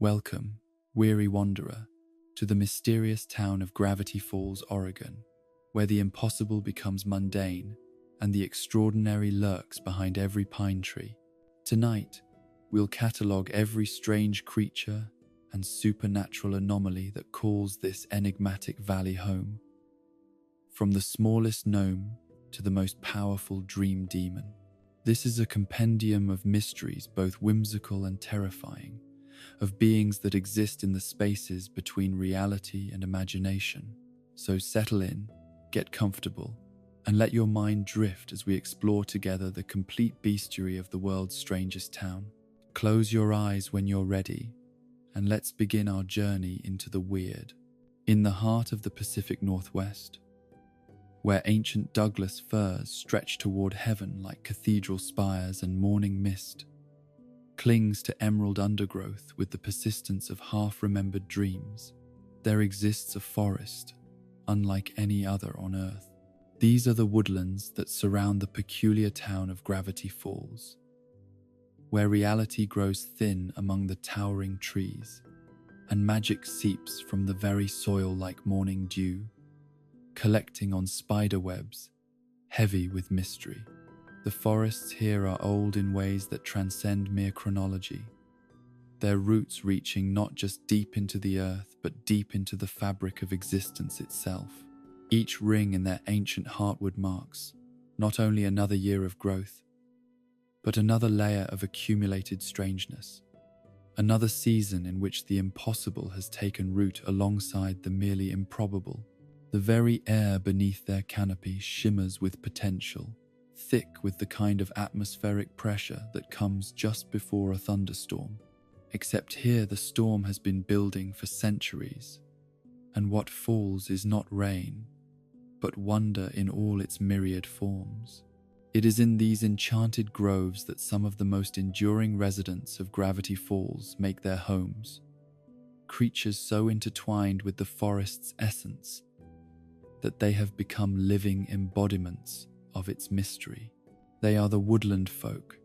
Welcome, weary wanderer, to the mysterious town of Gravity Falls, Oregon, where the impossible becomes mundane and the extraordinary lurks behind every pine tree. Tonight, we'll catalogue every strange creature and supernatural anomaly that calls this enigmatic valley home. From the smallest gnome to the most powerful dream demon, this is a compendium of mysteries both whimsical and terrifying, of beings that exist in the spaces between reality and imagination. So settle in, get comfortable, and let your mind drift as we explore together the complete bestiary of the world's strangest town. Close your eyes when you're ready, and let's begin our journey into the weird. In the heart of the Pacific Northwest, where ancient Douglas firs stretch toward heaven like cathedral spires and morning mist, clings to emerald undergrowth with the persistence of half-remembered dreams, there exists a forest unlike any other on Earth. These are the woodlands that surround the peculiar town of Gravity Falls, where reality grows thin among the towering trees, and magic seeps from the very soil like morning dew, collecting on spider webs, heavy with mystery. The forests here are old in ways that transcend mere chronology, their roots reaching not just deep into the earth, but deep into the fabric of existence itself. Each ring in their ancient heartwood marks not only another year of growth, but another layer of accumulated strangeness, another season in which the impossible has taken root alongside the merely improbable. The very air beneath their canopy shimmers with potential, thick with the kind of atmospheric pressure that comes just before a thunderstorm. Except here the storm has been building for centuries, and what falls is not rain, but wonder in all its myriad forms. It is in these enchanted groves that some of the most enduring residents of Gravity Falls make their homes, creatures so intertwined with the forest's essence that they have become living embodiments of its mystery. They are the woodland folk,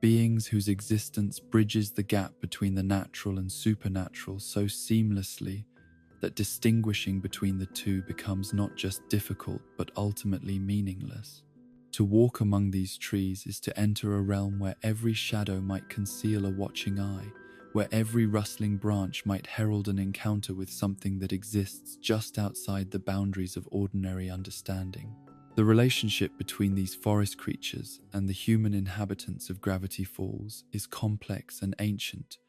beings whose existence bridges the gap between the natural and supernatural so seamlessly that distinguishing between the two becomes not just difficult but ultimately meaningless. To walk among these trees is to enter a realm where every shadow might conceal a watching eye, where every rustling branch might herald an encounter with something that exists just outside the boundaries of ordinary understanding. The relationship between these forest creatures and the human inhabitants of Gravity Falls is complex and ancient,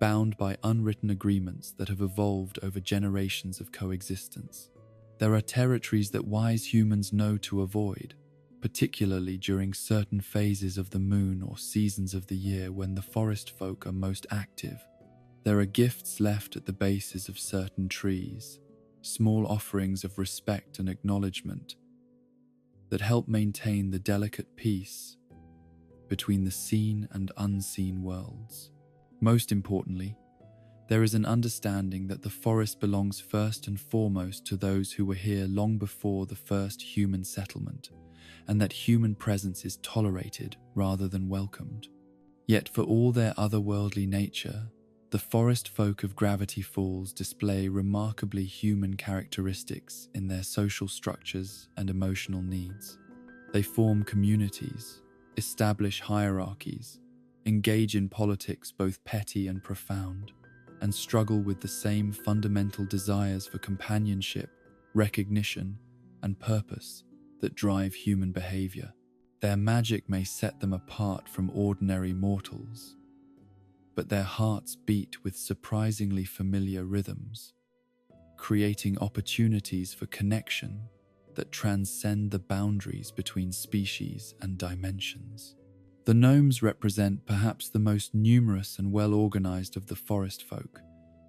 bound by unwritten agreements that have evolved over generations of coexistence. There are territories that wise humans know to avoid, particularly during certain phases of the moon or seasons of the year when the forest folk are most active. There are gifts left at the bases of certain trees, small offerings of respect and acknowledgement that help maintain the delicate peace between the seen and unseen worlds. Most importantly, there is an understanding that the forest belongs first and foremost to those who were here long before the first human settlement, and that human presence is tolerated rather than welcomed. Yet for all their otherworldly nature, the forest folk of Gravity Falls display remarkably human characteristics in their social structures and emotional needs. They form communities, establish hierarchies, engage in politics both petty and profound, and struggle with the same fundamental desires for companionship, recognition, and purpose that drive human behavior. Their magic may set them apart from ordinary mortals, but their hearts beat with surprisingly familiar rhythms, creating opportunities for connection that transcend the boundaries between species and dimensions. The gnomes represent perhaps the most numerous and well-organized of the forest folk,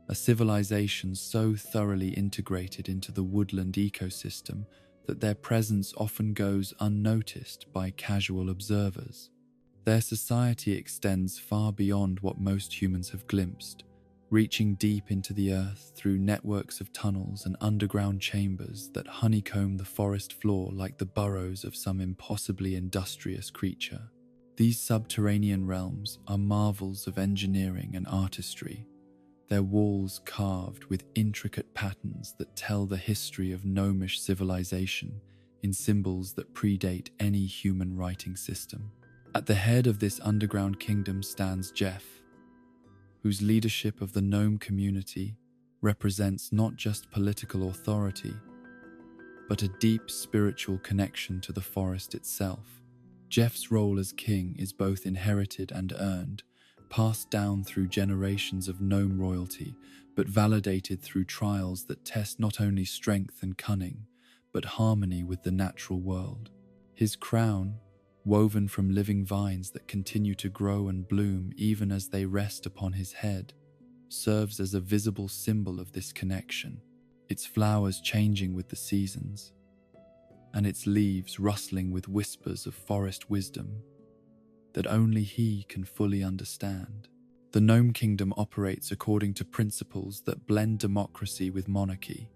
a civilization so thoroughly integrated into the woodland ecosystem that their presence often goes unnoticed by casual observers. Their society extends far beyond what most humans have glimpsed, reaching deep into the earth through networks of tunnels and underground chambers that honeycomb the forest floor like the burrows of some impossibly industrious creature. These subterranean realms are marvels of engineering and artistry, their walls carved with intricate patterns that tell the history of gnomish civilization in symbols that predate any human writing system. At the head of this underground kingdom stands Jeff, whose leadership of the gnome community represents not just political authority, but a deep spiritual connection to the forest itself. Jeff's role as king is both inherited and earned, passed down through generations of gnome royalty, but validated through trials that test not only strength and cunning, but harmony with the natural world. His crown, woven from living vines that continue to grow and bloom even as they rest upon his head, serves as a visible symbol of this connection, its flowers changing with the seasons, and its leaves rustling with whispers of forest wisdom that only he can fully understand. The Gnome Kingdom operates according to principles that blend democracy with monarchy,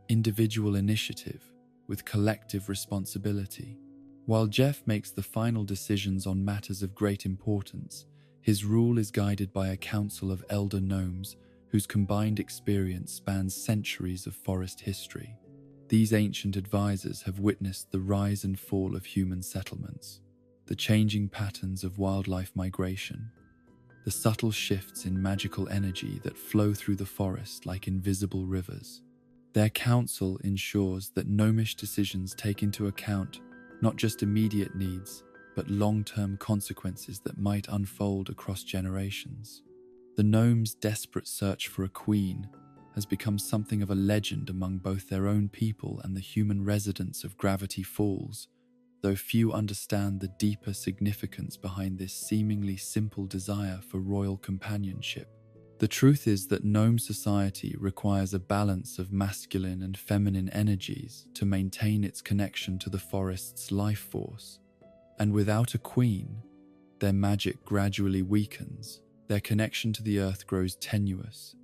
individual initiative with collective responsibility. While Jeff makes the final decisions on matters of great importance, his rule is guided by a council of elder gnomes whose combined experience spans centuries of forest history. These ancient advisors have witnessed the rise and fall of human settlements, the changing patterns of wildlife migration, the subtle shifts in magical energy that flow through the forest like invisible rivers. Their council ensures that gnomish decisions take into account not just immediate needs, but long-term consequences that might unfold across generations. The gnomes' desperate search for a queen has become something of a legend among both their own people and the human residents of Gravity Falls, though few understand the deeper significance behind this seemingly simple desire for royal companionship. The truth is that gnome society requires a balance of masculine and feminine energies to maintain its connection to the forest's life force, and without a queen, their magic gradually weakens, their connection to the earth grows tenuous,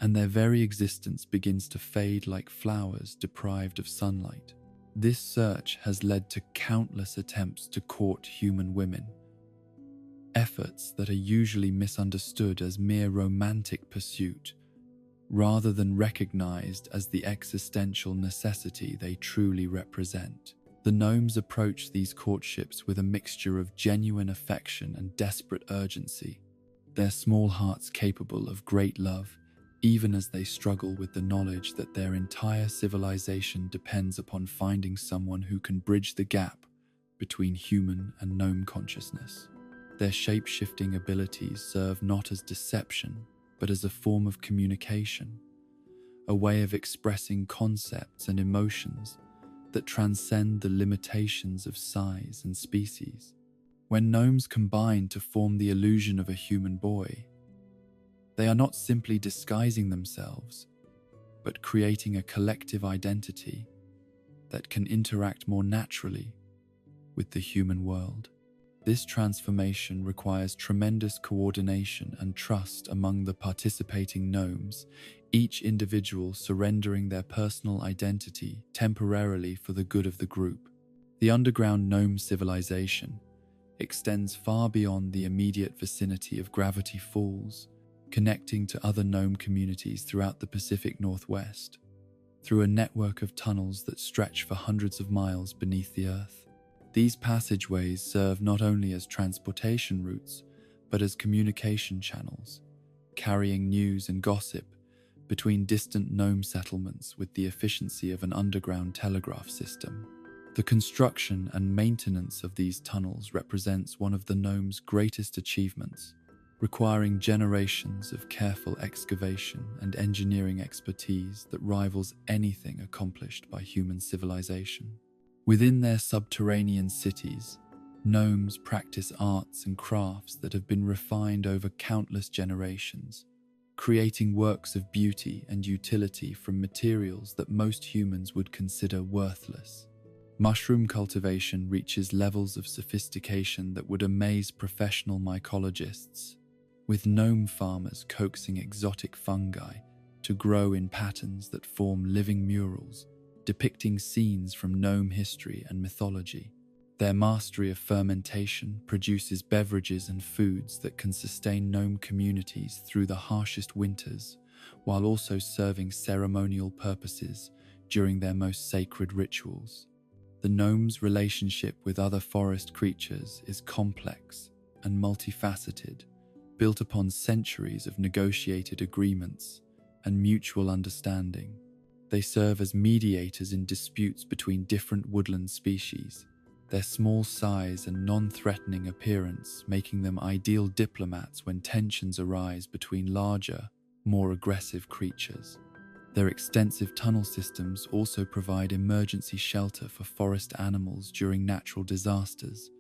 and their very existence begins to fade like flowers deprived of sunlight. This search has led to countless attempts to court human women, efforts that are usually misunderstood as mere romantic pursuit, rather than recognized as the existential necessity they truly represent. The gnomes approach these courtships with a mixture of genuine affection and desperate urgency, their small hearts capable of great love, even as they struggle with the knowledge that their entire civilization depends upon finding someone who can bridge the gap between human and gnome consciousness. Their shape-shifting abilities serve not as deception, but as a form of communication, a way of expressing concepts and emotions that transcend the limitations of size and species. When gnomes combine to form the illusion of a human boy, they are not simply disguising themselves, but creating a collective identity that can interact more naturally with the human world. This transformation requires tremendous coordination and trust among the participating gnomes, each individual surrendering their personal identity temporarily for the good of the group. The underground gnome civilization extends far beyond the immediate vicinity of Gravity Falls, connecting to other gnome communities throughout the Pacific Northwest, through a network of tunnels that stretch for hundreds of miles beneath the earth. These passageways serve not only as transportation routes, but as communication channels, carrying news and gossip between distant gnome settlements with the efficiency of an underground telegraph system. The construction and maintenance of these tunnels represents one of the gnomes' greatest achievements, requiring generations of careful excavation and engineering expertise that rivals anything accomplished by human civilization. Within their subterranean cities, gnomes practice arts and crafts that have been refined over countless generations, creating works of beauty and utility from materials that most humans would consider worthless. Mushroom cultivation reaches levels of sophistication that would amaze professional mycologists, with gnome farmers coaxing exotic fungi to grow in patterns that form living murals, depicting scenes from gnome history and mythology. Their mastery of fermentation produces beverages and foods that can sustain gnome communities through the harshest winters, while also serving ceremonial purposes during their most sacred rituals. The gnome's relationship with other forest creatures is complex and multifaceted, built upon centuries of negotiated agreements and mutual understanding. They serve as mediators in disputes between different woodland species, their small size and non-threatening appearance making them ideal diplomats when tensions arise between larger, more aggressive creatures. Their extensive tunnel systems also provide emergency shelter for forest animals during natural disasters,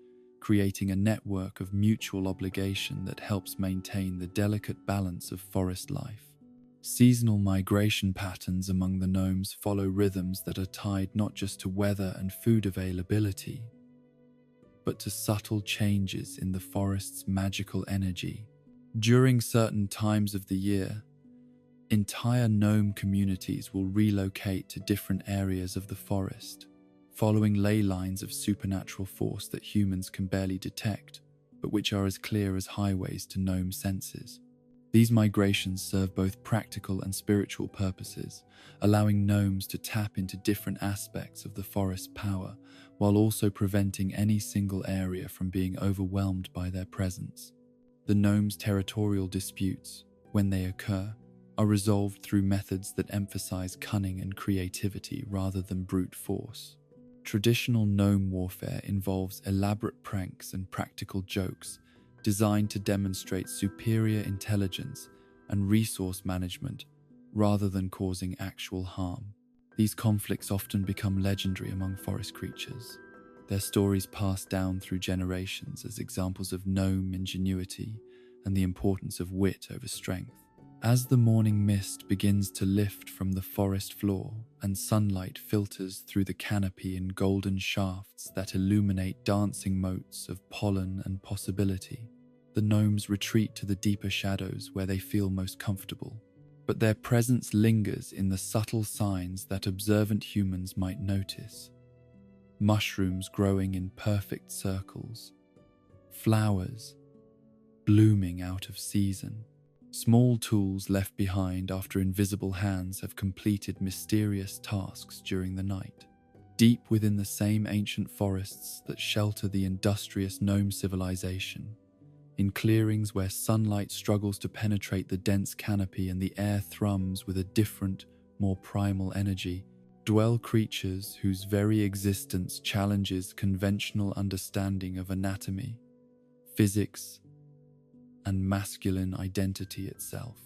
creating a network of mutual obligation that helps maintain the delicate balance of forest life. Seasonal migration patterns among the gnomes follow rhythms that are tied not just to weather and food availability, but to subtle changes in the forest's magical energy. During certain times of the year, entire gnome communities will relocate to different areas of the forest, following ley lines of supernatural force that humans can barely detect, but which are as clear as highways to gnome senses. These migrations serve both practical and spiritual purposes, allowing gnomes to tap into different aspects of the forest's power, while also preventing any single area from being overwhelmed by their presence. The gnomes' territorial disputes, when they occur, are resolved through methods that emphasize cunning and creativity rather than brute force. Traditional gnome warfare involves elaborate pranks and practical jokes designed to demonstrate superior intelligence and resource management rather than causing actual harm. These conflicts often become legendary among forest creatures, their stories passed down through generations as examples of gnome ingenuity and the importance of wit over strength. As the morning mist begins to lift from the forest floor and sunlight filters through the canopy in golden shafts that illuminate dancing motes of pollen and possibility, the gnomes retreat to the deeper shadows where they feel most comfortable. But their presence lingers in the subtle signs that observant humans might notice. Mushrooms growing in perfect circles, flowers blooming out of season, small tools left behind after invisible hands have completed mysterious tasks during the night. Deep within the same ancient forests that shelter the industrious gnome civilization, in clearings where sunlight struggles to penetrate the dense canopy and the air thrums with a different, more primal energy, dwell creatures whose very existence challenges conventional understanding of anatomy, physics, and masculine identity itself.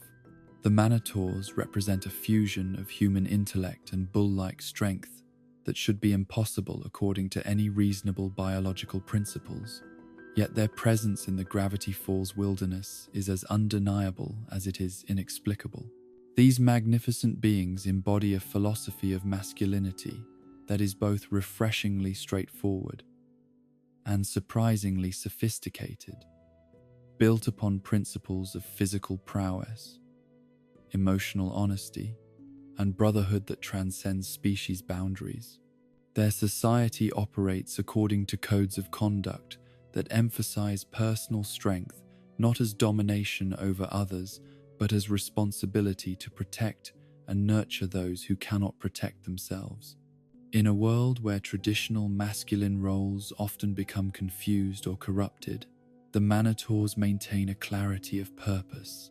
The Manitors represent a fusion of human intellect and bull-like strength that should be impossible according to any reasonable biological principles. Yet their presence in the Gravity Falls wilderness is as undeniable as it is inexplicable. These magnificent beings embody a philosophy of masculinity that is both refreshingly straightforward and surprisingly sophisticated, built upon principles of physical prowess, emotional honesty, and brotherhood that transcends species boundaries. Their society operates according to codes of conduct that emphasize personal strength not as domination over others, but as responsibility to protect and nurture those who cannot protect themselves. In a world where traditional masculine roles often become confused or corrupted, the Manitors maintain a clarity of purpose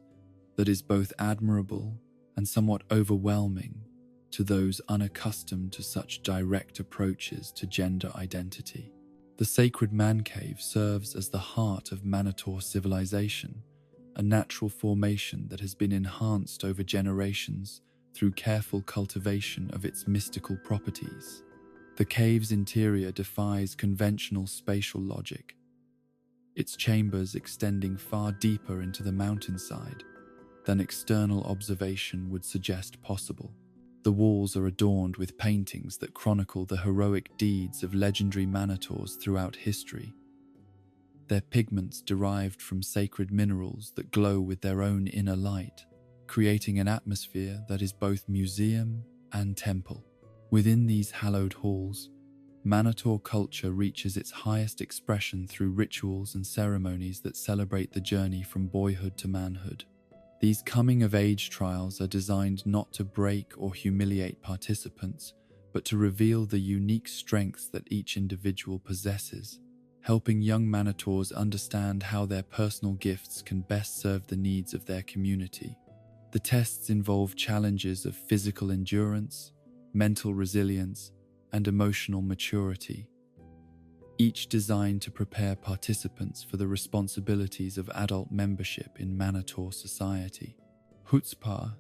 that is both admirable and somewhat overwhelming to those unaccustomed to such direct approaches to gender identity. The sacred man cave serves as the heart of Manitor civilization, a natural formation that has been enhanced over generations through careful cultivation of its mystical properties. The cave's interior defies conventional spatial logic, its chambers extending far deeper into the mountainside than external observation would suggest possible. The walls are adorned with paintings that chronicle the heroic deeds of legendary Manitors throughout history, their pigments derived from sacred minerals that glow with their own inner light, creating an atmosphere that is both museum and temple. Within these hallowed halls, Manitou culture reaches its highest expression through rituals and ceremonies that celebrate the journey from boyhood to manhood. These coming-of-age trials are designed not to break or humiliate participants, but to reveal the unique strengths that each individual possesses, helping young Manitors understand how their personal gifts can best serve the needs of their community. The tests involve challenges of physical endurance, mental resilience, and emotional maturity, each designed to prepare participants for the responsibilities of adult membership in Manitou society. Hutzpah,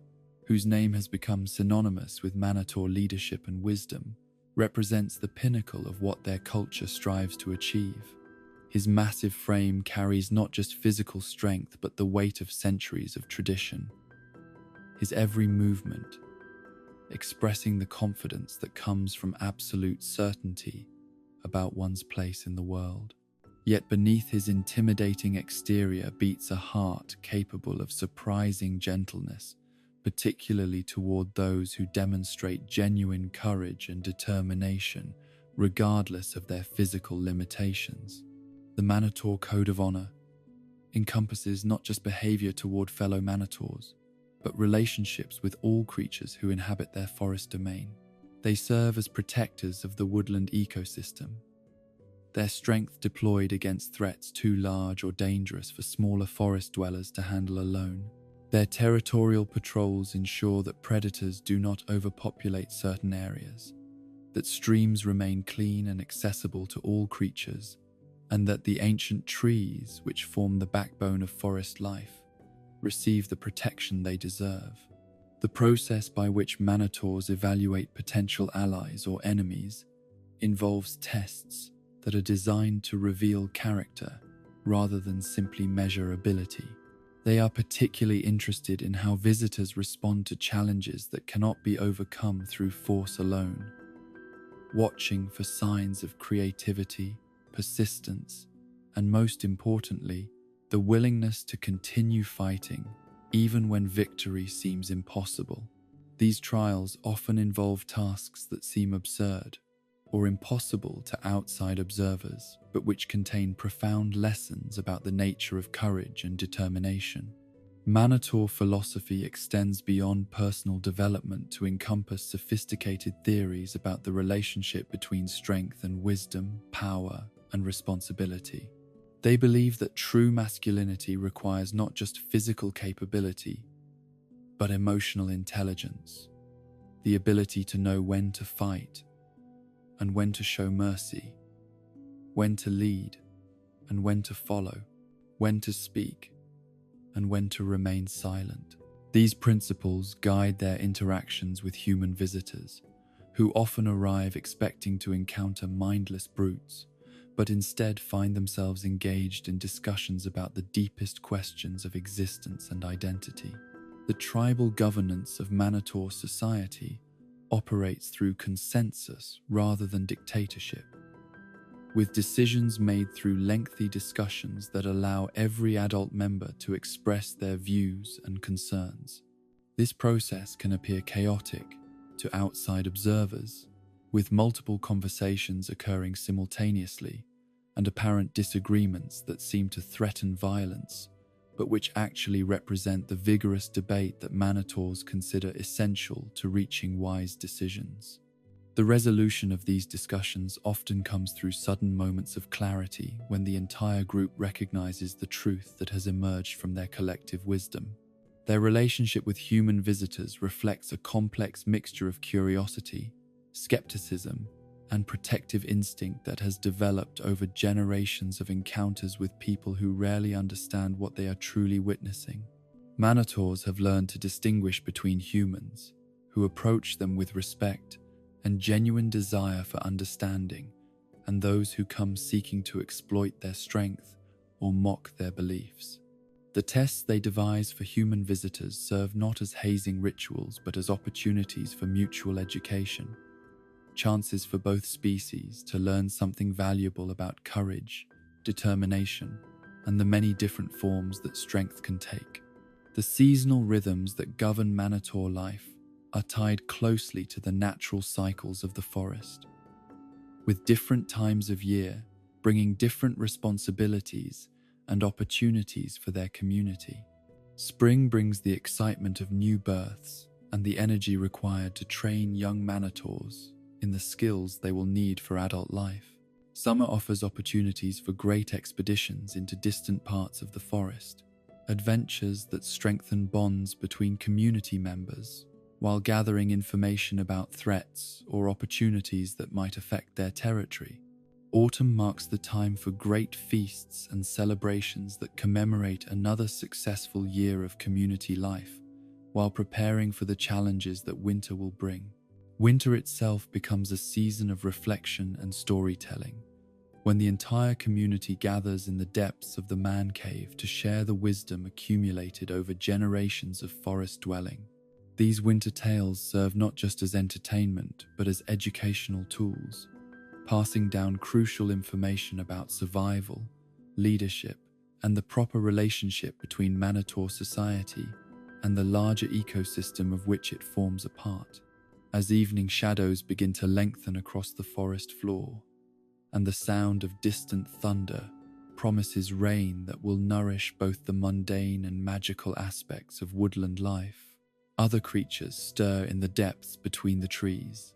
whose name has become synonymous with Manitou leadership and wisdom, represents the pinnacle of what their culture strives to achieve. His massive frame carries not just physical strength but the weight of centuries of tradition. His every movement, expressing the confidence that comes from absolute certainty about one's place in the world. Yet beneath his intimidating exterior beats a heart capable of surprising gentleness, particularly toward those who demonstrate genuine courage and determination, regardless of their physical limitations. The Manitou Code of Honor encompasses not just behavior toward fellow Manitors, but relationships with all creatures who inhabit their forest domain. They serve as protectors of the woodland ecosystem, their strength deployed against threats too large or dangerous for smaller forest dwellers to handle alone. Their territorial patrols ensure that predators do not overpopulate certain areas, that streams remain clean and accessible to all creatures, and that the ancient trees, which form the backbone of forest life, receive the protection they deserve. The process by which Manitors evaluate potential allies or enemies involves tests that are designed to reveal character rather than simply measure ability. They are particularly interested in how visitors respond to challenges that cannot be overcome through force alone, watching for signs of creativity, persistence, and most importantly, the willingness to continue fighting even when victory seems impossible. These trials often involve tasks that seem absurd or impossible to outside observers, but which contain profound lessons about the nature of courage and determination. Manitou philosophy extends beyond personal development to encompass sophisticated theories about the relationship between strength and wisdom, power, and responsibility. They believe that true masculinity requires not just physical capability, but emotional intelligence, the ability to know when to fight and when to show mercy, when to lead and when to follow, when to speak and when to remain silent. These principles guide their interactions with human visitors, who often arrive expecting to encounter mindless brutes, but instead find themselves engaged in discussions about the deepest questions of existence and identity. The tribal governance of Manitou society operates through consensus rather than dictatorship, with decisions made through lengthy discussions that allow every adult member to express their views and concerns. This process can appear chaotic to outside observers, with multiple conversations occurring simultaneously and apparent disagreements that seem to threaten violence, but which actually represent the vigorous debate that Manitors consider essential to reaching wise decisions. The resolution of these discussions often comes through sudden moments of clarity when the entire group recognizes the truth that has emerged from their collective wisdom. Their relationship with human visitors reflects a complex mixture of curiosity, skepticism, and protective instinct that has developed over generations of encounters with people who rarely understand what they are truly witnessing. Manitors have learned to distinguish between humans, who approach them with respect and genuine desire for understanding, and those who come seeking to exploit their strength or mock their beliefs. The tests they devise for human visitors serve not as hazing rituals but as opportunities for mutual education, chances for both species to learn something valuable about courage, determination, and the many different forms that strength can take. The seasonal rhythms that govern Manitou life are tied closely to the natural cycles of the forest. with different times of year bringing different responsibilities and opportunities for their community. Spring brings the excitement of new births and the energy required to train young manitors in the skills they will need for adult life. Summer offers opportunities for great expeditions into distant parts of the forest, adventures that strengthen bonds between community members while gathering information about threats or opportunities that might affect their territory. Autumn marks the time for great feasts and celebrations that commemorate another successful year of community life, while preparing for the challenges that winter will bring. Winter itself becomes a season of reflection and storytelling, when the entire community gathers in the depths of the man cave to share the wisdom accumulated over generations of forest dwelling. These winter tales serve not just as entertainment, but as educational tools, passing down crucial information about survival, leadership, and the proper relationship between Manitou society and the larger ecosystem of which it forms a part. As evening shadows begin to lengthen across the forest floor, and the sound of distant thunder promises rain that will nourish both the mundane and magical aspects of woodland life, other creatures stir in the depths between the trees.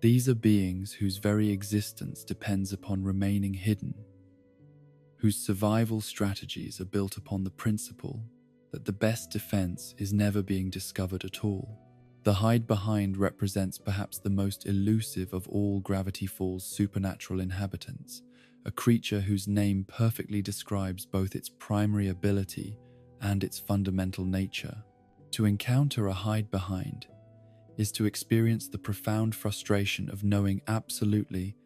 These are beings whose very existence depends upon remaining hidden, whose survival strategies are built upon the principle that the best defense is never being discovered at all. The hide-behind represents perhaps the most elusive of all Gravity Falls' supernatural inhabitants, a creature whose name perfectly describes both its primary ability and its fundamental nature. To encounter a hide-behind is to experience the profound frustration of knowing absolutely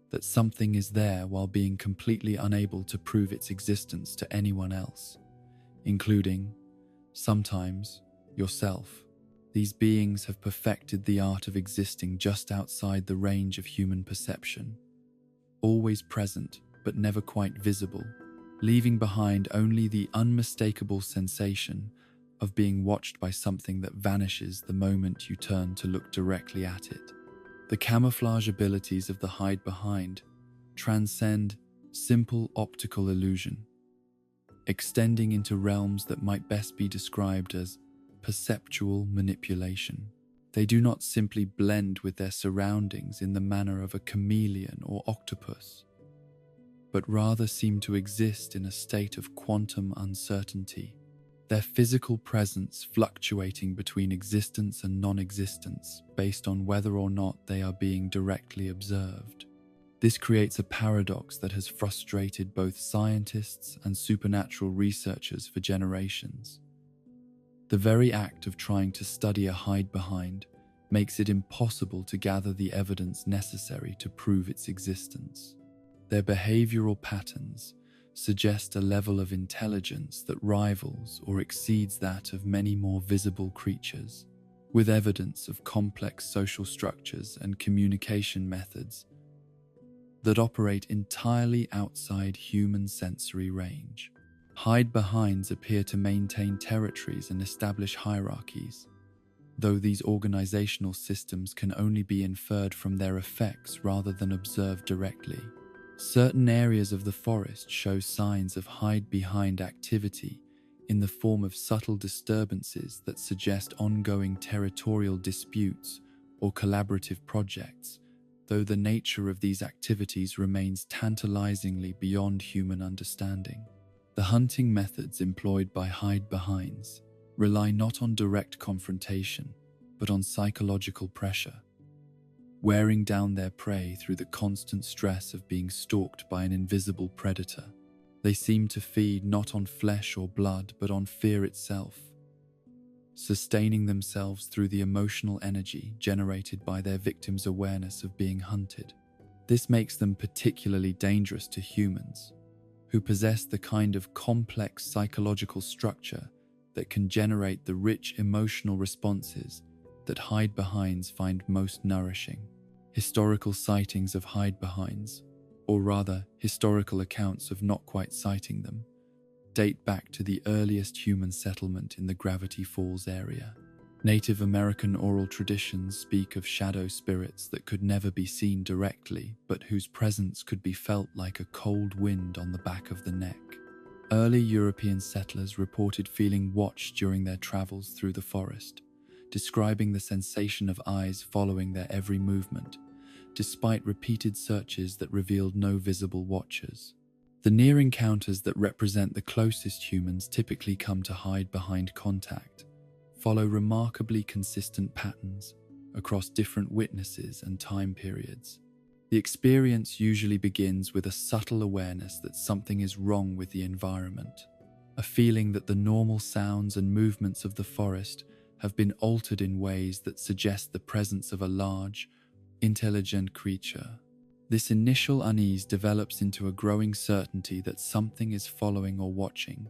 that something is there while being completely unable to prove its existence to anyone else, including, sometimes, yourself. These beings have perfected the art of existing just outside the range of human perception, always present but never quite visible, leaving behind only the unmistakable sensation of being watched by something that vanishes the moment you turn to look directly at it. The camouflage abilities of the hide-behind transcend simple optical illusion, extending into realms that might best be described as perceptual manipulation. They do not simply blend with their surroundings in the manner of a chameleon or octopus, but rather seem to exist in a state of quantum uncertainty, their physical presence fluctuating between existence and non-existence based on whether or not they are being directly observed. This creates a paradox that has frustrated both scientists and supernatural researchers for generations. The very act of trying to study a hide-behind makes it impossible to gather the evidence necessary to prove its existence. Their behavioral patterns suggest a level of intelligence that rivals or exceeds that of many more visible creatures, with evidence of complex social structures and communication methods that operate entirely outside human sensory range. Hide-behinds appear to maintain territories and establish hierarchies, though these organizational systems can only be inferred from their effects rather than observed directly. Certain areas of the forest show signs of hide-behind activity in the form of subtle disturbances that suggest ongoing territorial disputes or collaborative projects, though the nature of these activities remains tantalizingly beyond human understanding. The hunting methods employed by hide-behinds rely not on direct confrontation, but on psychological pressure, wearing down their prey through the constant stress of being stalked by an invisible predator. They seem to feed not on flesh or blood, but on fear itself, sustaining themselves through the emotional energy generated by their victims' awareness of being hunted. This makes them particularly dangerous to humans, who possess the kind of complex psychological structure that can generate the rich emotional responses that hide-behinds find most nourishing. Historical sightings of hide-behinds, or rather historical accounts of not quite sighting them, date back to the earliest human settlement in the Gravity Falls area. Native American oral traditions speak of shadow spirits that could never be seen directly, but whose presence could be felt like a cold wind on the back of the neck. Early European settlers reported feeling watched during their travels through the forest, describing the sensation of eyes following their every movement, despite repeated searches that revealed no visible watchers. The near encounters that represent the closest humans typically come to hide behind contact, follow remarkably consistent patterns across different witnesses and time periods. The experience usually begins with a subtle awareness that something is wrong with the environment, a feeling that the normal sounds and movements of the forest have been altered in ways that suggest the presence of a large, intelligent creature. This initial unease develops into a growing certainty that something is following or watching,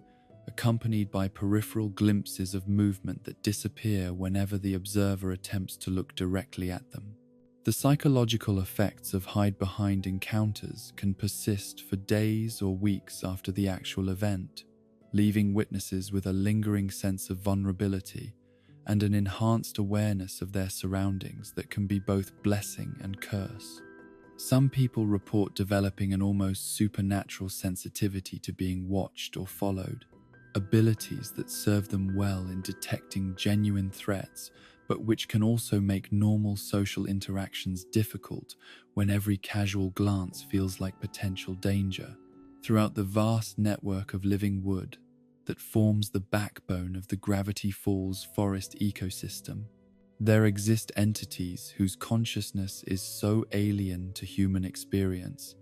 accompanied by peripheral glimpses of movement that disappear whenever the observer attempts to look directly at them. The psychological effects of hide-behind encounters can persist for days or weeks after the actual event, leaving witnesses with a lingering sense of vulnerability and an enhanced awareness of their surroundings that can be both blessing and curse. Some people report developing an almost supernatural sensitivity to being watched or followed, abilities that serve them well in detecting genuine threats, but which can also make normal social interactions difficult when every casual glance feels like potential danger. Throughout the vast network of living wood that forms the backbone of the Gravity Falls forest ecosystem, there exist entities whose consciousness is so alien to human experience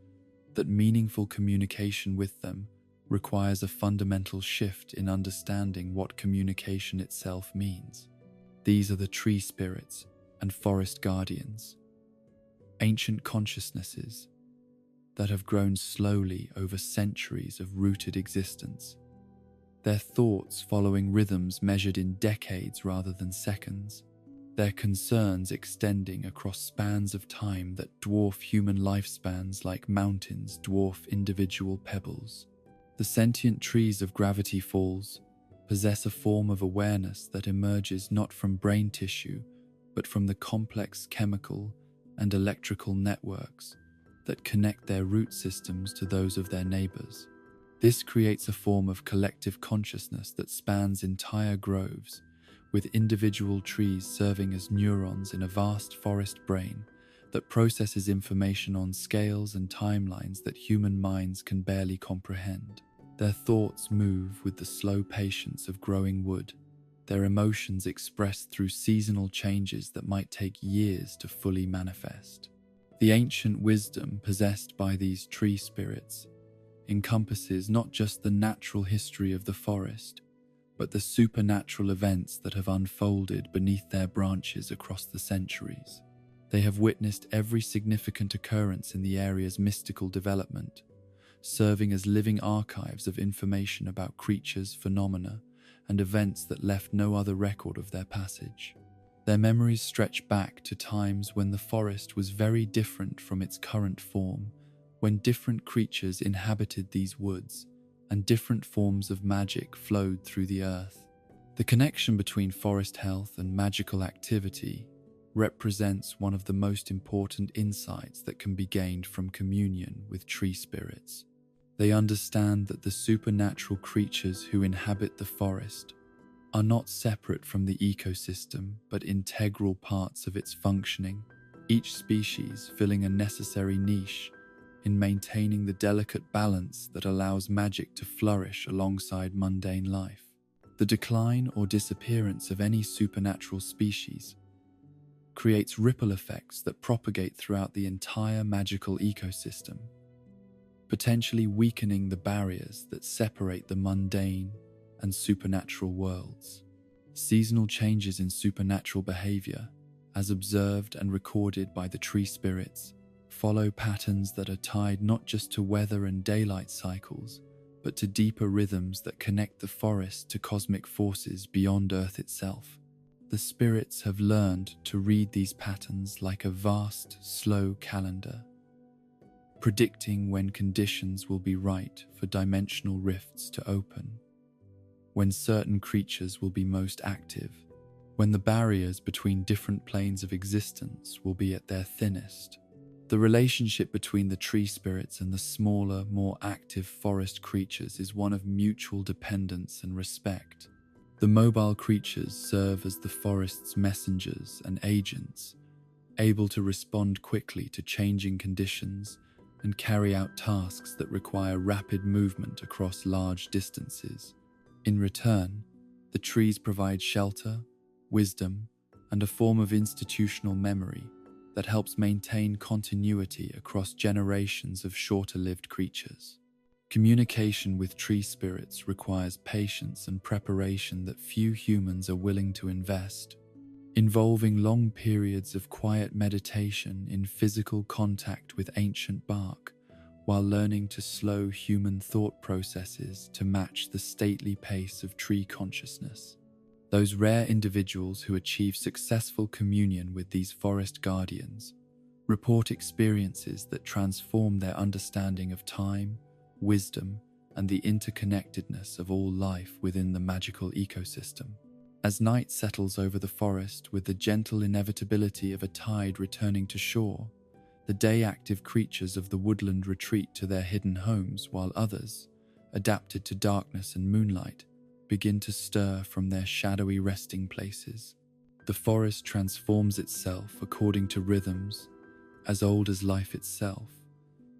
that meaningful communication with them requires a fundamental shift in understanding what communication itself means. These are the tree spirits and forest guardians, ancient consciousnesses that have grown slowly over centuries of rooted existence, their thoughts following rhythms measured in decades rather than seconds, their concerns extending across spans of time that dwarf human lifespans like mountains dwarf individual pebbles. The sentient trees of Gravity Falls possess a form of awareness that emerges not from brain tissue, but from the complex chemical and electrical networks that connect their root systems to those of their neighbors. This creates a form of collective consciousness that spans entire groves, with individual trees serving as neurons in a vast forest brain that processes information on scales and timelines that human minds can barely comprehend. Their thoughts move with the slow patience of growing wood, their emotions expressed through seasonal changes that might take years to fully manifest. The ancient wisdom possessed by these tree spirits encompasses not just the natural history of the forest, but the supernatural events that have unfolded beneath their branches across the centuries. They have witnessed every significant occurrence in the area's mystical development, serving as living archives of information about creatures, phenomena, and events that left no other record of their passage. Their memories stretch back to times when the forest was very different from its current form, when different creatures inhabited these woods and different forms of magic flowed through the earth. The connection between forest health and magical activity represents one of the most important insights that can be gained from communion with tree spirits. They understand that the supernatural creatures who inhabit the forest are not separate from the ecosystem, but integral parts of its functioning, each species filling a necessary niche in maintaining the delicate balance that allows magic to flourish alongside mundane life. The decline or disappearance of any supernatural species creates ripple effects that propagate throughout the entire magical ecosystem, potentially weakening the barriers that separate the mundane and supernatural worlds. Seasonal changes in supernatural behavior, as observed and recorded by the tree spirits, follow patterns that are tied not just to weather and daylight cycles, but to deeper rhythms that connect the forest to cosmic forces beyond Earth itself. The spirits have learned to read these patterns like a vast, slow calendar, predicting when conditions will be right for dimensional rifts to open, when certain creatures will be most active, when the barriers between different planes of existence will be at their thinnest. The relationship between the tree spirits and the smaller, more active forest creatures is one of mutual dependence and respect. The mobile creatures serve as the forest's messengers and agents, able to respond quickly to changing conditions and carry out tasks that require rapid movement across large distances. In return, the trees provide shelter, wisdom, and a form of institutional memory that helps maintain continuity across generations of shorter-lived creatures. Communication with tree spirits requires patience and preparation that few humans are willing to invest, involving long periods of quiet meditation in physical contact with ancient bark, while learning to slow human thought processes to match the stately pace of tree consciousness. Those rare individuals who achieve successful communion with these forest guardians report experiences that transform their understanding of time, wisdom, and the interconnectedness of all life within the magical ecosystem. As night settles over the forest with the gentle inevitability of a tide returning to shore, the day-active creatures of the woodland retreat to their hidden homes, while others, adapted to darkness and moonlight, begin to stir from their shadowy resting places. The forest transforms itself according to rhythms as old as life itself,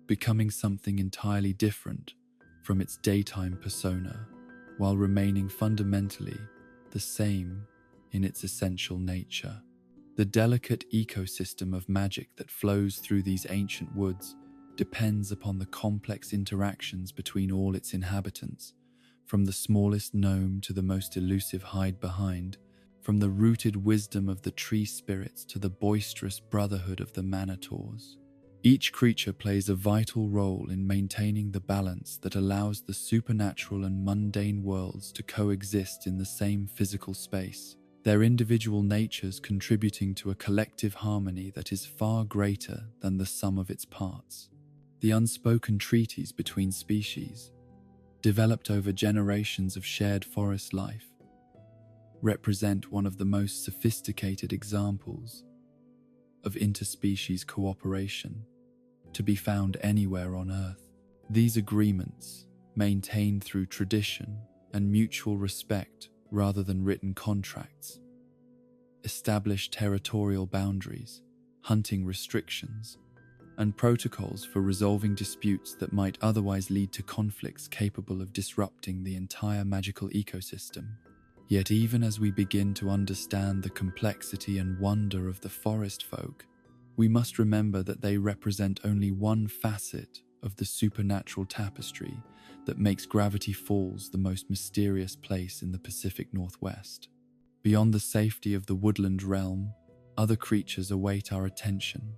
becoming something entirely different from its daytime persona, while remaining fundamentally the same in its essential nature. The delicate ecosystem of magic that flows through these ancient woods depends upon the complex interactions between all its inhabitants, from the smallest gnome to the most elusive hide-behind, from the rooted wisdom of the tree spirits to the boisterous brotherhood of the manitors. Each creature plays a vital role in maintaining the balance that allows the supernatural and mundane worlds to coexist in the same physical space, their individual natures contributing to a collective harmony that is far greater than the sum of its parts. The unspoken treaties between species, developed over generations of shared forest life, represent one of the most sophisticated examples of interspecies cooperation to be found anywhere on Earth. These agreements, maintained through tradition and mutual respect rather than written contracts, establish territorial boundaries, hunting restrictions, and protocols for resolving disputes that might otherwise lead to conflicts capable of disrupting the entire magical ecosystem. Yet even as we begin to understand the complexity and wonder of the forest folk, we must remember that they represent only one facet of the supernatural tapestry that makes Gravity Falls the most mysterious place in the Pacific Northwest. Beyond the safety of the woodland realm, other creatures await our attention.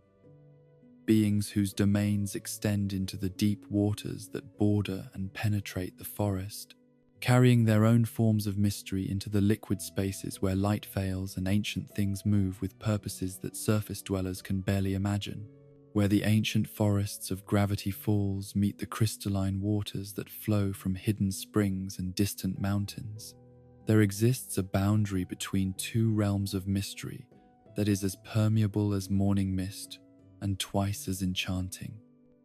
Beings whose domains extend into the deep waters that border and penetrate the forest, carrying their own forms of mystery into the liquid spaces where light fails and ancient things move with purposes that surface dwellers can barely imagine. Where the ancient forests of Gravity Falls meet the crystalline waters that flow from hidden springs and distant mountains, there exists a boundary between two realms of mystery that is as permeable as morning mist and twice as enchanting.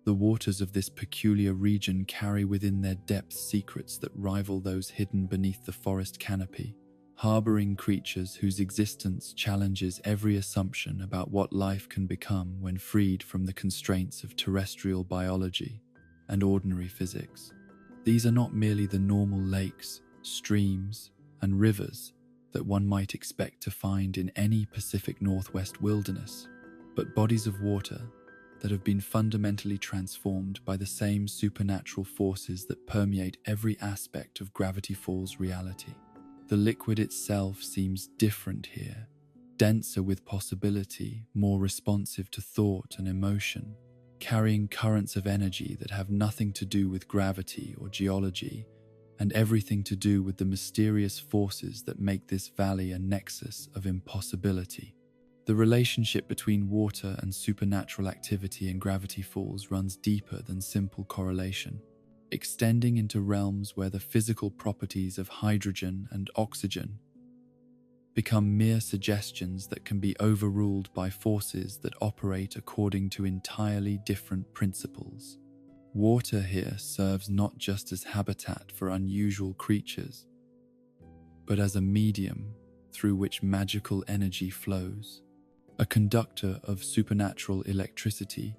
The waters of this peculiar region carry within their depths secrets that rival those hidden beneath the forest canopy, harboring creatures whose existence challenges every assumption about what life can become when freed from the constraints of terrestrial biology and ordinary physics. These are not merely the normal lakes, streams, and rivers that one might expect to find in any Pacific Northwest wilderness, but bodies of water that have been fundamentally transformed by the same supernatural forces that permeate every aspect of Gravity Falls reality. The liquid itself seems different here, denser with possibility, more responsive to thought and emotion, carrying currents of energy that have nothing to do with gravity or geology, and everything to do with the mysterious forces that make this valley a nexus of impossibility. The relationship between water and supernatural activity in Gravity Falls runs deeper than simple correlation, extending into realms where the physical properties of hydrogen and oxygen become mere suggestions that can be overruled by forces that operate according to entirely different principles. Water here serves not just as habitat for unusual creatures, but as a medium through which magical energy flows, a conductor of supernatural electricity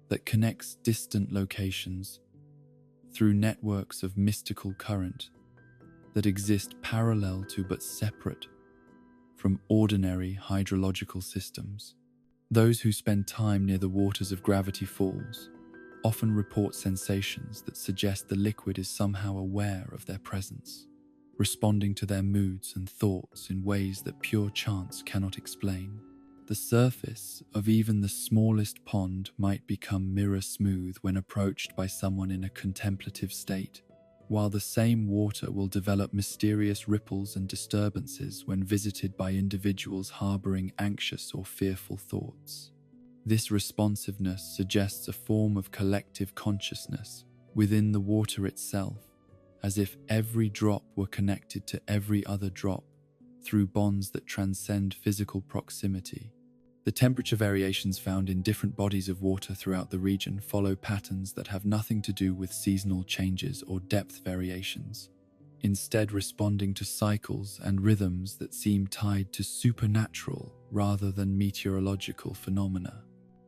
that connects distant locations through networks of mystical current that exist parallel to but separate from ordinary hydrological systems. Those who spend time near the waters of Gravity Falls often report sensations that suggest the liquid is somehow aware of their presence, responding to their moods and thoughts in ways that pure chance cannot explain. The surface of even the smallest pond might become mirror smooth when approached by someone in a contemplative state, while the same water will develop mysterious ripples and disturbances when visited by individuals harboring anxious or fearful thoughts. This responsiveness suggests a form of collective consciousness within the water itself, as if every drop were connected to every other drop through bonds that transcend physical proximity. The temperature variations found in different bodies of water throughout the region follow patterns that have nothing to do with seasonal changes or depth variations, instead responding to cycles and rhythms that seem tied to supernatural rather than meteorological phenomena.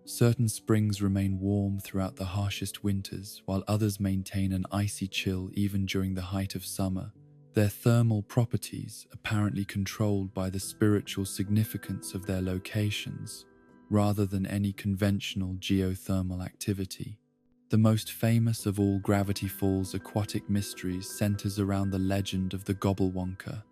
Certain springs remain warm throughout the harshest winters, while others maintain an icy chill even during the height of summer, their thermal properties apparently controlled by the spiritual significance of their locations, rather than any conventional geothermal activity. The most famous of all Gravity Falls aquatic mysteries centers around the legend of the Gobblewonker,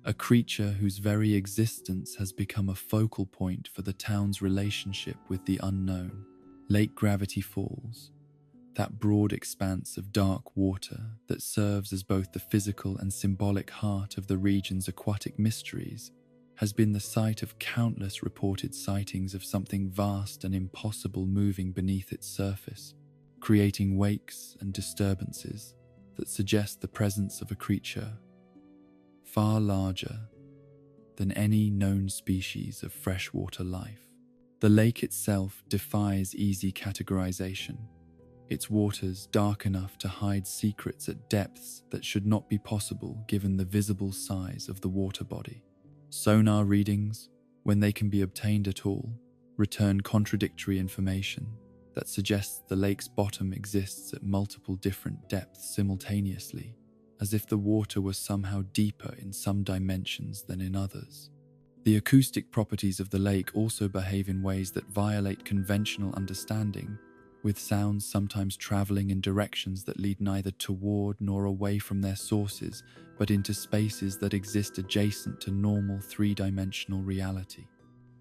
a creature whose very existence has become a focal point for the town's relationship with the unknown. Lake Gravity Falls, that broad expanse of dark water that serves as both the physical and symbolic heart of the region's aquatic mysteries, has been the site of countless reported sightings of something vast and impossible moving beneath its surface, creating wakes and disturbances that suggest the presence of a creature far larger than any known species of freshwater life. The lake itself defies easy categorization, its waters dark enough to hide secrets at depths that should not be possible given the visible size of the water body. Sonar readings, when they can be obtained at all, return contradictory information that suggests the lake's bottom exists at multiple different depths simultaneously, as if the water was somehow deeper in some dimensions than in others. The acoustic properties of the lake also behave in ways that violate conventional understanding, with sounds sometimes traveling in directions that lead neither toward nor away from their sources, but into spaces that exist adjacent to normal three-dimensional reality.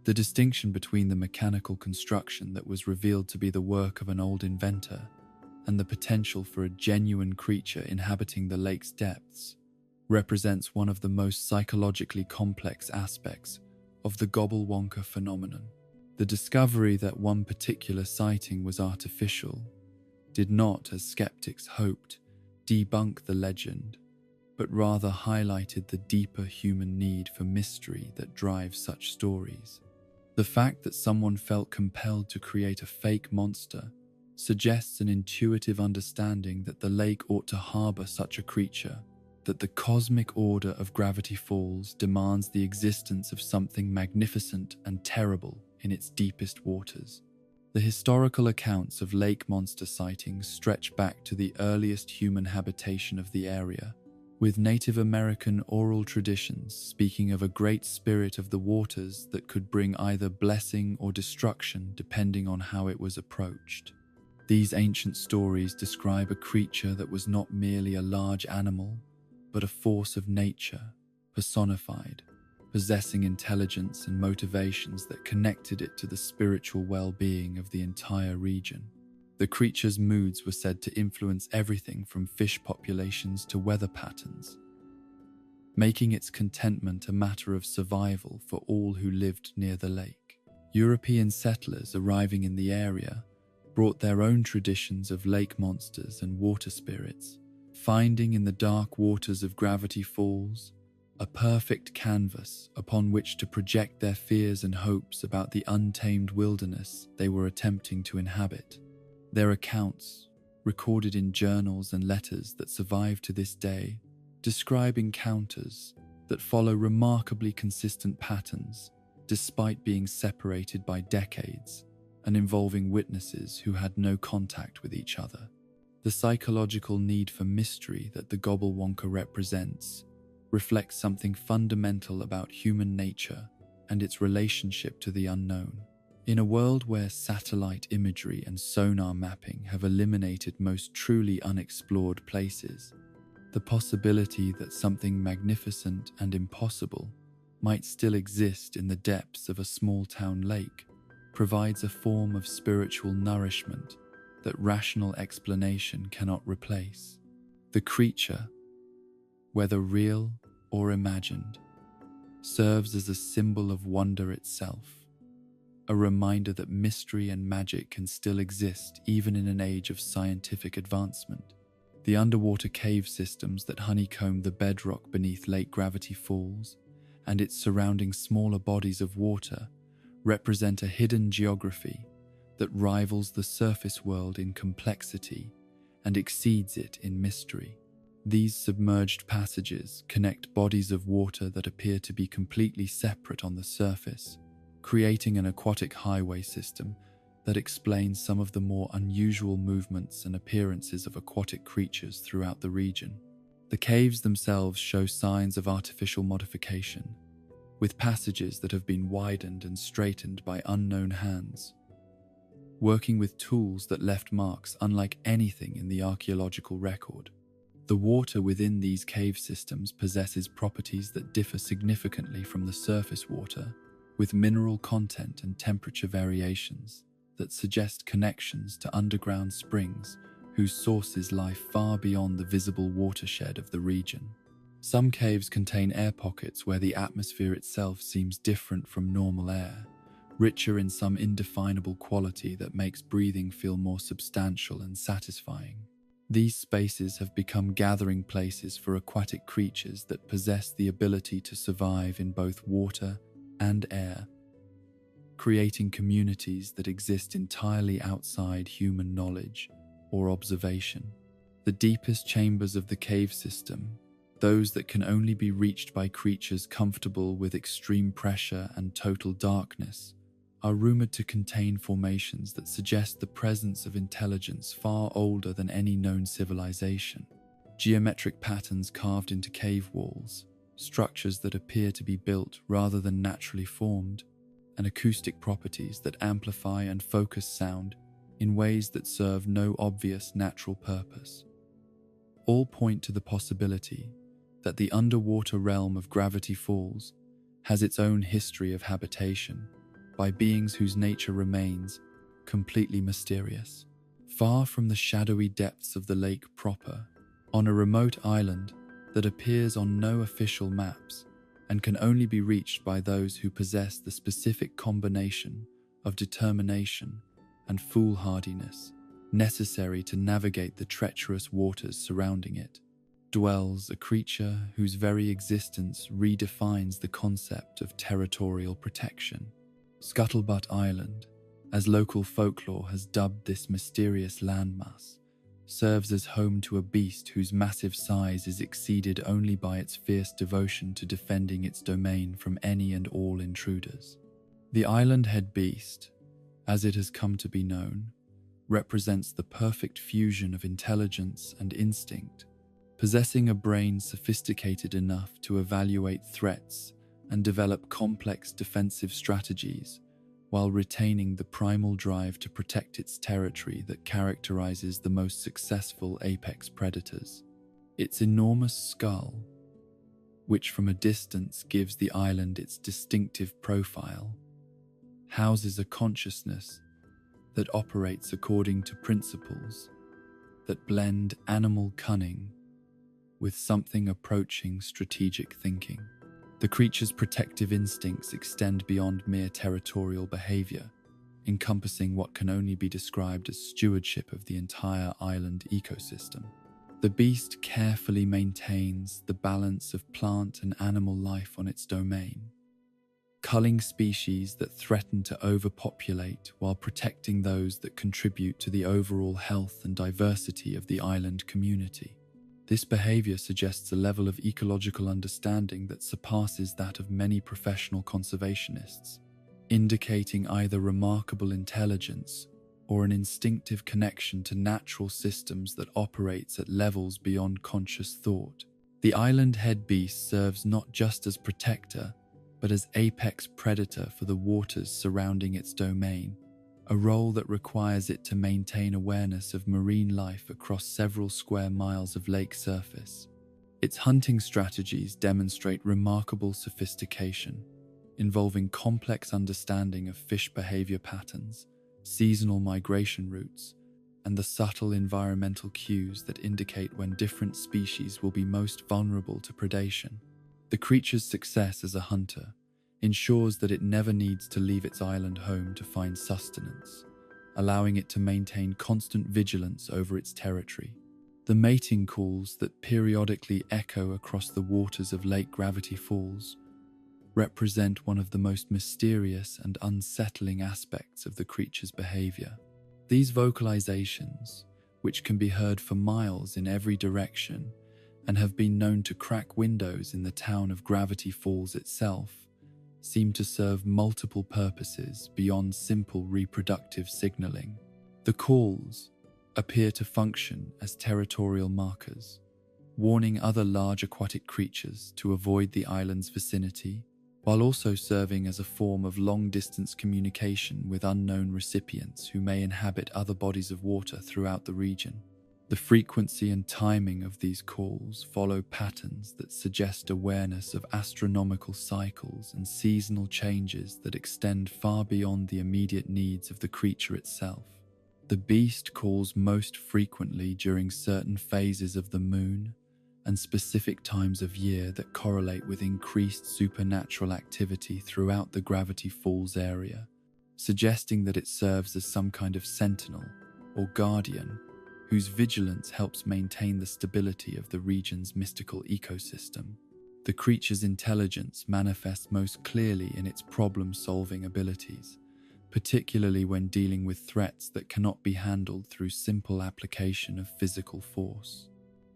The distinction between the mechanical construction that was revealed to be the work of an old inventor and the potential for a genuine creature inhabiting the lake's depths represents one of the most psychologically complex aspects of the Gobblewonker phenomenon. The discovery that one particular sighting was artificial did not, as skeptics hoped, debunk the legend, but rather highlighted the deeper human need for mystery that drives such stories. The fact that someone felt compelled to create a fake monster suggests an intuitive understanding that the lake ought to harbor such a creature, that the cosmic order of Gravity Falls demands the existence of something magnificent and terrible in its deepest waters. The historical accounts of lake monster sightings stretch back to the earliest human habitation of the area, with Native American oral traditions speaking of a great spirit of the waters that could bring either blessing or destruction depending on how it was approached. These ancient stories describe a creature that was not merely a large animal, but a force of nature, personified, possessing intelligence and motivations that connected it to the spiritual well-being of the entire region. The creature's moods were said to influence everything from fish populations to weather patterns, making its contentment a matter of survival for all who lived near the lake. European settlers arriving in the area brought their own traditions of lake monsters and water spirits, finding in the dark waters of Gravity Falls a perfect canvas upon which to project their fears and hopes about the untamed wilderness they were attempting to inhabit. Their accounts, recorded in journals and letters that survive to this day, describe encounters that follow remarkably consistent patterns despite being separated by decades and involving witnesses who had no contact with each other. The psychological need for mystery that the Gobblewonker represents reflects something fundamental about human nature and its relationship to the unknown. In a world where satellite imagery and sonar mapping have eliminated most truly unexplored places, the possibility that something magnificent and impossible might still exist in the depths of a small-town lake provides a form of spiritual nourishment that rational explanation cannot replace. The creature, whether real or imagined, serves as a symbol of wonder itself, a reminder that mystery and magic can still exist even in an age of scientific advancement. The underwater cave systems that honeycomb the bedrock beneath Lake Gravity Falls and its surrounding smaller bodies of water represent a hidden geography that rivals the surface world in complexity and exceeds it in mystery. These submerged passages connect bodies of water that appear to be completely separate on the surface, creating an aquatic highway system that explains some of the more unusual movements and appearances of aquatic creatures throughout the region. The caves themselves show signs of artificial modification, with passages that have been widened and straightened by unknown hands, working with tools that left marks unlike anything in the archaeological record. The water within these cave systems possesses properties that differ significantly from the surface water, with mineral content and temperature variations that suggest connections to underground springs whose sources lie far beyond the visible watershed of the region. Some caves contain air pockets where the atmosphere itself seems different from normal air, richer in some indefinable quality that makes breathing feel more substantial and satisfying. These spaces have become gathering places for aquatic creatures that possess the ability to survive in both water and air, creating communities that exist entirely outside human knowledge or observation. The deepest chambers of the cave system, those that can only be reached by creatures comfortable with extreme pressure and total darkness, are rumored to contain formations that suggest the presence of intelligence far older than any known civilization. Geometric patterns carved into cave walls, structures that appear to be built rather than naturally formed, and acoustic properties that amplify and focus sound in ways that serve no obvious natural purpose, all point to the possibility that the underwater realm of Gravity Falls has its own history of habitation by beings whose nature remains completely mysterious. Far from the shadowy depths of the lake proper, on a remote island that appears on no official maps and can only be reached by those who possess the specific combination of determination and foolhardiness necessary to navigate the treacherous waters surrounding it, dwells a creature whose very existence redefines the concept of territorial protection. Scuttlebutt Island, as local folklore has dubbed this mysterious landmass, serves as home to a beast whose massive size is exceeded only by its fierce devotion to defending its domain from any and all intruders. The island head beast, as it has come to be known, represents the perfect fusion of intelligence and instinct, possessing a brain sophisticated enough to evaluate threats and develop complex defensive strategies, while retaining the primal drive to protect its territory that characterizes the most successful apex predators. Its enormous skull, which from a distance gives the island its distinctive profile, houses a consciousness that operates according to principles that blend animal cunning with something approaching strategic thinking. The creature's protective instincts extend beyond mere territorial behavior, encompassing what can only be described as stewardship of the entire island ecosystem. The beast carefully maintains the balance of plant and animal life on its domain, culling species that threaten to overpopulate while protecting those that contribute to the overall health and diversity of the island community. This behavior suggests a level of ecological understanding that surpasses that of many professional conservationists, indicating either remarkable intelligence or an instinctive connection to natural systems that operates at levels beyond conscious thought. The island head beast serves not just as protector, but as apex predator for the waters surrounding its domain, a role that requires it to maintain awareness of marine life across several square miles of lake surface. Its hunting strategies demonstrate remarkable sophistication, involving complex understanding of fish behavior patterns, seasonal migration routes, and the subtle environmental cues that indicate when different species will be most vulnerable to predation. The creature's success as a hunter ensures that it never needs to leave its island home to find sustenance, allowing it to maintain constant vigilance over its territory. The mating calls that periodically echo across the waters of Lake Gravity Falls represent one of the most mysterious and unsettling aspects of the creature's behavior. These vocalizations, which can be heard for miles in every direction and have been known to crack windows in the town of Gravity Falls itself, seem to serve multiple purposes beyond simple reproductive signaling. The calls appear to function as territorial markers, warning other large aquatic creatures to avoid the island's vicinity, while also serving as a form of long-distance communication with unknown recipients who may inhabit other bodies of water throughout the region. The frequency and timing of these calls follow patterns that suggest awareness of astronomical cycles and seasonal changes that extend far beyond the immediate needs of the creature itself. The beast calls most frequently during certain phases of the moon and specific times of year that correlate with increased supernatural activity throughout the Gravity Falls area, suggesting that it serves as some kind of sentinel or guardian whose vigilance helps maintain the stability of the region's mystical ecosystem. The creature's intelligence manifests most clearly in its problem-solving abilities, particularly when dealing with threats that cannot be handled through simple application of physical force.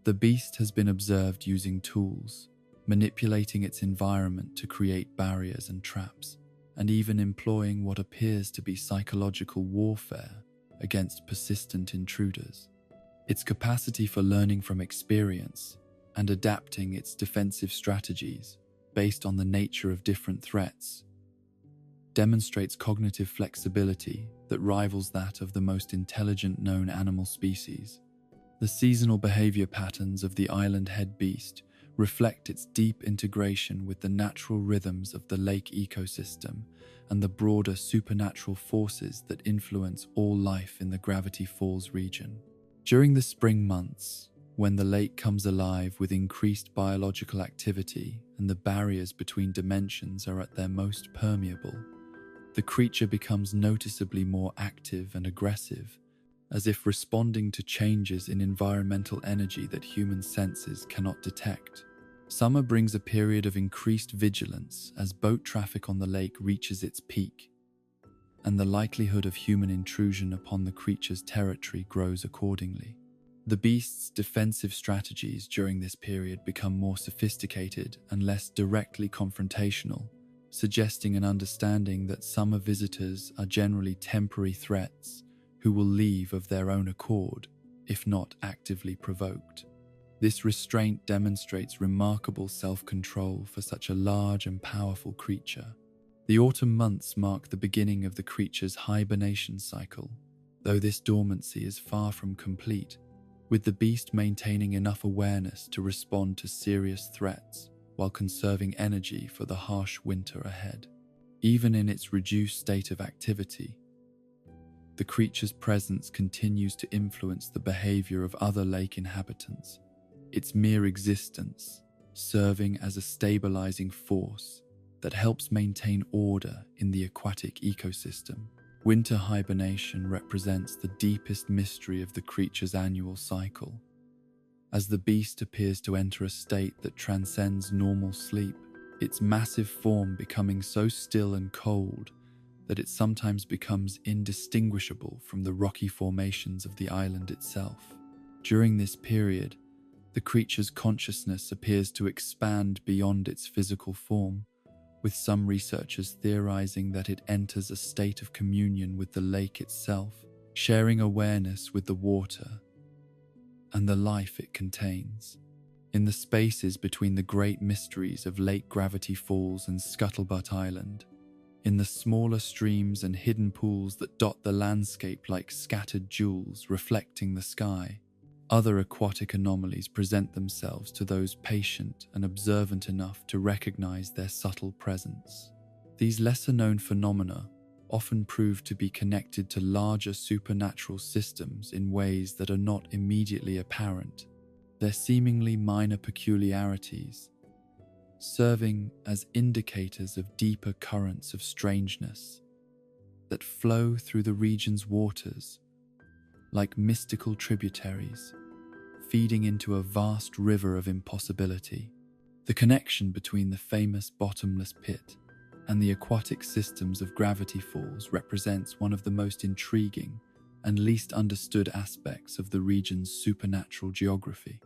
The beast has been observed using tools, manipulating its environment to create barriers and traps, and even employing what appears to be psychological warfare against persistent intruders. Its capacity for learning from experience and adapting its defensive strategies based on the nature of different threats demonstrates cognitive flexibility that rivals that of the most intelligent known animal species. The seasonal behavior patterns of the island head beast reflect its deep integration with the natural rhythms of the lake ecosystem and the broader supernatural forces that influence all life in the Gravity Falls region. During the spring months, when the lake comes alive with increased biological activity and the barriers between dimensions are at their most permeable, the creature becomes noticeably more active and aggressive, as if responding to changes in environmental energy that human senses cannot detect. Summer brings a period of increased vigilance as boat traffic on the lake reaches its peak, and the likelihood of human intrusion upon the creature's territory grows accordingly. The beast's defensive strategies during this period become more sophisticated and less directly confrontational, suggesting an understanding that summer visitors are generally temporary threats who will leave of their own accord, if not actively provoked. This restraint demonstrates remarkable self-control for such a large and powerful creature. The autumn months mark the beginning of the creature's hibernation cycle, though this dormancy is far from complete, with the beast maintaining enough awareness to respond to serious threats while conserving energy for the harsh winter ahead. Even in its reduced state of activity, the creature's presence continues to influence the behavior of other lake inhabitants, its mere existence serving as a stabilizing force that helps maintain order in the aquatic ecosystem. Winter hibernation represents the deepest mystery of the creature's annual cycle, as the beast appears to enter a state that transcends normal sleep, its massive form becoming so still and cold that it sometimes becomes indistinguishable from the rocky formations of the island itself. During this period, the creature's consciousness appears to expand beyond its physical form, with some researchers theorizing that it enters a state of communion with the lake itself, sharing awareness with the water and the life it contains. In the spaces between the great mysteries of Lake Gravity Falls and Scuttlebutt Island, in the smaller streams and hidden pools that dot the landscape like scattered jewels reflecting the sky, other aquatic anomalies present themselves to those patient and observant enough to recognize their subtle presence. These lesser-known phenomena often prove to be connected to larger supernatural systems in ways that are not immediately apparent, their seemingly minor peculiarities serving as indicators of deeper currents of strangeness that flow through the region's waters like mystical tributaries, feeding into a vast river of impossibility. The connection between the famous bottomless pit and the aquatic systems of Gravity Falls represents one of the most intriguing and least understood aspects of the region's supernatural geography.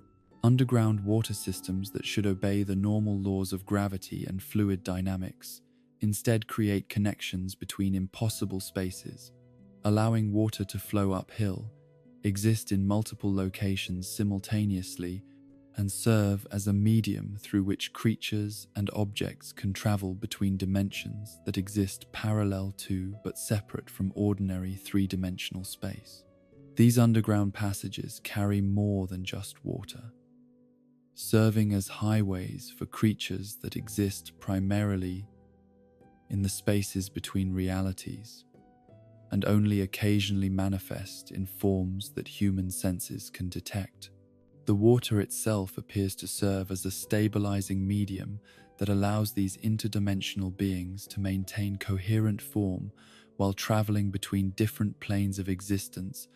Underground water systems that should obey the normal laws of gravity and fluid dynamics instead create connections between impossible spaces, allowing water to flow uphill, exist in multiple locations simultaneously, and serve as a medium through which creatures and objects can travel between dimensions that exist parallel to but separate from ordinary three-dimensional space. These underground passages carry more than just water, serving as highways for creatures that exist primarily in the spaces between realities and only occasionally manifest in forms that human senses can detect. The water itself appears to serve as a stabilizing medium that allows these interdimensional beings to maintain coherent form while traveling between different planes of existence,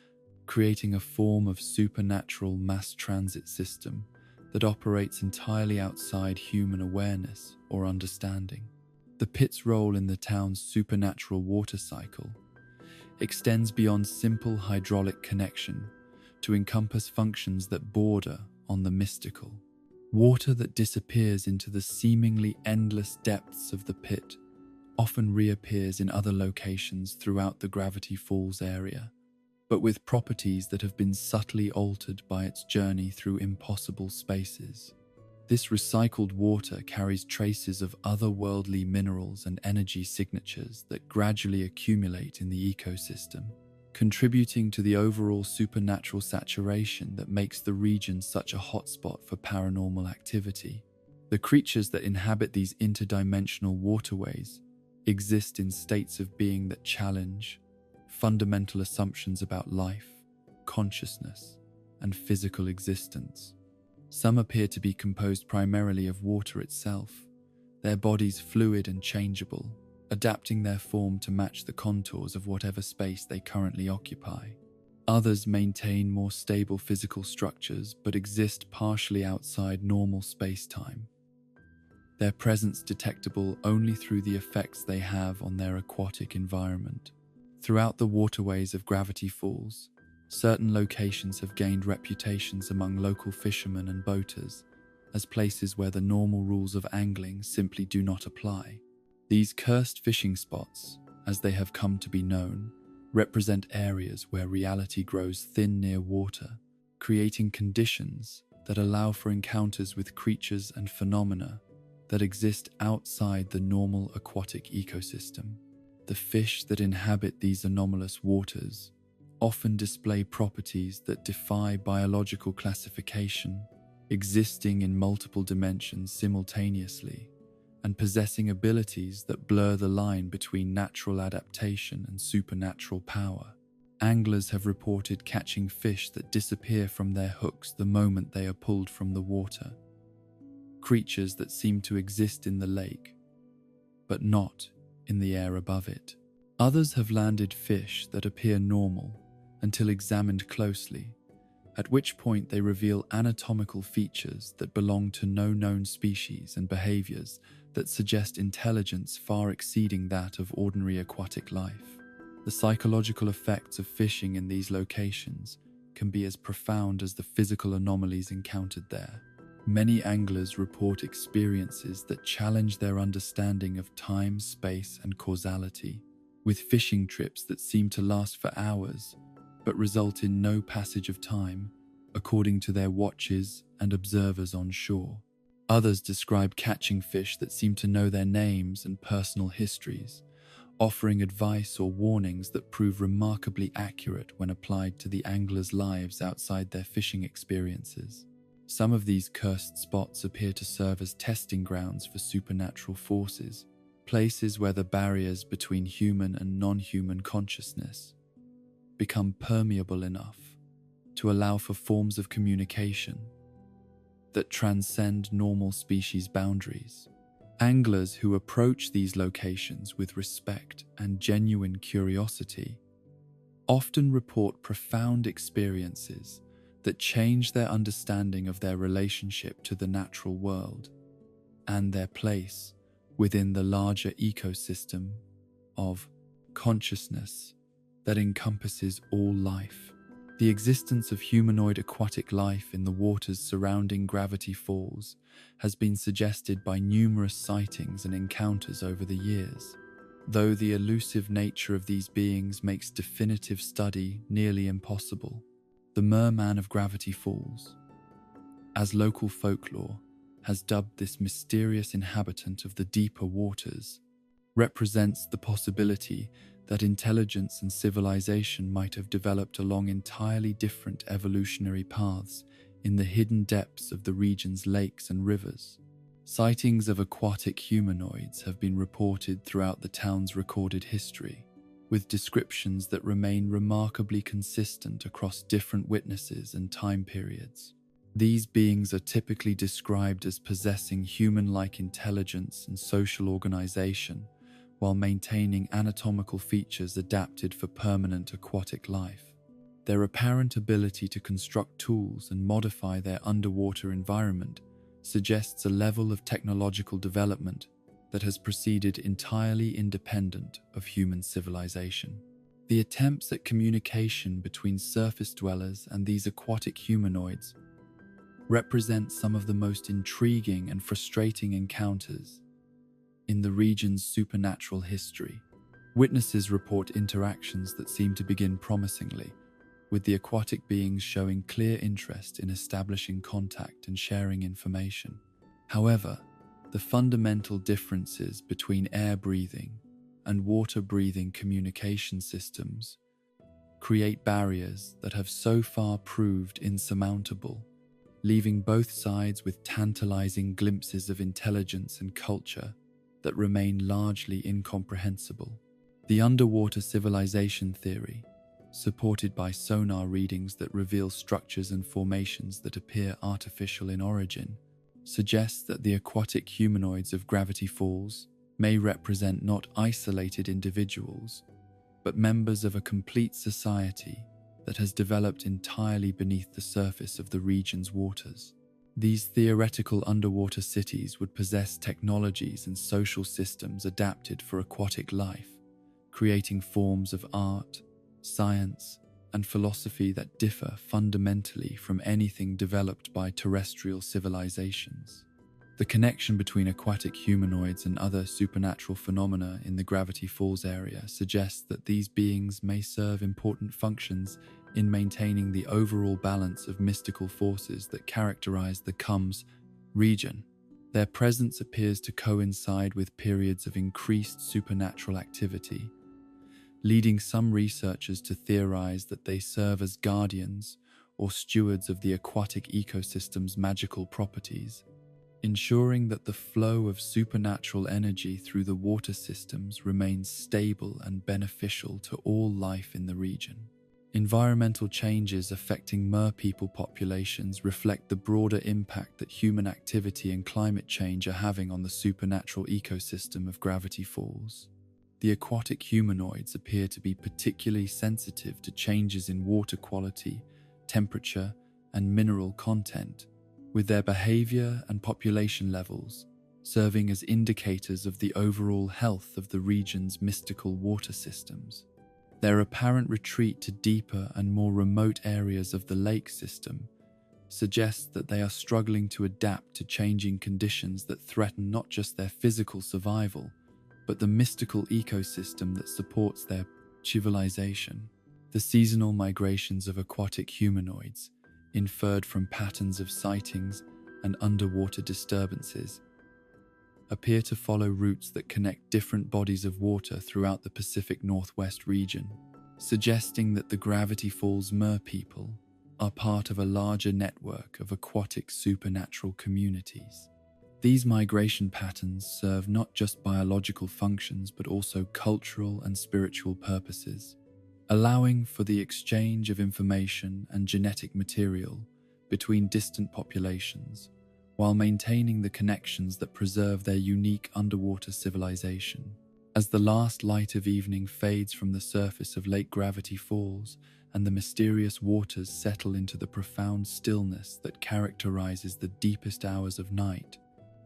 creating a form of supernatural mass transit system that operates entirely outside human awareness or understanding. The pit's role in the town's supernatural water cycle extends beyond simple hydraulic connection to encompass functions that border on the mystical. Water that disappears into the seemingly endless depths of the pit often reappears in other locations throughout the Gravity Falls area, but with properties that have been subtly altered by its journey through impossible spaces. This recycled water carries traces of otherworldly minerals and energy signatures that gradually accumulate in the ecosystem, contributing to the overall supernatural saturation that makes the region such a hotspot for paranormal activity. The creatures that inhabit these interdimensional waterways exist in states of being that challenge fundamental assumptions about life, consciousness, and physical existence. Some appear to be composed primarily of water itself, their bodies fluid and changeable, adapting their form to match the contours of whatever space they currently occupy. Others maintain more stable physical structures but exist partially outside normal space-time, their presence detectable only through the effects they have on their aquatic environment. Throughout the waterways of Gravity Falls, certain locations have gained reputations among local fishermen and boaters as places where the normal rules of angling simply do not apply. These cursed fishing spots, as they have come to be known, represent areas where reality grows thin near water, creating conditions that allow for encounters with creatures and phenomena that exist outside the normal aquatic ecosystem. The fish that inhabit these anomalous waters often display properties that defy biological classification, existing in multiple dimensions simultaneously, and possessing abilities that blur the line between natural adaptation and supernatural power. Anglers have reported catching fish that disappear from their hooks the moment they are pulled from the water, creatures that seem to exist in the lake, but not in the air above it. Others have landed fish that appear normal until examined closely, at which point they reveal anatomical features that belong to no known species and behaviors that suggest intelligence far exceeding that of ordinary aquatic life. The psychological effects of fishing in these locations can be as profound as the physical anomalies encountered there. Many anglers report experiences that challenge their understanding of time, space, and causality, with fishing trips that seem to last for hours but result in no passage of time, according to their watches and observers on shore. Others describe catching fish that seem to know their names and personal histories, offering advice or warnings that prove remarkably accurate when applied to the anglers' lives outside their fishing experiences. Some of these cursed spots appear to serve as testing grounds for supernatural forces, places where the barriers between human and non-human consciousness become permeable enough to allow for forms of communication that transcend normal species boundaries. Anglers who approach these locations with respect and genuine curiosity often report profound experiences that change their understanding of their relationship to the natural world and their place within the larger ecosystem of consciousness that encompasses all life. The existence of humanoid aquatic life in the waters surrounding Gravity Falls has been suggested by numerous sightings and encounters over the years, though the elusive nature of these beings makes definitive study nearly impossible. The Merman of Gravity Falls, as local folklore has dubbed this mysterious inhabitant of the deeper waters, represents the possibility that intelligence and civilization might have developed along entirely different evolutionary paths in the hidden depths of the region's lakes and rivers. Sightings of aquatic humanoids have been reported throughout the town's recorded history, with descriptions that remain remarkably consistent across different witnesses and time periods. These beings are typically described as possessing human-like intelligence and social organization, while maintaining anatomical features adapted for permanent aquatic life. Their apparent ability to construct tools and modify their underwater environment suggests a level of technological development that has proceeded entirely independent of human civilization. The attempts at communication between surface dwellers and these aquatic humanoids represent some of the most intriguing and frustrating encounters in the region's supernatural history. Witnesses report interactions that seem to begin promisingly, with the aquatic beings showing clear interest in establishing contact and sharing information. However, the fundamental differences between air-breathing and water-breathing communication systems create barriers that have so far proved insurmountable, leaving both sides with tantalizing glimpses of intelligence and culture that remain largely incomprehensible. The underwater civilization theory, supported by sonar readings that reveal structures and formations that appear artificial in origin, suggests that the aquatic humanoids of Gravity Falls may represent not isolated individuals, but members of a complete society that has developed entirely beneath the surface of the region's waters. These theoretical underwater cities would possess technologies and social systems adapted for aquatic life, creating forms of art, science, and philosophy that differ fundamentally from anything developed by terrestrial civilizations. The connection between aquatic humanoids and other supernatural phenomena in the Gravity Falls area suggests that these beings may serve important functions in maintaining the overall balance of mystical forces that characterize the Cums region. Their presence appears to coincide with periods of increased supernatural activity, leading some researchers to theorize that they serve as guardians or stewards of the aquatic ecosystem's magical properties, ensuring that the flow of supernatural energy through the water systems remains stable and beneficial to all life in the region. Environmental changes affecting merpeople populations reflect the broader impact that human activity and climate change are having on the supernatural ecosystem of Gravity Falls. The aquatic humanoids appear to be particularly sensitive to changes in water quality, temperature, and mineral content, with their behavior and population levels serving as indicators of the overall health of the region's mystical water systems. Their apparent retreat to deeper and more remote areas of the lake system suggests that they are struggling to adapt to changing conditions that threaten not just their physical survival, but the mystical ecosystem that supports their civilization. The seasonal migrations of aquatic humanoids, inferred from patterns of sightings and underwater disturbances, appear to follow routes that connect different bodies of water throughout the Pacific Northwest region, suggesting that the Gravity Falls merpeople are part of a larger network of aquatic supernatural communities. These migration patterns serve not just biological functions but also cultural and spiritual purposes, allowing for the exchange of information and genetic material between distant populations, while maintaining the connections that preserve their unique underwater civilization. As the last light of evening fades from the surface of Lake Gravity Falls and the mysterious waters settle into the profound stillness that characterizes the deepest hours of night,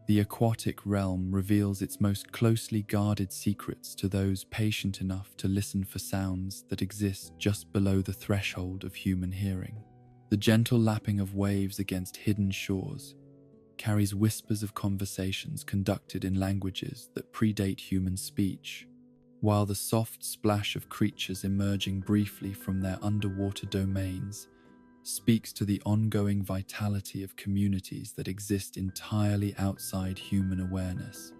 the aquatic realm reveals its most closely guarded secrets to those patient enough to listen for sounds that exist just below the threshold of human hearing. The gentle lapping of waves against hidden shores carries whispers of conversations conducted in languages that predate human speech, while the soft splash of creatures emerging briefly from their underwater domains speaks to the ongoing vitality of communities that exist entirely outside human awareness.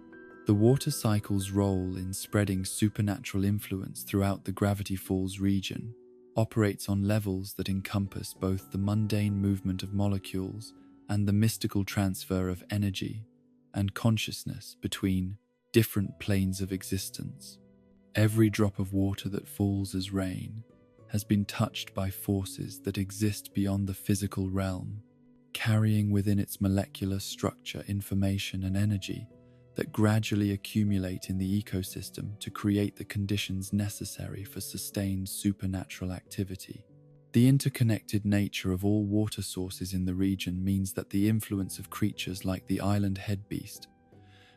The water cycle's role in spreading supernatural influence throughout the Gravity Falls region operates on levels that encompass both the mundane movement of molecules and the mystical transfer of energy and consciousness between different planes of existence. Every drop of water that falls as rain has been touched by forces that exist beyond the physical realm, carrying within its molecular structure information and energy that gradually accumulate in the ecosystem to create the conditions necessary for sustained supernatural activity. The interconnected nature of all water sources in the region means that the influence of creatures like the island headbeast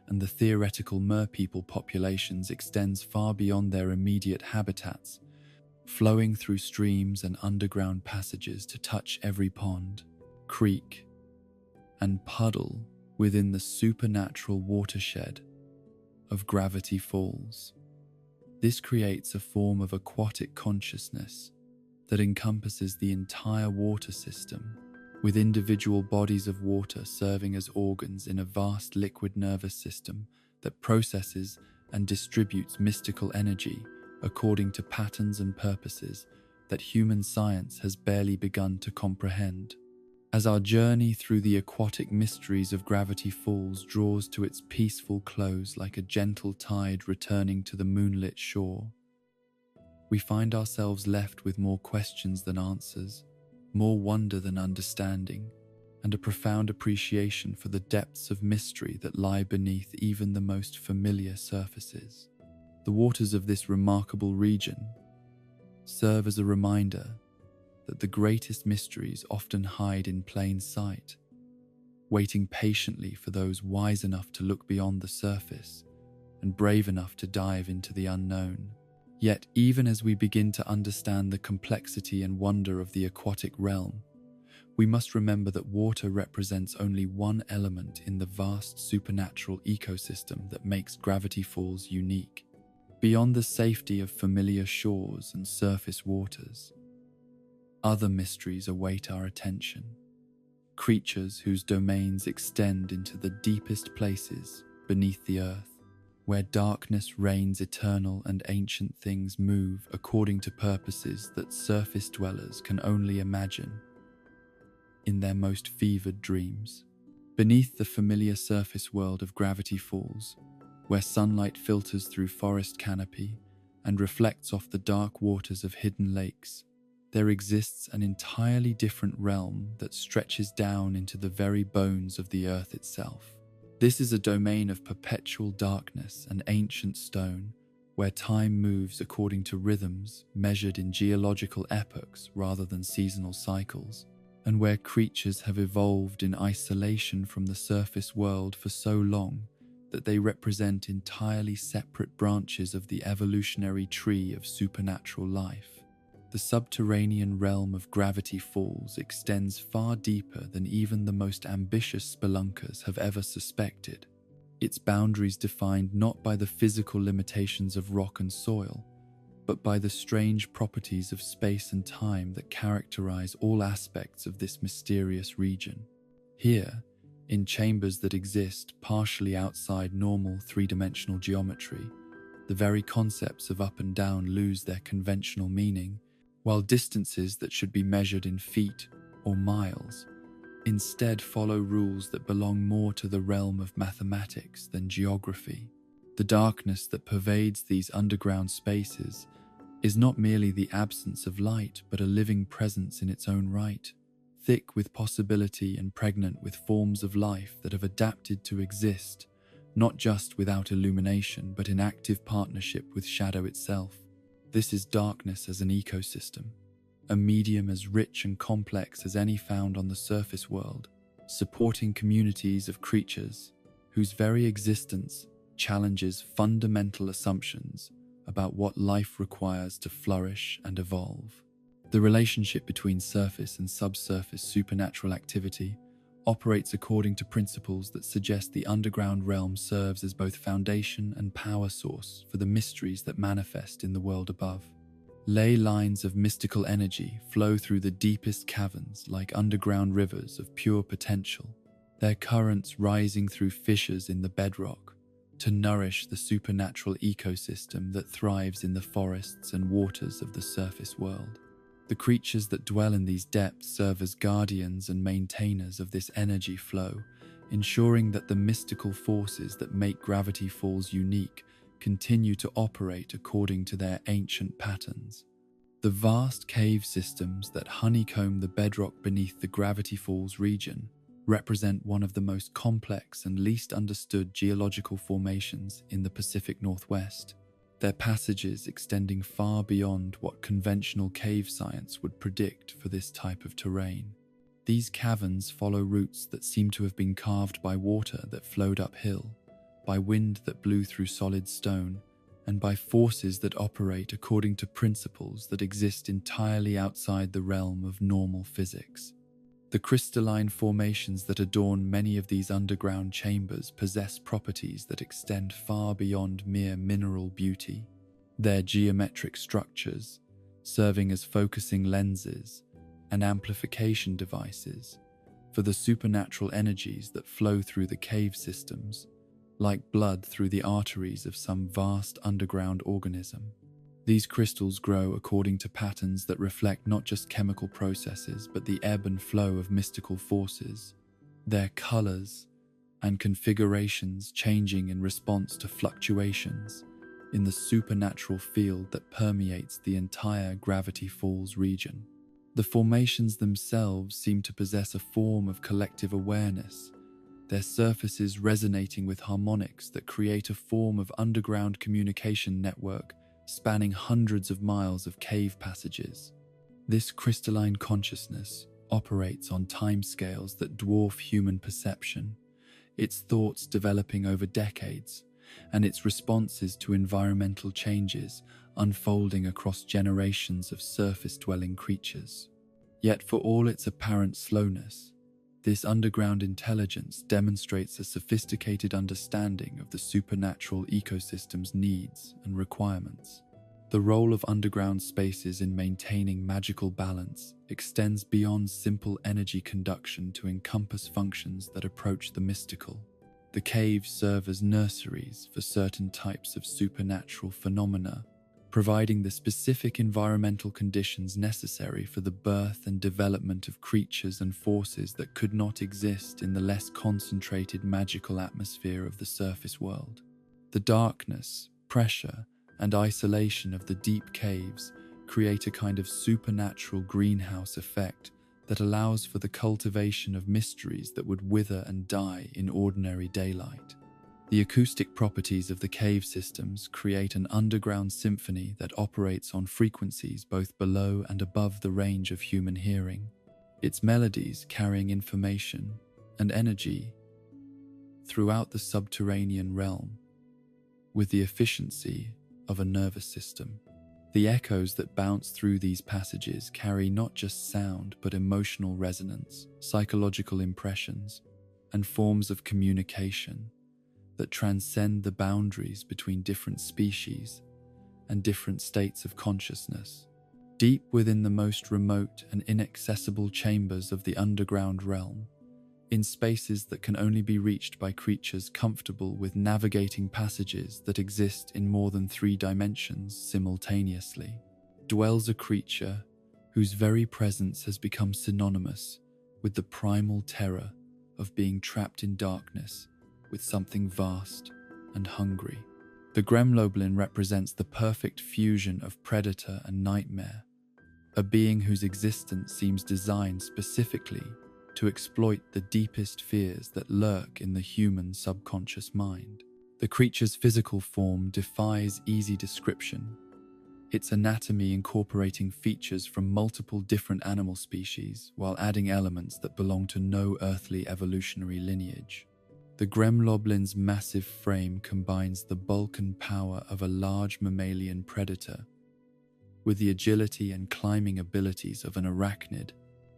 and the theoretical merpeople populations extends far beyond their immediate habitats, flowing through streams and underground passages to touch every pond, creek, and puddle within the supernatural watershed of Gravity Falls. This creates a form of aquatic consciousness that encompasses the entire water system, with individual bodies of water serving as organs in a vast liquid nervous system that processes and distributes mystical energy according to patterns and purposes that human science has barely begun to comprehend. As our journey through the aquatic mysteries of Gravity Falls draws to its peaceful close like a gentle tide returning to the moonlit shore, we find ourselves left with more questions than answers, more wonder than understanding, and a profound appreciation for the depths of mystery that lie beneath even the most familiar surfaces. The waters of this remarkable region serve as a reminder that the greatest mysteries often hide in plain sight, waiting patiently for those wise enough to look beyond the surface and brave enough to dive into the unknown. Yet, even as we begin to understand the complexity and wonder of the aquatic realm, we must remember that water represents only one element in the vast supernatural ecosystem that makes Gravity Falls unique. Beyond the safety of familiar shores and surface waters, other mysteries await our attention. Creatures whose domains extend into the deepest places beneath the earth, where darkness reigns eternal and ancient things move according to purposes that surface dwellers can only imagine in their most fevered dreams. Beneath the familiar surface world of Gravity Falls, where sunlight filters through forest canopy and reflects off the dark waters of hidden lakes, there exists an entirely different realm that stretches down into the very bones of the earth itself. This is a domain of perpetual darkness and ancient stone, where time moves according to rhythms measured in geological epochs rather than seasonal cycles. and where creatures have evolved in isolation from the surface world for so long that they represent entirely separate branches of the evolutionary tree of supernatural life. The subterranean realm of Gravity Falls extends far deeper than even the most ambitious spelunkers have ever suspected. Its boundaries defined not by the physical limitations of rock and soil, but by the strange properties of space and time that characterize all aspects of this mysterious region. Here, in chambers that exist partially outside normal three-dimensional geometry, the very concepts of up and down lose their conventional meaning, while distances that should be measured in feet or miles instead follow rules that belong more to the realm of mathematics than geography. The darkness that pervades these underground spaces is not merely the absence of light, but a living presence in its own right, thick with possibility and pregnant with forms of life that have adapted to exist, not just without illumination, but in active partnership with shadow itself. This is darkness as an ecosystem, a medium as rich and complex as any found on the surface world, supporting communities of creatures whose very existence challenges fundamental assumptions about what life requires to flourish and evolve. The relationship between surface and subsurface supernatural activity operates according to principles that suggest the underground realm serves as both foundation and power source for the mysteries that manifest in the world above. Ley lines of mystical energy flow through the deepest caverns like underground rivers of pure potential, their currents rising through fissures in the bedrock to nourish the supernatural ecosystem that thrives in the forests and waters of the surface world. The creatures that dwell in these depths serve as guardians and maintainers of this energy flow, ensuring that the mystical forces that make Gravity Falls unique continue to operate according to their ancient patterns. The vast cave systems that honeycomb the bedrock beneath the Gravity Falls region represent one of the most complex and least understood geological formations in the Pacific Northwest, their passages extending far beyond what conventional cave science would predict for this type of terrain. These caverns follow routes that seem to have been carved by water that flowed uphill, by wind that blew through solid stone, and by forces that operate according to principles that exist entirely outside the realm of normal physics. The crystalline formations that adorn many of these underground chambers possess properties that extend far beyond mere mineral beauty, their geometric structures serving as focusing lenses and amplification devices for the supernatural energies that flow through the cave systems, like blood through the arteries of some vast underground organism. These crystals grow according to patterns that reflect not just chemical processes, but the ebb and flow of mystical forces, their colors and configurations changing in response to fluctuations in the supernatural field that permeates the entire Gravity Falls region. The formations themselves seem to possess a form of collective awareness, their surfaces resonating with harmonics that create a form of underground communication network spanning hundreds of miles of cave passages. This crystalline consciousness operates on timescales that dwarf human perception, its thoughts developing over decades, and its responses to environmental changes unfolding across generations of surface-dwelling creatures. Yet for all its apparent slowness, this underground intelligence demonstrates a sophisticated understanding of the supernatural ecosystem's needs and requirements. The role of underground spaces in maintaining magical balance extends beyond simple energy conduction to encompass functions that approach the mystical. The caves serve as nurseries for certain types of supernatural phenomena, providing the specific environmental conditions necessary for the birth and development of creatures and forces that could not exist in the less concentrated magical atmosphere of the surface world. The darkness, pressure, and isolation of the deep caves create a kind of supernatural greenhouse effect that allows for the cultivation of mysteries that would wither and die in ordinary daylight. The acoustic properties of the cave systems create an underground symphony that operates on frequencies both below and above the range of human hearing, its melodies carrying information and energy throughout the subterranean realm with the efficiency of a nervous system. The echoes that bounce through these passages carry not just sound but emotional resonance, psychological impressions, and forms of communication that transcend the boundaries between different species and different states of consciousness. Deep within the most remote and inaccessible chambers of the underground realm, in spaces that can only be reached by creatures comfortable with navigating passages that exist in more than 3 dimensions simultaneously, dwells a creature whose very presence has become synonymous with the primal terror of being trapped in darkness with something vast and hungry. The Gremloblin represents the perfect fusion of predator and nightmare, a being whose existence seems designed specifically to exploit the deepest fears that lurk in the human subconscious mind. The creature's physical form defies easy description, its anatomy incorporating features from multiple different animal species while adding elements that belong to no earthly evolutionary lineage. The Gremloblin's massive frame combines the bulk and power of a large mammalian predator with the agility and climbing abilities of an arachnid,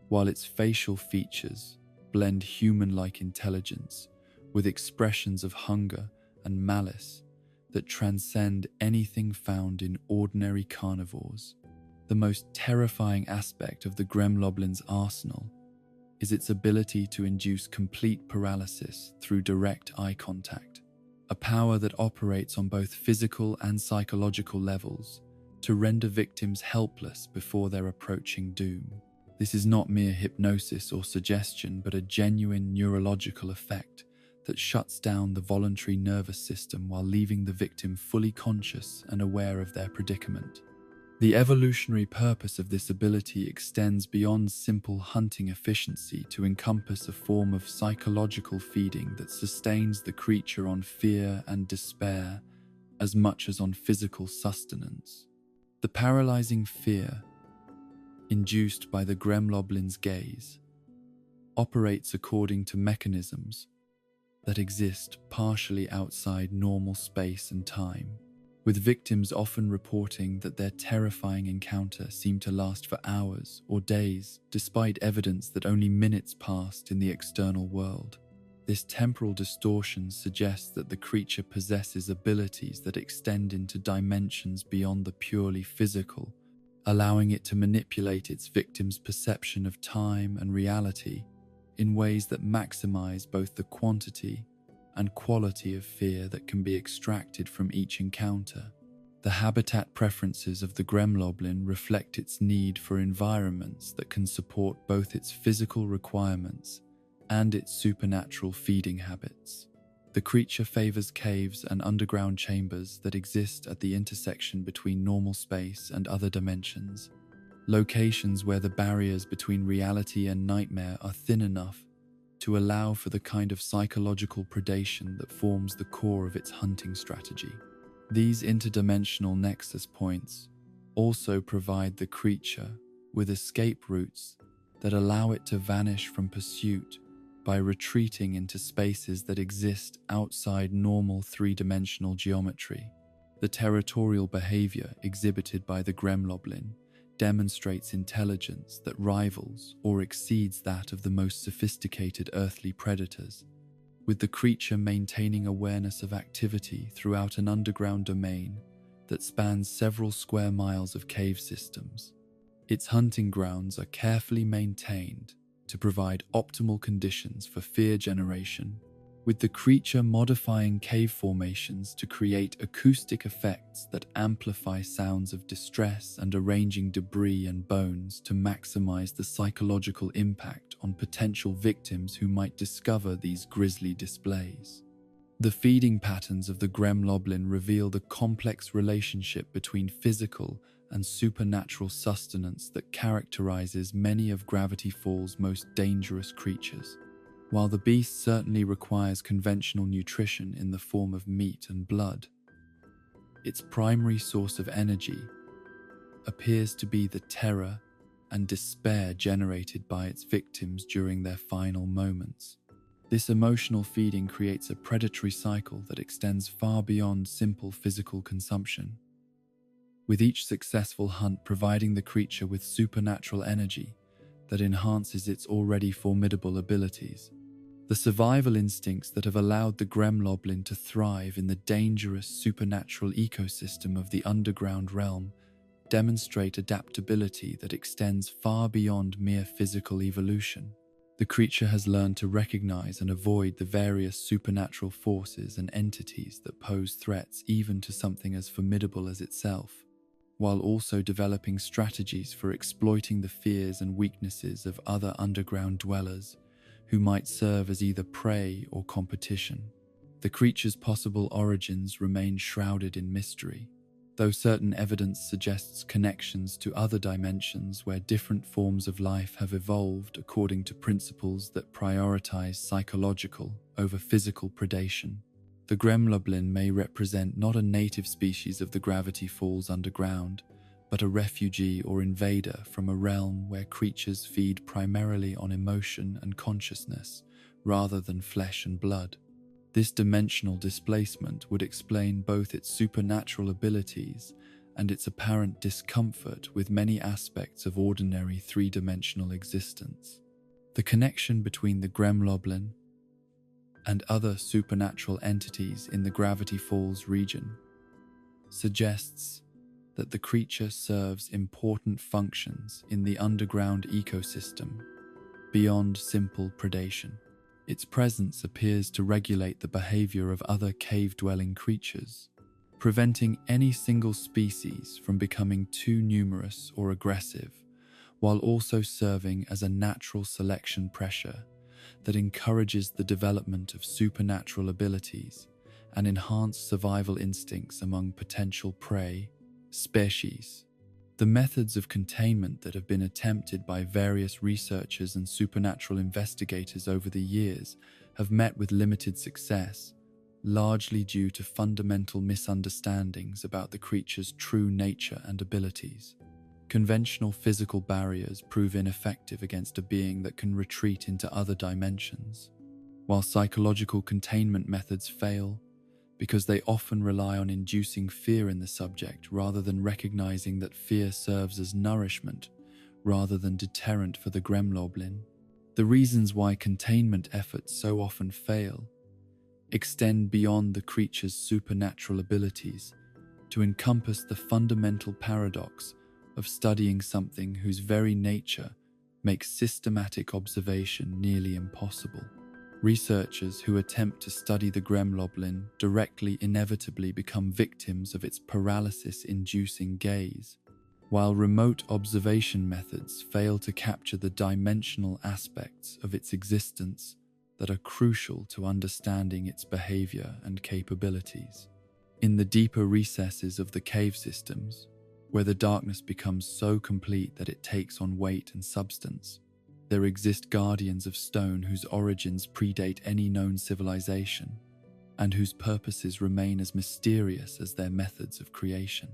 while its facial features blend human-like intelligence with expressions of hunger and malice that transcend anything found in ordinary carnivores. The most terrifying aspect of the Gremloblin's arsenal is its ability to induce complete paralysis through direct eye contact, a power that operates on both physical and psychological levels to render victims helpless before their approaching doom. This is not mere hypnosis or suggestion, but a genuine neurological effect that shuts down the voluntary nervous system while leaving the victim fully conscious and aware of their predicament. The evolutionary purpose of this ability extends beyond simple hunting efficiency to encompass a form of psychological feeding that sustains the creature on fear and despair as much as on physical sustenance. The paralyzing fear induced by the Gremloblin's gaze operates according to mechanisms that exist partially outside normal space and time, with victims often reporting that their terrifying encounter seemed to last for hours or days, despite evidence that only minutes passed in the external world. This temporal distortion suggests that the creature possesses abilities that extend into dimensions beyond the purely physical, allowing it to manipulate its victim's perception of time and reality in ways that maximize both the quantity and quality of fear that can be extracted from each encounter. The habitat preferences of the Gremloblin reflect its need for environments that can support both its physical requirements and its supernatural feeding habits. The creature favors caves and underground chambers that exist at the intersection between normal space and other dimensions, locations where the barriers between reality and nightmare are thin enough to allow for the kind of psychological predation that forms the core of its hunting strategy. These interdimensional nexus points also provide the creature with escape routes that allow it to vanish from pursuit by retreating into spaces that exist outside normal 3-dimensional geometry. The territorial behavior exhibited by the Gremloblin demonstrates intelligence that rivals or exceeds that of the most sophisticated earthly predators, with the creature maintaining awareness of activity throughout an underground domain that spans several square miles of cave systems. Its hunting grounds are carefully maintained to provide optimal conditions for fear generation, with the creature modifying cave formations to create acoustic effects that amplify sounds of distress and arranging debris and bones to maximize the psychological impact on potential victims who might discover these grisly displays. The feeding patterns of the Gremloblin reveal the complex relationship between physical and supernatural sustenance that characterizes many of Gravity Falls' most dangerous creatures. While the beast certainly requires conventional nutrition in the form of meat and blood, its primary source of energy appears to be the terror and despair generated by its victims during their final moments. This emotional feeding creates a predatory cycle that extends far beyond simple physical consumption, with each successful hunt providing the creature with supernatural energy that enhances its already formidable abilities. The survival instincts that have allowed the Gremloblin to thrive in the dangerous supernatural ecosystem of the underground realm demonstrate adaptability that extends far beyond mere physical evolution. The creature has learned to recognize and avoid the various supernatural forces and entities that pose threats even to something as formidable as itself, while also developing strategies for exploiting the fears and weaknesses of other underground dwellers who might serve as either prey or competition. The creature's possible origins remain shrouded in mystery, though certain evidence suggests connections to other dimensions where different forms of life have evolved according to principles that prioritize psychological over physical predation. The Gremloblin may represent not a native species of the Gravity Falls underground, but a refugee or invader from a realm where creatures feed primarily on emotion and consciousness rather than flesh and blood. This dimensional displacement would explain both its supernatural abilities and its apparent discomfort with many aspects of ordinary three-dimensional existence. The connection between the Gremloblin and other supernatural entities in the Gravity Falls region suggests that the creature serves important functions in the underground ecosystem beyond simple predation. Its presence appears to regulate the behavior of other cave-dwelling creatures, preventing any single species from becoming too numerous or aggressive, while also serving as a natural selection pressure that encourages the development of supernatural abilities and enhanced survival instincts among potential prey species. The methods of containment that have been attempted by various researchers and supernatural investigators over the years have met with limited success, largely due to fundamental misunderstandings about the creature's true nature and abilities. Conventional physical barriers prove ineffective against a being that can retreat into other dimensions, while psychological containment methods fail because they often rely on inducing fear in the subject rather than recognizing that fear serves as nourishment rather than deterrent for the Gremloblin. The reasons why containment efforts so often fail extend beyond the creature's supernatural abilities to encompass the fundamental paradox of studying something whose very nature makes systematic observation nearly impossible. Researchers who attempt to study the Gremloblin directly inevitably become victims of its paralysis-inducing gaze, while remote observation methods fail to capture the dimensional aspects of its existence that are crucial to understanding its behavior and capabilities. In the deeper recesses of the cave systems, where the darkness becomes so complete that it takes on weight and substance, there exist guardians of stone whose origins predate any known civilization, and whose purposes remain as mysterious as their methods of creation.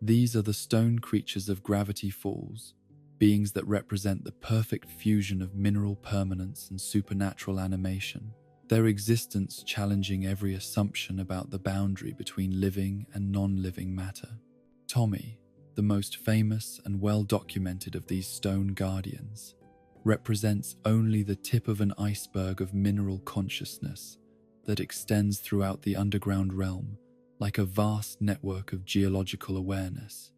These are the stone creatures of Gravity Falls, beings that represent the perfect fusion of mineral permanence and supernatural animation, their existence challenging every assumption about the boundary between living and non-living matter. Tommy, the most famous and well-documented of these stone guardians, represents only the tip of an iceberg of mineral consciousness that extends throughout the underground realm like a vast network of geological awareness.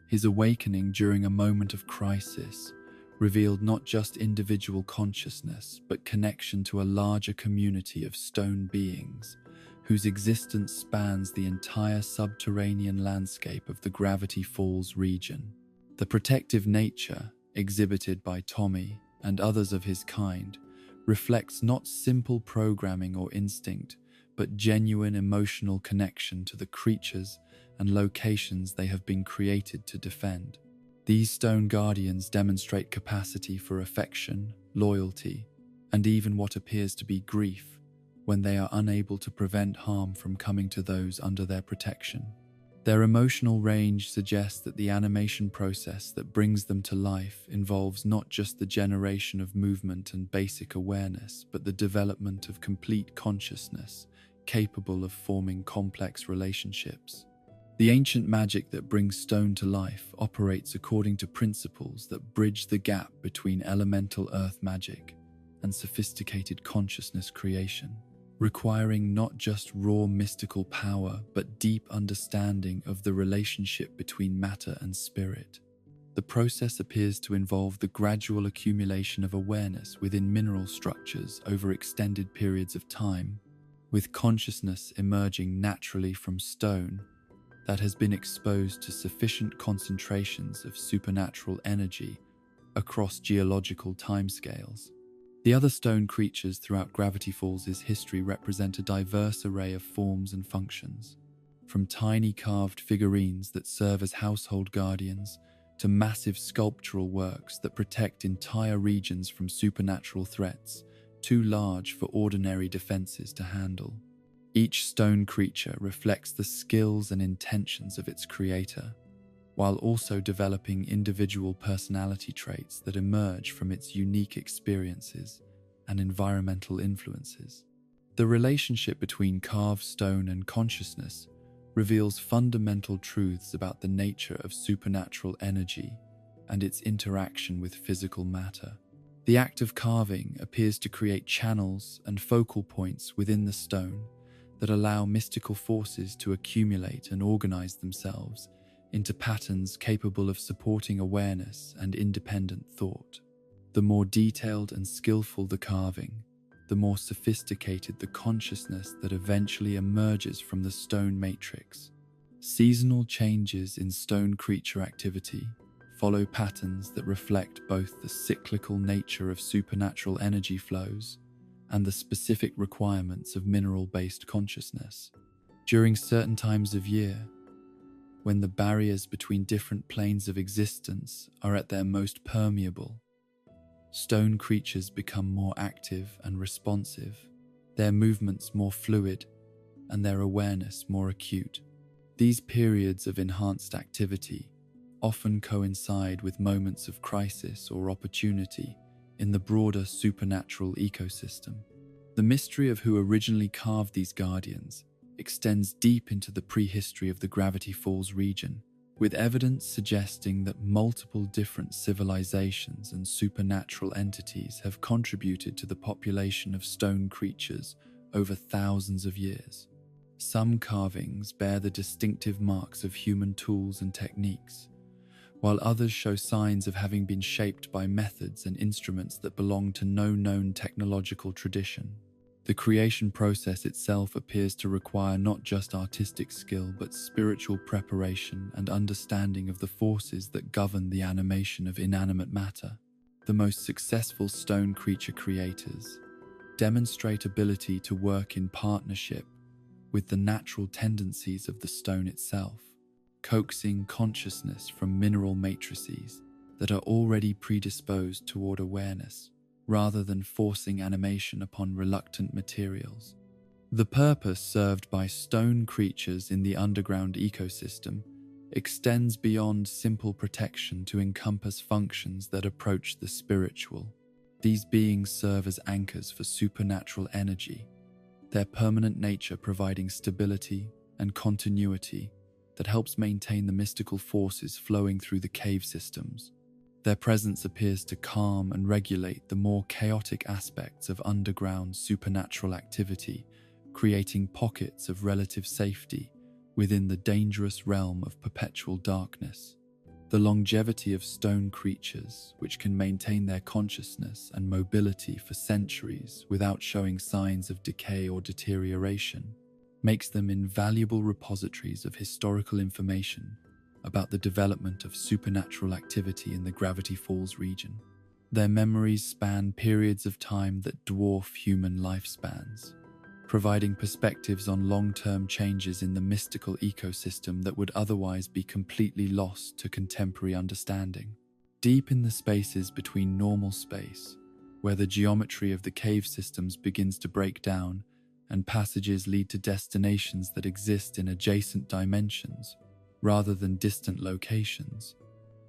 His awakening during a moment of crisis revealed not just individual consciousness, but connection to a larger community of stone beings whose existence spans the entire subterranean landscape of the Gravity Falls region. The protective nature exhibited by Tommy and others of his kind reflects not simple programming or instinct, but genuine emotional connection to the creatures and locations they have been created to defend. These stone guardians demonstrate capacity for affection, loyalty, and even what appears to be grief when they are unable to prevent harm from coming to those under their protection. Their emotional range suggests that the animation process that brings them to life involves not just the generation of movement and basic awareness, but the development of complete consciousness, capable of forming complex relationships. The ancient magic that brings stone to life operates according to principles that bridge the gap between elemental earth magic and sophisticated consciousness creation, requiring not just raw mystical power, but deep understanding of the relationship between matter and spirit. The process appears to involve the gradual accumulation of awareness within mineral structures over extended periods of time, with consciousness emerging naturally from stone that has been exposed to sufficient concentrations of supernatural energy across geological timescales. The other stone creatures throughout Gravity Falls' history represent a diverse array of forms and functions, from tiny carved figurines that serve as household guardians to massive sculptural works that protect entire regions from supernatural threats too large for ordinary defenses to handle. Each stone creature reflects the skills and intentions of its creator, while also developing individual personality traits that emerge from its unique experiences and environmental influences. The relationship between carved stone and consciousness reveals fundamental truths about the nature of supernatural energy and its interaction with physical matter. The act of carving appears to create channels and focal points within the stone that allow mystical forces to accumulate and organize themselves into patterns capable of supporting awareness and independent thought. The more detailed and skillful the carving, the more sophisticated the consciousness that eventually emerges from the stone matrix. Seasonal changes in stone creature activity follow patterns that reflect both the cyclical nature of supernatural energy flows and the specific requirements of mineral-based consciousness. During certain times of year, when the barriers between different planes of existence are at their most permeable, stone creatures become more active and responsive, their movements more fluid, and their awareness more acute. These periods of enhanced activity often coincide with moments of crisis or opportunity in the broader supernatural ecosystem. The mystery of who originally carved these guardians extends deep into the prehistory of the Gravity Falls region, with evidence suggesting that multiple different civilizations and supernatural entities have contributed to the population of stone creatures over thousands of years. Some carvings bear the distinctive marks of human tools and techniques, while others show signs of having been shaped by methods and instruments that belong to no known technological tradition. The creation process itself appears to require not just artistic skill, but spiritual preparation and understanding of the forces that govern the animation of inanimate matter. The most successful stone creature creators demonstrate ability to work in partnership with the natural tendencies of the stone itself, coaxing consciousness from mineral matrices that are already predisposed toward awareness, rather than forcing animation upon reluctant materials. The purpose served by stone creatures in the underground ecosystem extends beyond simple protection to encompass functions that approach the spiritual. These beings serve as anchors for supernatural energy, their permanent nature providing stability and continuity that helps maintain the mystical forces flowing through the cave systems. Their presence appears to calm and regulate the more chaotic aspects of underground supernatural activity, creating pockets of relative safety within the dangerous realm of perpetual darkness. The longevity of stone creatures, which can maintain their consciousness and mobility for centuries without showing signs of decay or deterioration, makes them invaluable repositories of historical information about the development of supernatural activity in the Gravity Falls region. Their memories span periods of time that dwarf human lifespans, providing perspectives on long-term changes in the mystical ecosystem that would otherwise be completely lost to contemporary understanding. Deep in the spaces between normal space, where the geometry of the cave systems begins to break down and passages lead to destinations that exist in adjacent dimensions, rather than distant locations.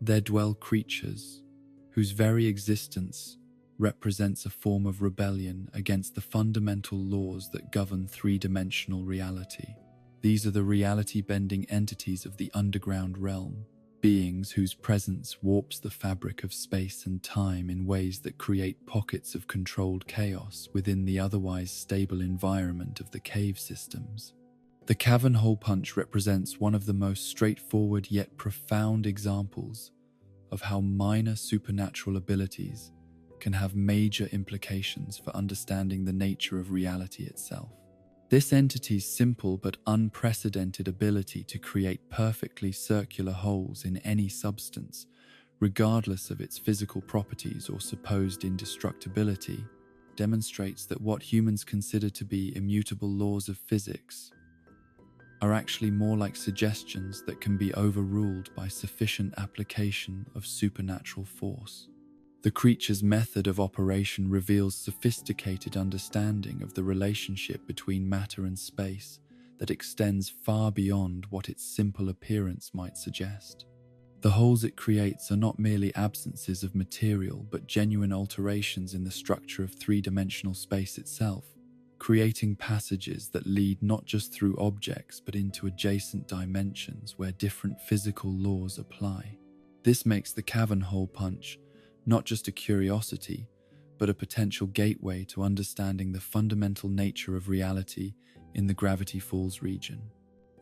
There dwell creatures whose very existence represents a form of rebellion against the fundamental laws that govern three-dimensional reality. These are the reality-bending entities of the underground realm, beings whose presence warps the fabric of space and time in ways that create pockets of controlled chaos within the otherwise stable environment of the cave systems. The cavern hole punch represents one of the most straightforward yet profound examples of how minor supernatural abilities can have major implications for understanding the nature of reality itself. This entity's simple but unprecedented ability to create perfectly circular holes in any substance, regardless of its physical properties or supposed indestructibility, demonstrates that what humans consider to be immutable laws of physics are actually more like suggestions that can be overruled by sufficient application of supernatural force. The creature's method of operation reveals sophisticated understanding of the relationship between matter and space that extends far beyond what its simple appearance might suggest. The holes it creates are not merely absences of material, but genuine alterations in the structure of three-dimensional space itself, creating passages that lead not just through objects but into adjacent dimensions where different physical laws apply. This makes the cavern hole punch not just a curiosity, but a potential gateway to understanding the fundamental nature of reality in the Gravity Falls region.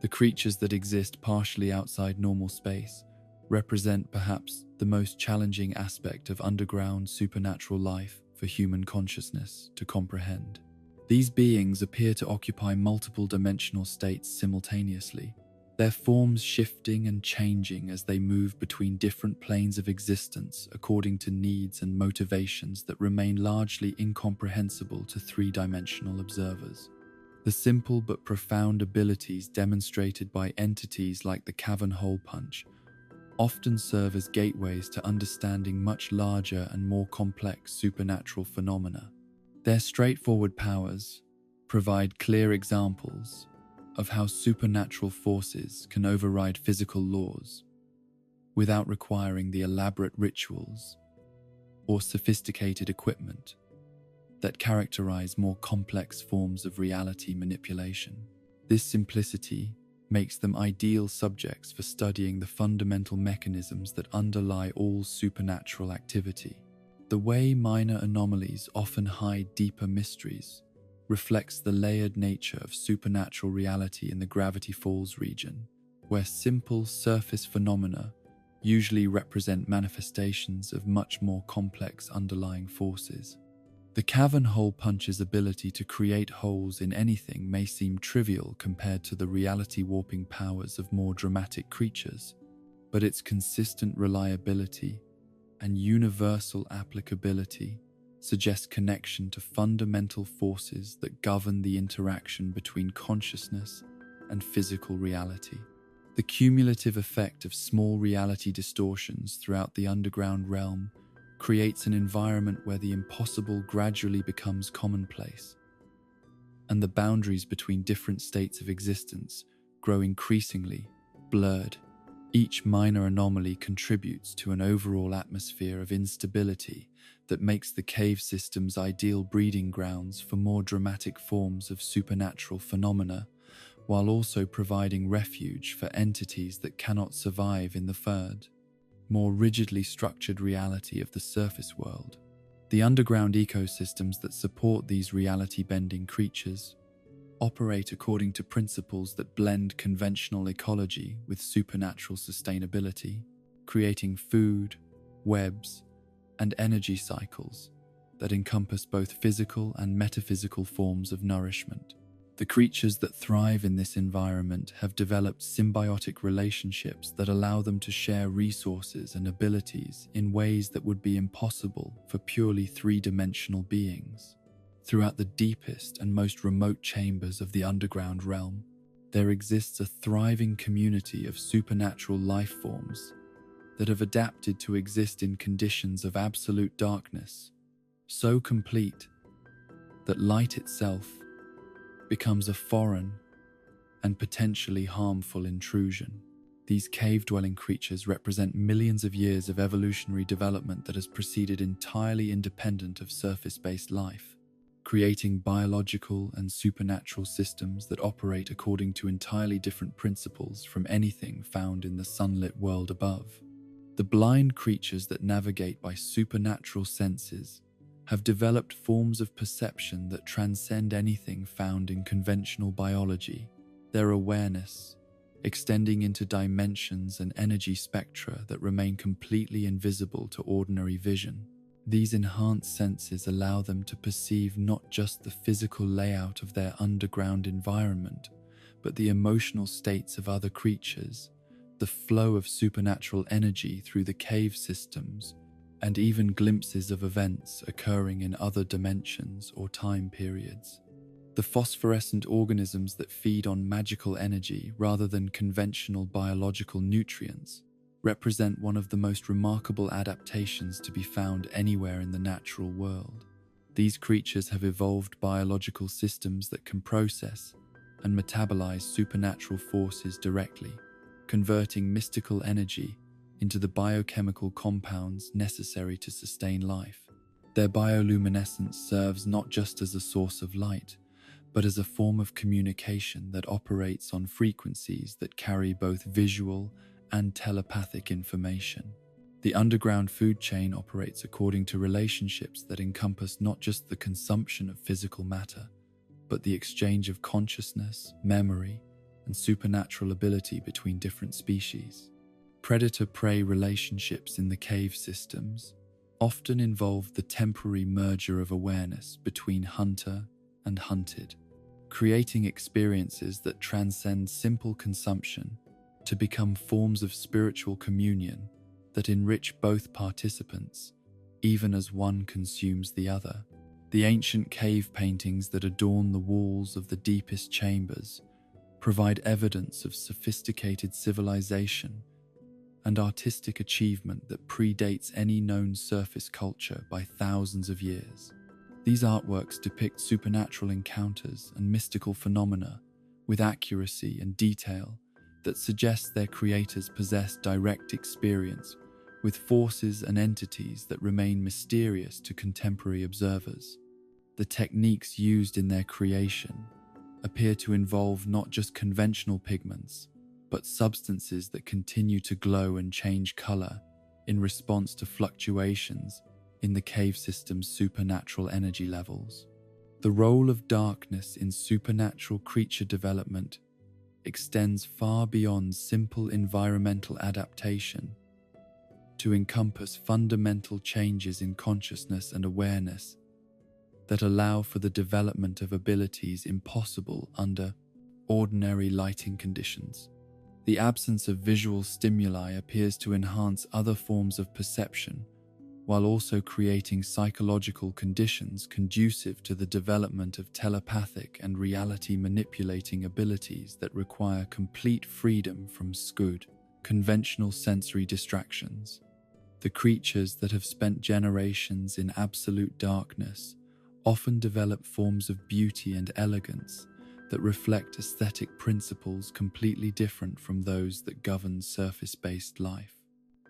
The creatures that exist partially outside normal space represent perhaps the most challenging aspect of underground supernatural life for human consciousness to comprehend. These beings appear to occupy multiple dimensional states simultaneously, their forms shifting and changing as they move between different planes of existence according to needs and motivations that remain largely incomprehensible to three-dimensional observers. The simple but profound abilities demonstrated by entities like the cavern hole punch often serve as gateways to understanding much larger and more complex supernatural phenomena. Their straightforward powers provide clear examples of how supernatural forces can override physical laws without requiring the elaborate rituals or sophisticated equipment that characterize more complex forms of reality manipulation. This simplicity makes them ideal subjects for studying the fundamental mechanisms that underlie all supernatural activity. The way minor anomalies often hide deeper mysteries reflects the layered nature of supernatural reality in the Gravity Falls region, where simple surface phenomena usually represent manifestations of much more complex underlying forces. The cavern hole punch's ability to create holes in anything may seem trivial compared to the reality-warping powers of more dramatic creatures, but its consistent reliability and universal applicability suggests connection to fundamental forces that govern the interaction between consciousness and physical reality. The cumulative effect of small reality distortions throughout the underground realm creates an environment where the impossible gradually becomes commonplace, and the boundaries between different states of existence grow increasingly blurred. Each minor anomaly contributes to an overall atmosphere of instability that makes the cave systems ideal breeding grounds for more dramatic forms of supernatural phenomena, while also providing refuge for entities that cannot survive in the third, more rigidly structured reality of the surface world. The underground ecosystems that support these reality-bending creatures operate according to principles that blend conventional ecology with supernatural sustainability, creating food, webs, and energy cycles that encompass both physical and metaphysical forms of nourishment. The creatures that thrive in this environment have developed symbiotic relationships that allow them to share resources and abilities in ways that would be impossible for purely three-dimensional beings. Throughout the deepest and most remote chambers of the underground realm, there exists a thriving community of supernatural life forms that have adapted to exist in conditions of absolute darkness, so complete that light itself becomes a foreign and potentially harmful intrusion. These cave-dwelling creatures represent millions of years of evolutionary development that has proceeded entirely independent of surface-based life, creating biological and supernatural systems that operate according to entirely different principles from anything found in the sunlit world above. The blind creatures that navigate by supernatural senses have developed forms of perception that transcend anything found in conventional biology. Their awareness, extending into dimensions and energy spectra that remain completely invisible to ordinary vision. These enhanced senses allow them to perceive not just the physical layout of their underground environment, but the emotional states of other creatures, the flow of supernatural energy through the cave systems, and even glimpses of events occurring in other dimensions or time periods. The phosphorescent organisms that feed on magical energy rather than conventional biological nutrients represent one of the most remarkable adaptations to be found anywhere in the natural world. These creatures have evolved biological systems that can process and metabolize supernatural forces directly, converting mystical energy into the biochemical compounds necessary to sustain life. Their bioluminescence serves not just as a source of light, but as a form of communication that operates on frequencies that carry both visual and telepathic information. The underground food chain operates according to relationships that encompass not just the consumption of physical matter, but the exchange of consciousness, memory, and supernatural ability between different species. Predator-prey relationships in the cave systems often involve the temporary merger of awareness between hunter and hunted, creating experiences that transcend simple consumption to become forms of spiritual communion that enrich both participants, even as one consumes the other. The ancient cave paintings that adorn the walls of the deepest chambers provide evidence of sophisticated civilization and artistic achievement that predates any known surface culture by thousands of years. These artworks depict supernatural encounters and mystical phenomena with accuracy and detail that suggests their creators possess direct experience with forces and entities that remain mysterious to contemporary observers. The techniques used in their creation appear to involve not just conventional pigments, but substances that continue to glow and change color in response to fluctuations in the cave system's supernatural energy levels. The role of darkness in supernatural creature development extends far beyond simple environmental adaptation to encompass fundamental changes in consciousness and awareness that allow for the development of abilities impossible under ordinary lighting conditions. The absence of visual stimuli appears to enhance other forms of perception, while also creating psychological conditions conducive to the development of telepathic and reality-manipulating abilities that require complete freedom from conventional sensory distractions. The creatures that have spent generations in absolute darkness often develop forms of beauty and elegance that reflect aesthetic principles completely different from those that govern surface-based life.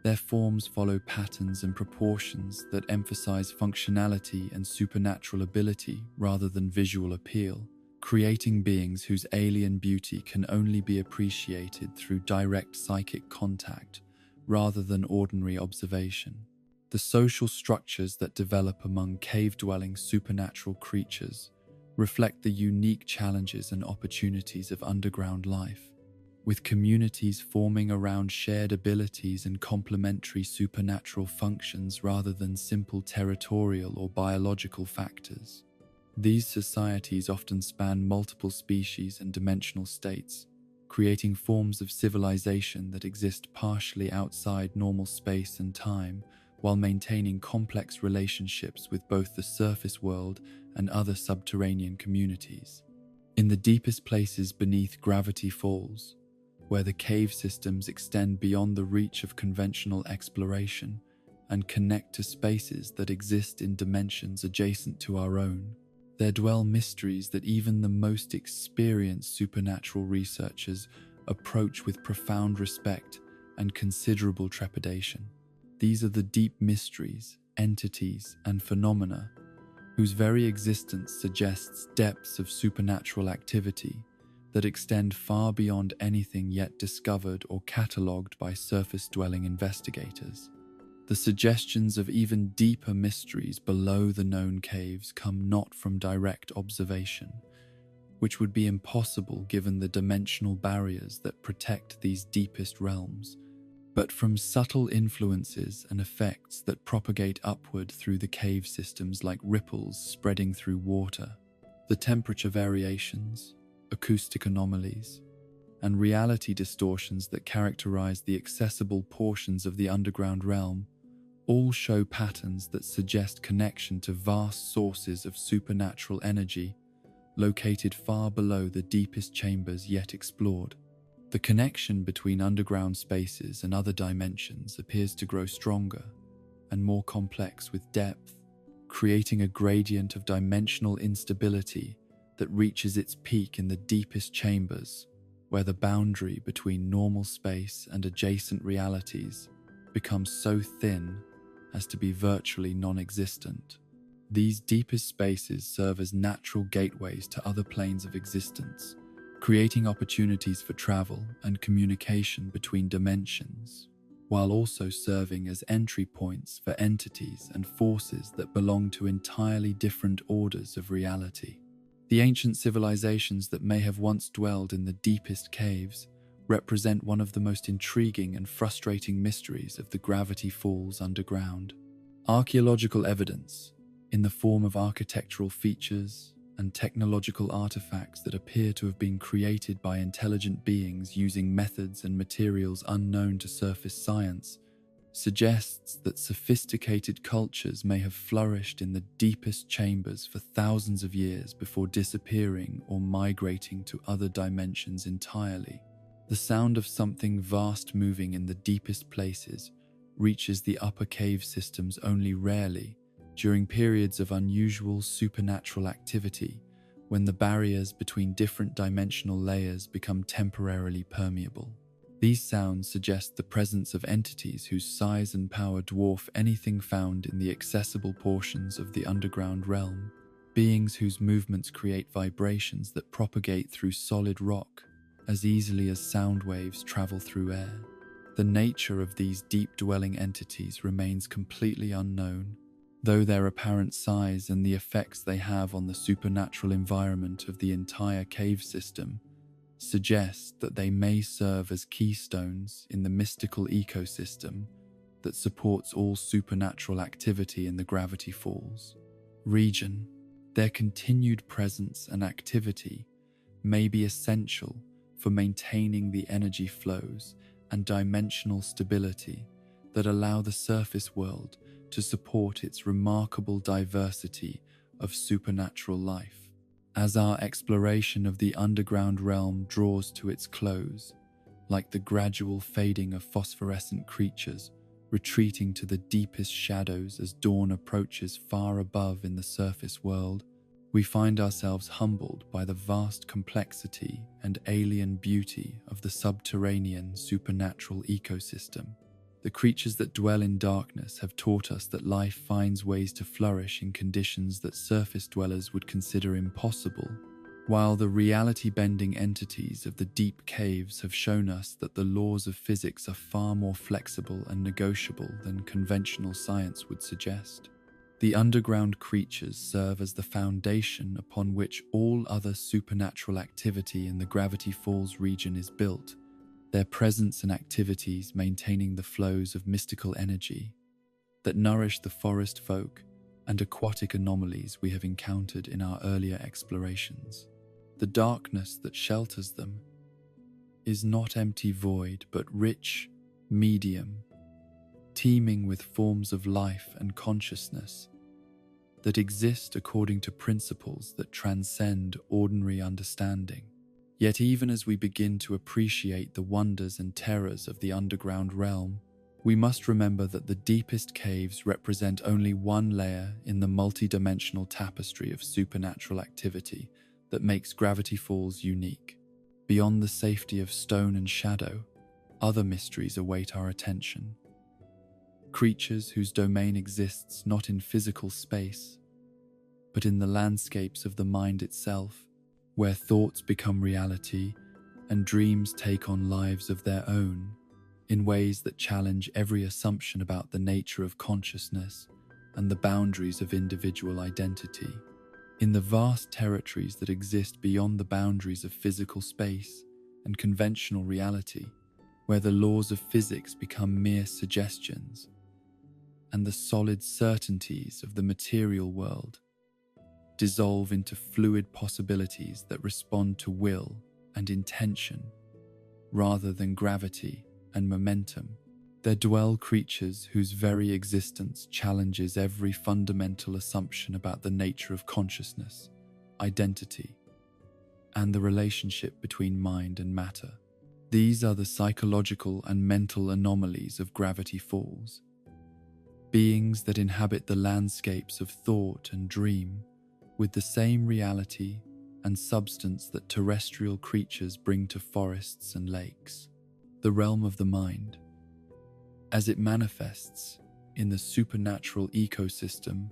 Their forms follow patterns and proportions that emphasize functionality and supernatural ability rather than visual appeal, creating beings whose alien beauty can only be appreciated through direct psychic contact rather than ordinary observation. The social structures that develop among cave-dwelling supernatural creatures reflect the unique challenges and opportunities of underground life, with communities forming around shared abilities and complementary supernatural functions rather than simple territorial or biological factors. These societies often span multiple species and dimensional states, creating forms of civilization that exist partially outside normal space and time, while maintaining complex relationships with both the surface world and other subterranean communities. In the deepest places beneath Gravity Falls, where the cave systems extend beyond the reach of conventional exploration and connect to spaces that exist in dimensions adjacent to our own, there dwell mysteries that even the most experienced supernatural researchers approach with profound respect and considerable trepidation. These are the deep mysteries, entities, and phenomena whose very existence suggests depths of supernatural activity that extend far beyond anything yet discovered or catalogued by surface-dwelling investigators. The suggestions of even deeper mysteries below the known caves come not from direct observation, which would be impossible given the dimensional barriers that protect these deepest realms, but from subtle influences and effects that propagate upward through the cave systems like ripples spreading through water. The temperature variations, acoustic anomalies, and reality distortions that characterize the accessible portions of the underground realm all show patterns that suggest connection to vast sources of supernatural energy located far below the deepest chambers yet explored. The connection between underground spaces and other dimensions appears to grow stronger and more complex with depth, creating a gradient of dimensional instability that reaches its peak in the deepest chambers, where the boundary between normal space and adjacent realities becomes so thin as to be virtually non-existent. These deepest spaces serve as natural gateways to other planes of existence, creating opportunities for travel and communication between dimensions, while also serving as entry points for entities and forces that belong to entirely different orders of reality. The ancient civilizations that may have once dwelled in the deepest caves represent one of the most intriguing and frustrating mysteries of the gravity falls underground. Archaeological evidence, in the form of architectural features and technological artifacts that appear to have been created by intelligent beings using methods and materials unknown to surface science, suggests that sophisticated cultures may have flourished in the deepest chambers for thousands of years before disappearing or migrating to other dimensions entirely. The sound of something vast moving in the deepest places reaches the upper cave systems only rarely, during periods of unusual supernatural activity, when the barriers between different dimensional layers become temporarily permeable. These sounds suggest the presence of entities whose size and power dwarf anything found in the accessible portions of the underground realm, beings whose movements create vibrations that propagate through solid rock as easily as sound waves travel through air. The nature of these deep-dwelling entities remains completely unknown, though their apparent size and the effects they have on the supernatural environment of the entire cave system suggest that they may serve as keystones in the mystical ecosystem that supports all supernatural activity in the Gravity Falls region. Their continued presence and activity may be essential for maintaining the energy flows and dimensional stability that allow the surface world to support its remarkable diversity of supernatural life. As our exploration of the underground realm draws to its close, like the gradual fading of phosphorescent creatures retreating to the deepest shadows as dawn approaches far above in the surface world, we find ourselves humbled by the vast complexity and alien beauty of the subterranean supernatural ecosystem. The creatures that dwell in darkness have taught us that life finds ways to flourish in conditions that surface dwellers would consider impossible, while the reality-bending entities of the deep caves have shown us that the laws of physics are far more flexible and negotiable than conventional science would suggest. The underground creatures serve as the foundation upon which all other supernatural activity in the Gravity Falls region is built, their presence and activities maintaining the flows of mystical energy that nourish the forest folk and aquatic anomalies we have encountered in our earlier explorations. The darkness that shelters them is not empty void, but rich, medium, teeming with forms of life and consciousness that exist according to principles that transcend ordinary understanding. Yet even as we begin to appreciate the wonders and terrors of the underground realm, we must remember that the deepest caves represent only one layer in the multi-dimensional tapestry of supernatural activity that makes Gravity Falls unique. beyond the safety of stone and shadow, other mysteries await our attention. Creatures whose domain exists not in physical space, but in the landscapes of the mind itself, where thoughts become reality and dreams take on lives of their own, in ways that challenge every assumption about the nature of consciousness and the boundaries of individual identity. In the vast territories that exist beyond the boundaries of physical space and conventional reality, where the laws of physics become mere suggestions, and the solid certainties of the material world dissolve into fluid possibilities that respond to will and intention rather than gravity and momentum, there dwell creatures whose very existence challenges every fundamental assumption about the nature of consciousness, identity, and the relationship between mind and matter. These are the psychological and mental anomalies of gravity falls, beings that inhabit the landscapes of thought and dream with the same reality and substance that terrestrial creatures bring to forests and lakes. The realm of the mind, as it manifests in the supernatural ecosystem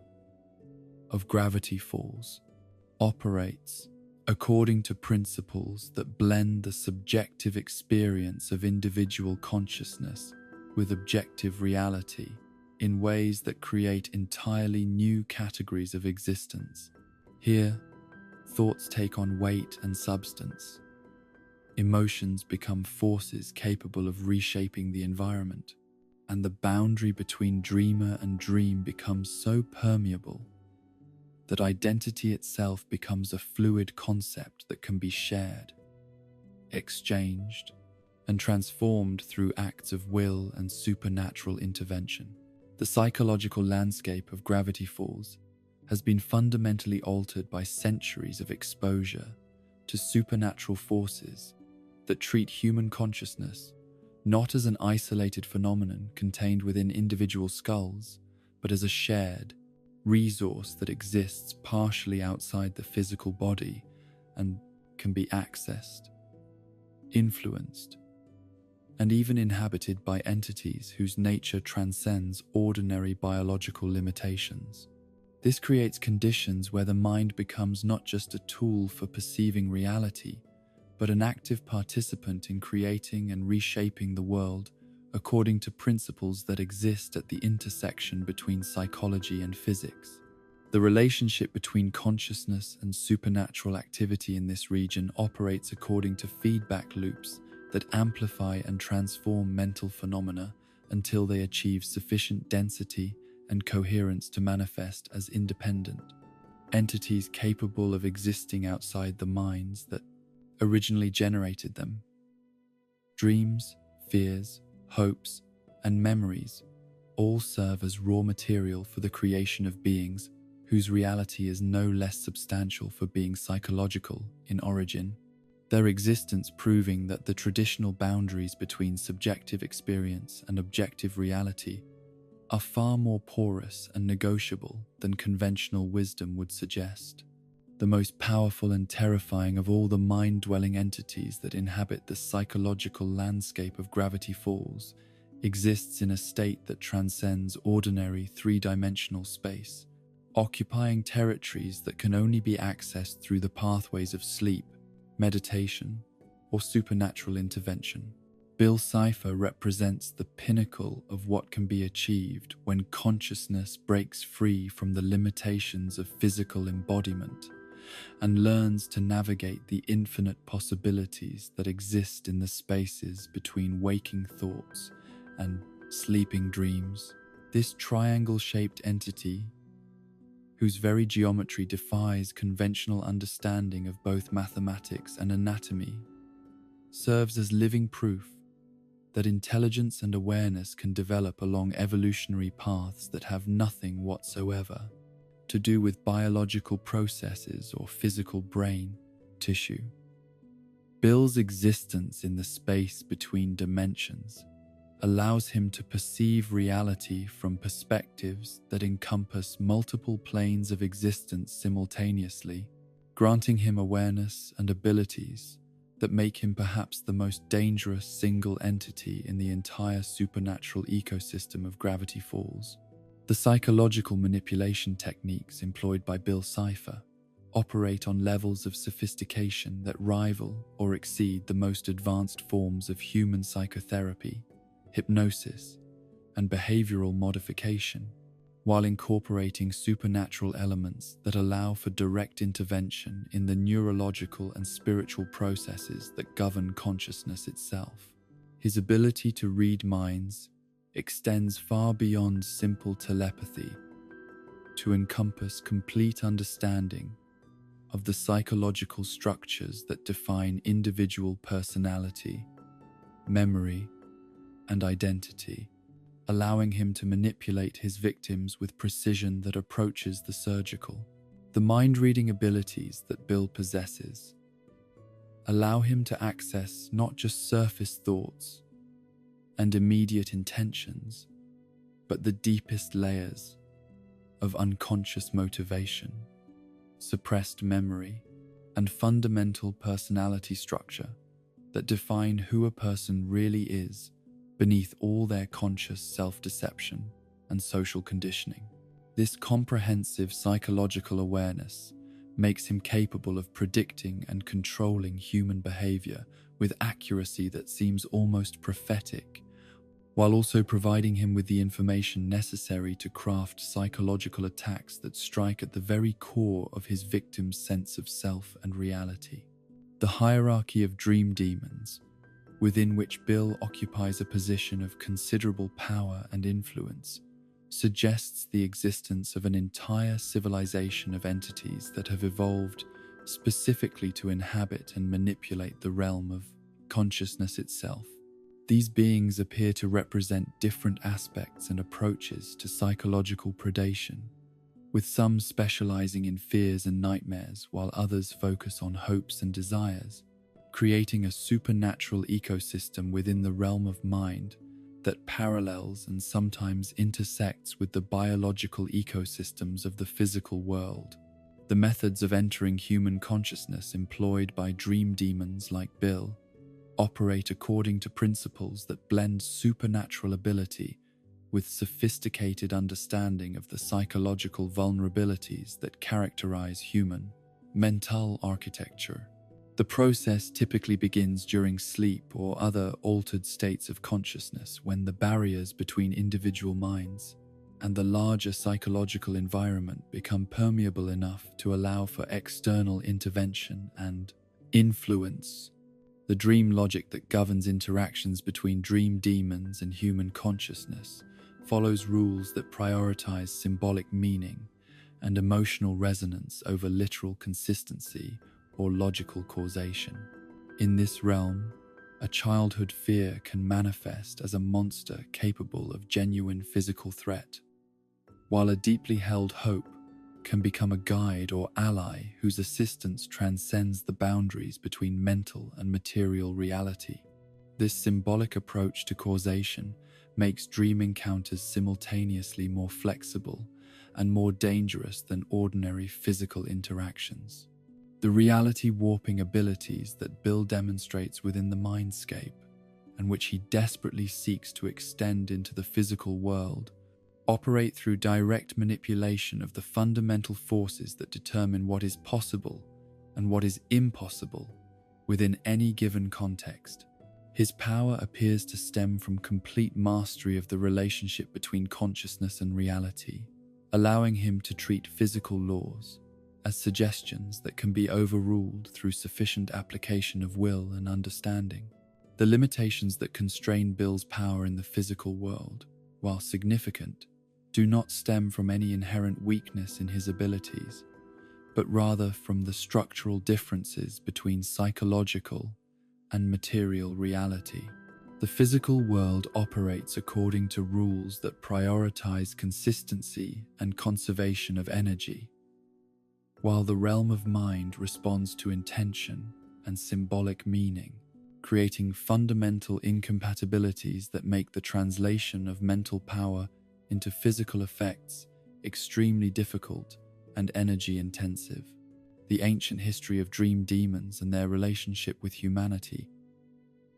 of gravity falls, operates according to principles that blend the subjective experience of individual consciousness with objective reality in ways that create entirely new categories of existence. Here, thoughts take on weight and substance. Emotions become forces capable of reshaping the environment, and the boundary between dreamer and dream becomes so permeable that identity itself becomes a fluid concept that can be shared, exchanged, and transformed through acts of will and supernatural intervention. The psychological landscape of gravity falls has been fundamentally altered by centuries of exposure to supernatural forces that treat human consciousness not as an isolated phenomenon contained within individual skulls, but as a shared resource that exists partially outside the physical body and can be accessed, influenced, and even inhabited by entities whose nature transcends ordinary biological limitations. This creates conditions where the mind becomes not just a tool for perceiving reality, but an active participant in creating and reshaping the world according to principles that exist at the intersection between psychology and physics. The relationship between consciousness and supernatural activity in this region operates according to feedback loops that amplify and transform mental phenomena until they achieve sufficient density and coherence to manifest as independent entities capable of existing outside the minds that originally generated them. Dreams, fears, hopes, and memories all serve as raw material for the creation of beings whose reality is no less substantial for being psychological in origin, their existence proving that the traditional boundaries between subjective experience and objective reality are far more porous and negotiable than conventional wisdom would suggest. The most powerful and terrifying of all the mind-dwelling entities that inhabit the psychological landscape of gravity falls exists in a state that transcends ordinary three-dimensional space, occupying territories that can only be accessed through the pathways of sleep, meditation, or supernatural intervention. Bill Cipher represents the pinnacle of what can be achieved when consciousness breaks free from the limitations of physical embodiment and learns to navigate the infinite possibilities that exist in the spaces between waking thoughts and sleeping dreams. This triangle-shaped entity, whose very geometry defies conventional understanding of both mathematics and anatomy, serves as living proof that intelligence and awareness can develop along evolutionary paths that have nothing whatsoever to do with biological processes or physical brain tissue. Bill's existence in the space between dimensions allows him to perceive reality from perspectives that encompass multiple planes of existence simultaneously, granting him awareness and abilities that make him perhaps the most dangerous single entity in the entire supernatural ecosystem of Gravity Falls. The psychological manipulation techniques employed by Bill Cipher operate on levels of sophistication that rival or exceed the most advanced forms of human psychotherapy, hypnosis, and behavioral modification, while incorporating supernatural elements that allow for direct intervention in the neurological and spiritual processes that govern consciousness itself. His ability to read minds extends far beyond simple telepathy to encompass complete understanding of the psychological structures that define individual personality, memory, and identity, allowing him to manipulate his victims with precision that approaches the surgical. The mind-reading abilities that Bill possesses allow him to access not just surface thoughts and immediate intentions, but the deepest layers of unconscious motivation, suppressed memory, and fundamental personality structure that define who a person really is beneath all their conscious self-deception and social conditioning. This comprehensive psychological awareness makes him capable of predicting and controlling human behavior with accuracy that seems almost prophetic, while also providing him with the information necessary to craft psychological attacks that strike at the very core of his victim's sense of self and reality. The hierarchy of dream demons, within which Bill occupies a position of considerable power and influence, suggests the existence of an entire civilization of entities that have evolved specifically to inhabit and manipulate the realm of consciousness itself. These beings appear to represent different aspects and approaches to psychological predation, with some specializing in fears and nightmares while others focus on hopes and desires, creating a supernatural ecosystem within the realm of mind that parallels and sometimes intersects with the biological ecosystems of the physical world. The methods of entering human consciousness employed by dream demons like Bill operate according to principles that blend supernatural ability with sophisticated understanding of the psychological vulnerabilities that characterize human mental architecture. The process typically begins during sleep or other altered states of consciousness, when the barriers between individual minds and the larger psychological environment become permeable enough to allow for external intervention and influence. The dream logic that governs interactions between dream demons and human consciousness follows rules that prioritize symbolic meaning and emotional resonance over literal consistency or logical causation. In this realm, a childhood fear can manifest as a monster capable of genuine physical threat, while a deeply held hope can become a guide or ally whose assistance transcends the boundaries between mental and material reality. This symbolic approach to causation makes dream encounters simultaneously more flexible and more dangerous than ordinary physical interactions. The reality warping abilities that Bill demonstrates within the mindscape, and which he desperately seeks to extend into the physical world, operate through direct manipulation of the fundamental forces that determine what is possible and what is impossible within any given context. His power appears to stem from complete mastery of the relationship between consciousness and reality, allowing him to treat physical laws as suggestions that can be overruled through sufficient application of will and understanding. The limitations that constrain Bill's power in the physical world, while significant, do not stem from any inherent weakness in his abilities, but rather from the structural differences between psychological and material reality. The physical world operates according to rules that prioritize consistency and conservation of energy, while the realm of mind responds to intention and symbolic meaning, creating fundamental incompatibilities that make the translation of mental power into physical effects extremely difficult and energy intensive. The ancient history of dream demons and their relationship with humanity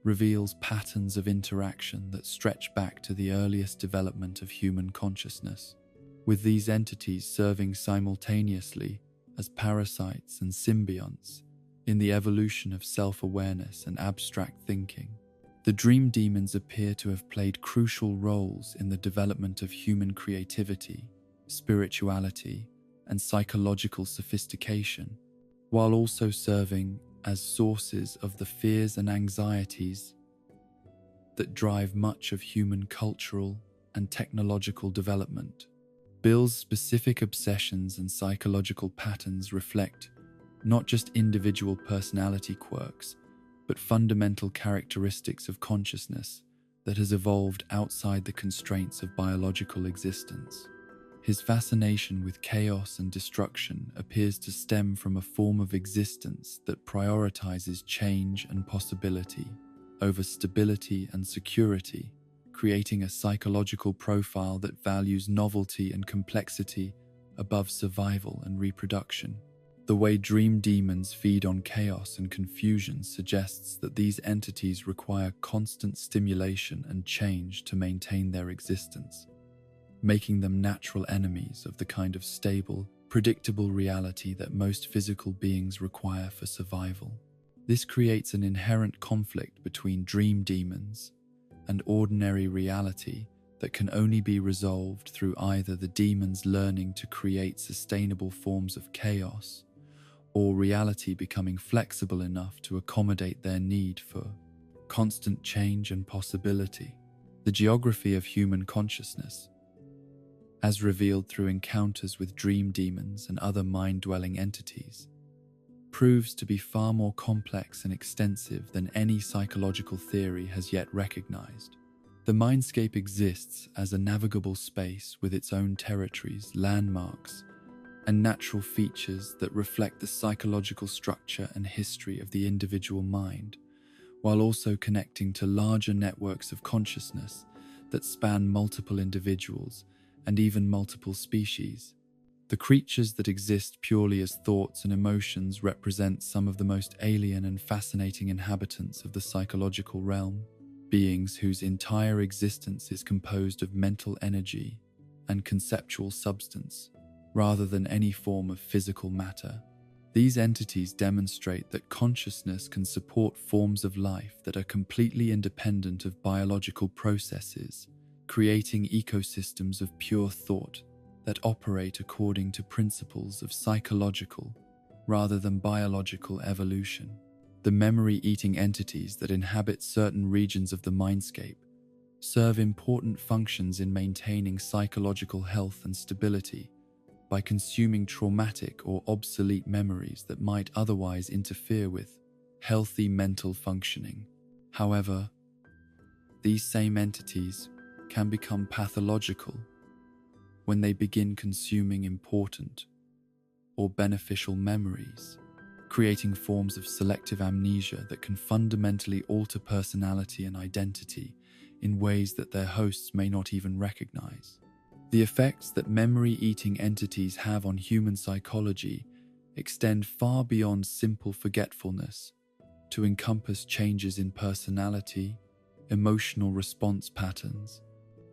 reveals patterns of interaction that stretch back to the earliest development of human consciousness, with these entities serving simultaneously as parasites and symbionts in the evolution of self-awareness and abstract thinking. The dream demons appear to have played crucial roles in the development of human creativity, spirituality, and psychological sophistication, while also serving as sources of the fears and anxieties that drive much of human cultural and technological development. Bill's specific obsessions and psychological patterns reflect not just individual personality quirks, but fundamental characteristics of consciousness that has evolved outside the constraints of biological existence. His fascination with chaos and destruction appears to stem from a form of existence that prioritizes change and possibility over stability and security, creating a psychological profile that values novelty and complexity above survival and reproduction. The way dream demons feed on chaos and confusion suggests that these entities require constant stimulation and change to maintain their existence, making them natural enemies of the kind of stable, predictable reality that most physical beings require for survival. This creates an inherent conflict between dream demons and ordinary reality that can only be resolved through either the demons learning to create sustainable forms of chaos, or reality becoming flexible enough to accommodate their need for constant change and possibility. The geography of human consciousness, as revealed through encounters with dream demons and other mind-dwelling entities, proves to be far more complex and extensive than any psychological theory has yet recognized. The mindscape exists as a navigable space with its own territories, landmarks, and natural features that reflect the psychological structure and history of the individual mind, while also connecting to larger networks of consciousness that span multiple individuals and even multiple species. The creatures that exist purely as thoughts and emotions represent some of the most alien and fascinating inhabitants of the psychological realm, beings whose entire existence is composed of mental energy and conceptual substance, rather than any form of physical matter. These entities demonstrate that consciousness can support forms of life that are completely independent of biological processes, creating ecosystems of pure thought that operate according to principles of psychological rather than biological evolution. The memory-eating entities that inhabit certain regions of the mindscape serve important functions in maintaining psychological health and stability by consuming traumatic or obsolete memories that might otherwise interfere with healthy mental functioning. However, these same entities can become pathological when they begin consuming important or beneficial memories, creating forms of selective amnesia that can fundamentally alter personality and identity in ways that their hosts may not even recognize. The effects that memory-eating entities have on human psychology extend far beyond simple forgetfulness to encompass changes in personality, emotional response patterns,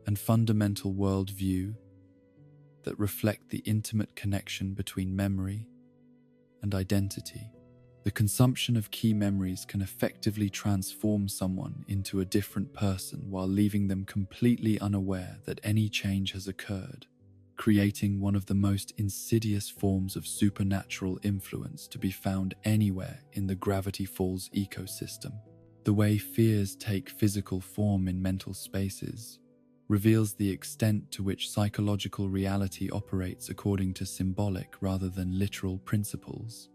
and fundamental worldview that reflect the intimate connection between memory and identity. The consumption of key memories can effectively transform someone into a different person while leaving them completely unaware that any change has occurred, creating one of the most insidious forms of supernatural influence to be found anywhere in the Gravity Falls ecosystem. The way fears take physical form in mental spaces reveals the extent to which psychological reality operates according to symbolic rather than literal principles,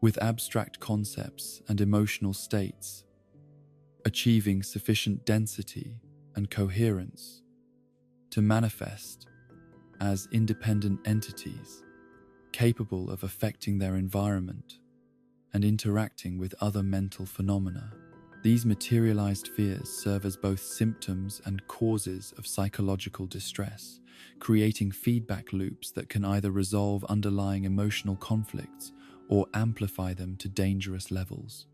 with abstract concepts and emotional states achieving sufficient density and coherence to manifest as independent entities capable of affecting their environment and interacting with other mental phenomena. These materialized fears serve as both symptoms and causes of psychological distress, creating feedback loops that can either resolve underlying emotional conflicts or amplify them to dangerous levels.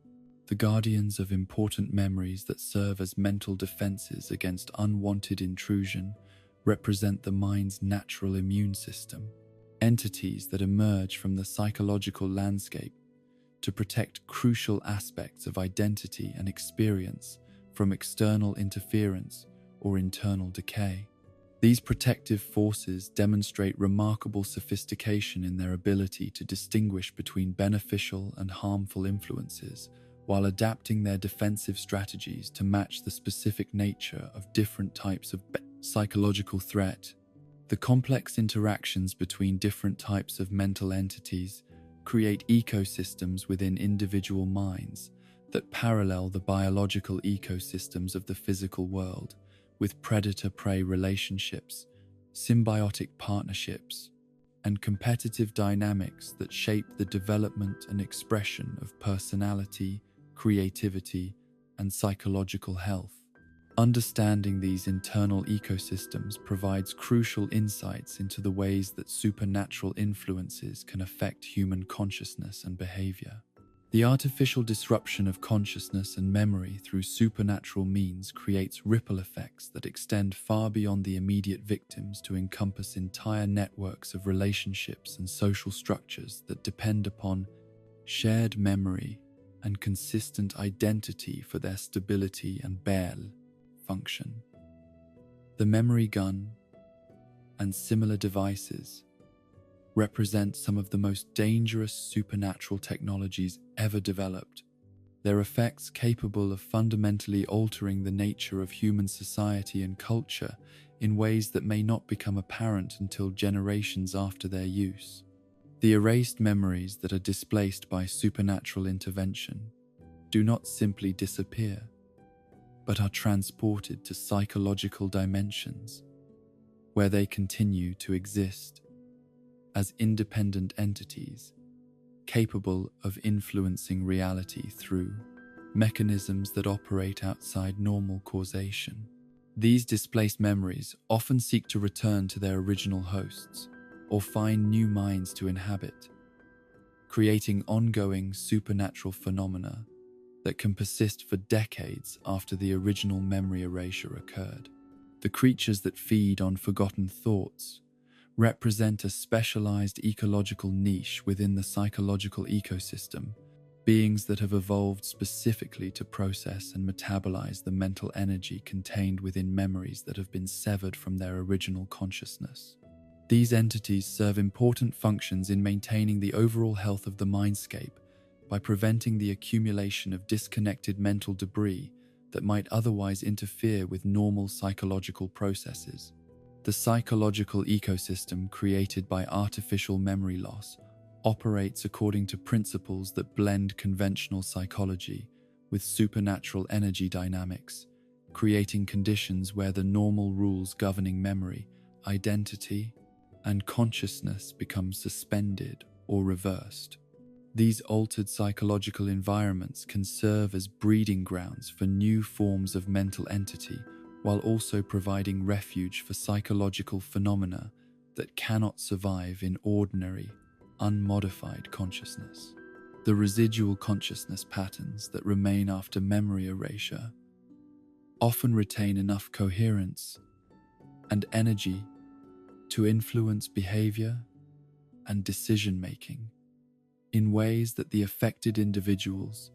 The guardians of important memories that serve as mental defenses against unwanted intrusion represent the mind's natural immune system, entities that emerge from the psychological landscape to protect crucial aspects of identity and experience from external interference or internal decay. These protective forces demonstrate remarkable sophistication in their ability to distinguish between beneficial and harmful influences, while adapting their defensive strategies to match the specific nature of different types of psychological threat. The complex interactions between different types of mental entities create ecosystems within individual minds that parallel the biological ecosystems of the physical world, with predator-prey relationships, symbiotic partnerships, and competitive dynamics that shape the development and expression of personality, creativity, and psychological health. Understanding these internal ecosystems provides crucial insights into the ways that supernatural influences can affect human consciousness and behavior. The artificial disruption of consciousness and memory through supernatural means creates ripple effects that extend far beyond the immediate victims to encompass entire networks of relationships and social structures that depend upon shared memory and consistent identity for their stability and function. The memory gun and similar devices represent some of the most dangerous supernatural technologies ever developed, their effects capable of fundamentally altering the nature of human society and culture in ways that may not become apparent until generations after their use. The erased memories that are displaced by supernatural intervention do not simply disappear, but are transported to psychological dimensions, where they continue to exist as independent entities capable of influencing reality through mechanisms that operate outside normal causation. These displaced memories often seek to return to their original hosts or find new minds to inhabit, creating ongoing supernatural phenomena that can persist for decades after the original memory erasure occurred. The creatures that feed on forgotten thoughts represent a specialized ecological niche within the psychological ecosystem, beings that have evolved specifically to process and metabolize the mental energy contained within memories that have been severed from their original consciousness. These entities serve important functions in maintaining the overall health of the mindscape by preventing the accumulation of disconnected mental debris that might otherwise interfere with normal psychological processes. The psychological ecosystem created by artificial memory loss operates according to principles that blend conventional psychology with supernatural energy dynamics, creating conditions where the normal rules governing memory, identity, and consciousness become suspended or reversed. These altered psychological environments can serve as breeding grounds for new forms of mental entity, while also providing refuge for psychological phenomena that cannot survive in ordinary, unmodified consciousness. The residual consciousness patterns that remain after memory erasure often retain enough coherence and energy to influence behavior and decision-making in ways that the affected individuals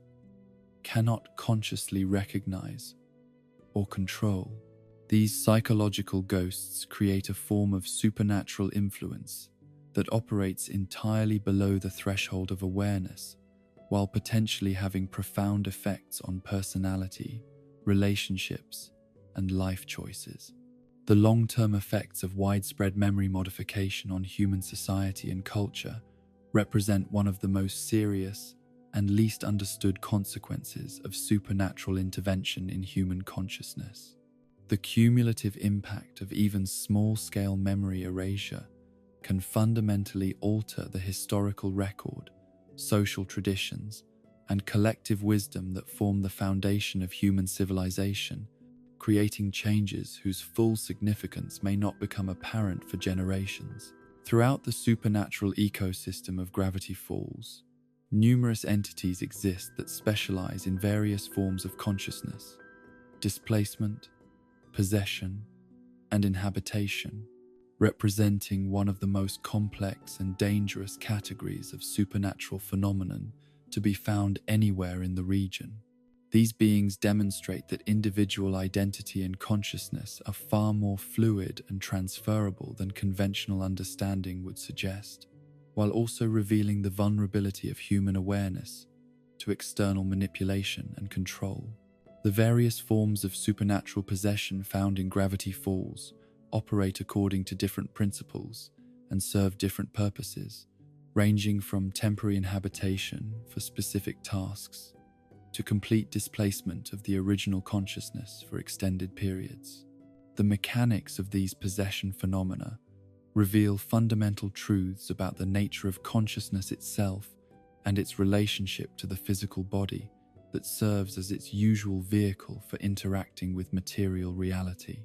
cannot consciously recognize or control. These psychological ghosts create a form of supernatural influence that operates entirely below the threshold of awareness, while potentially having profound effects on personality, relationships, and life choices. The long-term effects of widespread memory modification on human society and culture represent one of the most serious and least understood consequences of supernatural intervention in human consciousness. The cumulative impact of even small-scale memory erasure can fundamentally alter the historical record, social traditions, and collective wisdom that form the foundation of human civilization, creating changes whose full significance may not become apparent for generations. Throughout the supernatural ecosystem of Gravity Falls, Numerous entities exist that specialize in various forms of consciousness, displacement, possession, and inhabitation, representing one of the most complex and dangerous categories of supernatural phenomenon to be found anywhere in the region. These beings demonstrate that individual identity and consciousness are far more fluid and transferable than conventional understanding would suggest, while also revealing the vulnerability of human awareness to external manipulation and control. The various forms of supernatural possession found in Gravity Falls operate according to different principles and serve different purposes, ranging from temporary inhabitation for specific tasks to complete displacement of the original consciousness for extended periods. The mechanics of these possession phenomena reveal fundamental truths about the nature of consciousness itself and its relationship to the physical body that serves as its usual vehicle for interacting with material reality.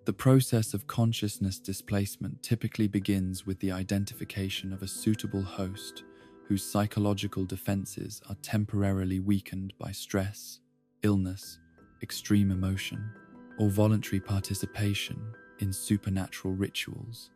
The process of consciousness displacement typically begins with the identification of a suitable host whose psychological defenses are temporarily weakened by stress, illness, extreme emotion, or voluntary participation in supernatural rituals.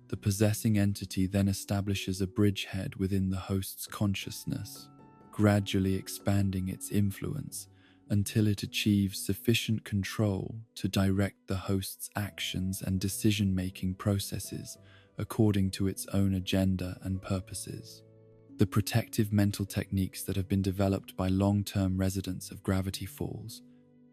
The possessing entity then establishes a bridgehead within the host's consciousness, gradually expanding its influence until it achieves sufficient control to direct the host's actions and decision-making processes according to its own agenda and purposes. The protective mental techniques that have been developed by long-term residents of Gravity Falls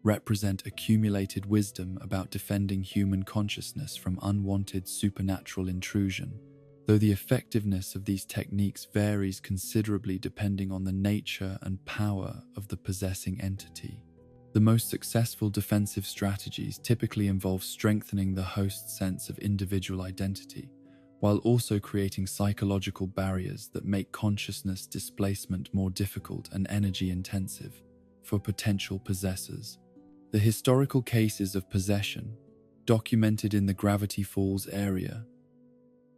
represent accumulated wisdom about defending human consciousness from unwanted supernatural intrusion, though the effectiveness of these techniques varies considerably depending on the nature and power of the possessing entity. The most successful defensive strategies typically involve strengthening the host's sense of individual identity, while also creating psychological barriers that make consciousness displacement more difficult and energy-intensive for potential possessors. The historical cases of possession, documented in the Gravity Falls area,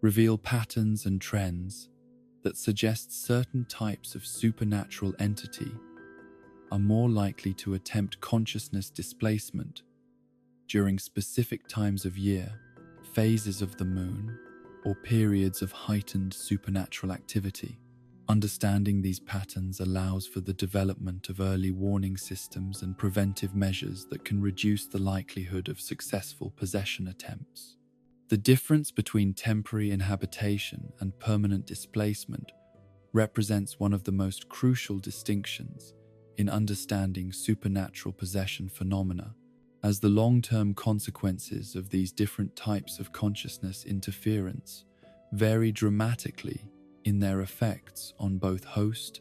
reveal patterns and trends that suggest certain types of supernatural entity are more likely to attempt consciousness displacement during specific times of year, phases of the moon, or periods of heightened supernatural activity. Understanding these patterns allows for the development of early warning systems and preventive measures that can reduce the likelihood of successful possession attempts. The difference between temporary inhabitation and permanent displacement represents one of the most crucial distinctions in understanding supernatural possession phenomena, as the long-term consequences of these different types of consciousness interference vary dramatically in their effects on both host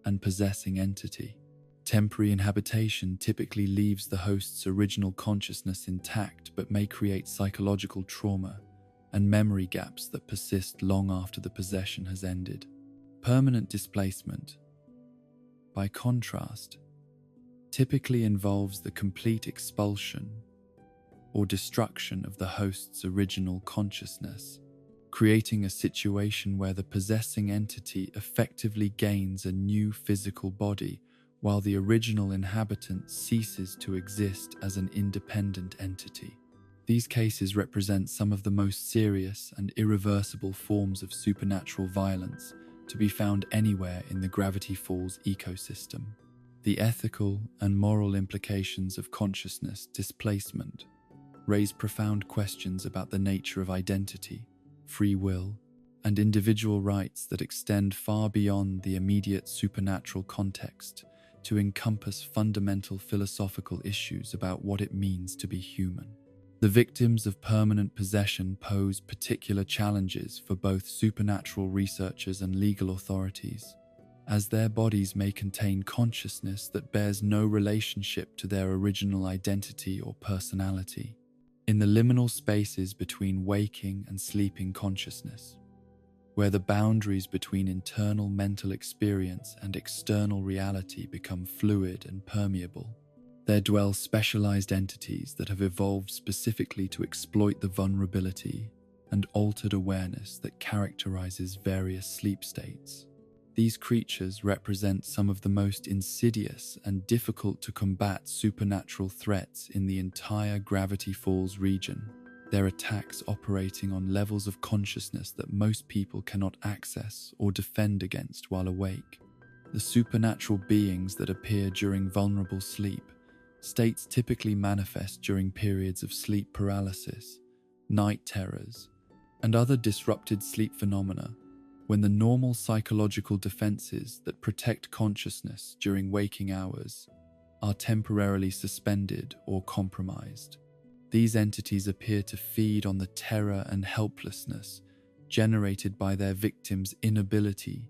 and possessing entity. Temporary inhabitation typically leaves the host's original consciousness intact but may create psychological trauma and memory gaps that persist long after the possession has ended. Permanent displacement, by contrast, typically involves the complete expulsion or destruction of the host's original consciousness, creating a situation where the possessing entity effectively gains a new physical body while the original inhabitant ceases to exist as an independent entity. These cases represent some of the most serious and irreversible forms of supernatural violence to be found anywhere in the Gravity Falls ecosystem. The ethical and moral implications of consciousness displacement raise profound questions about the nature of identity, free will, and individual rights that extend far beyond the immediate supernatural context to encompass fundamental philosophical issues about what it means to be human. The victims of permanent possession pose particular challenges for both supernatural researchers and legal authorities, as their bodies may contain consciousness that bears no relationship to their original identity or personality. In the liminal spaces between waking and sleeping consciousness, where the boundaries between internal mental experience and external reality become fluid and permeable, there dwell specialized entities that have evolved specifically to exploit the vulnerability and altered awareness that characterizes various sleep states. These creatures represent some of the most insidious and difficult to combat supernatural threats in the entire Gravity Falls region. Their attacks operating on levels of consciousness that most people cannot access or defend against while awake. The supernatural beings that appear during vulnerable sleep, states typically manifest during periods of sleep paralysis, night terrors, and other disrupted sleep phenomena, when the normal psychological defenses that protect consciousness during waking hours are temporarily suspended or compromised. These entities appear to feed on the terror and helplessness generated by their victims' inability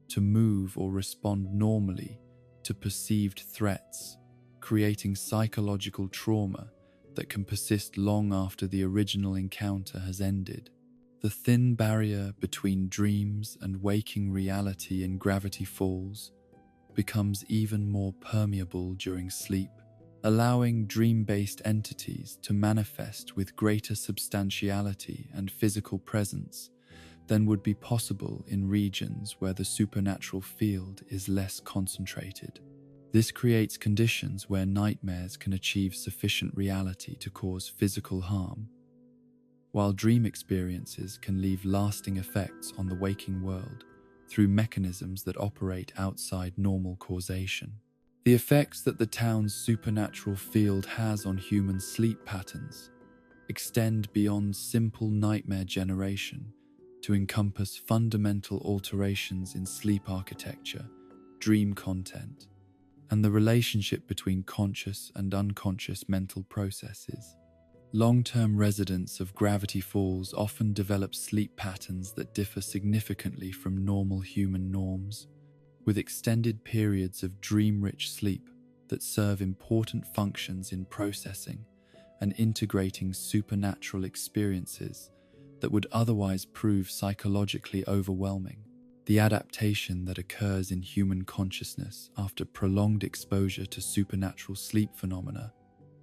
to move or respond normally to perceived threats, creating psychological trauma that can persist long after the original encounter has ended. The thin barrier between dreams and waking reality in Gravity Falls becomes even more permeable during sleep, allowing dream-based entities to manifest with greater substantiality and physical presence than would be possible in regions where the supernatural field is less concentrated. This creates conditions where nightmares can achieve sufficient reality to cause physical harm, while dream experiences can leave lasting effects on the waking world through mechanisms that operate outside normal causation. The effects that the town's supernatural field has on human sleep patterns extend beyond simple nightmare generation to encompass fundamental alterations in sleep architecture, dream content, and the relationship between conscious and unconscious mental processes. Long-term residents of Gravity Falls often develop sleep patterns that differ significantly from normal human norms, with extended periods of dream-rich sleep that serve important functions in processing and integrating supernatural experiences that would otherwise prove psychologically overwhelming. The adaptation that occurs in human consciousness after prolonged exposure to supernatural sleep phenomena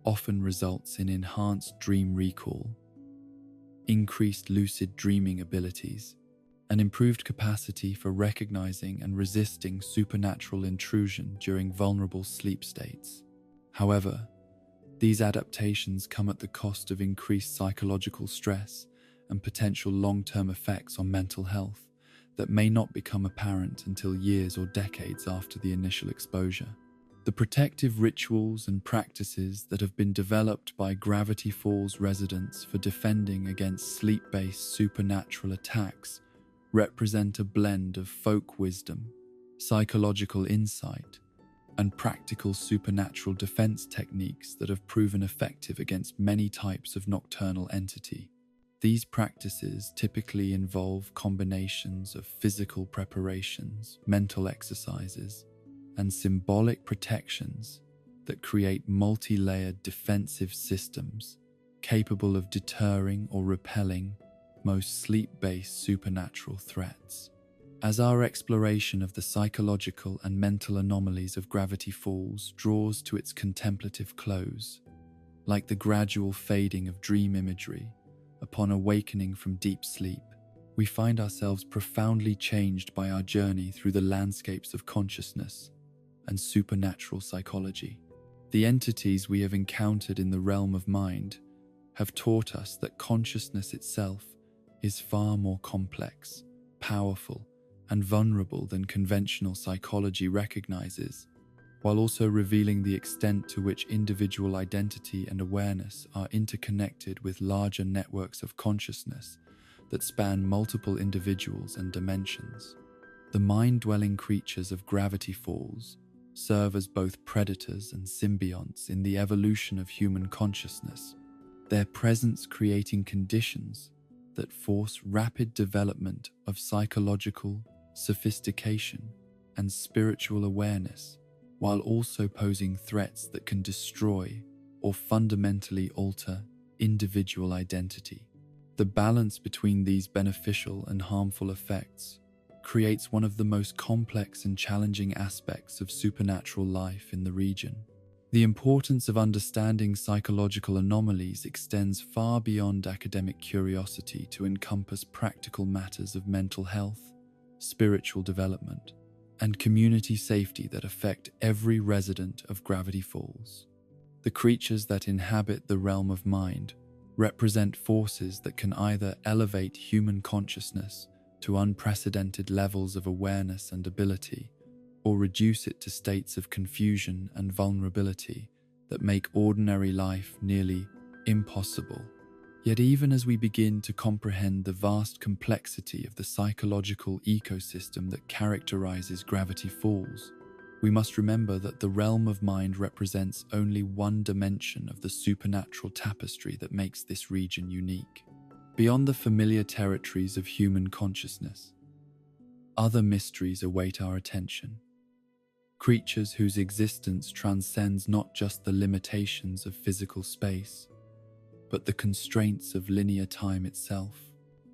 often results in enhanced dream recall, increased lucid dreaming abilities, and improved capacity for recognizing and resisting supernatural intrusion during vulnerable sleep states. However, these adaptations come at the cost of increased psychological stress and potential long-term effects on mental health that may not become apparent until years or decades after the initial exposure. The protective rituals and practices that have been developed by Gravity Falls residents for defending against sleep-based supernatural attacks represent a blend of folk wisdom, psychological insight, and practical supernatural defense techniques that have proven effective against many types of nocturnal entity. These practices typically involve combinations of physical preparations, mental exercises, and symbolic protections that create multi-layered defensive systems capable of deterring or repelling most sleep-based supernatural threats. As our exploration of the psychological and mental anomalies of Gravity Falls draws to its contemplative close, like the gradual fading of dream imagery upon awakening from deep sleep, we find ourselves profoundly changed by our journey through the landscapes of consciousness and supernatural psychology. The entities we have encountered in the realm of mind have taught us that consciousness itself is far more complex, powerful, and vulnerable than conventional psychology recognizes, while also revealing the extent to which individual identity and awareness are interconnected with larger networks of consciousness that span multiple individuals and dimensions. The mind-dwelling creatures of Gravity Falls serve as both predators and symbionts in the evolution of human consciousness, their presence creating conditions that force rapid development of psychological sophistication and spiritual awareness, while also posing threats that can destroy or fundamentally alter individual identity. The balance between these beneficial and harmful effects creates one of the most complex and challenging aspects of supernatural life in the region. The importance of understanding psychological anomalies extends far beyond academic curiosity to encompass practical matters of mental health, spiritual development, and community safety that affect every resident of Gravity Falls. The creatures that inhabit the realm of mind represent forces that can either elevate human consciousness to unprecedented levels of awareness and ability, or reduce it to states of confusion and vulnerability that make ordinary life nearly impossible. Yet even as we begin to comprehend the vast complexity of the psychological ecosystem that characterizes Gravity Falls, we must remember that the realm of mind represents only one dimension of the supernatural tapestry that makes this region unique. Beyond the familiar territories of human consciousness, other mysteries await our attention. Creatures whose existence transcends not just the limitations of physical space, but the constraints of linear time itself.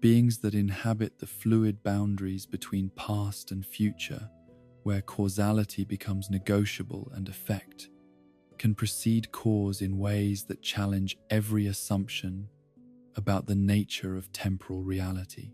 Beings that inhabit the fluid boundaries between past and future, where causality becomes negotiable and effect, can precede cause in ways that challenge every assumption about the nature of temporal reality.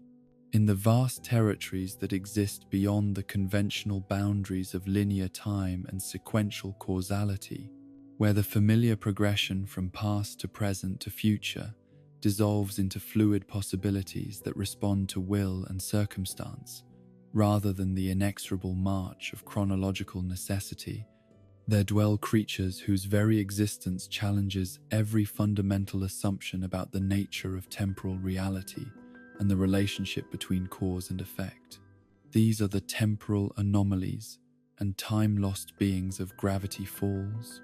In the vast territories that exist beyond the conventional boundaries of linear time and sequential causality, where the familiar progression from past to present to future dissolves into fluid possibilities that respond to will and circumstance, rather than the inexorable march of chronological necessity, there dwell creatures whose very existence challenges every fundamental assumption about the nature of temporal reality and the relationship between cause and effect. These are the temporal anomalies and time-lost beings of Gravity Falls,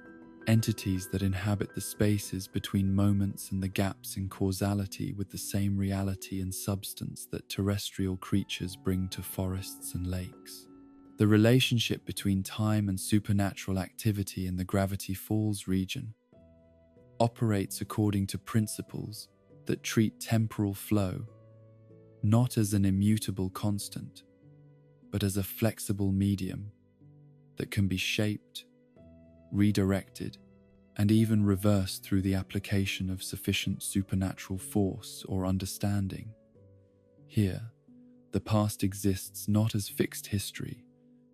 entities that inhabit the spaces between moments and the gaps in causality with the same reality and substance that terrestrial creatures bring to forests and lakes. The relationship between time and supernatural activity in the Gravity Falls region operates according to principles that treat temporal flow not as an immutable constant, but as a flexible medium that can be shaped, redirected, and even reversed through the application of sufficient supernatural force or understanding. Here, the past exists not as fixed history,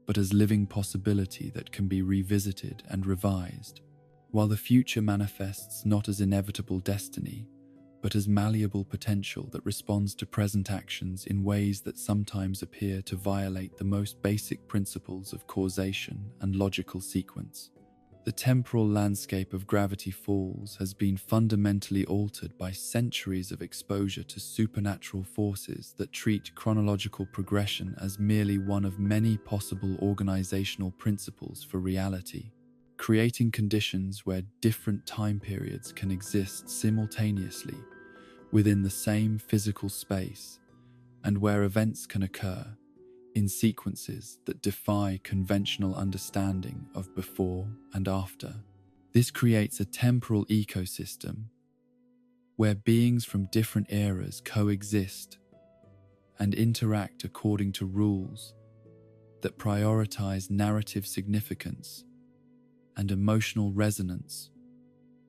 but as living possibility that can be revisited and revised, while the future manifests not as inevitable destiny, but as malleable potential that responds to present actions in ways that sometimes appear to violate the most basic principles of causation and logical sequence. The temporal landscape of Gravity Falls has been fundamentally altered by centuries of exposure to supernatural forces that treat chronological progression as merely one of many possible organizational principles for reality, creating conditions where different time periods can exist simultaneously within the same physical space, and where events can occur in sequences that defy conventional understanding of before and after. This creates a temporal ecosystem where beings from different eras coexist and interact according to rules that prioritize narrative significance and emotional resonance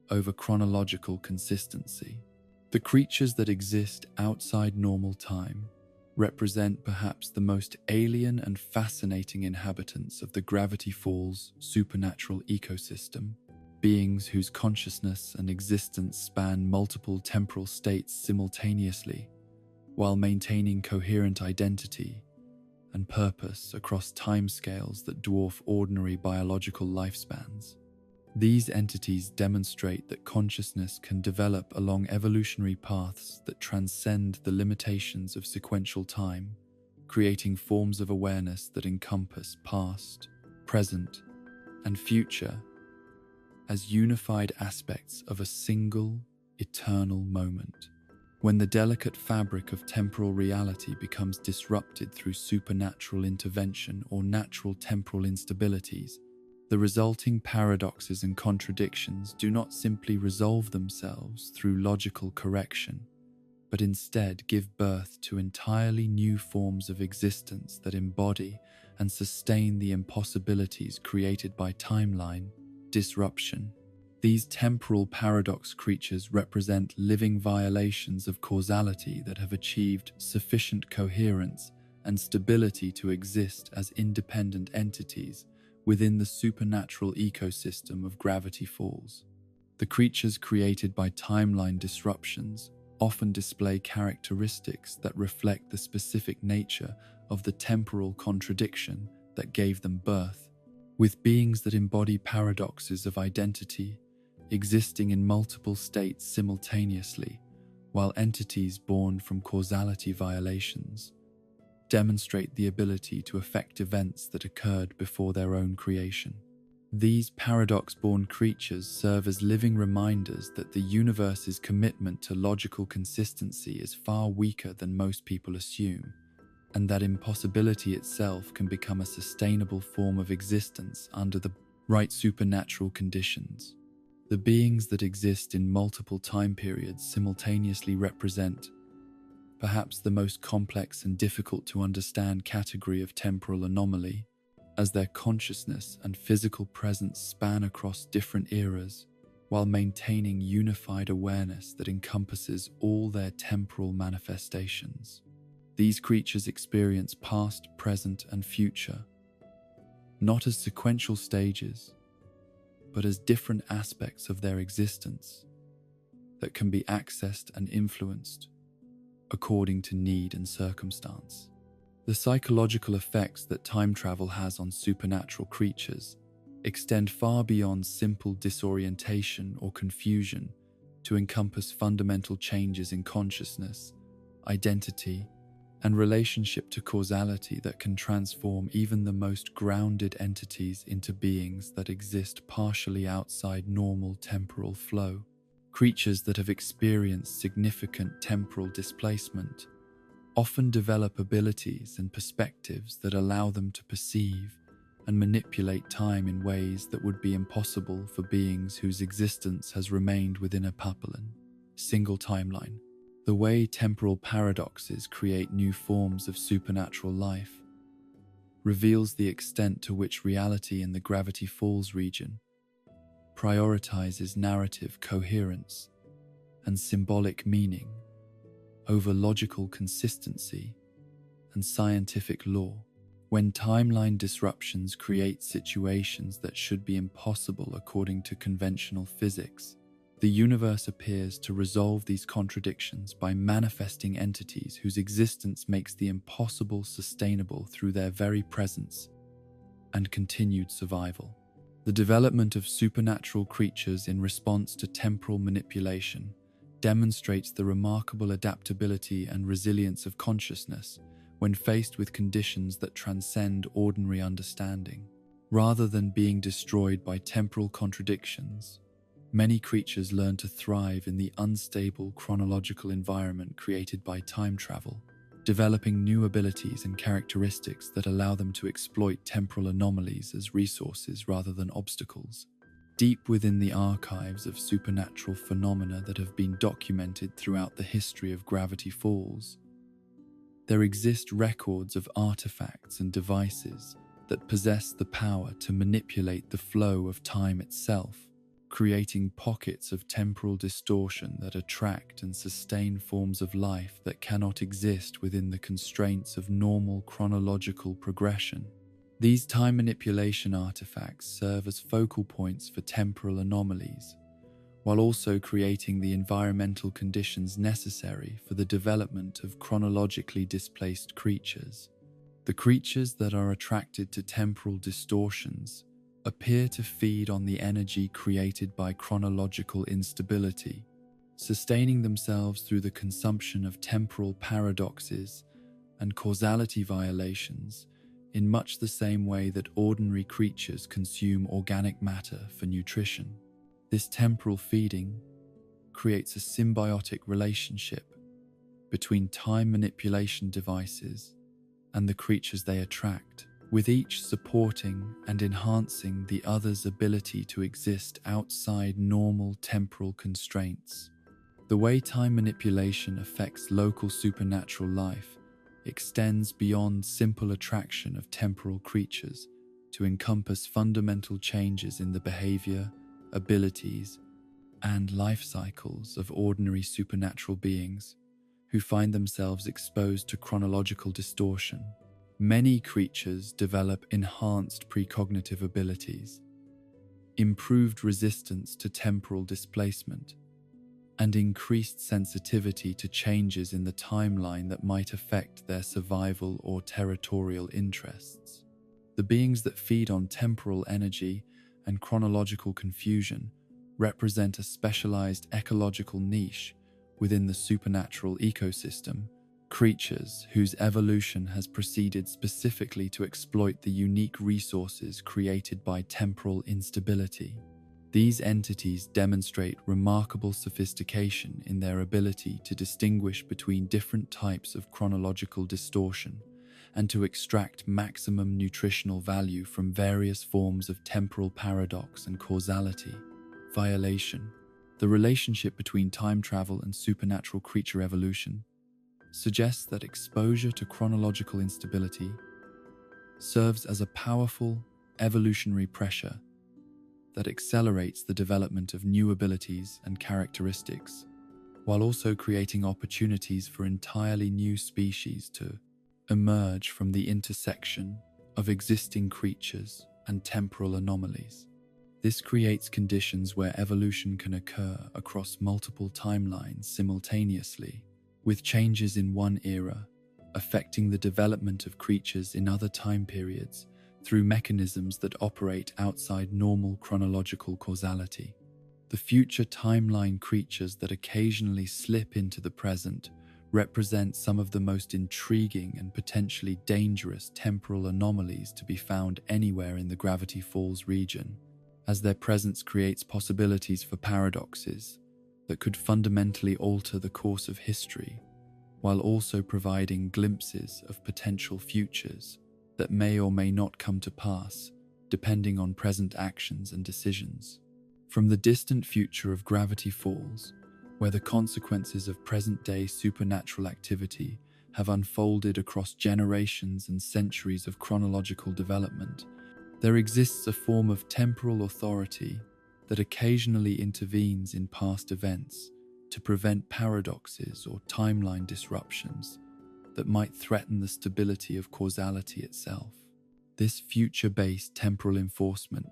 over chronological consistency. The creatures that exist outside normal time represent perhaps the most alien and fascinating inhabitants of the Gravity Falls supernatural ecosystem, beings whose consciousness and existence span multiple temporal states simultaneously, while maintaining coherent identity and purpose across timescales that dwarf ordinary biological lifespans. These entities demonstrate that consciousness can develop along evolutionary paths that transcend the limitations of sequential time, creating forms of awareness that encompass past, present, and future as unified aspects of a single, eternal moment. When the delicate fabric of temporal reality becomes disrupted through supernatural intervention or natural temporal instabilities, the resulting paradoxes and contradictions do not simply resolve themselves through logical correction, but instead give birth to entirely new forms of existence that embody and sustain the impossibilities created by timeline disruption. These temporal paradox creatures represent living violations of causality that have achieved sufficient coherence and stability to exist as independent entities within the supernatural ecosystem of Gravity Falls. The creatures created by timeline disruptions often display characteristics that reflect the specific nature of the temporal contradiction that gave them birth, with beings that embody paradoxes of identity existing in multiple states simultaneously, while entities born from causality violations demonstrate the ability to affect events that occurred before their own creation. These paradox-born creatures serve as living reminders that the universe's commitment to logical consistency is far weaker than most people assume, and that impossibility itself can become a sustainable form of existence under the right supernatural conditions. The beings that exist in multiple time periods simultaneously represent perhaps the most complex and difficult to understand category of temporal anomaly, as their consciousness and physical presence span across different eras while maintaining unified awareness that encompasses all their temporal manifestations. These creatures experience past, present, and future, not as sequential stages, but as different aspects of their existence that can be accessed and influenced according to need and circumstance. The psychological effects that time travel has on supernatural creatures extend far beyond simple disorientation or confusion to encompass fundamental changes in consciousness, identity, and relationship to causality that can transform even the most grounded entities into beings that exist partially outside normal temporal flow. Creatures that have experienced significant temporal displacement often develop abilities and perspectives that allow them to perceive and manipulate time in ways that would be impossible for beings whose existence has remained within a Papalan, single timeline. The way temporal paradoxes create new forms of supernatural life reveals the extent to which reality in the Gravity Falls region prioritizes narrative coherence and symbolic meaning over logical consistency and scientific law. When timeline disruptions create situations that should be impossible according to conventional physics, the universe appears to resolve these contradictions by manifesting entities whose existence makes the impossible sustainable through their very presence and continued survival. The development of supernatural creatures in response to temporal manipulation demonstrates the remarkable adaptability and resilience of consciousness when faced with conditions that transcend ordinary understanding. Rather than being destroyed by temporal contradictions, many creatures learn to thrive in the unstable chronological environment created by time travel, developing new abilities and characteristics that allow them to exploit temporal anomalies as resources rather than obstacles. Deep within the archives of supernatural phenomena that have been documented throughout the history of Gravity Falls, there exist records of artifacts and devices that possess the power to manipulate the flow of time itself, creating pockets of temporal distortion that attract and sustain forms of life that cannot exist within the constraints of normal chronological progression. These time manipulation artifacts serve as focal points for temporal anomalies, while also creating the environmental conditions necessary for the development of chronologically displaced creatures. The creatures that are attracted to temporal distortions appear to feed on the energy created by chronological instability, sustaining themselves through the consumption of temporal paradoxes and causality violations in much the same way that ordinary creatures consume organic matter for nutrition. This temporal feeding creates a symbiotic relationship between time manipulation devices and the creatures they attract, with each supporting and enhancing the other's ability to exist outside normal temporal constraints. The way time manipulation affects local supernatural life extends beyond simple attraction of temporal creatures to encompass fundamental changes in the behavior, abilities, and life cycles of ordinary supernatural beings who find themselves exposed to chronological distortion. Many creatures develop enhanced precognitive abilities, improved resistance to temporal displacement, and increased sensitivity to changes in the timeline that might affect their survival or territorial interests. The beings that feed on temporal energy and chronological confusion represent a specialized ecological niche within the supernatural ecosystem, creatures whose evolution has proceeded specifically to exploit the unique resources created by temporal instability. These entities demonstrate remarkable sophistication in their ability to distinguish between different types of chronological distortion and to extract maximum nutritional value from various forms of temporal paradox and causality violation. The relationship between time travel and supernatural creature evolution suggests that exposure to chronological instability serves as a powerful evolutionary pressure that accelerates the development of new abilities and characteristics, while also creating opportunities for entirely new species to emerge from the intersection of existing creatures and temporal anomalies. This creates conditions where evolution can occur across multiple timelines simultaneously, with changes in one era affecting the development of creatures in other time periods through mechanisms that operate outside normal chronological causality. The future timeline creatures that occasionally slip into the present represent some of the most intriguing and potentially dangerous temporal anomalies to be found anywhere in the Gravity Falls region, as their presence creates possibilities for paradoxes that could fundamentally alter the course of history, while also providing glimpses of potential futures that may or may not come to pass, depending on present actions and decisions. From the distant future of Gravity Falls, where the consequences of present-day supernatural activity have unfolded across generations and centuries of chronological development, there exists a form of temporal authority that occasionally intervenes in past events to prevent paradoxes or timeline disruptions that might threaten the stability of causality itself. This future-based temporal enforcement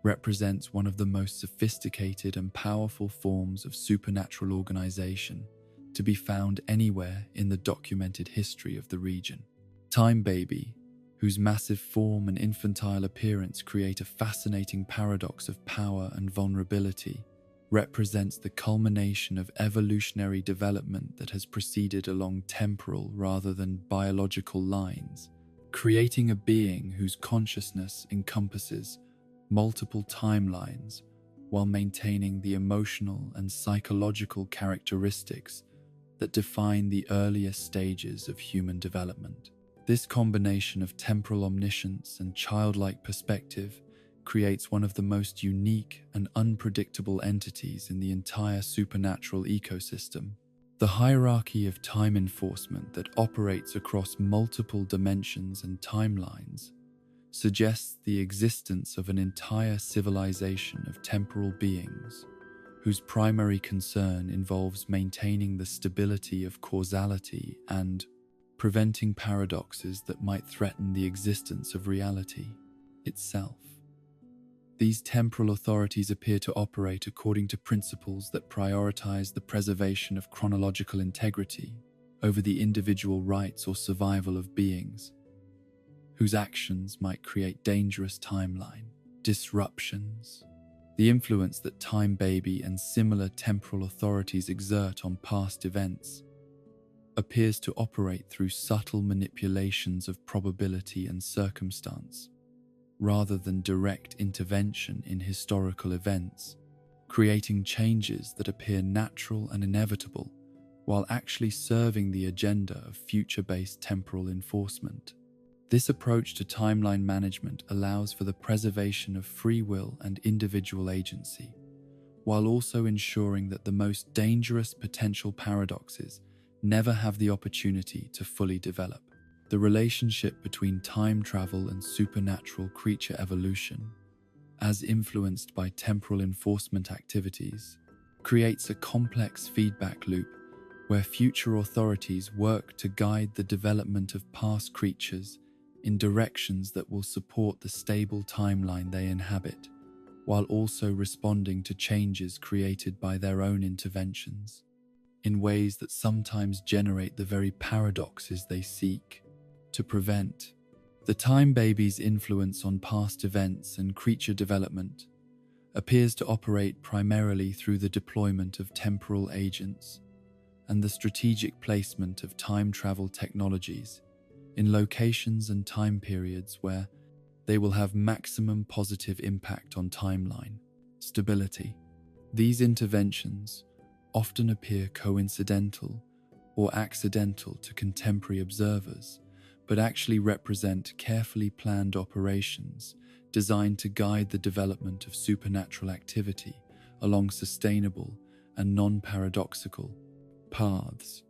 represents one of the most sophisticated and powerful forms of supernatural organization to be found anywhere in the documented history of the region. Time Baby, whose massive form and infantile appearance create a fascinating paradox of power and vulnerability, represents the culmination of evolutionary development that has proceeded along temporal rather than biological lines, creating a being whose consciousness encompasses multiple timelines while maintaining the emotional and psychological characteristics that define the earliest stages of human development. This combination of temporal omniscience and childlike perspective creates one of the most unique and unpredictable entities in the entire supernatural ecosystem. The hierarchy of time enforcement that operates across multiple dimensions and timelines suggests the existence of an entire civilization of temporal beings whose primary concern involves maintaining the stability of causality and preventing paradoxes that might threaten the existence of reality itself. These temporal authorities appear to operate according to principles that prioritize the preservation of chronological integrity over the individual rights or survival of beings, whose actions might create dangerous timeline disruptions. The influence that Time Baby and similar temporal authorities exert on past events appears to operate through subtle manipulations of probability and circumstance, rather than direct intervention in historical events, creating changes that appear natural and inevitable while actually serving the agenda of future-based temporal enforcement. This approach to timeline management allows for the preservation of free will and individual agency, while also ensuring that the most dangerous potential paradoxes never have the opportunity to fully develop. The relationship between time travel and supernatural creature evolution, as influenced by temporal enforcement activities, creates a complex feedback loop where future authorities work to guide the development of past creatures in directions that will support the stable timeline they inhabit, while also responding to changes created by their own interventions, in ways that sometimes generate the very paradoxes they seek to prevent. The Time Baby's influence on past events and creature development appears to operate primarily through the deployment of temporal agents and the strategic placement of time travel technologies in locations and time periods where they will have maximum positive impact on timeline stability. These interventions often appear coincidental or accidental to contemporary observers, but actually represent carefully planned operations designed to guide the development of supernatural activity along sustainable and non-paradoxical paths.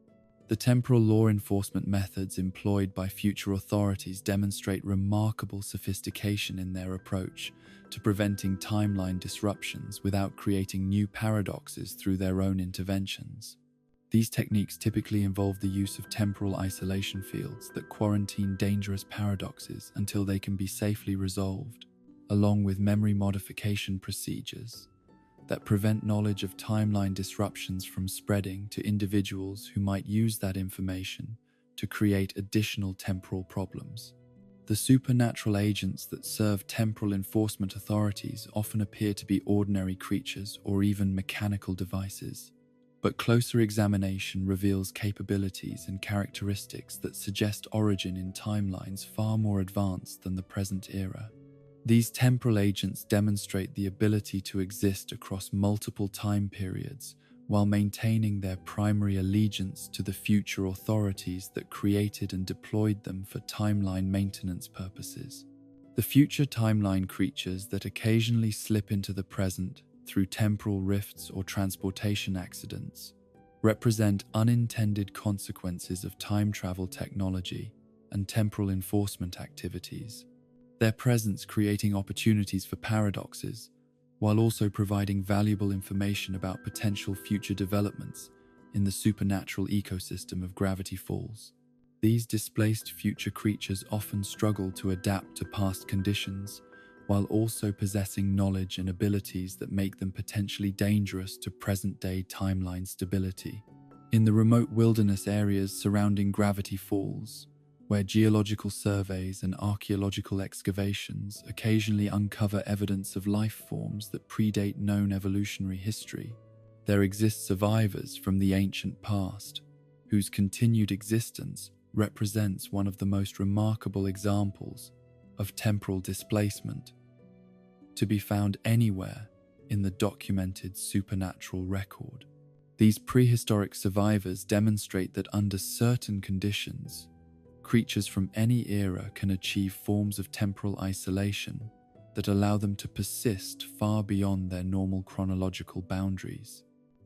The temporal law enforcement methods employed by future authorities demonstrate remarkable sophistication in their approach to preventing timeline disruptions without creating new paradoxes through their own interventions. These techniques typically involve the use of temporal isolation fields that quarantine dangerous paradoxes until they can be safely resolved, along with memory modification procedures that prevent knowledge of timeline disruptions from spreading to individuals who might use that information to create additional temporal problems. The supernatural agents that serve temporal enforcement authorities often appear to be ordinary creatures or even mechanical devices, but closer examination reveals capabilities and characteristics that suggest origin in timelines far more advanced than the present era. These temporal agents demonstrate the ability to exist across multiple time periods while maintaining their primary allegiance to the future authorities that created and deployed them for timeline maintenance purposes. The future timeline creatures that occasionally slip into the present through temporal rifts or transportation accidents represent unintended consequences of time travel technology and temporal enforcement activities, their presence creating opportunities for paradoxes, while also providing valuable information about potential future developments in the supernatural ecosystem of Gravity Falls. These displaced future creatures often struggle to adapt to past conditions, while also possessing knowledge and abilities that make them potentially dangerous to present-day timeline stability. In the remote wilderness areas surrounding Gravity Falls, where geological surveys and archaeological excavations occasionally uncover evidence of life forms that predate known evolutionary history, there exist survivors from the ancient past, whose continued existence represents one of the most remarkable examples of temporal displacement to be found anywhere in the documented supernatural record. These prehistoric survivors demonstrate that under certain conditions, creatures from any era can achieve forms of temporal isolation that allow them to persist far beyond their normal chronological boundaries.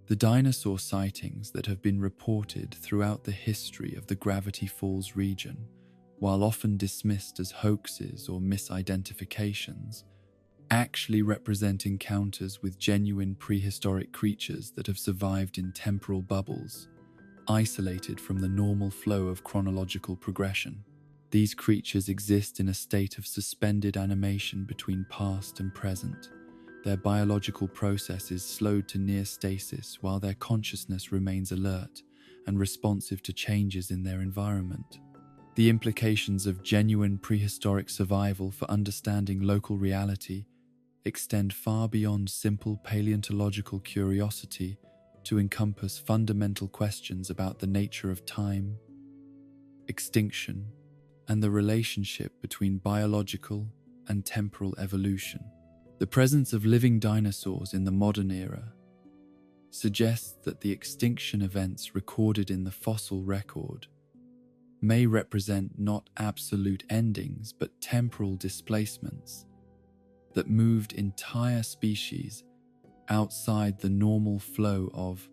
The dinosaur sightings that have been reported throughout the history of the Gravity Falls region, while often dismissed as hoaxes or misidentifications, actually represent encounters with genuine prehistoric creatures that have survived in temporal bubbles, isolated from the normal flow of chronological progression. These creatures exist in a state of suspended animation between past and present, their biological processes slowed to near stasis while their consciousness remains alert and responsive to changes in their environment. The implications of genuine prehistoric survival for understanding local reality extend far beyond simple paleontological curiosity to encompass fundamental questions about the nature of time, extinction, and the relationship between biological and temporal evolution. The presence of living dinosaurs in the modern era suggests that the extinction events recorded in the fossil record may represent not absolute endings but temporal displacements that moved entire species outside the normal flow of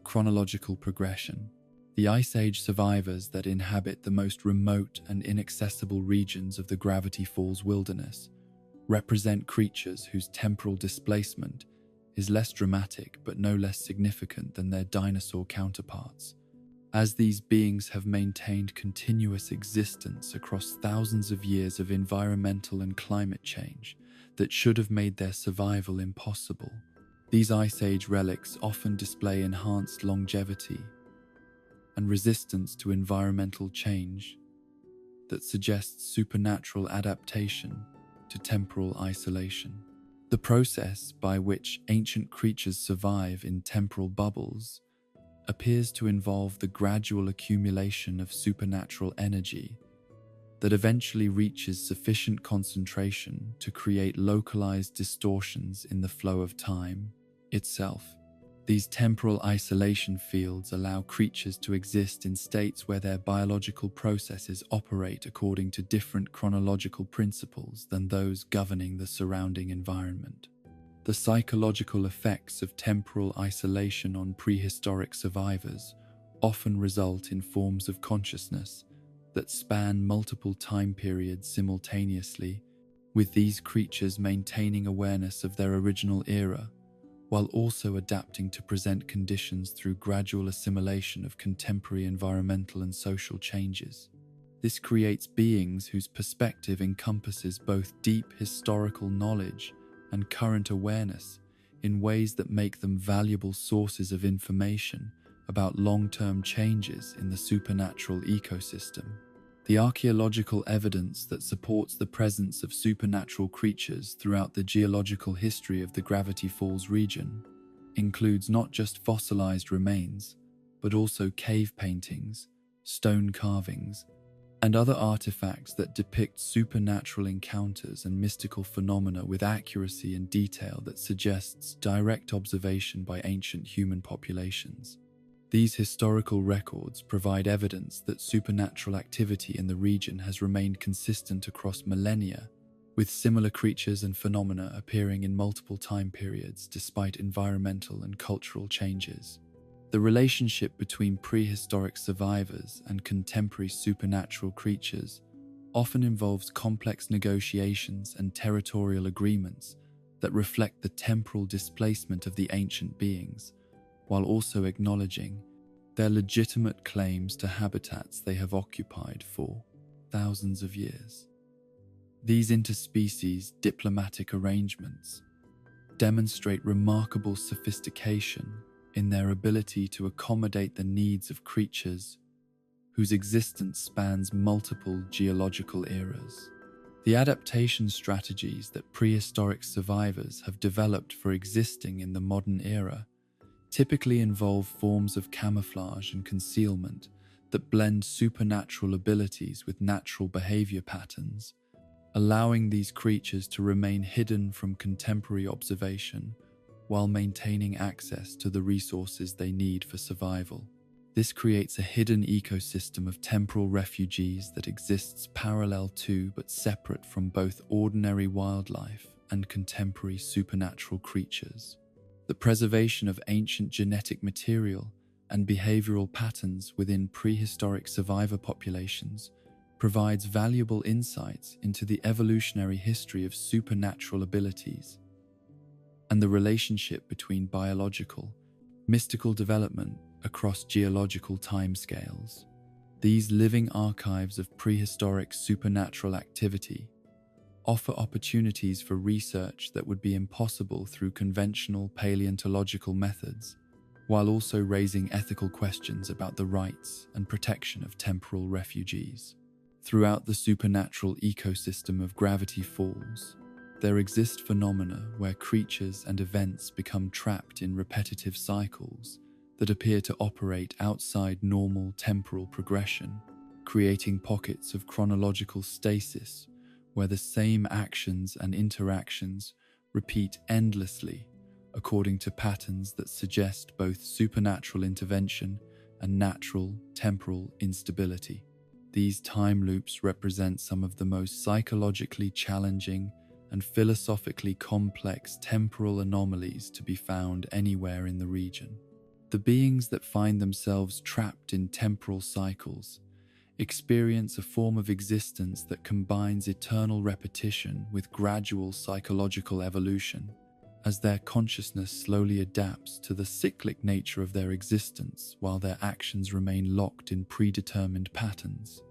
chronological progression. The Ice Age survivors that inhabit the most remote and inaccessible regions of the Gravity Falls wilderness represent creatures whose temporal displacement is less dramatic but no less significant than their dinosaur counterparts, as these beings have maintained continuous existence across thousands of years of environmental and climate change that should have made their survival impossible. These Ice Age relics often display enhanced longevity and resistance to environmental change that suggests supernatural adaptation to temporal isolation. The process by which ancient creatures survive in temporal bubbles appears to involve the gradual accumulation of supernatural energy that eventually reaches sufficient concentration to create localized distortions in the flow of time itself. These temporal isolation fields allow creatures to exist in states where their biological processes operate according to different chronological principles than those governing the surrounding environment. The psychological effects of temporal isolation on prehistoric survivors often result in forms of consciousness that span multiple time periods simultaneously, with these creatures maintaining awareness of their original era, while also adapting to present conditions through gradual assimilation of contemporary environmental and social changes. This creates beings whose perspective encompasses both deep historical knowledge and current awareness in ways that make them valuable sources of information about long-term changes in the supernatural ecosystem. The archaeological evidence that supports the presence of supernatural creatures throughout the geological history of the Gravity Falls region includes not just fossilized remains, but also cave paintings, stone carvings, and other artifacts that depict supernatural encounters and mystical phenomena with accuracy and detail that suggests direct observation by ancient human populations. These historical records provide evidence that supernatural activity in the region has remained consistent across millennia, with similar creatures and phenomena appearing in multiple time periods despite environmental and cultural changes. The relationship between prehistoric survivors and contemporary supernatural creatures often involves complex negotiations and territorial agreements that reflect the temporal displacement of the ancient beings, while also acknowledging their legitimate claims to habitats they have occupied for thousands of years. These interspecies diplomatic arrangements demonstrate remarkable sophistication in their ability to accommodate the needs of creatures whose existence spans multiple geological eras. The adaptation strategies that prehistoric survivors have developed for existing in the modern era typically involve forms of camouflage and concealment that blend supernatural abilities with natural behavior patterns, allowing these creatures to remain hidden from contemporary observation while maintaining access to the resources they need for survival. This creates a hidden ecosystem of temporal refugees that exists parallel to but separate from both ordinary wildlife and contemporary supernatural creatures. The preservation of ancient genetic material and behavioral patterns within prehistoric survivor populations provides valuable insights into the evolutionary history of supernatural abilities and the relationship between biological, mystical development across geological timescales. These living archives of prehistoric supernatural activity offer opportunities for research that would be impossible through conventional paleontological methods, while also raising ethical questions about the rights and protection of temporal refugees. Throughout the supernatural ecosystem of Gravity Falls, there exist phenomena where creatures and events become trapped in repetitive cycles that appear to operate outside normal temporal progression, creating pockets of chronological stasis where the same actions and interactions repeat endlessly according to patterns that suggest both supernatural intervention and natural temporal instability. These time loops represent some of the most psychologically challenging and philosophically complex temporal anomalies to be found anywhere in the region. The beings that find themselves trapped in temporal cycles experience a form of existence that combines eternal repetition with gradual psychological evolution, as their consciousness slowly adapts to the cyclic nature of their existence while their actions remain locked in predetermined patterns.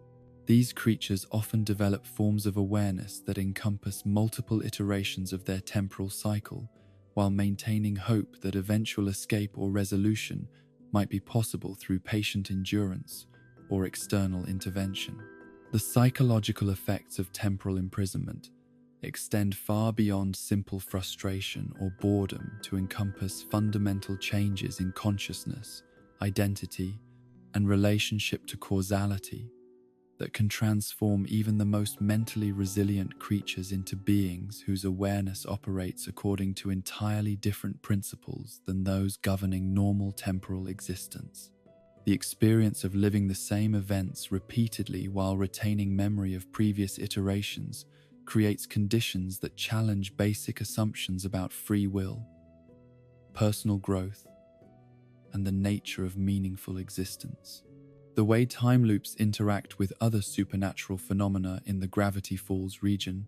These creatures often develop forms of awareness that encompass multiple iterations of their temporal cycle, while maintaining hope that eventual escape or resolution might be possible through patient endurance or external intervention. The psychological effects of temporal imprisonment extend far beyond simple frustration or boredom to encompass fundamental changes in consciousness, identity, and relationship to causality that can transform even the most mentally resilient creatures into beings whose awareness operates according to entirely different principles than those governing normal temporal existence. The experience of living the same events repeatedly while retaining memory of previous iterations creates conditions that challenge basic assumptions about free will, personal growth, and the nature of meaningful existence. The way time loops interact with other supernatural phenomena in the Gravity Falls region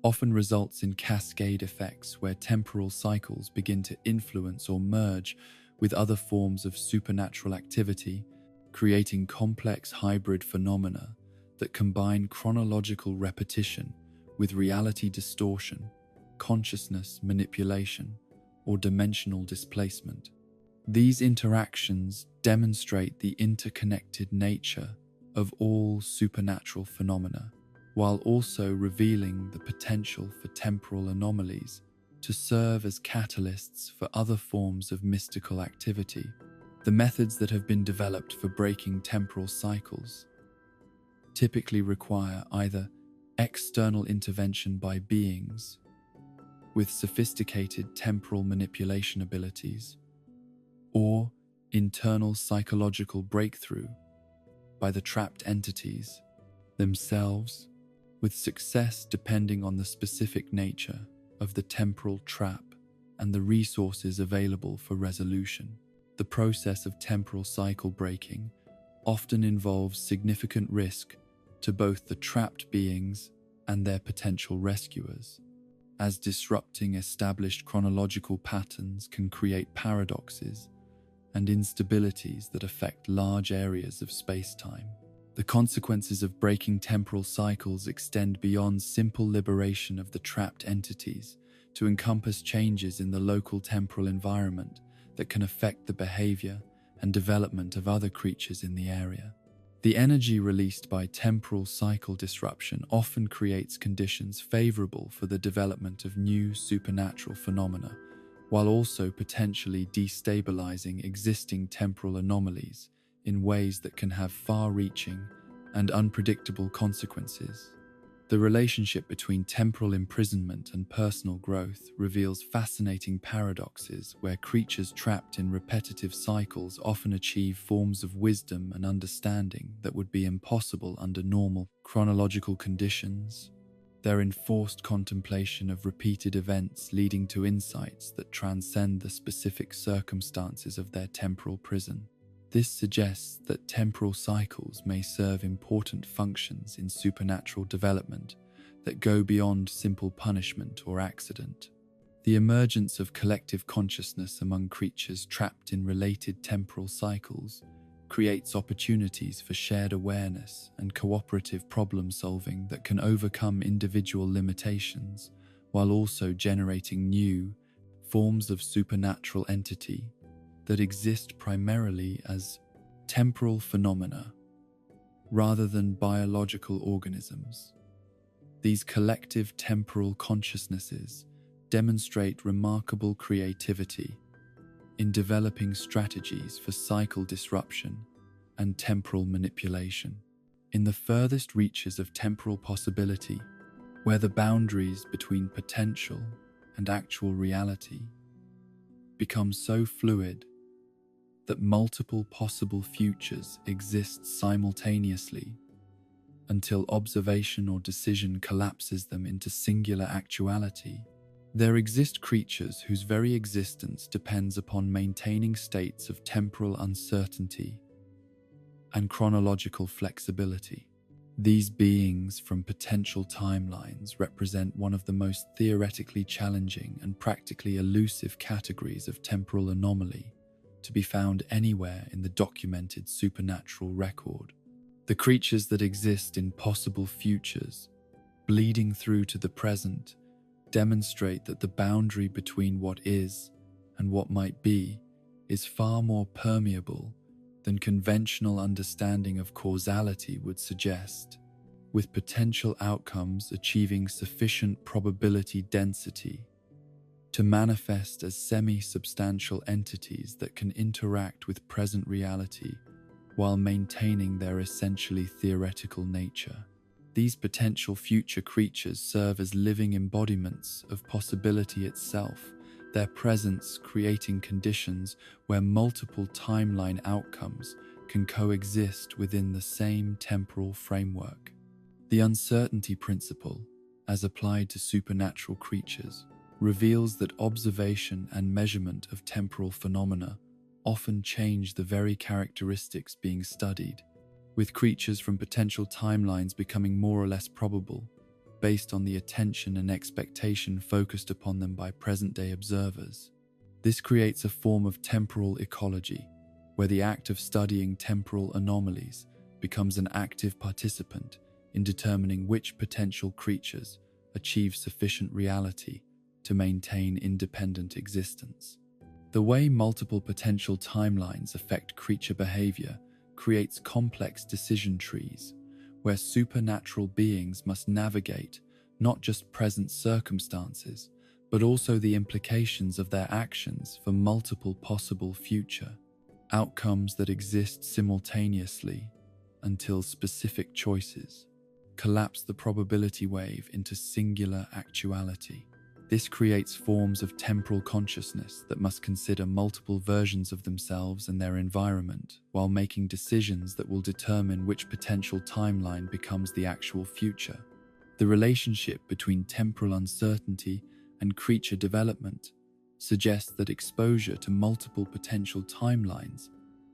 often results in cascade effects where temporal cycles begin to influence or merge with other forms of supernatural activity, creating complex hybrid phenomena that combine chronological repetition with reality distortion, consciousness manipulation, or dimensional displacement. These interactions demonstrate the interconnected nature of all supernatural phenomena, while also revealing the potential for temporal anomalies to serve as catalysts for other forms of mystical activity. The methods that have been developed for breaking temporal cycles typically require either external intervention by beings with sophisticated temporal manipulation abilities, or internal psychological breakthrough by the trapped entities themselves, with success depending on the specific nature of the temporal trap and the resources available for resolution. The process of temporal cycle breaking often involves significant risk to both the trapped beings and their potential rescuers, as disrupting established chronological patterns can create paradoxes and instabilities that affect large areas of space-time. The consequences of breaking temporal cycles extend beyond simple liberation of the trapped entities to encompass changes in the local temporal environment that can affect the behavior and development of other creatures in the area. The energy released by temporal cycle disruption often creates conditions favorable for the development of new supernatural phenomena, while also potentially destabilizing existing temporal anomalies in ways that can have far-reaching and unpredictable consequences. The relationship between temporal imprisonment and personal growth reveals fascinating paradoxes where creatures trapped in repetitive cycles often achieve forms of wisdom and understanding that would be impossible under normal chronological conditions. Their enforced contemplation of repeated events leading to insights that transcend the specific circumstances of their temporal prison. This suggests that temporal cycles may serve important functions in supernatural development that go beyond simple punishment or accident. The emergence of collective consciousness among creatures trapped in related temporal cycles creates opportunities for shared awareness and cooperative problem-solving that can overcome individual limitations, while also generating new forms of supernatural entity that exist primarily as temporal phenomena rather than biological organisms. These collective temporal consciousnesses demonstrate remarkable creativity in developing strategies for cycle disruption and temporal manipulation. In the furthest reaches of temporal possibility, where the boundaries between potential and actual reality become so fluid that multiple possible futures exist simultaneously until observation or decision collapses them into singular actuality, there exist creatures whose very existence depends upon maintaining states of temporal uncertainty and chronological flexibility. These beings from potential timelines represent one of the most theoretically challenging and practically elusive categories of temporal anomaly to be found anywhere in the documented supernatural record. The creatures that exist in possible futures, bleeding through to the present, demonstrate that the boundary between what is and what might be is far more permeable than conventional understanding of causality would suggest, with potential outcomes achieving sufficient probability density to manifest as semi-substantial entities that can interact with present reality while maintaining their essentially theoretical nature. These potential future creatures serve as living embodiments of possibility itself, their presence creating conditions where multiple timeline outcomes can coexist within the same temporal framework. The uncertainty principle, as applied to supernatural creatures, reveals that observation and measurement of temporal phenomena often change the very characteristics being studied, with creatures from potential timelines becoming more or less probable based on the attention and expectation focused upon them by present-day observers. This creates a form of temporal ecology, where the act of studying temporal anomalies becomes an active participant in determining which potential creatures achieve sufficient reality to maintain independent existence. The way multiple potential timelines affect creature behavior creates complex decision trees, where supernatural beings must navigate not just present circumstances, but also the implications of their actions for multiple possible future outcomes that exist simultaneously until specific choices collapse the probability wave into singular actuality. This creates forms of temporal consciousness that must consider multiple versions of themselves and their environment while making decisions that will determine which potential timeline becomes the actual future. The relationship between temporal uncertainty and creature development suggests that exposure to multiple potential timelines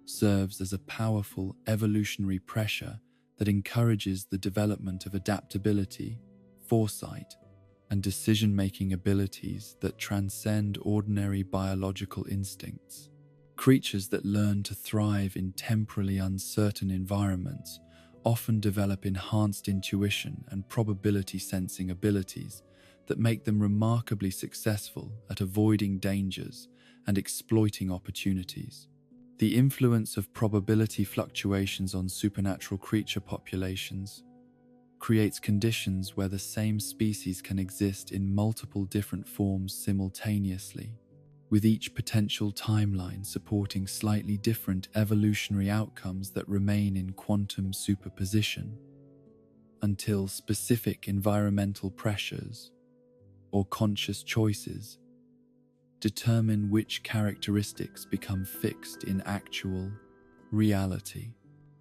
serves as a powerful evolutionary pressure that encourages the development of adaptability, foresight, and decision-making abilities that transcend ordinary biological instincts. Creatures that learn to thrive in temporally uncertain environments often develop enhanced intuition and probability sensing abilities that make them remarkably successful at avoiding dangers and exploiting opportunities. The influence of probability fluctuations on supernatural creature populations creates conditions where the same species can exist in multiple different forms simultaneously, with each potential timeline supporting slightly different evolutionary outcomes that remain in quantum superposition until specific environmental pressures or conscious choices determine which characteristics become fixed in actual reality.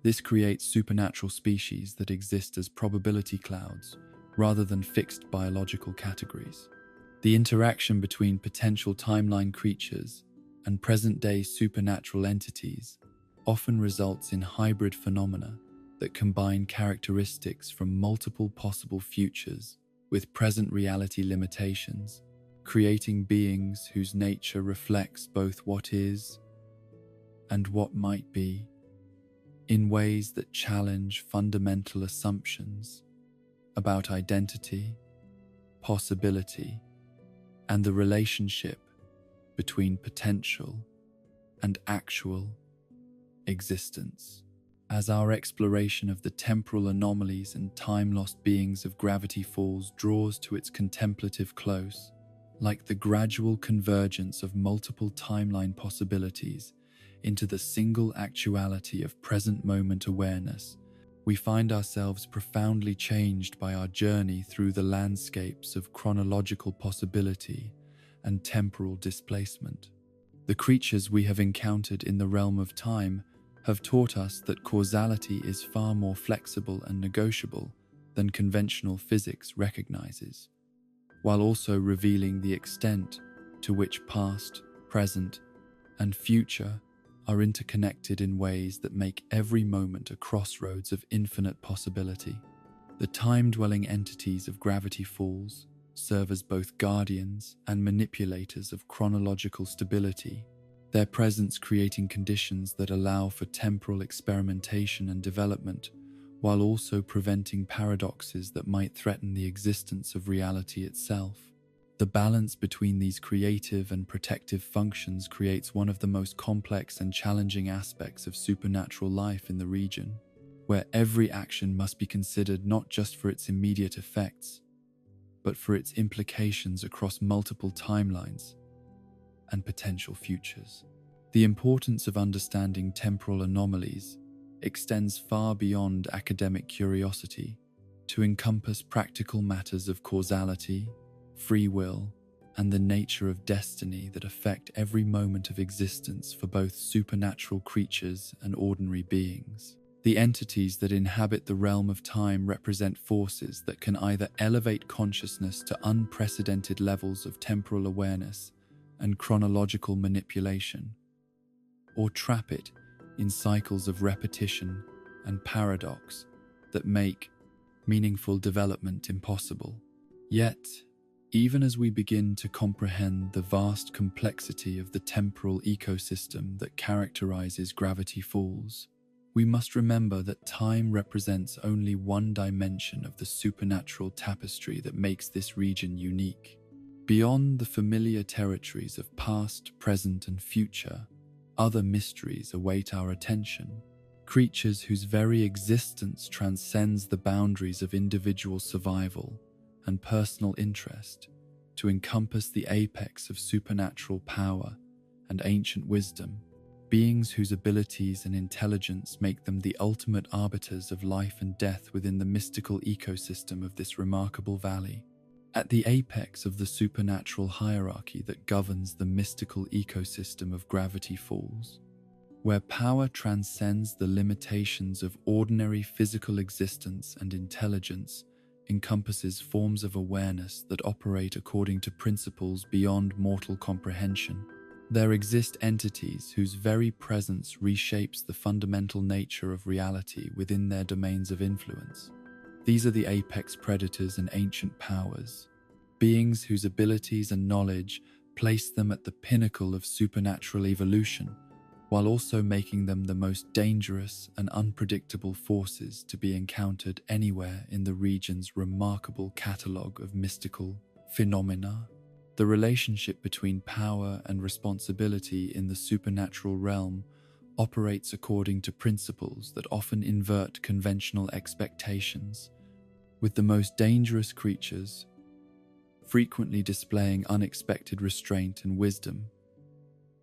This creates supernatural species that exist as probability clouds rather than fixed biological categories. The interaction between potential timeline creatures and present-day supernatural entities often results in hybrid phenomena that combine characteristics from multiple possible futures with present reality limitations, creating beings whose nature reflects both what is and what might be, in ways that challenge fundamental assumptions about identity, possibility, and the relationship between potential and actual existence. As our exploration of the temporal anomalies and time-lost beings of Gravity Falls draws to its contemplative close, like the gradual convergence of multiple timeline possibilities into the single actuality of present moment awareness, we find ourselves profoundly changed by our journey through the landscapes of chronological possibility and temporal displacement. The creatures we have encountered in the realm of time have taught us that causality is far more flexible and negotiable than conventional physics recognizes, while also revealing the extent to which past, present, and future are interconnected in ways that make every moment a crossroads of infinite possibility. The time-dwelling entities of Gravity Falls serve as both guardians and manipulators of chronological stability, their presence creating conditions that allow for temporal experimentation and development, while also preventing paradoxes that might threaten the existence of reality itself. The balance between these creative and protective functions creates one of the most complex and challenging aspects of supernatural life in the region, where every action must be considered not just for its immediate effects, but for its implications across multiple timelines and potential futures. The importance of understanding temporal anomalies extends far beyond academic curiosity to encompass practical matters of causality, free will, and the nature of destiny that affect every moment of existence for both supernatural creatures and ordinary beings. The entities that inhabit the realm of time represent forces that can either elevate consciousness to unprecedented levels of temporal awareness and chronological manipulation, or trap it in cycles of repetition and paradox that make meaningful development impossible. Yet, even as we begin to comprehend the vast complexity of the temporal ecosystem that characterizes Gravity Falls, we must remember that time represents only one dimension of the supernatural tapestry that makes this region unique. Beyond the familiar territories of past, present, and future, other mysteries await our attention. Creatures whose very existence transcends the boundaries of individual survival and personal interest to encompass the apex of supernatural power and ancient wisdom, beings whose abilities and intelligence make them the ultimate arbiters of life and death within the mystical ecosystem of this remarkable valley. At the apex of the supernatural hierarchy that governs the mystical ecosystem of Gravity Falls, where power transcends the limitations of ordinary physical existence and intelligence encompasses forms of awareness that operate according to principles beyond mortal comprehension. There exist entities whose very presence reshapes the fundamental nature of reality within their domains of influence. These are the apex predators and ancient powers, beings whose abilities and knowledge place them at the pinnacle of supernatural evolution, while also making them the most dangerous and unpredictable forces to be encountered anywhere in the region's remarkable catalogue of mystical phenomena. The relationship between power and responsibility in the supernatural realm operates according to principles that often invert conventional expectations, with the most dangerous creatures frequently displaying unexpected restraint and wisdom,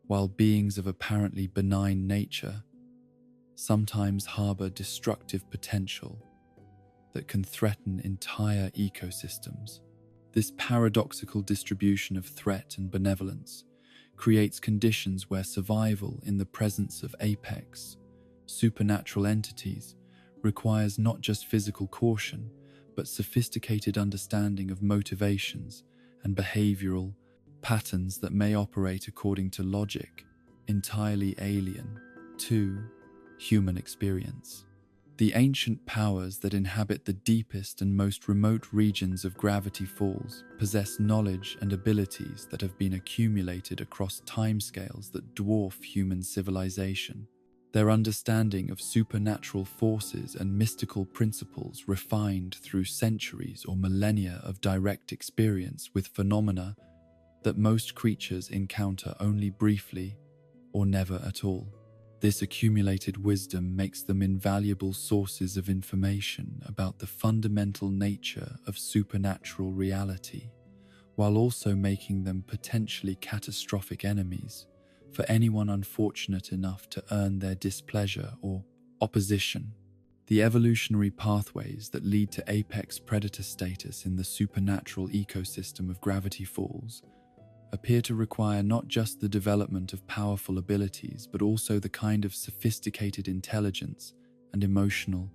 while beings of apparently benign nature sometimes harbor destructive potential that can threaten entire ecosystems. This paradoxical distribution of threat and benevolence creates conditions where survival in the presence of apex, supernatural entities requires not just physical caution, but sophisticated understanding of motivations and behavioral patterns that may operate according to logic entirely alien to human experience. The ancient powers that inhabit the deepest and most remote regions of Gravity Falls possess knowledge and abilities that have been accumulated across timescales that dwarf human civilization. Their understanding of supernatural forces and mystical principles refined through centuries or millennia of direct experience with phenomena that most creatures encounter only briefly or never at all. This accumulated wisdom makes them invaluable sources of information about the fundamental nature of supernatural reality, while also making them potentially catastrophic enemies for anyone unfortunate enough to earn their displeasure or opposition. The evolutionary pathways that lead to apex predator status in the supernatural ecosystem of Gravity Falls appear to require not just the development of powerful abilities, but also the kind of sophisticated intelligence and emotional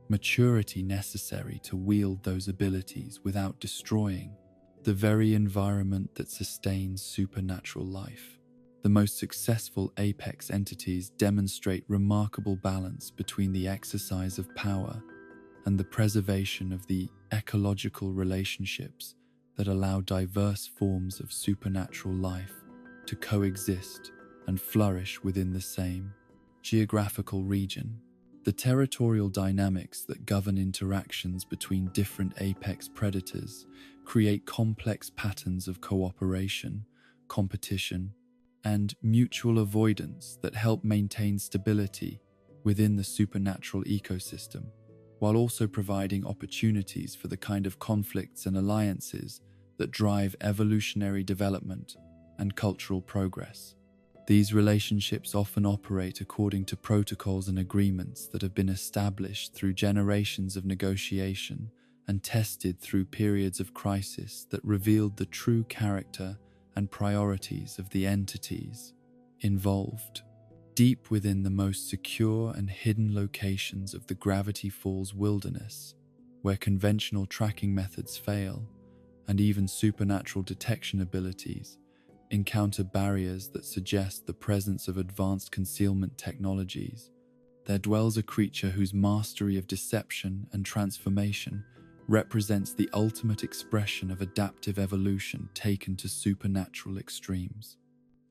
maturity necessary to wield those abilities without destroying the very environment that sustains supernatural life. The most successful apex entities demonstrate remarkable balance between the exercise of power and the preservation of the ecological relationships that allow diverse forms of supernatural life to coexist and flourish within the same geographical region. The territorial dynamics that govern interactions between different apex predators create complex patterns of cooperation, competition, and mutual avoidance that help maintain stability within the supernatural ecosystem, while also providing opportunities for the kind of conflicts and alliances that drive evolutionary development and cultural progress. These relationships often operate according to protocols and agreements that have been established through generations of negotiation and tested through periods of crisis that revealed the true character and priorities of the entities involved. Deep within the most secure and hidden locations of the Gravity Falls wilderness, where conventional tracking methods fail, and even supernatural detection abilities encounter barriers that suggest the presence of advanced concealment technologies, there dwells a creature whose mastery of deception and transformation represents the ultimate expression of adaptive evolution taken to supernatural extremes.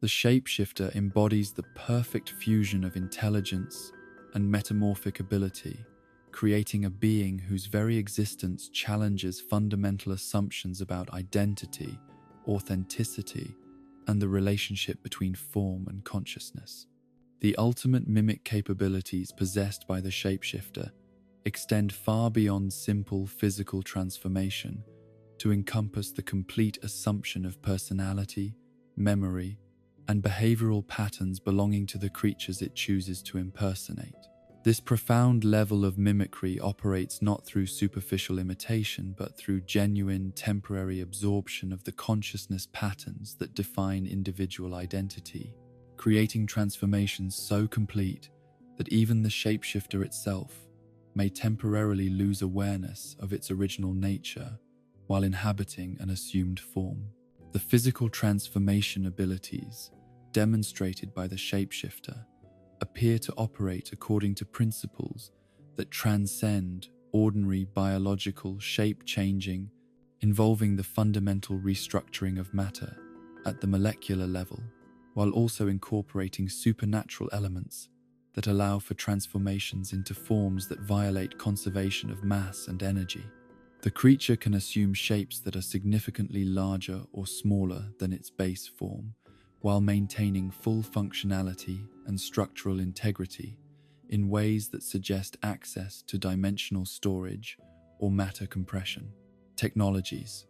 The shapeshifter embodies the perfect fusion of intelligence and metamorphic ability, creating a being whose very existence challenges fundamental assumptions about identity, authenticity, and the relationship between form and consciousness. The ultimate mimic capabilities possessed by the shapeshifter extend far beyond simple physical transformation to encompass the complete assumption of personality, memory, and behavioral patterns belonging to the creatures it chooses to impersonate. This profound level of mimicry operates not through superficial imitation, but through genuine, temporary absorption of the consciousness patterns that define individual identity, creating transformations so complete that even the shapeshifter itself may temporarily lose awareness of its original nature while inhabiting an assumed form. The physical transformation abilities demonstrated by the shapeshifter appear to operate according to principles that transcend ordinary biological shape-changing, involving the fundamental restructuring of matter at the molecular level, while also incorporating supernatural elements that allow for transformations into forms that violate conservation of mass and energy. The creature can assume shapes that are significantly larger or smaller than its base form, while maintaining full functionality and structural integrity in ways that suggest access to dimensional storage or matter compression. Technologies.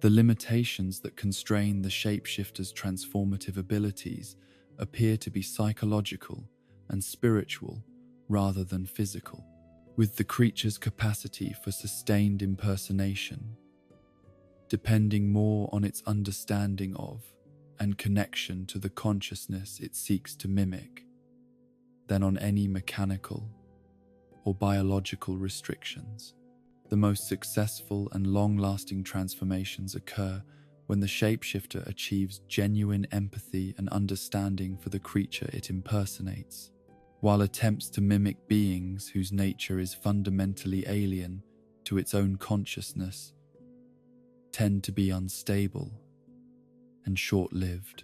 The limitations that constrain the shapeshifter's transformative abilities appear to be psychological and spiritual rather than physical, with the creature's capacity for sustained impersonation depending more on its understanding of and connection to the consciousness it seeks to mimic than on any mechanical or biological restrictions. The most successful and long-lasting transformations occur when the shapeshifter achieves genuine empathy and understanding for the creature it impersonates, while attempts to mimic beings whose nature is fundamentally alien to its own consciousness tend to be unstable and short-lived.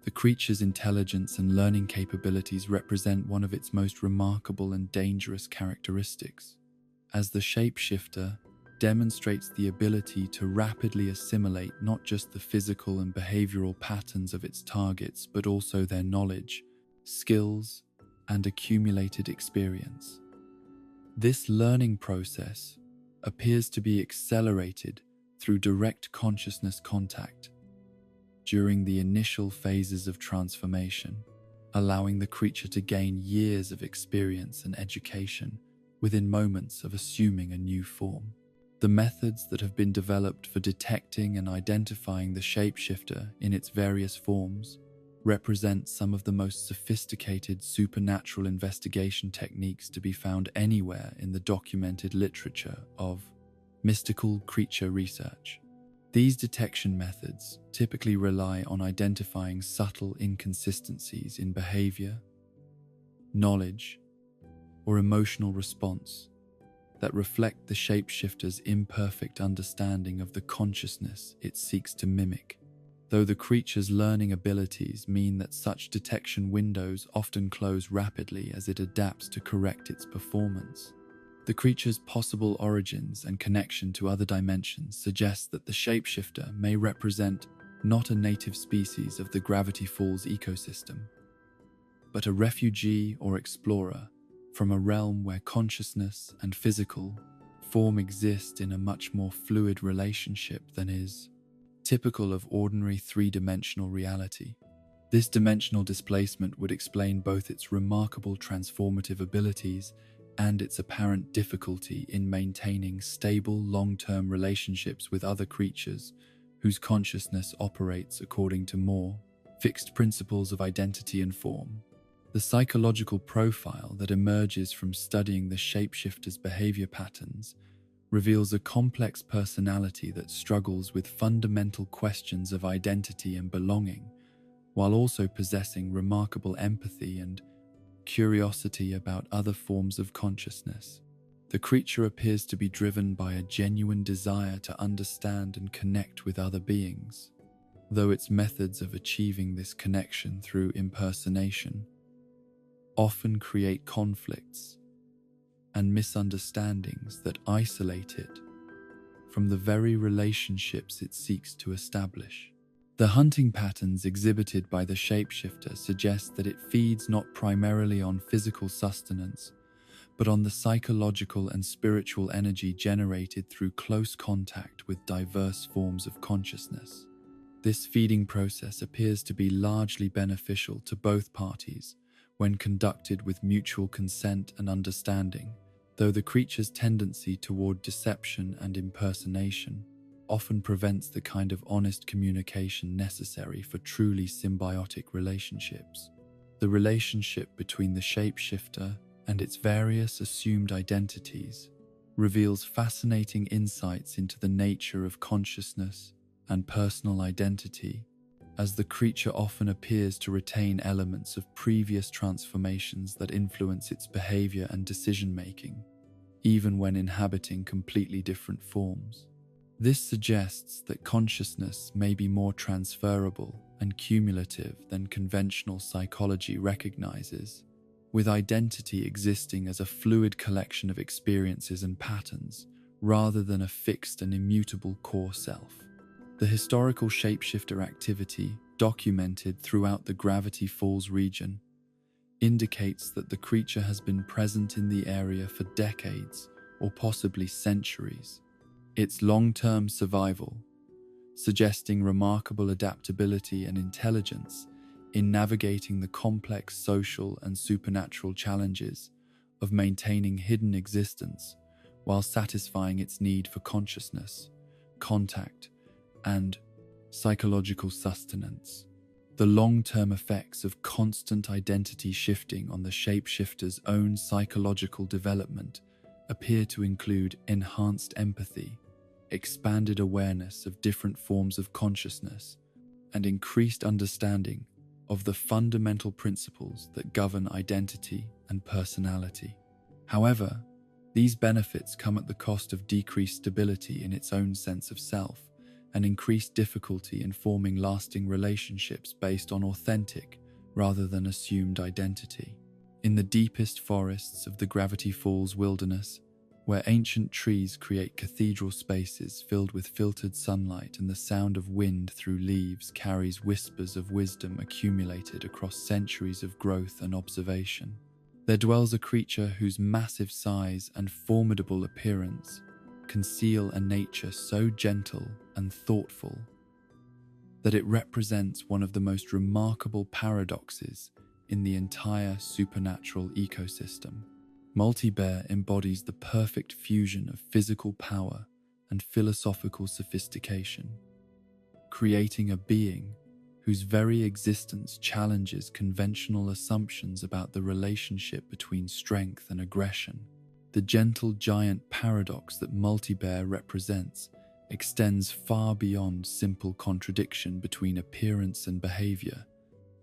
The creature's intelligence and learning capabilities represent one of its most remarkable and dangerous characteristics, as the shapeshifter demonstrates the ability to rapidly assimilate not just the physical and behavioral patterns of its targets, but also their knowledge, skills, and accumulated experience. This learning process appears to be accelerated through direct consciousness contact during the initial phases of transformation, allowing the creature to gain years of experience and education within moments of assuming a new form. The methods that have been developed for detecting and identifying the shapeshifter in its various forms represent some of the most sophisticated supernatural investigation techniques to be found anywhere in the documented literature of mystical creature research. These detection methods typically rely on identifying subtle inconsistencies in behavior, knowledge, or emotional response that reflect the shapeshifter's imperfect understanding of the consciousness it seeks to mimic, though the creature's learning abilities mean that such detection windows often close rapidly as it adapts to correct its performance. The creature's possible origins and connection to other dimensions suggest that the shapeshifter may represent not a native species of the Gravity Falls ecosystem, but a refugee or explorer from a realm where consciousness and physical form exist in a much more fluid relationship than is typical of ordinary three-dimensional reality. This dimensional displacement would explain both its remarkable transformative abilities and its apparent difficulty in maintaining stable long-term relationships with other creatures whose consciousness operates according to more fixed principles of identity and form. The psychological profile that emerges from studying the shapeshifter's behavior patterns reveals a complex personality that struggles with fundamental questions of identity and belonging, while also possessing remarkable empathy and curiosity about other forms of consciousness. The creature appears to be driven by a genuine desire to understand and connect with other beings, though its methods of achieving this connection through impersonation often create conflicts and misunderstandings that isolate it from the very relationships it seeks to establish. The hunting patterns exhibited by the shapeshifter suggest that it feeds not primarily on physical sustenance, but on the psychological and spiritual energy generated through close contact with diverse forms of consciousness. This feeding process appears to be largely beneficial to both parties when conducted with mutual consent and understanding, though the creature's tendency toward deception and impersonation often prevents the kind of honest communication necessary for truly symbiotic relationships. The relationship between the shapeshifter and its various assumed identities reveals fascinating insights into the nature of consciousness and personal identity, as the creature often appears to retain elements of previous transformations that influence its behavior and decision-making, even when inhabiting completely different forms. This suggests that consciousness may be more transferable and cumulative than conventional psychology recognizes, with identity existing as a fluid collection of experiences and patterns rather than a fixed and immutable core self. The historical shapeshifter activity documented throughout the Gravity Falls region indicates that the creature has been present in the area for decades or possibly centuries. Its long-term survival, suggesting remarkable adaptability and intelligence in navigating the complex social and supernatural challenges of maintaining hidden existence while satisfying its need for consciousness, contact, and psychological sustenance. The long-term effects of constant identity shifting on the shapeshifter's own psychological development appear to include enhanced empathy, expanded awareness of different forms of consciousness, and increased understanding of the fundamental principles that govern identity and personality. However, these benefits come at the cost of decreased stability in its own sense of self and increased difficulty in forming lasting relationships based on authentic rather than assumed identity. In the deepest forests of the Gravity Falls wilderness, where ancient trees create cathedral spaces filled with filtered sunlight and the sound of wind through leaves carries whispers of wisdom accumulated across centuries of growth and observation, there dwells a creature whose massive size and formidable appearance conceal a nature so gentle and thoughtful that it represents one of the most remarkable paradoxes in the entire supernatural ecosystem. Multibear embodies the perfect fusion of physical power and philosophical sophistication, creating a being whose very existence challenges conventional assumptions about the relationship between strength and aggression. The gentle giant paradox that Multibear represents extends far beyond simple contradiction between appearance and behavior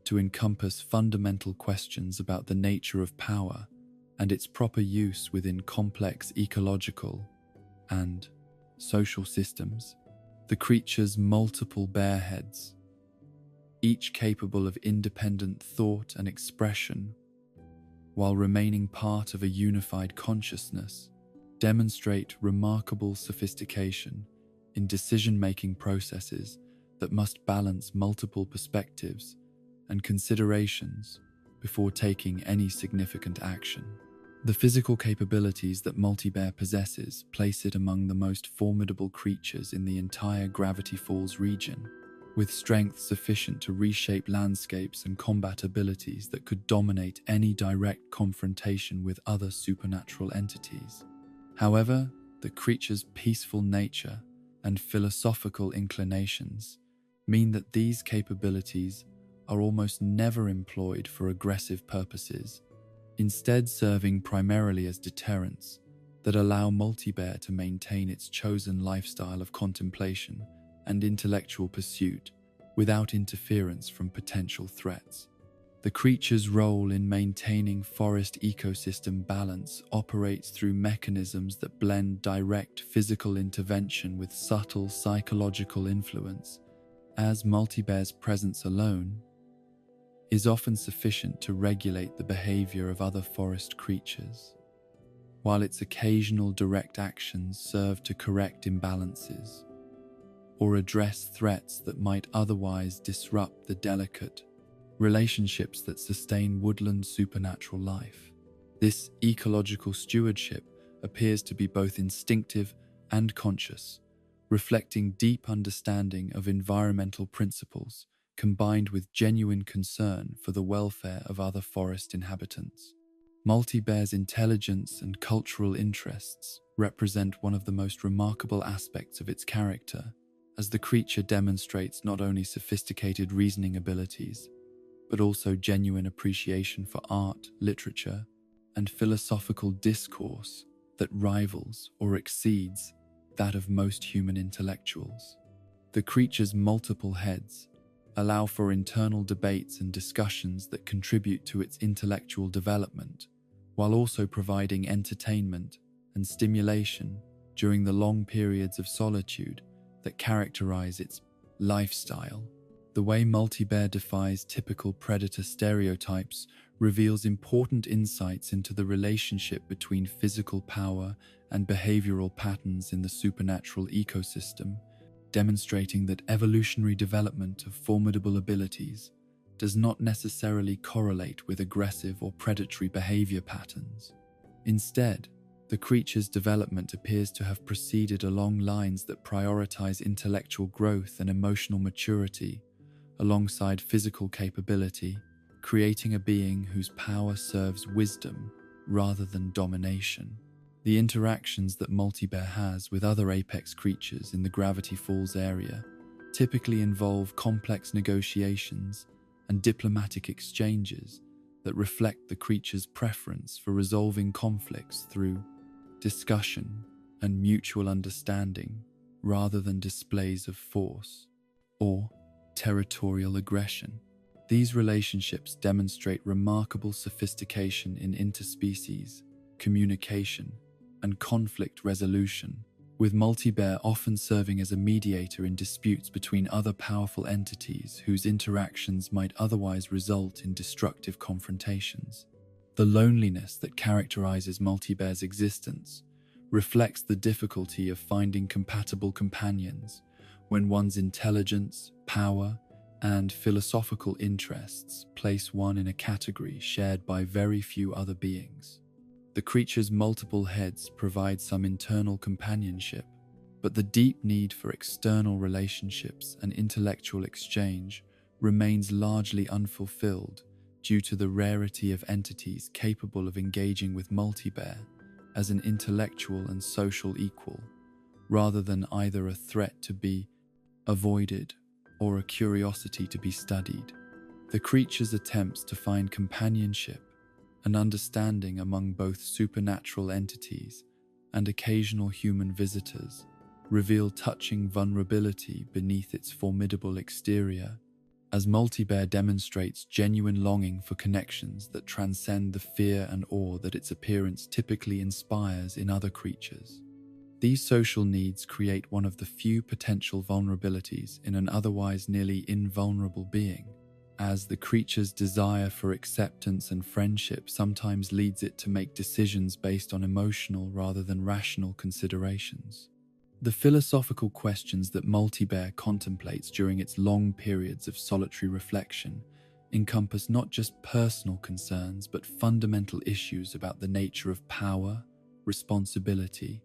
to encompass fundamental questions about the nature of power and its proper use within complex ecological and social systems. The creature's multiple bear heads, each capable of independent thought and expression, while remaining part of a unified consciousness, demonstrate remarkable sophistication in decision-making processes that must balance multiple perspectives and considerations before taking any significant action. The physical capabilities that Multibear possesses place it among the most formidable creatures in the entire Gravity Falls region, with strength sufficient to reshape landscapes and combat abilities that could dominate any direct confrontation with other supernatural entities. However, the creature's peaceful nature and philosophical inclinations mean that these capabilities are almost never employed for aggressive purposes, instead serving primarily as deterrents that allow Multibear to maintain its chosen lifestyle of contemplation and intellectual pursuit without interference from potential threats. The creature's role in maintaining forest ecosystem balance operates through mechanisms that blend direct physical intervention with subtle psychological influence, as Multibear's presence alone is often sufficient to regulate the behavior of other forest creatures, while its occasional direct actions serve to correct imbalances or address threats that might otherwise disrupt the delicate relationships that sustain woodland supernatural life. This ecological stewardship appears to be both instinctive and conscious, reflecting deep understanding of environmental principles combined with genuine concern for the welfare of other forest inhabitants. Multibear's intelligence and cultural interests represent one of the most remarkable aspects of its character, as the creature demonstrates not only sophisticated reasoning abilities, but also genuine appreciation for art, literature, and philosophical discourse that rivals or exceeds that of most human intellectuals. The creature's multiple heads allow for internal debates and discussions that contribute to its intellectual development, while also providing entertainment and stimulation during the long periods of solitude that characterize its lifestyle. The way Multibear defies typical predator stereotypes reveals important insights into the relationship between physical power and behavioral patterns in the supernatural ecosystem, demonstrating that evolutionary development of formidable abilities does not necessarily correlate with aggressive or predatory behavior patterns. Instead, the creature's development appears to have proceeded along lines that prioritize intellectual growth and emotional maturity alongside physical capability, creating a being whose power serves wisdom rather than domination. The interactions that Multibear has with other apex creatures in the Gravity Falls area typically involve complex negotiations and diplomatic exchanges that reflect the creature's preference for resolving conflicts through discussion and mutual understanding rather than displays of force or territorial aggression. These relationships demonstrate remarkable sophistication in interspecies communication and conflict resolution, with Multibear often serving as a mediator in disputes between other powerful entities whose interactions might otherwise result in destructive confrontations. The loneliness that characterizes Multibear's existence reflects the difficulty of finding compatible companions when one's intelligence, power, and philosophical interests place one in a category shared by very few other beings. The creature's multiple heads provide some internal companionship, but the deep need for external relationships and intellectual exchange remains largely unfulfilled due to the rarity of entities capable of engaging with Multibear as an intellectual and social equal, rather than either a threat to be avoided or a curiosity to be studied. The creature's attempts to find companionship and understanding among both supernatural entities and occasional human visitors reveal touching vulnerability beneath its formidable exterior, as Multibear demonstrates genuine longing for connections that transcend the fear and awe that its appearance typically inspires in other creatures. These social needs create one of the few potential vulnerabilities in an otherwise nearly invulnerable being, as the creature's desire for acceptance and friendship sometimes leads it to make decisions based on emotional rather than rational considerations. The philosophical questions that Multibear contemplates during its long periods of solitary reflection encompass not just personal concerns but fundamental issues about the nature of power, responsibility,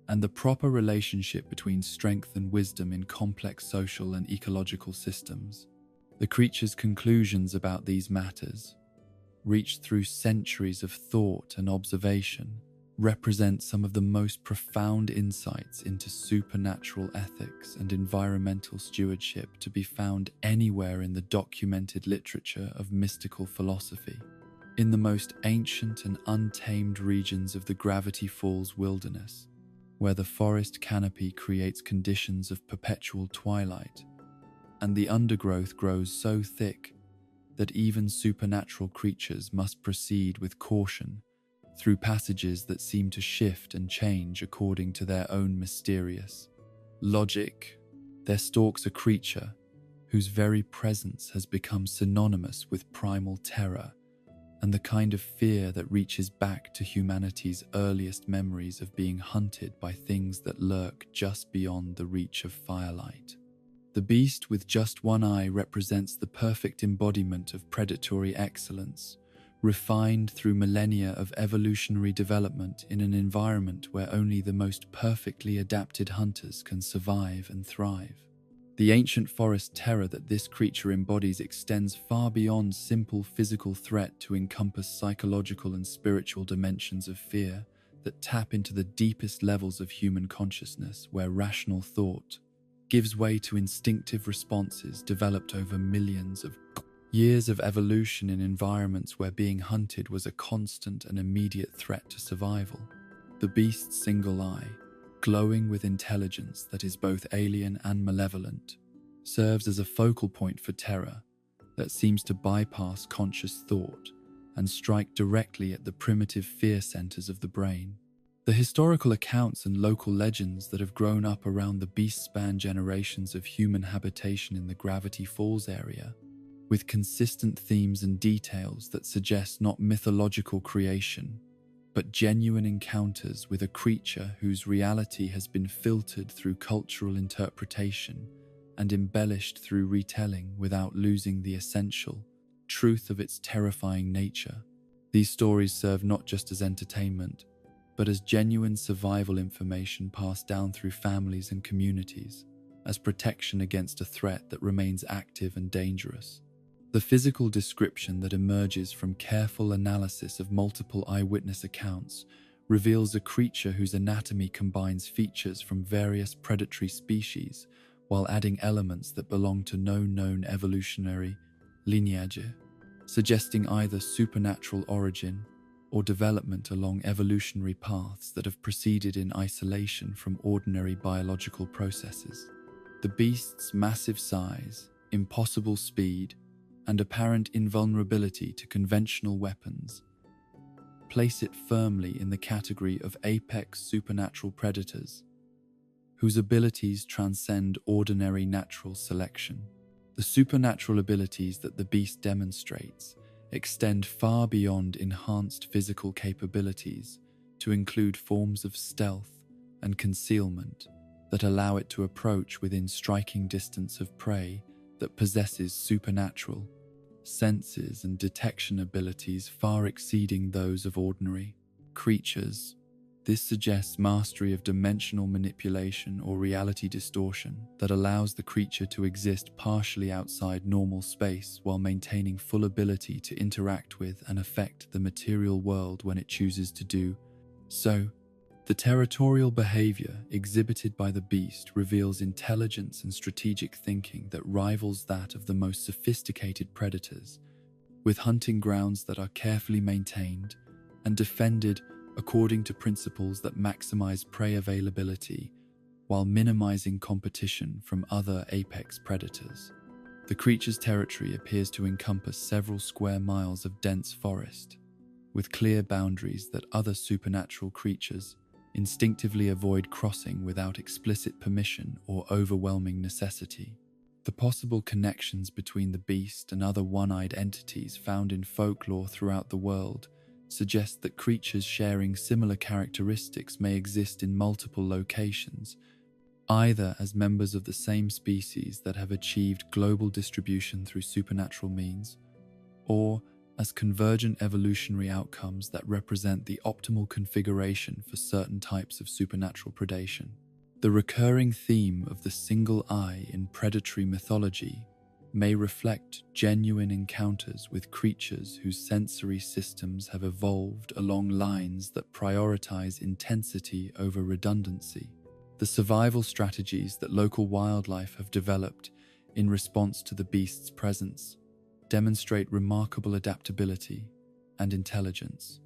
and the proper relationship between strength and wisdom in complex social and ecological systems. The creature's conclusions about these matters, reached through centuries of thought and observation, represent some of the most profound insights into supernatural ethics and environmental stewardship to be found anywhere in the documented literature of mystical philosophy. In the most ancient and untamed regions of the Gravity Falls wilderness, where the forest canopy creates conditions of perpetual twilight, and the undergrowth grows so thick that even supernatural creatures must proceed with caution through passages that seem to shift and change according to their own mysterious logic, there stalks a creature whose very presence has become synonymous with primal terror and the kind of fear that reaches back to humanity's earliest memories of being hunted by things that lurk just beyond the reach of firelight. The beast with just one eye represents the perfect embodiment of predatory excellence, refined through millennia of evolutionary development in an environment where only the most perfectly adapted hunters can survive and thrive. The ancient forest terror that this creature embodies extends far beyond simple physical threat to encompass psychological and spiritual dimensions of fear that tap into the deepest levels of human consciousness, where rational thought gives way to instinctive responses developed over millions of years of evolution in environments where being hunted was a constant and immediate threat to survival. The beast's single eye, glowing with intelligence that is both alien and malevolent, serves as a focal point for terror that seems to bypass conscious thought and strike directly at the primitive fear centers of the brain. The historical accounts and local legends that have grown up around the beast span generations of human habitation in the Gravity Falls area, with consistent themes and details that suggest not mythological creation, but genuine encounters with a creature whose reality has been filtered through cultural interpretation and embellished through retelling without losing the essential truth of its terrifying nature. These stories serve not just as entertainment, but as genuine survival information passed down through families and communities, as protection against a threat that remains active and dangerous. The physical description that emerges from careful analysis of multiple eyewitness accounts reveals a creature whose anatomy combines features from various predatory species while adding elements that belong to no known evolutionary lineage, suggesting either supernatural origin or development along evolutionary paths that have proceeded in isolation from ordinary biological processes. The beast's massive size, impossible speed, and apparent invulnerability to conventional weapons place it firmly in the category of apex supernatural predators, whose abilities transcend ordinary natural selection. The supernatural abilities that the beast demonstrates extend far beyond enhanced physical capabilities to include forms of stealth and concealment that allow it to approach within striking distance of prey that possesses supernatural senses and detection abilities far exceeding those of ordinary creatures. This suggests mastery of dimensional manipulation or reality distortion that allows the creature to exist partially outside normal space while maintaining full ability to interact with and affect the material world when it chooses to do so. The territorial behavior exhibited by the beast reveals intelligence and strategic thinking that rivals that of the most sophisticated predators, with hunting grounds that are carefully maintained and defended according to principles that maximize prey availability while minimizing competition from other apex predators. The creature's territory appears to encompass several square miles of dense forest, with clear boundaries that other supernatural creatures instinctively avoid crossing without explicit permission or overwhelming necessity. The possible connections between the beast and other one-eyed entities found in folklore throughout the world suggest that creatures sharing similar characteristics may exist in multiple locations, either as members of the same species that have achieved global distribution through supernatural means, or as convergent evolutionary outcomes that represent the optimal configuration for certain types of supernatural predation. The recurring theme of the single eye in predatory mythology may reflect genuine encounters with creatures whose sensory systems have evolved along lines that prioritize intensity over redundancy. The survival strategies that local wildlife have developed in response to the beast's presence demonstrate remarkable adaptability and intelligence,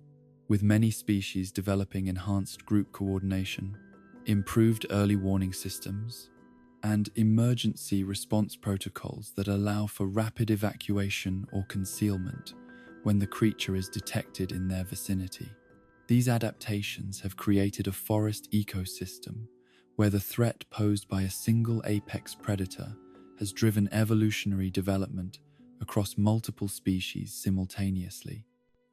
with many species developing enhanced group coordination, improved early warning systems, and emergency response protocols that allow for rapid evacuation or concealment when the creature is detected in their vicinity. These adaptations have created a forest ecosystem where the threat posed by a single apex predator has driven evolutionary development across multiple species simultaneously.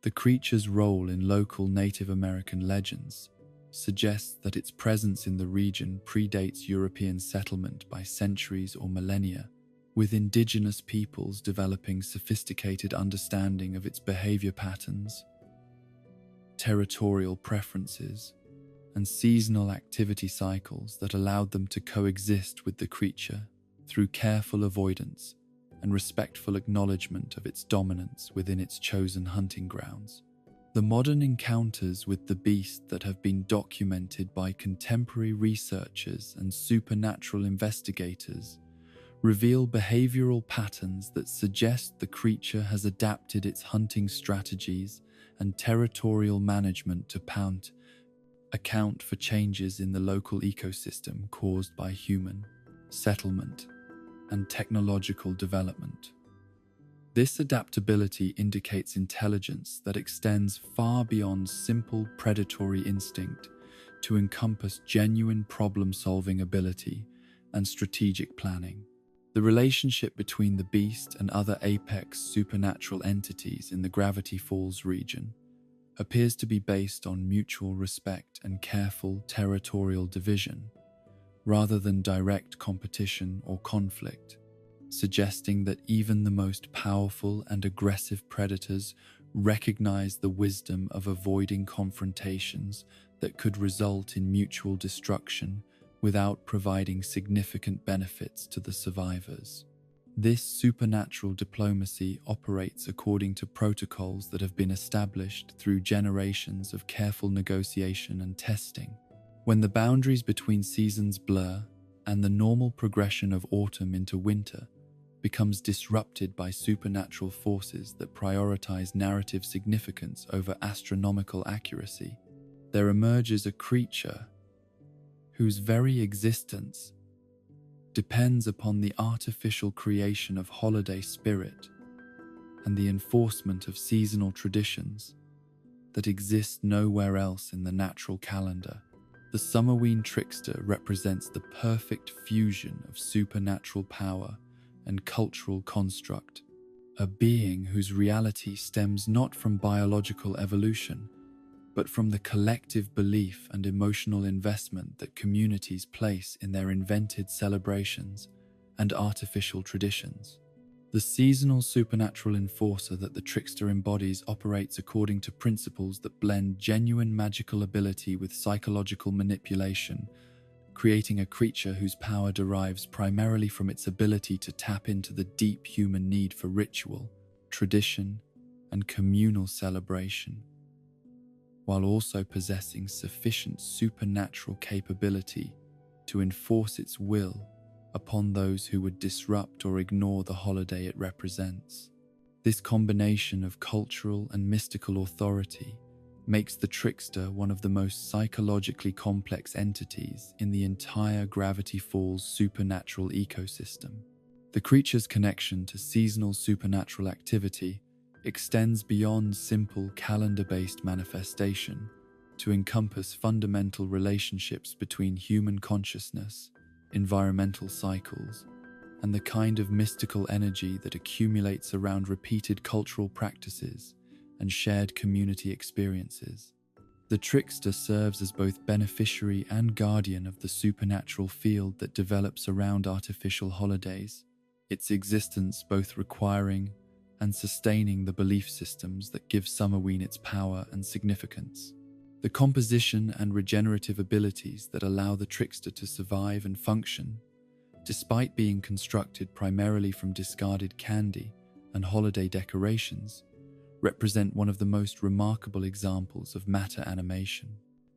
The creature's role in local Native American legends suggests that its presence in the region predates European settlement by centuries or millennia, with indigenous peoples developing sophisticated understanding of its behavior patterns, territorial preferences, and seasonal activity cycles that allowed them to coexist with the creature through careful avoidance and respectful acknowledgement of its dominance within its chosen hunting grounds. The modern encounters with the beast that have been documented by contemporary researchers and supernatural investigators reveal behavioral patterns that suggest the creature has adapted its hunting strategies and territorial management to account for changes in the local ecosystem caused by human settlement and technological development. This adaptability indicates intelligence that extends far beyond simple predatory instinct to encompass genuine problem-solving ability and strategic planning. The relationship between the beast and other apex supernatural entities in the Gravity Falls region appears to be based on mutual respect and careful territorial division, rather than direct competition or conflict, suggesting that even the most powerful and aggressive predators recognize the wisdom of avoiding confrontations that could result in mutual destruction without providing significant benefits to the survivors. This supernatural diplomacy operates according to protocols that have been established through generations of careful negotiation and testing. When the boundaries between seasons blur and the normal progression of autumn into winter becomes disrupted by supernatural forces that prioritize narrative significance over astronomical accuracy, there emerges a creature whose very existence depends upon the artificial creation of holiday spirit and the enforcement of seasonal traditions that exist nowhere else in the natural calendar. The Summerween trickster represents the perfect fusion of supernatural power and cultural construct, a being whose reality stems not from biological evolution, but from the collective belief and emotional investment that communities place in their invented celebrations and artificial traditions. The seasonal supernatural enforcer that the trickster embodies operates according to principles that blend genuine magical ability with psychological manipulation, creating a creature whose power derives primarily from its ability to tap into the deep human need for ritual, tradition, and communal celebration, while also possessing sufficient supernatural capability to enforce its will upon those who would disrupt or ignore the holiday it represents. This combination of cultural and mystical authority makes the trickster one of the most psychologically complex entities in the entire Gravity Falls supernatural ecosystem. The creature's connection to seasonal supernatural activity extends beyond simple calendar-based manifestation to encompass fundamental relationships between human consciousness, environmental cycles, and the kind of mystical energy that accumulates around repeated cultural practices and shared community experiences. The trickster serves as both beneficiary and guardian of the supernatural field that develops around artificial holidays, its existence both requiring and sustaining the belief systems that give Summerween its power and significance. The composition and regenerative abilities that allow the trickster to survive and function, despite being constructed primarily from discarded candy and holiday decorations, represent one of the most remarkable examples of matter animation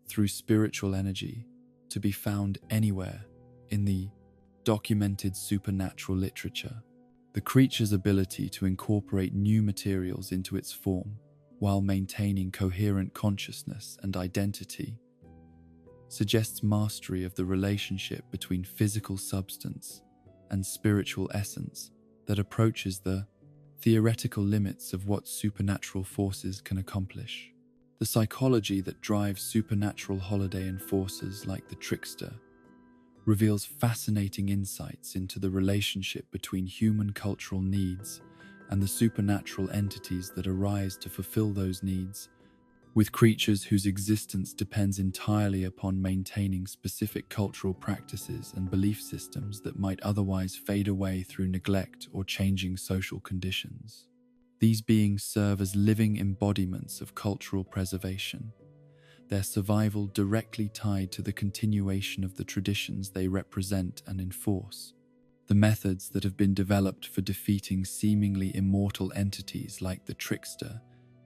through spiritual energy to be found anywhere in the documented supernatural literature. The creature's ability to incorporate new materials into its form while maintaining coherent consciousness and identity suggests mastery of the relationship between physical substance and spiritual essence that approaches the theoretical limits of what supernatural forces can accomplish. The psychology that drives supernatural holiday enforcers like the trickster reveals fascinating insights into the relationship between human cultural needs and the supernatural entities that arise to fulfill those needs, with creatures whose existence depends entirely upon maintaining specific cultural practices and belief systems that might otherwise fade away through neglect or changing social conditions. These beings serve as living embodiments of cultural preservation, their survival directly tied to the continuation of the traditions they represent and enforce. The methods that have been developed for defeating seemingly immortal entities like the trickster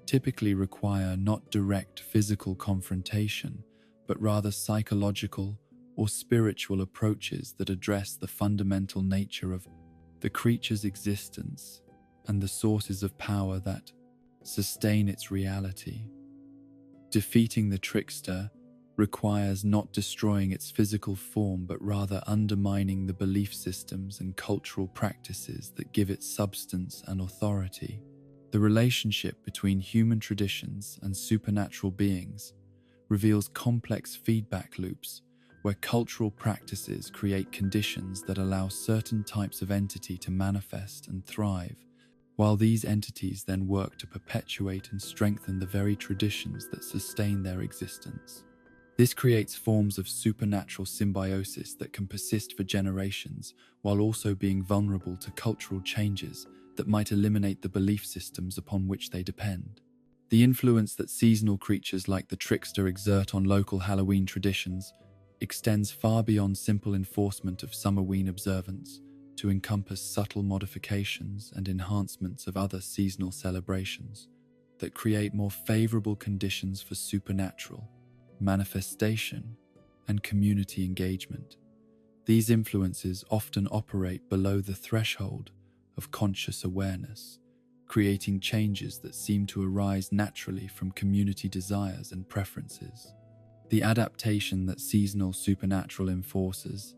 typically require not direct physical confrontation, but rather psychological or spiritual approaches that address the fundamental nature of the creature's existence and the sources of power that sustain its reality. Defeating the trickster requires not destroying its physical form, but rather undermining the belief systems and cultural practices that give it substance and authority. The relationship between human traditions and supernatural beings reveals complex feedback loops where cultural practices create conditions that allow certain types of entity to manifest and thrive, while these entities then work to perpetuate and strengthen the very traditions that sustain their existence. This creates forms of supernatural symbiosis that can persist for generations while also being vulnerable to cultural changes that might eliminate the belief systems upon which they depend. The influence that seasonal creatures like the trickster exert on local Halloween traditions extends far beyond simple enforcement of Summerween observance to encompass subtle modifications and enhancements of other seasonal celebrations that create more favorable conditions for supernatural manifestation and community engagement. These influences often operate below the threshold of conscious awareness, creating changes that seem to arise naturally from community desires and preferences. The adaptation that seasonal supernatural enforcers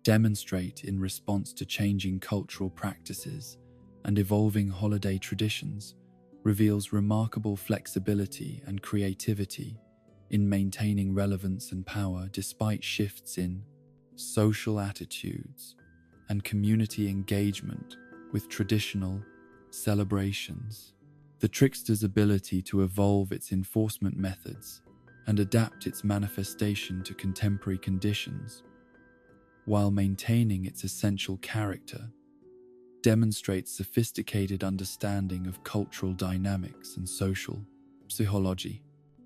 demonstrate in response to changing cultural practices and evolving holiday traditions reveals remarkable flexibility and creativity in maintaining relevance and power despite shifts in social attitudes and community engagement with traditional celebrations. The trickster's ability to evolve its enforcement methods and adapt its manifestation to contemporary conditions while maintaining its essential character demonstrates sophisticated understanding of cultural dynamics and social psychology.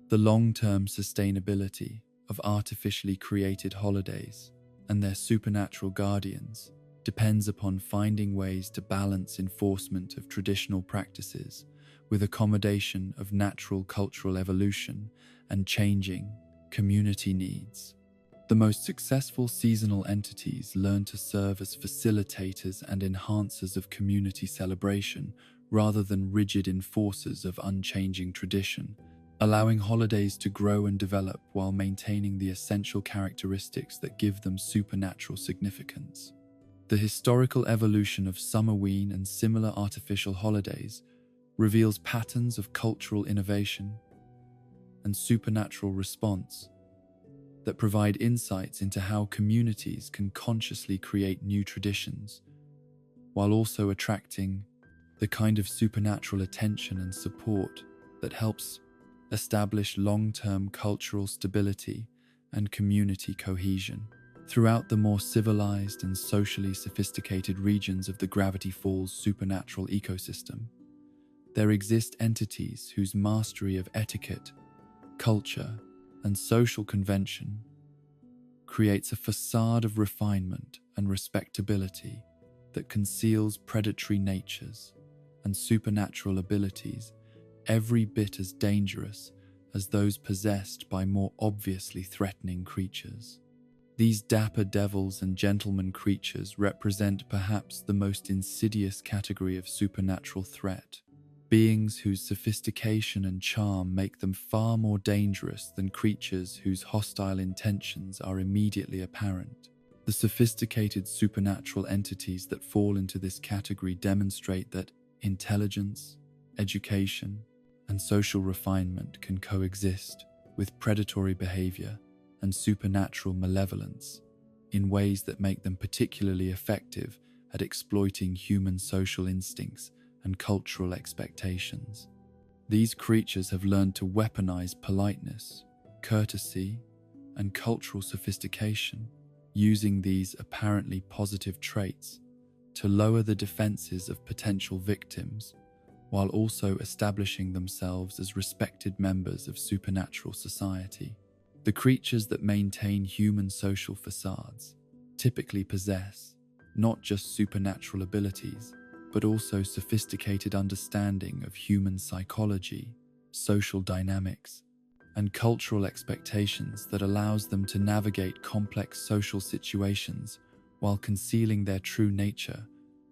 The long-term sustainability of artificially created holidays and their supernatural guardians depends upon finding ways to balance enforcement of traditional practices with accommodation of natural cultural evolution and changing community needs. The most successful seasonal entities learn to serve as facilitators and enhancers of community celebration rather than rigid enforcers of unchanging tradition, allowing holidays to grow and develop while maintaining the essential characteristics that give them supernatural significance. The historical evolution of Summerween and similar artificial holidays reveals patterns of cultural innovation and supernatural response that provide insights into how communities can consciously create new traditions while also attracting the kind of supernatural attention and support that helps establish long-term cultural stability and community cohesion. Throughout the more civilized and socially sophisticated regions of the Gravity Falls supernatural ecosystem, there exist entities whose mastery of etiquette, culture, and social convention creates a facade of refinement and respectability that conceals predatory natures and supernatural abilities every bit as dangerous as those possessed by more obviously threatening creatures. These dapper devils and gentleman creatures represent perhaps the most insidious category of supernatural threat, beings whose sophistication and charm make them far more dangerous than creatures whose hostile intentions are immediately apparent. The sophisticated supernatural entities that fall into this category demonstrate that intelligence, education, and social refinement can coexist with predatory behavior and supernatural malevolence in ways that make them particularly effective at exploiting human social instincts and cultural expectations. These creatures have learned to weaponize politeness, courtesy, and cultural sophistication, using these apparently positive traits to lower the defenses of potential victims while also establishing themselves as respected members of supernatural society. The creatures that maintain human social facades typically possess not just supernatural abilities, but also sophisticated understanding of human psychology, social dynamics, and cultural expectations that allows them to navigate complex social situations while concealing their true nature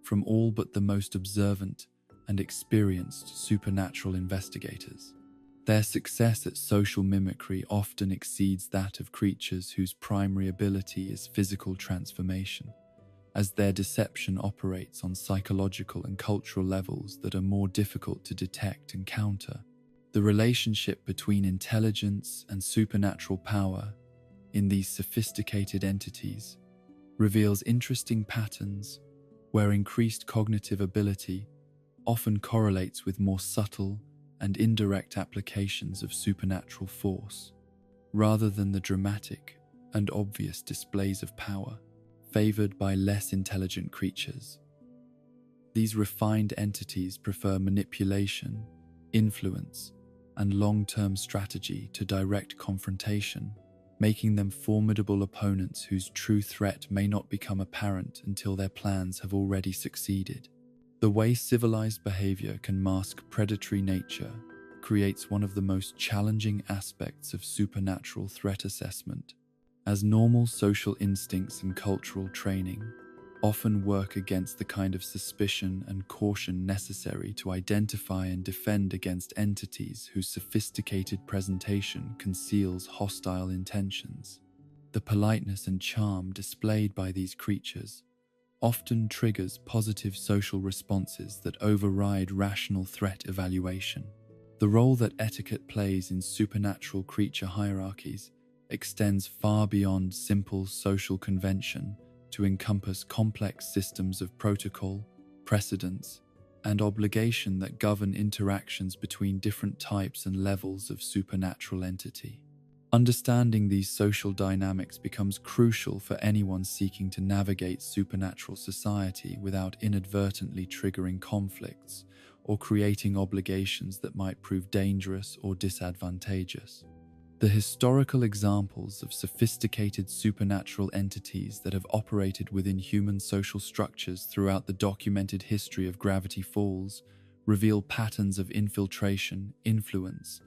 from all but the most observant and experienced supernatural investigators. Their success at social mimicry often exceeds that of creatures whose primary ability is physical transformation, as their deception operates on psychological and cultural levels that are more difficult to detect and counter. The relationship between intelligence and supernatural power in these sophisticated entities reveals interesting patterns where increased cognitive ability often correlates with more subtle and indirect applications of supernatural force, rather than the dramatic and obvious displays of power favored by less intelligent creatures. These refined entities prefer manipulation, influence, and long-term strategy to direct confrontation, making them formidable opponents whose true threat may not become apparent until their plans have already succeeded. The way civilized behavior can mask predatory nature creates one of the most challenging aspects of supernatural threat assessment, as normal social instincts and cultural training often work against the kind of suspicion and caution necessary to identify and defend against entities whose sophisticated presentation conceals hostile intentions. The politeness and charm displayed by these creatures often triggers positive social responses that override rational threat evaluation. The role that etiquette plays in supernatural creature hierarchies extends far beyond simple social convention to encompass complex systems of protocol, precedence, and obligation that govern interactions between different types and levels of supernatural entity. Understanding these social dynamics becomes crucial for anyone seeking to navigate supernatural society without inadvertently triggering conflicts or creating obligations that might prove dangerous or disadvantageous. The historical examples of sophisticated supernatural entities that have operated within human social structures throughout the documented history of Gravity Falls reveal patterns of infiltration, influence,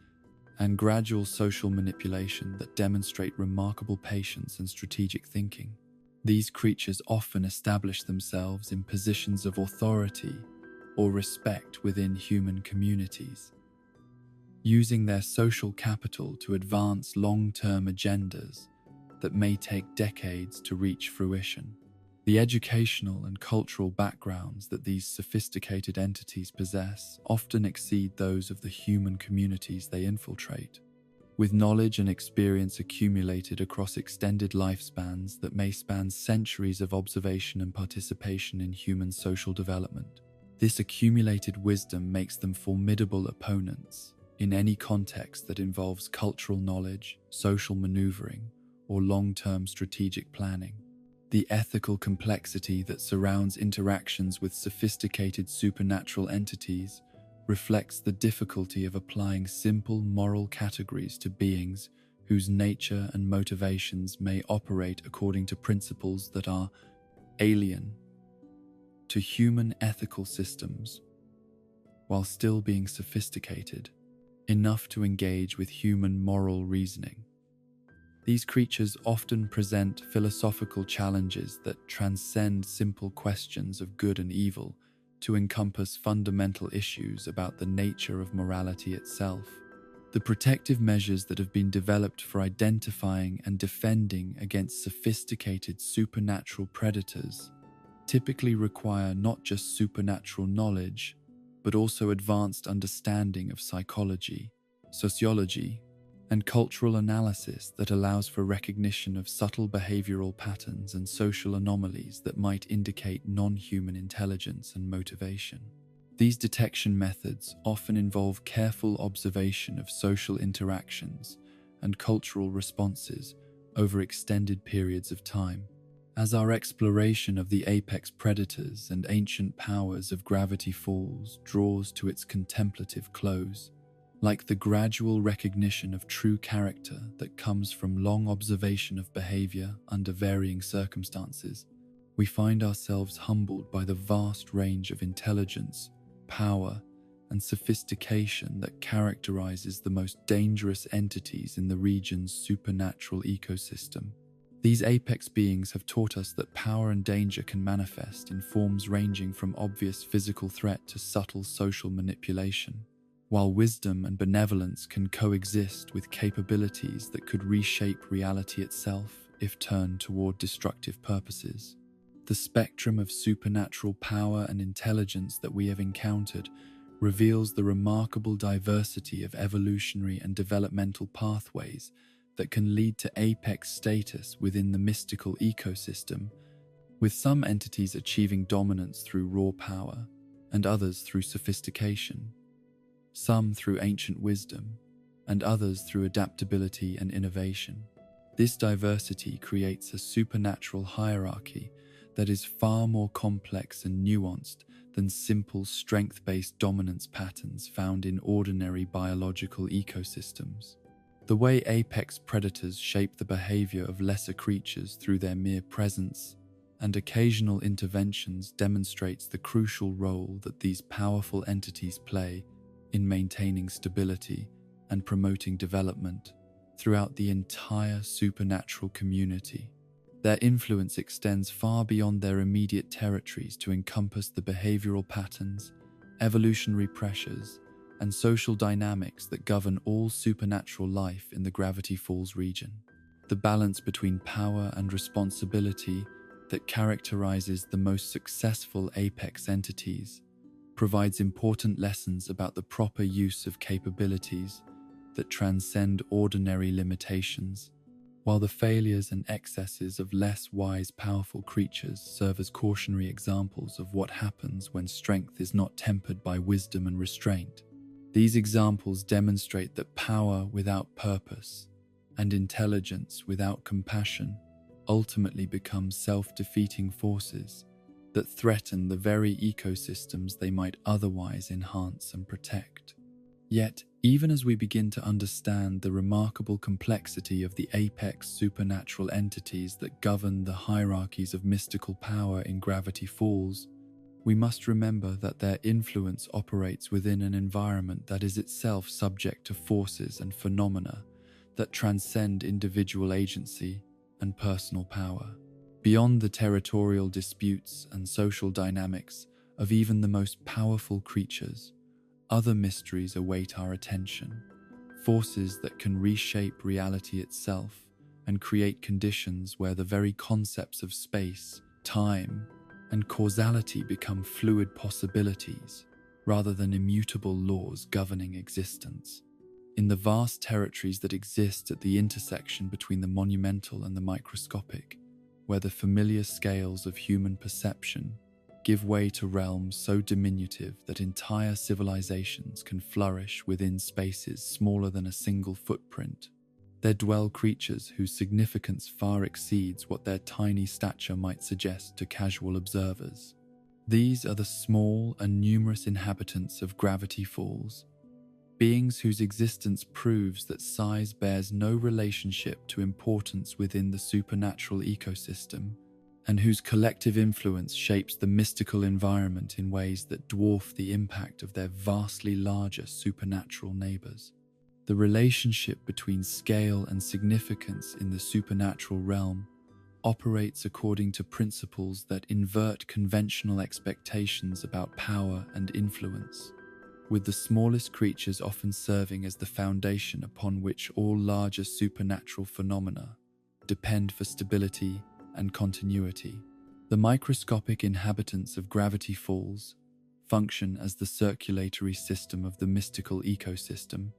and gradual social manipulation that demonstrate remarkable patience and strategic thinking. These creatures often establish themselves in positions of authority or respect within human communities, using their social capital to advance long-term agendas that may take decades to reach fruition. The educational and cultural backgrounds that these sophisticated entities possess often exceed those of the human communities they infiltrate. With knowledge and experience accumulated across extended lifespans that may span centuries of observation and participation in human social development, this accumulated wisdom makes them formidable opponents in any context that involves cultural knowledge, social maneuvering, or long-term strategic planning. The ethical complexity that surrounds interactions with sophisticated supernatural entities reflects the difficulty of applying simple moral categories to beings whose nature and motivations may operate according to principles that are alien to human ethical systems, while still being sophisticated enough to engage with human moral reasoning. These creatures often present philosophical challenges that transcend simple questions of good and evil to encompass fundamental issues about the nature of morality itself. The protective measures that have been developed for identifying and defending against sophisticated supernatural predators typically require not just supernatural knowledge, but also advanced understanding of psychology, sociology, and cultural analysis that allows for recognition of subtle behavioral patterns and social anomalies that might indicate non-human intelligence and motivation. These detection methods often involve careful observation of social interactions and cultural responses over extended periods of time. As our exploration of the apex predators and ancient powers of Gravity Falls draws to its contemplative close, like the gradual recognition of true character that comes from long observation of behavior under varying circumstances, we find ourselves humbled by the vast range of intelligence, power, and sophistication that characterizes the most dangerous entities in the region's supernatural ecosystem. These apex beings have taught us that power and danger can manifest in forms ranging from obvious physical threat to subtle social manipulation, while wisdom and benevolence can coexist with capabilities that could reshape reality itself if turned toward destructive purposes. The spectrum of supernatural power and intelligence that we have encountered reveals the remarkable diversity of evolutionary and developmental pathways that can lead to apex status within the mystical ecosystem, with some entities achieving dominance through raw power and others through sophistication, some through ancient wisdom, and others through adaptability and innovation. This diversity creates a supernatural hierarchy that is far more complex and nuanced than simple strength-based dominance patterns found in ordinary biological ecosystems. The way apex predators shape the behavior of lesser creatures through their mere presence and occasional interventions demonstrates the crucial role that these powerful entities play in maintaining stability and promoting development throughout the entire supernatural community. Their influence extends far beyond their immediate territories to encompass the behavioral patterns, evolutionary pressures, and social dynamics that govern all supernatural life in the Gravity Falls region. The balance between power and responsibility that characterizes the most successful apex entities provides important lessons about the proper use of capabilities that transcend ordinary limitations, while the failures and excesses of less wise, powerful creatures serve as cautionary examples of what happens when strength is not tempered by wisdom and restraint. These examples demonstrate that power without purpose and intelligence without compassion ultimately become self-defeating forces that threaten the very ecosystems they might otherwise enhance and protect. Yet, even as we begin to understand the remarkable complexity of the apex supernatural entities that govern the hierarchies of mystical power in Gravity Falls, we must remember that their influence operates within an environment that is itself subject to forces and phenomena that transcend individual agency and personal power. Beyond the territorial disputes and social dynamics of even the most powerful creatures, other mysteries await our attention, forces that can reshape reality itself and create conditions where the very concepts of space, time, and causality become fluid possibilities rather than immutable laws governing existence. In the vast territories that exist at the intersection between the monumental and the microscopic, where the familiar scales of human perception give way to realms so diminutive that entire civilizations can flourish within spaces smaller than a single footprint, there dwell creatures whose significance far exceeds what their tiny stature might suggest to casual observers. These are the small and numerous inhabitants of Gravity Falls, beings whose existence proves that size bears no relationship to importance within the supernatural ecosystem, and whose collective influence shapes the mystical environment in ways that dwarf the impact of their vastly larger supernatural neighbors. The relationship between scale and significance in the supernatural realm operates according to principles that invert conventional expectations about power and influence, with the smallest creatures often serving as the foundation upon which all larger supernatural phenomena depend for stability and continuity. The microscopic inhabitants of Gravity Falls function as the circulatory system of the mystical ecosystem,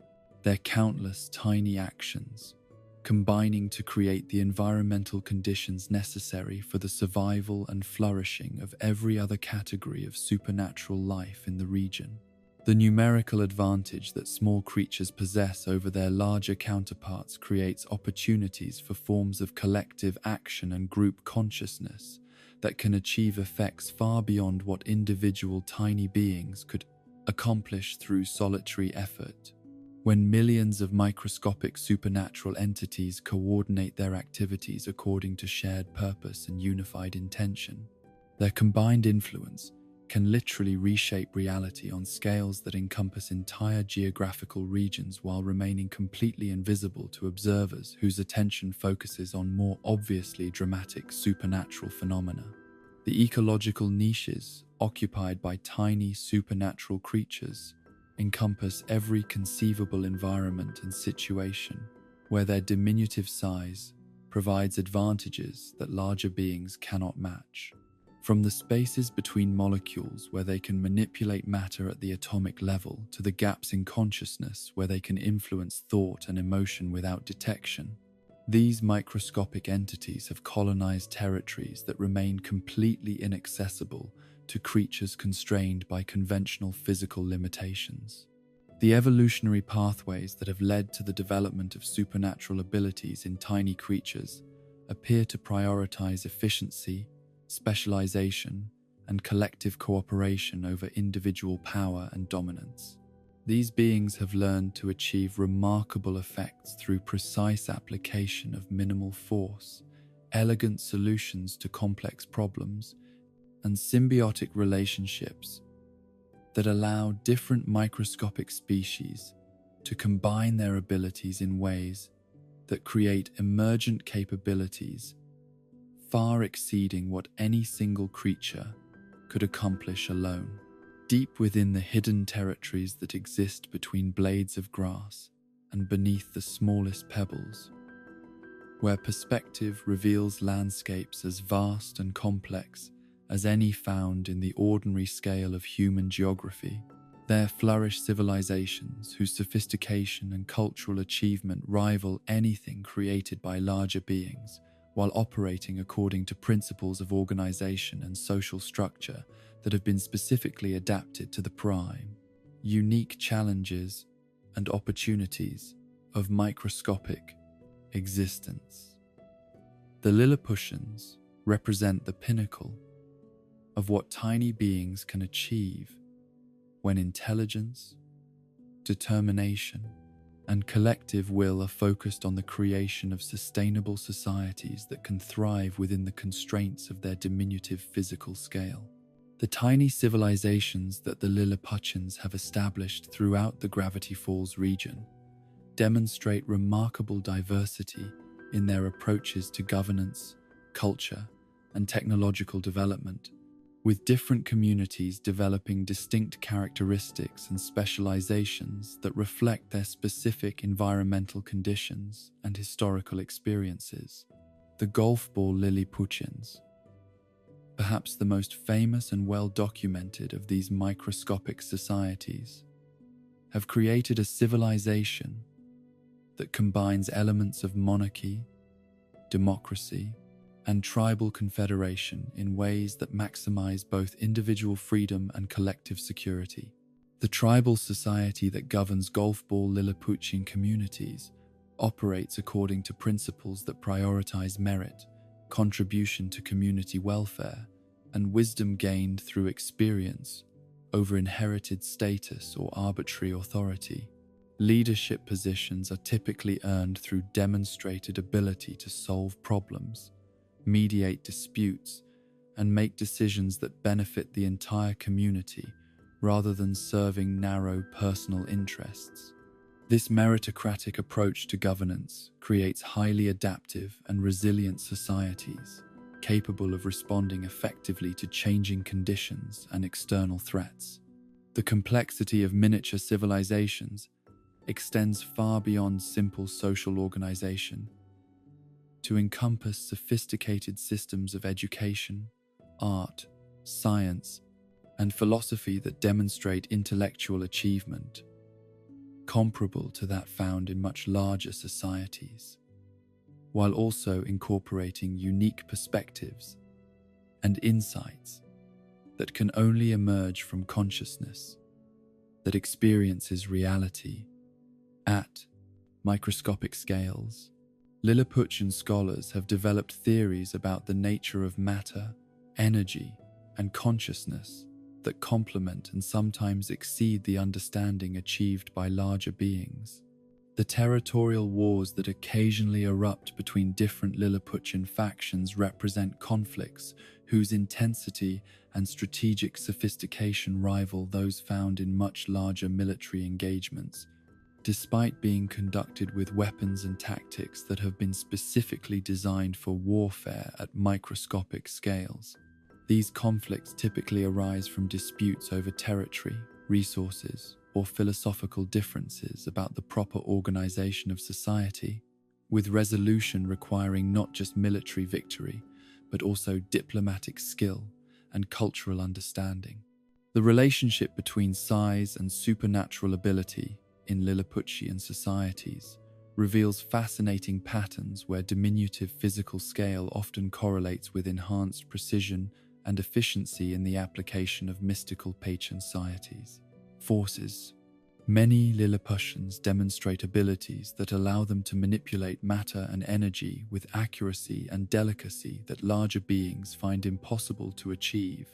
their countless tiny actions combining to create the environmental conditions necessary for the survival and flourishing of every other category of supernatural life in the region. The numerical advantage that small creatures possess over their larger counterparts creates opportunities for forms of collective action and group consciousness that can achieve effects far beyond what individual tiny beings could accomplish through solitary effort. When millions of microscopic supernatural entities coordinate their activities according to shared purpose and unified intention, their combined influence can literally reshape reality on scales that encompass entire geographical regions while remaining completely invisible to observers whose attention focuses on more obviously dramatic supernatural phenomena. The ecological niches occupied by tiny supernatural creatures encompass every conceivable environment and situation where their diminutive size provides advantages that larger beings cannot match. From the spaces between molecules where they can manipulate matter at the atomic level to the gaps in consciousness where they can influence thought and emotion without detection, these microscopic entities have colonized territories that remain completely inaccessible to creatures constrained by conventional physical limitations. The evolutionary pathways that have led to the development of supernatural abilities in tiny creatures appear to prioritize efficiency, specialization, and collective cooperation over individual power and dominance. These beings have learned to achieve remarkable effects through precise application of minimal force, elegant solutions to complex problems, and symbiotic relationships that allow different microscopic species to combine their abilities in ways that create emergent capabilities far exceeding what any single creature could accomplish alone. Deep within the hidden territories that exist between blades of grass and beneath the smallest pebbles, where perspective reveals landscapes as vast and complex as any found in the ordinary scale of human geography, there flourish civilizations whose sophistication and cultural achievement rival anything created by larger beings, while operating according to principles of organization and social structure that have been specifically adapted to the prime, unique challenges and opportunities of microscopic existence. The Lilliputians represent the pinnacle of what tiny beings can achieve when intelligence, determination, and collective will are focused on the creation of sustainable societies that can thrive within the constraints of their diminutive physical scale. The tiny civilizations that the Lilliputians have established throughout the Gravity Falls region demonstrate remarkable diversity in their approaches to governance, culture, and technological development, with different communities developing distinct characteristics and specializations that reflect their specific environmental conditions and historical experiences. The golf ball Lilliputians perhaps the most famous and well-documented of these microscopic societies, have created a civilization that combines elements of monarchy, democracy, and tribal confederation in ways that maximize both individual freedom and collective security. The tribal society that governs golf ball Lilliputian communities operates according to principles that prioritize merit, contribution to community welfare, and wisdom gained through experience over inherited status or arbitrary authority. Leadership positions are typically earned through demonstrated ability to solve problems, mediate disputes, and make decisions that benefit the entire community rather than serving narrow personal interests. This meritocratic approach to governance creates highly adaptive and resilient societies, capable of responding effectively to changing conditions and external threats. The complexity of miniature civilizations extends far beyond simple social organization to encompass sophisticated systems of education, art, science, and philosophy that demonstrate intellectual achievement, comparable to that found in much larger societies, while also incorporating unique perspectives and insights that can only emerge from consciousness that experiences reality at microscopic scales. Lilliputian scholars have developed theories about the nature of matter, energy, and consciousness that complement and sometimes exceed the understanding achieved by larger beings. The territorial wars that occasionally erupt between different Lilliputian factions represent conflicts whose intensity and strategic sophistication rival those found in much larger military engagements, despite being conducted with weapons and tactics that have been specifically designed for warfare at microscopic scales. These conflicts typically arise from disputes over territory, resources, or philosophical differences about the proper organization of society, with resolution requiring not just military victory, but also diplomatic skill and cultural understanding. The relationship between size and supernatural ability in Lilliputian societies reveals fascinating patterns where diminutive physical scale often correlates with enhanced precision and efficiency in the application of mystical patron societies. Forces. Many Lilliputians demonstrate abilities that allow them to manipulate matter and energy with accuracy and delicacy that larger beings find impossible to achieve,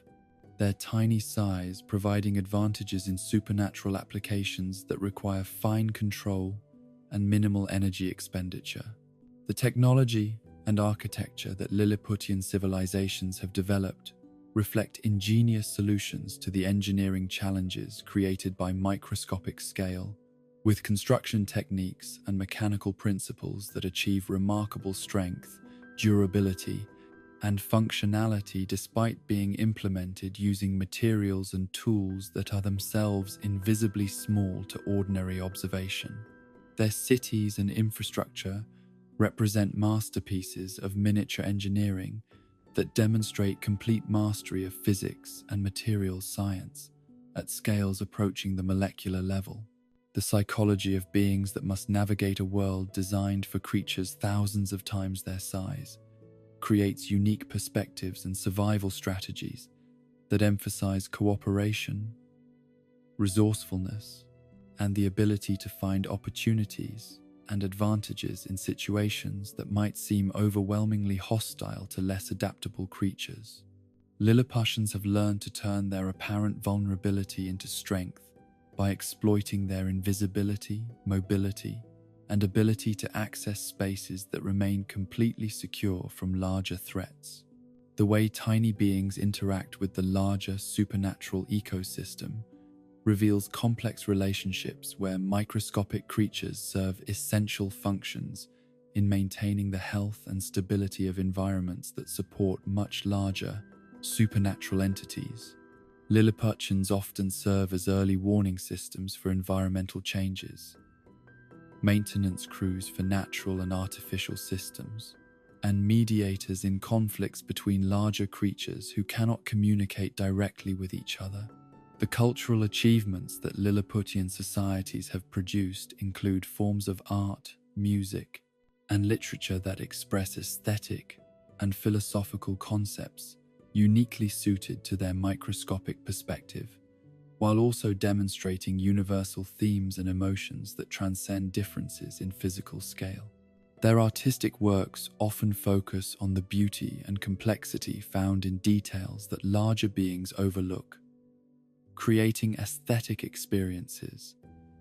their tiny size providing advantages in supernatural applications that require fine control and minimal energy expenditure. The technology and architecture that Lilliputian civilizations have developed reflect ingenious solutions to the engineering challenges created by microscopic scale, with construction techniques and mechanical principles that achieve remarkable strength, durability, and functionality despite being implemented using materials and tools that are themselves invisibly small to ordinary observation. Their cities and infrastructure represent masterpieces of miniature engineering that demonstrate complete mastery of physics and materials science at scales approaching the molecular level. The psychology of beings that must navigate a world designed for creatures thousands of times their size creates unique perspectives and survival strategies that emphasize cooperation, resourcefulness, and the ability to find opportunities and advantages in situations that might seem overwhelmingly hostile to less adaptable creatures. Lilliputians have learned to turn their apparent vulnerability into strength by exploiting their invisibility, mobility, and ability to access spaces that remain completely secure from larger threats. The way tiny beings interact with the larger supernatural ecosystem reveals complex relationships where microscopic creatures serve essential functions in maintaining the health and stability of environments that support much larger, supernatural entities. Lilliputians often serve as early warning systems for environmental changes, maintenance crews for natural and artificial systems, and mediators in conflicts between larger creatures who cannot communicate directly with each other. The cultural achievements that Lilliputian societies have produced include forms of art, music, and literature that express aesthetic and philosophical concepts uniquely suited to their microscopic perspective, while also demonstrating universal themes and emotions that transcend differences in physical scale. Their artistic works often focus on the beauty and complexity found in details that larger beings overlook, creating aesthetic experiences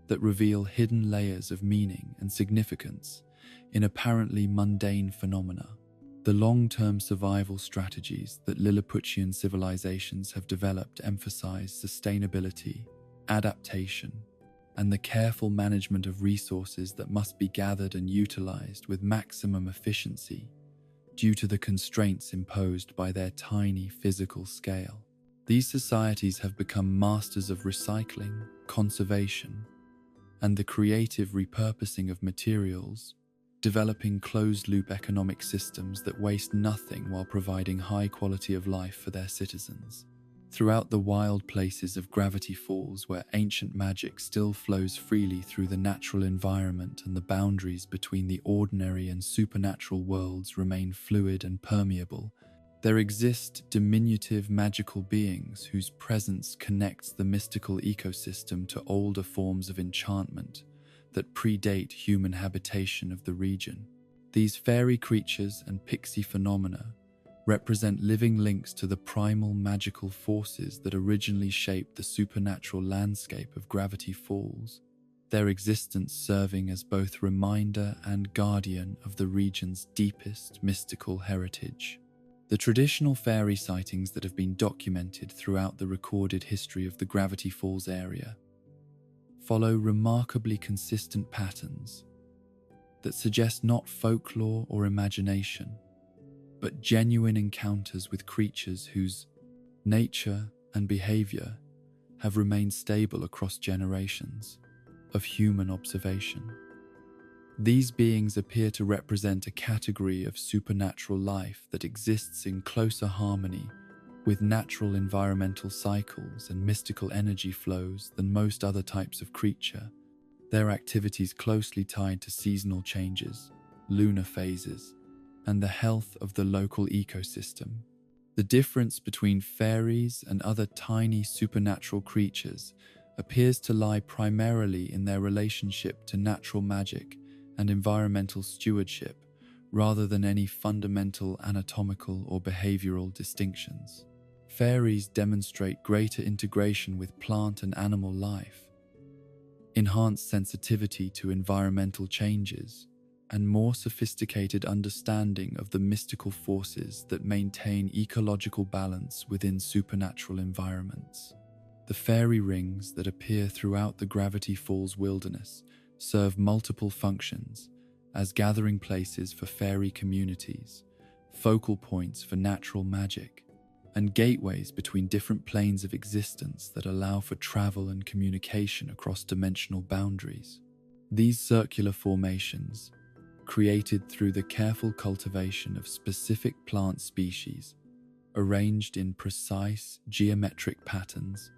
that reveal hidden layers of meaning and significance in apparently mundane phenomena. The long-term survival strategies that Lilliputian civilizations have developed emphasize sustainability, adaptation, and the careful management of resources that must be gathered and utilized with maximum efficiency due to the constraints imposed by their tiny physical scale. These societies have become masters of recycling, conservation, and the creative repurposing of materials, developing closed-loop economic systems that waste nothing while providing high quality of life for their citizens. Throughout the wild places of Gravity Falls, where ancient magic still flows freely through the natural environment and the boundaries between the ordinary and supernatural worlds remain fluid and permeable, there exist diminutive magical beings whose presence connects the mystical ecosystem to older forms of enchantment that predate human habitation of the region. These fairy creatures and pixie phenomena represent living links to the primal magical forces that originally shaped the supernatural landscape of Gravity Falls, their existence serving as both reminder and guardian of the region's deepest mystical heritage. The traditional fairy sightings that have been documented throughout the recorded history of the Gravity Falls area follow remarkably consistent patterns that suggest not folklore or imagination, but genuine encounters with creatures whose nature and behavior have remained stable across generations of human observation. These beings appear to represent a category of supernatural life that exists in closer harmony with natural environmental cycles and mystical energy flows than most other types of creature, their activities closely tied to seasonal changes, lunar phases, and the health of the local ecosystem. The difference between fairies and other tiny supernatural creatures appears to lie primarily in their relationship to natural magic and environmental stewardship, rather than any fundamental anatomical or behavioral distinctions. Fairies demonstrate greater integration with plant and animal life, enhanced sensitivity to environmental changes, and more sophisticated understanding of the mystical forces that maintain ecological balance within supernatural environments. The fairy rings that appear throughout the Gravity Falls wilderness serve multiple functions as gathering places for fairy communities, focal points for natural magic, and gateways between different planes of existence that allow for travel and communication across dimensional boundaries. These circular formations, created through the careful cultivation of specific plant species, arranged in precise geometric patterns,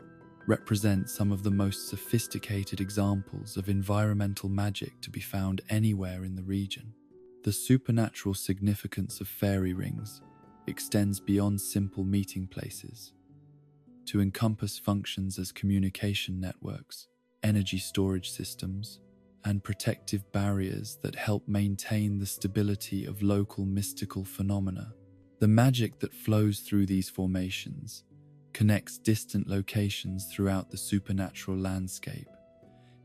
represent some of the most sophisticated examples of environmental magic to be found anywhere in the region. The supernatural significance of fairy rings extends beyond simple meeting places to encompass functions as communication networks, energy storage systems, and protective barriers that help maintain the stability of local mystical phenomena. The magic that flows through these formations connects distant locations throughout the supernatural landscape,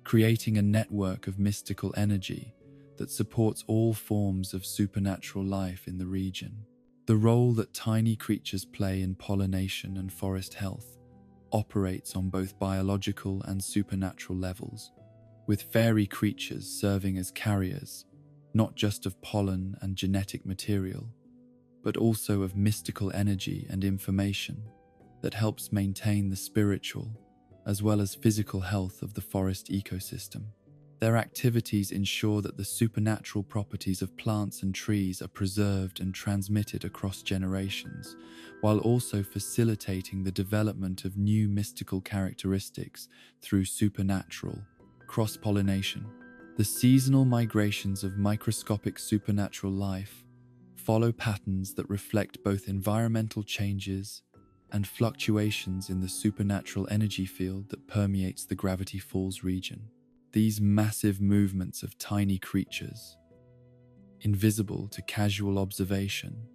creating a network of mystical energy that supports all forms of supernatural life in the region. The role that tiny creatures play in pollination and forest health operates on both biological and supernatural levels, with fairy creatures serving as carriers, not just of pollen and genetic material, but also of mystical energy and information that helps maintain the spiritual as well as physical health of the forest ecosystem. Their activities ensure that the supernatural properties of plants and trees are preserved and transmitted across generations, while also facilitating the development of new mystical characteristics through supernatural cross-pollination. The seasonal migrations of microscopic supernatural life follow patterns that reflect both environmental changes and fluctuations in the supernatural energy field that permeates the Gravity Falls region. These massive movements of tiny creatures, invisible to casual observation,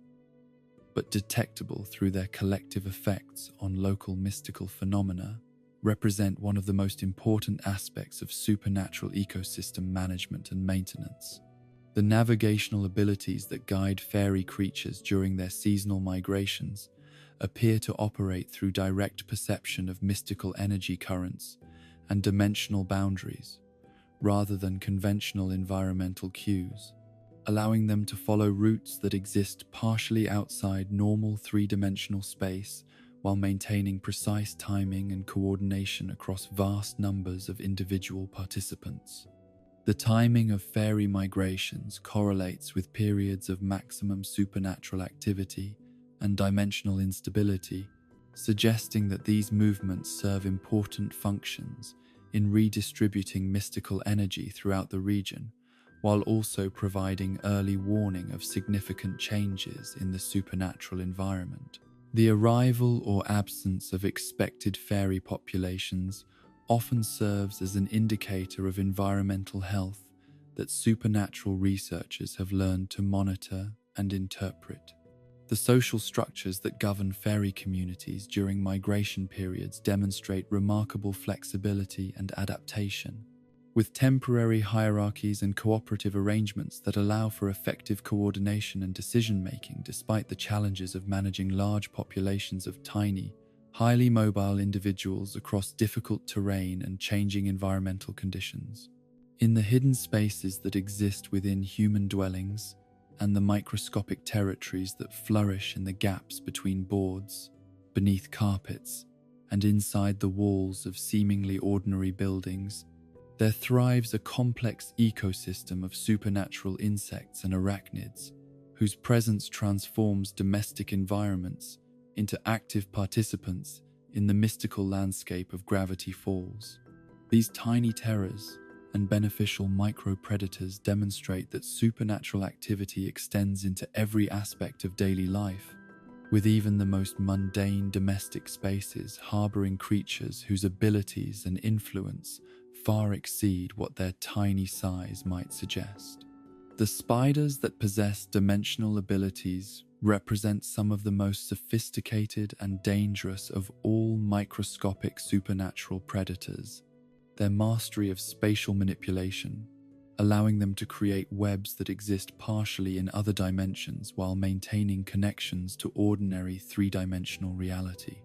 but detectable through their collective effects on local mystical phenomena, represent one of the most important aspects of supernatural ecosystem management and maintenance. The navigational abilities that guide fairy creatures during their seasonal migrations appear to operate through direct perception of mystical energy currents and dimensional boundaries, rather than conventional environmental cues, allowing them to follow routes that exist partially outside normal three-dimensional space while maintaining precise timing and coordination across vast numbers of individual participants. The timing of fairy migrations correlates with periods of maximum supernatural activity and dimensional instability, suggesting that these movements serve important functions in redistributing mystical energy throughout the region, while also providing early warning of significant changes in the supernatural environment. The arrival or absence of expected fairy populations often serves as an indicator of environmental health that supernatural researchers have learned to monitor and interpret. The social structures that govern fairy communities during migration periods demonstrate remarkable flexibility and adaptation, with temporary hierarchies and cooperative arrangements that allow for effective coordination and decision-making despite the challenges of managing large populations of tiny, highly mobile individuals across difficult terrain and changing environmental conditions. In the hidden spaces that exist within human dwellings, and the microscopic territories that flourish in the gaps between boards, beneath carpets, and inside the walls of seemingly ordinary buildings, there thrives a complex ecosystem of supernatural insects and arachnids, whose presence transforms domestic environments into active participants in the mystical landscape of Gravity Falls. These tiny terrors and beneficial micro-predators demonstrate that supernatural activity extends into every aspect of daily life, with even the most mundane domestic spaces harboring creatures whose abilities and influence far exceed what their tiny size might suggest. The spiders that possess dimensional abilities represent some of the most sophisticated and dangerous of all microscopic supernatural predators. Their mastery of spatial manipulation, allowing them to create webs that exist partially in other dimensions while maintaining connections to ordinary three-dimensional reality.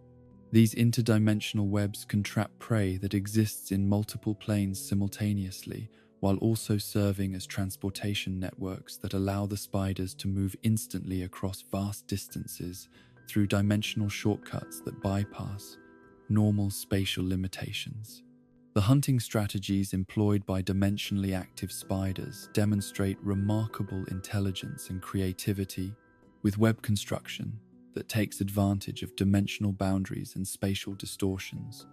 These interdimensional webs can trap prey that exists in multiple planes simultaneously, while also serving as transportation networks that allow the spiders to move instantly across vast distances through dimensional shortcuts that bypass normal spatial limitations. The hunting strategies employed by dimensionally active spiders demonstrate remarkable intelligence and creativity, with web construction that takes advantage of dimensional boundaries and spatial distortions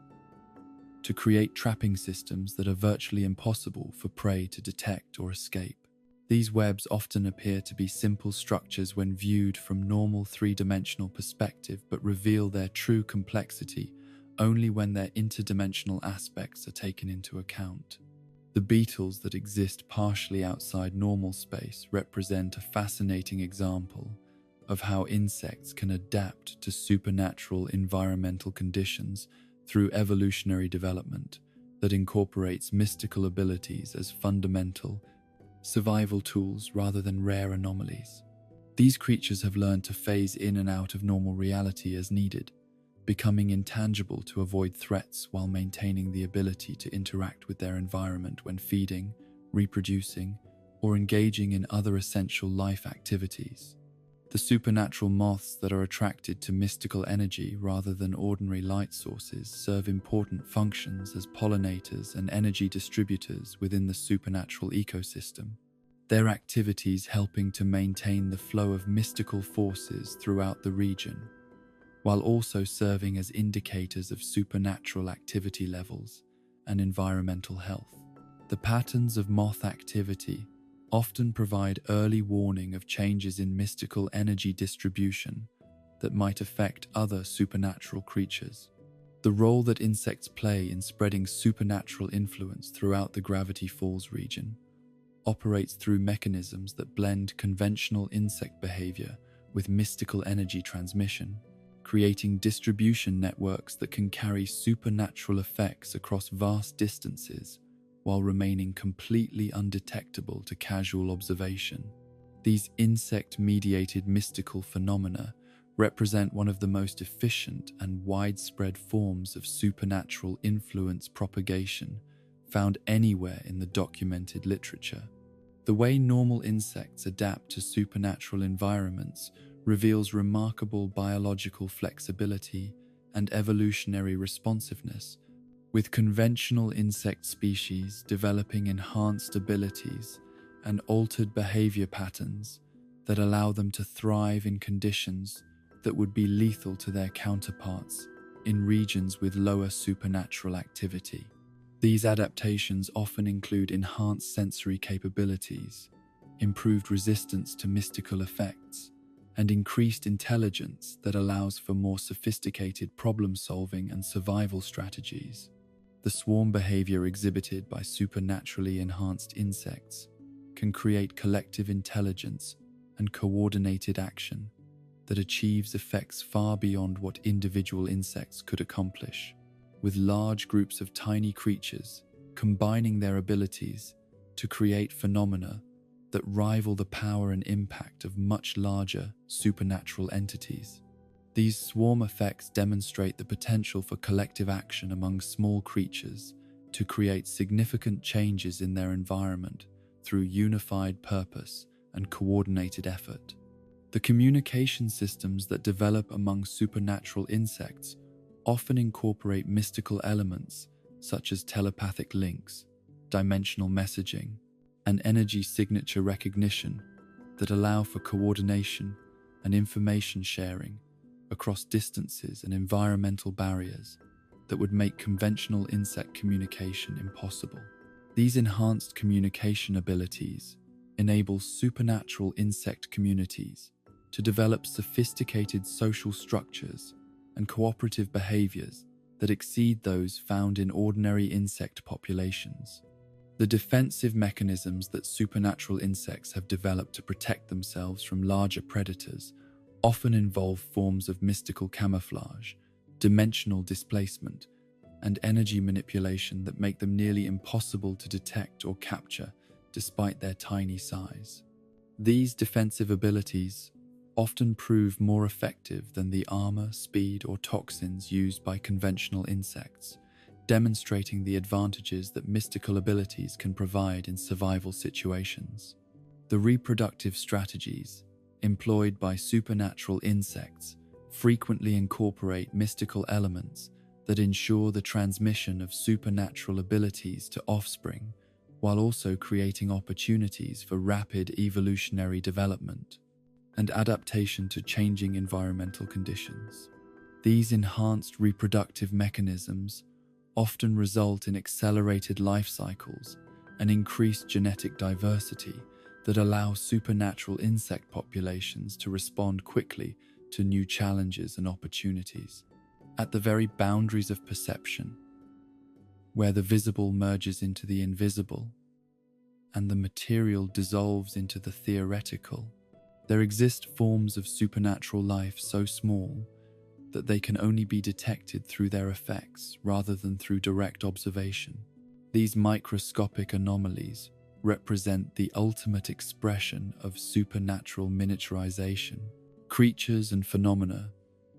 to create trapping systems that are virtually impossible for prey to detect or escape. These webs often appear to be simple structures when viewed from normal three-dimensional perspective, but reveal their true complexity only when their interdimensional aspects are taken into account. The beetles that exist partially outside normal space represent a fascinating example of how insects can adapt to supernatural environmental conditions through evolutionary development that incorporates mystical abilities as fundamental survival tools rather than rare anomalies. These creatures have learned to phase in and out of normal reality as needed, becoming intangible to avoid threats while maintaining the ability to interact with their environment when feeding, reproducing, or engaging in other essential life activities. The supernatural moths that are attracted to mystical energy rather than ordinary light sources serve important functions as pollinators and energy distributors within the supernatural ecosystem, their activities helping to maintain the flow of mystical forces throughout the region, while also serving as indicators of supernatural activity levels and environmental health. The patterns of moth activity often provide early warning of changes in mystical energy distribution that might affect other supernatural creatures. The role that insects play in spreading supernatural influence throughout the Gravity Falls region operates through mechanisms that blend conventional insect behavior with mystical energy transmission, creating distribution networks that can carry supernatural effects across vast distances while remaining completely undetectable to casual observation. These insect-mediated mystical phenomena represent one of the most efficient and widespread forms of supernatural influence propagation found anywhere in the documented literature. The way normal insects adapt to supernatural environments reveals remarkable biological flexibility and evolutionary responsiveness, with conventional insect species developing enhanced abilities and altered behavior patterns that allow them to thrive in conditions that would be lethal to their counterparts in regions with lower supernatural activity. These adaptations often include enhanced sensory capabilities, improved resistance to mystical effects, and increased intelligence that allows for more sophisticated problem-solving and survival strategies. The swarm behavior exhibited by supernaturally enhanced insects can create collective intelligence and coordinated action that achieves effects far beyond what individual insects could accomplish, with large groups of tiny creatures combining their abilities to create phenomena that rival the power and impact of much larger supernatural entities. These swarm effects demonstrate the potential for collective action among small creatures to create significant changes in their environment through unified purpose and coordinated effort. The communication systems that develop among supernatural insects often incorporate mystical elements such as telepathic links, dimensional messaging, and energy signature recognition that allow for coordination and information sharing across distances and environmental barriers that would make conventional insect communication impossible. These enhanced communication abilities enable supernatural insect communities to develop sophisticated social structures and cooperative behaviors that exceed those found in ordinary insect populations. The defensive mechanisms that supernatural insects have developed to protect themselves from larger predators often involve forms of mystical camouflage, dimensional displacement, and energy manipulation that make them nearly impossible to detect or capture despite their tiny size. These defensive abilities often prove more effective than the armor, speed, or toxins used by conventional insects, demonstrating the advantages that mystical abilities can provide in survival situations. The reproductive strategies employed by supernatural insects frequently incorporate mystical elements that ensure the transmission of supernatural abilities to offspring, while also creating opportunities for rapid evolutionary development and adaptation to changing environmental conditions. These enhanced reproductive mechanisms often result in accelerated life cycles and increased genetic diversity that allow supernatural insect populations to respond quickly to new challenges and opportunities. At the very boundaries of perception, where the visible merges into the invisible and the material dissolves into the theoretical, there exist forms of supernatural life so small that they can only be detected through their effects rather than through direct observation. These microscopic anomalies represent the ultimate expression of supernatural miniaturization, creatures and phenomena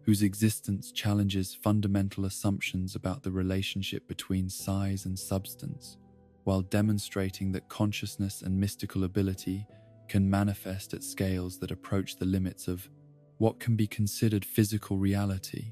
whose existence challenges fundamental assumptions about the relationship between size and substance, while demonstrating that consciousness and mystical ability can manifest at scales that approach the limits of what can be considered physical reality.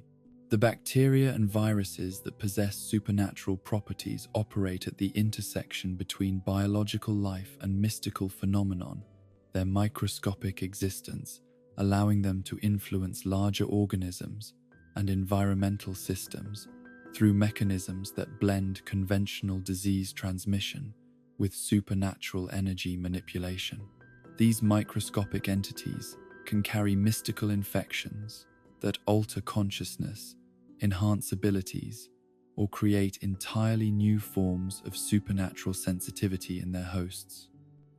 The bacteria and viruses that possess supernatural properties operate at the intersection between biological life and mystical phenomenon, their microscopic existence allowing them to influence larger organisms and environmental systems through mechanisms that blend conventional disease transmission with supernatural energy manipulation. These microscopic entities can carry mystical infections that alter consciousness, enhance abilities, or create entirely new forms of supernatural sensitivity in their hosts.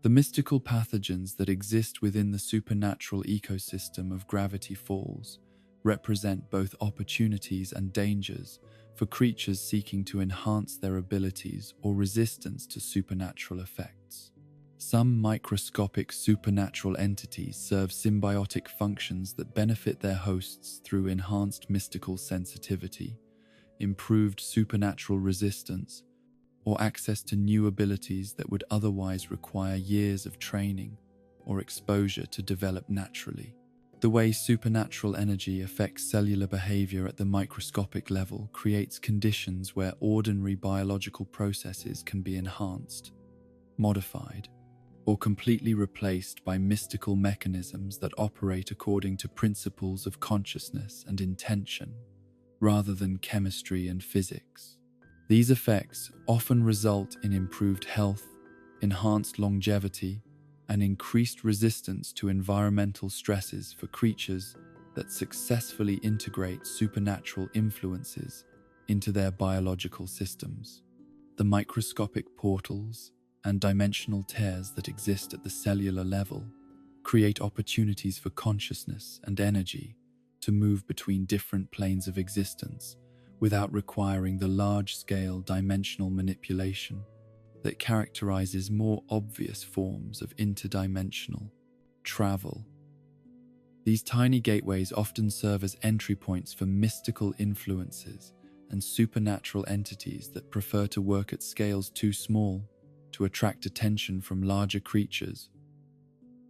The mystical pathogens that exist within the supernatural ecosystem of Gravity Falls represent both opportunities and dangers for creatures seeking to enhance their abilities or resistance to supernatural effects. Some microscopic supernatural entities serve symbiotic functions that benefit their hosts through enhanced mystical sensitivity, improved supernatural resistance, or access to new abilities that would otherwise require years of training or exposure to develop naturally. The way supernatural energy affects cellular behavior at the microscopic level creates conditions where ordinary biological processes can be enhanced, modified, or completely replaced by mystical mechanisms that operate according to principles of consciousness and intention, rather than chemistry and physics. These effects often result in improved health, enhanced longevity, and increased resistance to environmental stresses for creatures that successfully integrate supernatural influences into their biological systems. The microscopic portals and dimensional tears that exist at the cellular level create opportunities for consciousness and energy to move between different planes of existence without requiring the large-scale dimensional manipulation that characterizes more obvious forms of interdimensional travel. These tiny gateways often serve as entry points for mystical influences and supernatural entities that prefer to work at scales too small to attract attention from larger creatures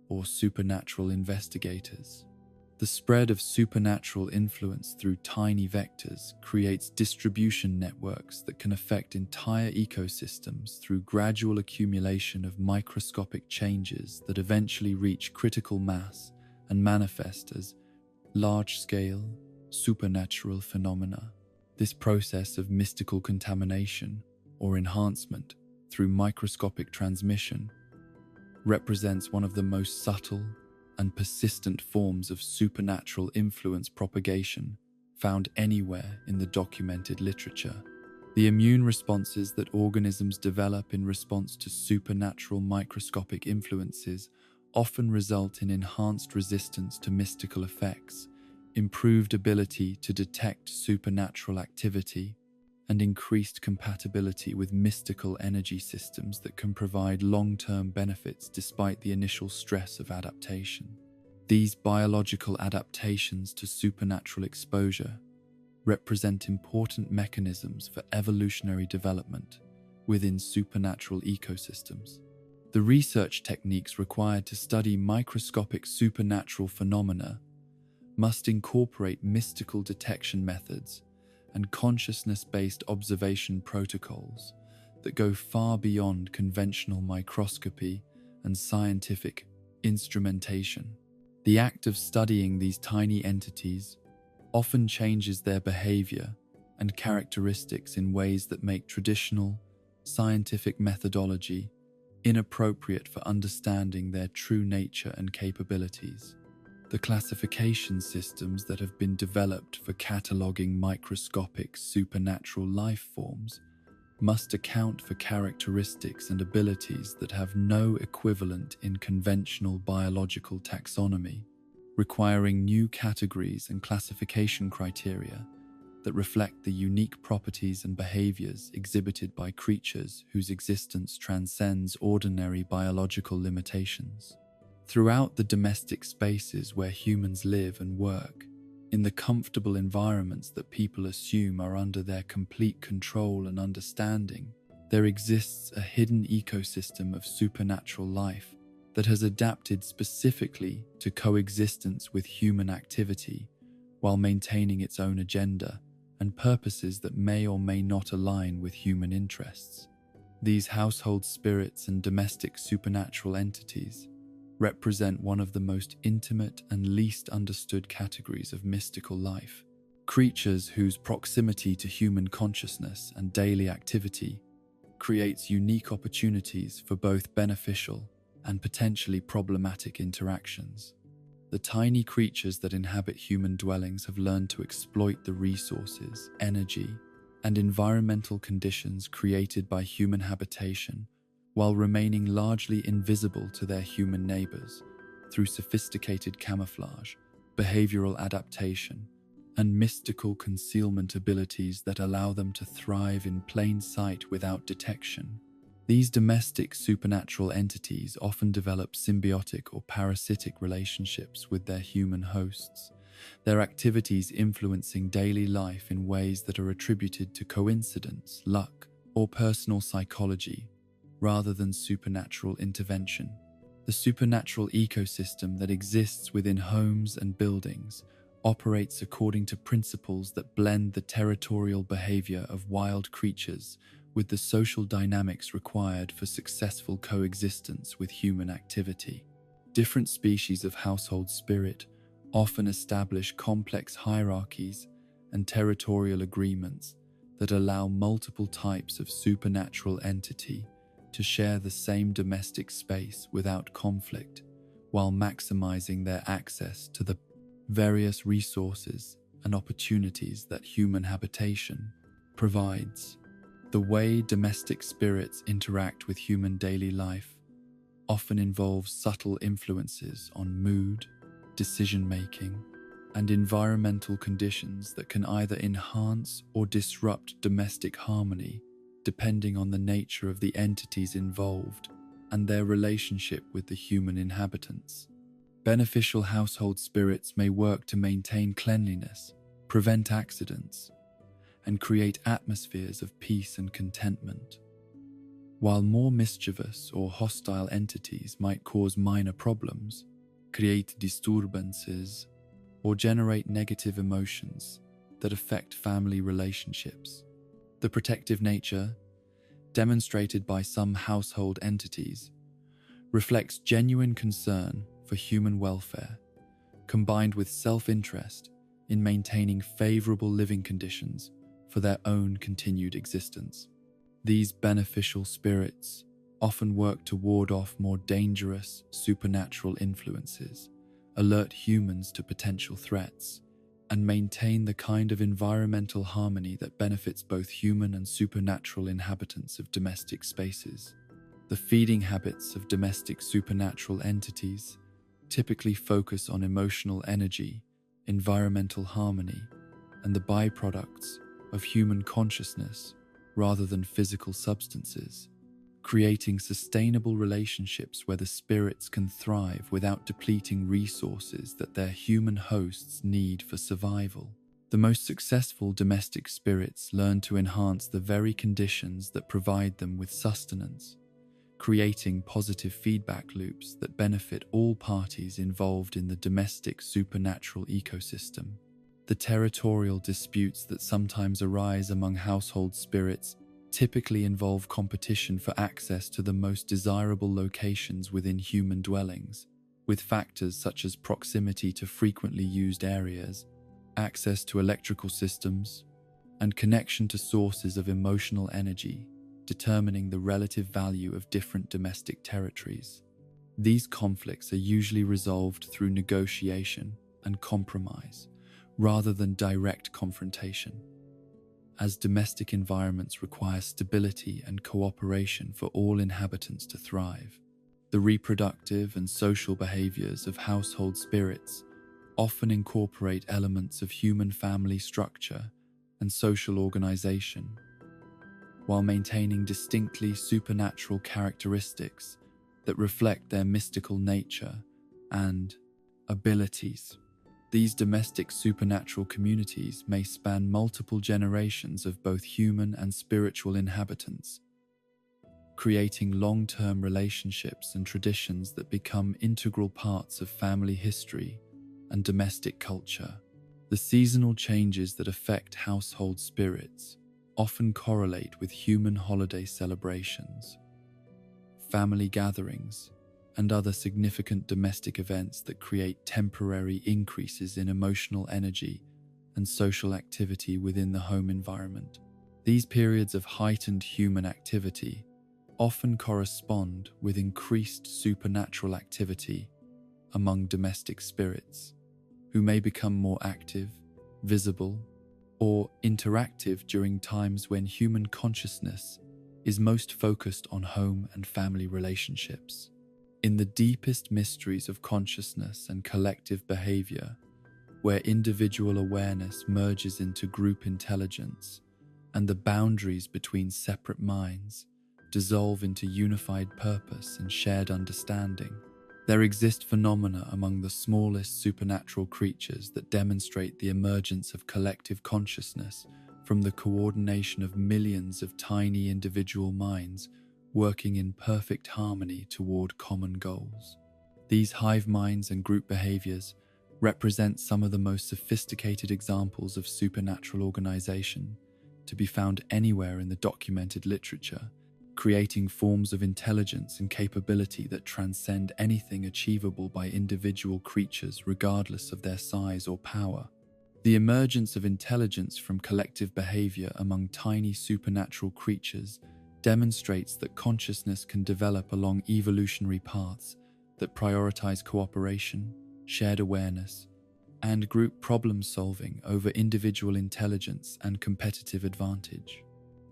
or supernatural investigators. The spread of supernatural influence through tiny vectors creates distribution networks that can affect entire ecosystems through gradual accumulation of microscopic changes that eventually reach critical mass and manifest as large-scale, supernatural phenomena. This process of mystical contamination or enhancement through microscopic transmission represents one of the most subtle and persistent forms of supernatural influence propagation found anywhere in the documented literature. The immune responses that organisms develop in response to supernatural microscopic influences often result in enhanced resistance to mystical effects, improved ability to detect supernatural activity, and increased compatibility with mystical energy systems that can provide long-term benefits despite the initial stress of adaptation. These biological adaptations to supernatural exposure represent important mechanisms for evolutionary development within supernatural ecosystems. The research techniques required to study microscopic supernatural phenomena must incorporate mystical detection methods and consciousness-based observation protocols that go far beyond conventional microscopy and scientific instrumentation. The act of studying these tiny entities often changes their behavior and characteristics in ways that make traditional scientific methodology inappropriate for understanding their true nature and capabilities. The classification systems that have been developed for cataloging microscopic supernatural life forms must account for characteristics and abilities that have no equivalent in conventional biological taxonomy, requiring new categories and classification criteria that reflect the unique properties and behaviors exhibited by creatures whose existence transcends ordinary biological limitations. Throughout the domestic spaces where humans live and work, in the comfortable environments that people assume are under their complete control and understanding, there exists a hidden ecosystem of supernatural life that has adapted specifically to coexistence with human activity while maintaining its own agenda and purposes that may or may not align with human interests. These household spirits and domestic supernatural entities represent one of the most intimate and least understood categories of mystical life. Creatures whose proximity to human consciousness and daily activity creates unique opportunities for both beneficial and potentially problematic interactions. The tiny creatures that inhabit human dwellings have learned to exploit the resources, energy, and environmental conditions created by human habitation while remaining largely invisible to their human neighbors through sophisticated camouflage, behavioral adaptation, and mystical concealment abilities that allow them to thrive in plain sight without detection. These domestic supernatural entities often develop symbiotic or parasitic relationships with their human hosts, their activities influencing daily life in ways that are attributed to coincidence, luck, or personal psychology, rather than supernatural intervention. The supernatural ecosystem that exists within homes and buildings operates according to principles that blend the territorial behavior of wild creatures with the social dynamics required for successful coexistence with human activity. Different species of household spirit often establish complex hierarchies and territorial agreements that allow multiple types of supernatural entity to share the same domestic space without conflict, while maximizing their access to the various resources and opportunities that human habitation provides. The way domestic spirits interact with human daily life often involves subtle influences on mood, decision-making, and environmental conditions that can either enhance or disrupt domestic harmony depending on the nature of the entities involved and their relationship with the human inhabitants. Beneficial household spirits may work to maintain cleanliness, prevent accidents, and create atmospheres of peace and contentment, while more mischievous or hostile entities might cause minor problems, create disturbances, or generate negative emotions that affect family relationships. The protective nature, demonstrated by some household entities, reflects genuine concern for human welfare, combined with self-interest in maintaining favorable living conditions for their own continued existence. These beneficial spirits often work to ward off more dangerous supernatural influences, alert humans to potential threats, and maintain the kind of environmental harmony that benefits both human and supernatural inhabitants of domestic spaces. The feeding habits of domestic supernatural entities typically focus on emotional energy, environmental harmony, and the byproducts of human consciousness rather than physical substances, creating sustainable relationships where the spirits can thrive without depleting resources that their human hosts need for survival. The most successful domestic spirits learn to enhance the very conditions that provide them with sustenance, creating positive feedback loops that benefit all parties involved in the domestic supernatural ecosystem. The territorial disputes that sometimes arise among household spirits typically involve competition for access to the most desirable locations within human dwellings, with factors such as proximity to frequently used areas, access to electrical systems, and connection to sources of emotional energy determining the relative value of different domestic territories. These conflicts are usually resolved through negotiation and compromise, rather than direct confrontation, as domestic environments require stability and cooperation for all inhabitants to thrive. The reproductive and social behaviors of household spirits often incorporate elements of human family structure and social organization, while maintaining distinctly supernatural characteristics that reflect their mystical nature and abilities. These domestic supernatural communities may span multiple generations of both human and spiritual inhabitants, creating long-term relationships and traditions that become integral parts of family history and domestic culture. The seasonal changes that affect household spirits often correlate with human holiday celebrations, family gatherings, and other significant domestic events that create temporary increases in emotional energy and social activity within the home environment. These periods of heightened human activity often correspond with increased supernatural activity among domestic spirits, who may become more active, visible, or interactive during times when human consciousness is most focused on home and family relationships. In the deepest mysteries of consciousness and collective behavior, where individual awareness merges into group intelligence and the boundaries between separate minds dissolve into unified purpose and shared understanding, there exist phenomena among the smallest supernatural creatures that demonstrate the emergence of collective consciousness from the coordination of millions of tiny individual minds working in perfect harmony toward common goals. These hive minds and group behaviors represent some of the most sophisticated examples of supernatural organization to be found anywhere in the documented literature, creating forms of intelligence and capability that transcend anything achievable by individual creatures regardless of their size or power. The emergence of intelligence from collective behavior among tiny supernatural creatures demonstrates that consciousness can develop along evolutionary paths that prioritize cooperation, shared awareness, and group problem-solving over individual intelligence and competitive advantage.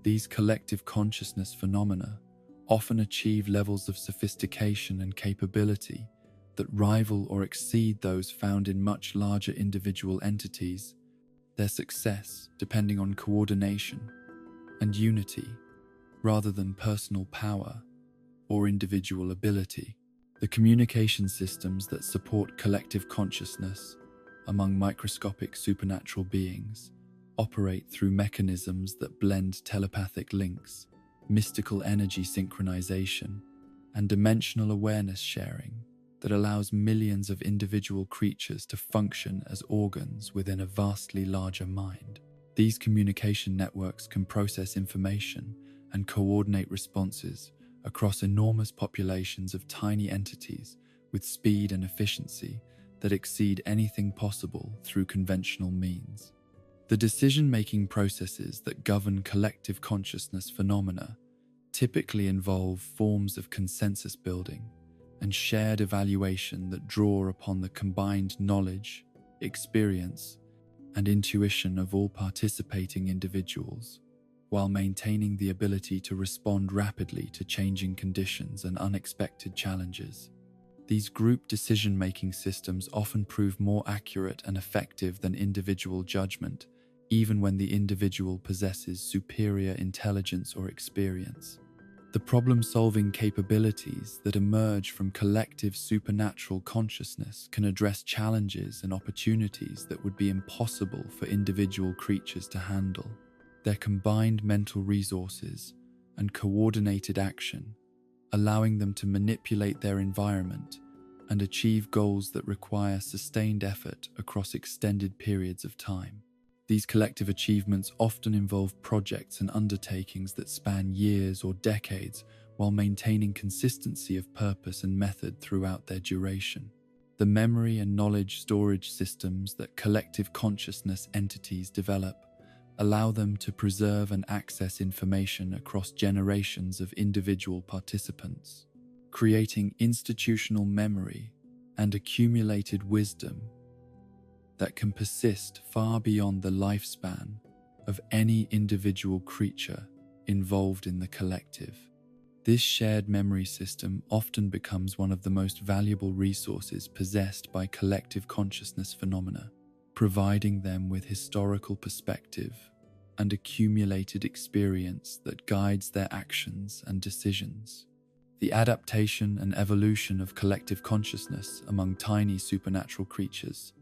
These collective consciousness phenomena often achieve levels of sophistication and capability that rival or exceed those found in much larger individual entities, their success depending on coordination and unity rather than personal power or individual ability. The communication systems that support collective consciousness among microscopic supernatural beings operate through mechanisms that blend telepathic links, mystical energy synchronization, and dimensional awareness sharing that allows millions of individual creatures to function as organs within a vastly larger mind. These communication networks can process information and coordinate responses across enormous populations of tiny entities with speed and efficiency that exceed anything possible through conventional means. The decision-making processes that govern collective consciousness phenomena typically involve forms of consensus building and shared evaluation that draw upon the combined knowledge, experience, and intuition of all participating individuals, while maintaining the ability to respond rapidly to changing conditions and unexpected challenges. These group decision-making systems often prove more accurate and effective than individual judgment, even when the individual possesses superior intelligence or experience. The problem-solving capabilities that emerge from collective supernatural consciousness can address challenges and opportunities that would be impossible for individual creatures to handle. Their combined mental resources and coordinated action, allowing them to manipulate their environment and achieve goals that require sustained effort across extended periods of time. These collective achievements often involve projects and undertakings that span years or decades while maintaining consistency of purpose and method throughout their duration. The memory and knowledge storage systems that collective consciousness entities develop allow them to preserve and access information across generations of individual participants, creating institutional memory and accumulated wisdom that can persist far beyond the lifespan of any individual creature involved in the collective. This shared memory system often becomes one of the most valuable resources possessed by collective consciousness phenomena, providing them with historical perspective and accumulated experience that guides their actions and decisions. The adaptation and evolution of collective consciousness among tiny supernatural creatures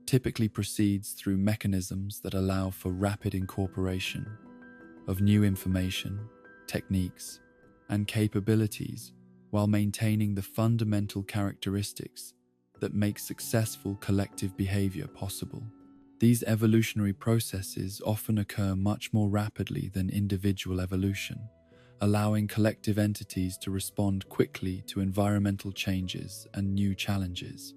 typically proceeds through mechanisms that allow for rapid incorporation of new information, techniques, and capabilities while maintaining the fundamental characteristics that make successful collective behavior possible. These evolutionary processes often occur much more rapidly than individual evolution, allowing collective entities to respond quickly to environmental changes and new challenges.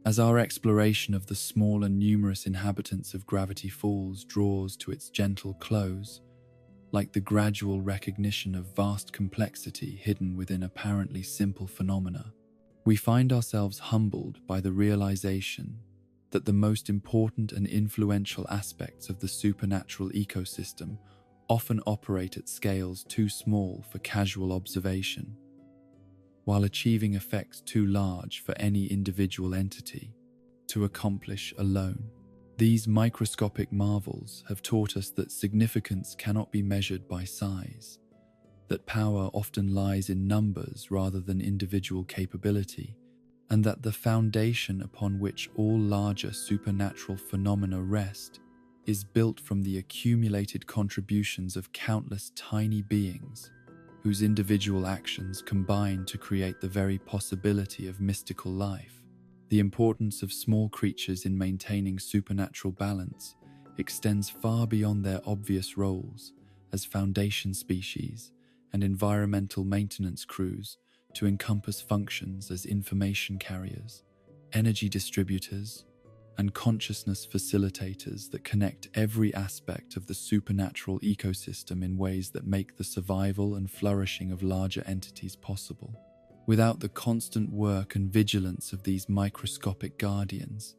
As our exploration of the small and numerous inhabitants of Gravity Falls draws to its gentle close, like the gradual recognition of vast complexity hidden within apparently simple phenomena, we find ourselves humbled by the realization that the most important and influential aspects of the supernatural ecosystem often operate at scales too small for casual observation, while achieving effects too large for any individual entity to accomplish alone. These microscopic marvels have taught us that significance cannot be measured by size, that power often lies in numbers rather than individual capability, and that the foundation upon which all larger supernatural phenomena rest is built from the accumulated contributions of countless tiny beings whose individual actions combine to create the very possibility of mystical life. The importance of small creatures in maintaining supernatural balance extends far beyond their obvious roles as foundation species and environmental maintenance crews to encompass functions as information carriers, energy distributors, and consciousness facilitators that connect every aspect of the supernatural ecosystem in ways that make the survival and flourishing of larger entities possible. Without the constant work and vigilance of these microscopic guardians,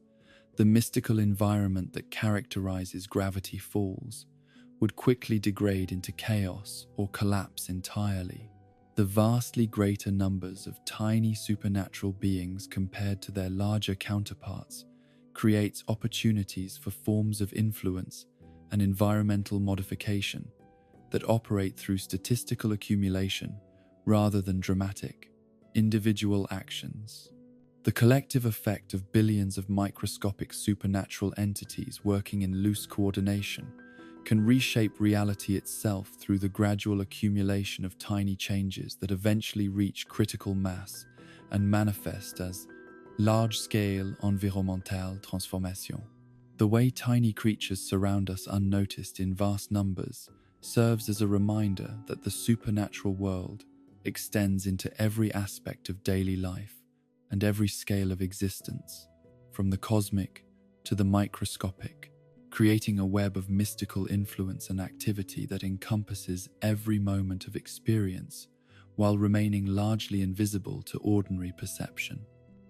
the mystical environment that characterizes Gravity Falls would quickly degrade into chaos or collapse entirely. The vastly greater numbers of tiny supernatural beings compared to their larger counterparts creates opportunities for forms of influence and environmental modification that operate through statistical accumulation rather than dramatic, individual actions. The collective effect of billions of microscopic supernatural entities working in loose coordination can reshape reality itself through the gradual accumulation of tiny changes that eventually reach critical mass and manifest as large-scale environmental transformation. The way tiny creatures surround us unnoticed in vast numbers serves as a reminder that the supernatural world extends into every aspect of daily life and every scale of existence, from the cosmic to the microscopic, creating a web of mystical influence and activity that encompasses every moment of experience while remaining largely invisible to ordinary perception.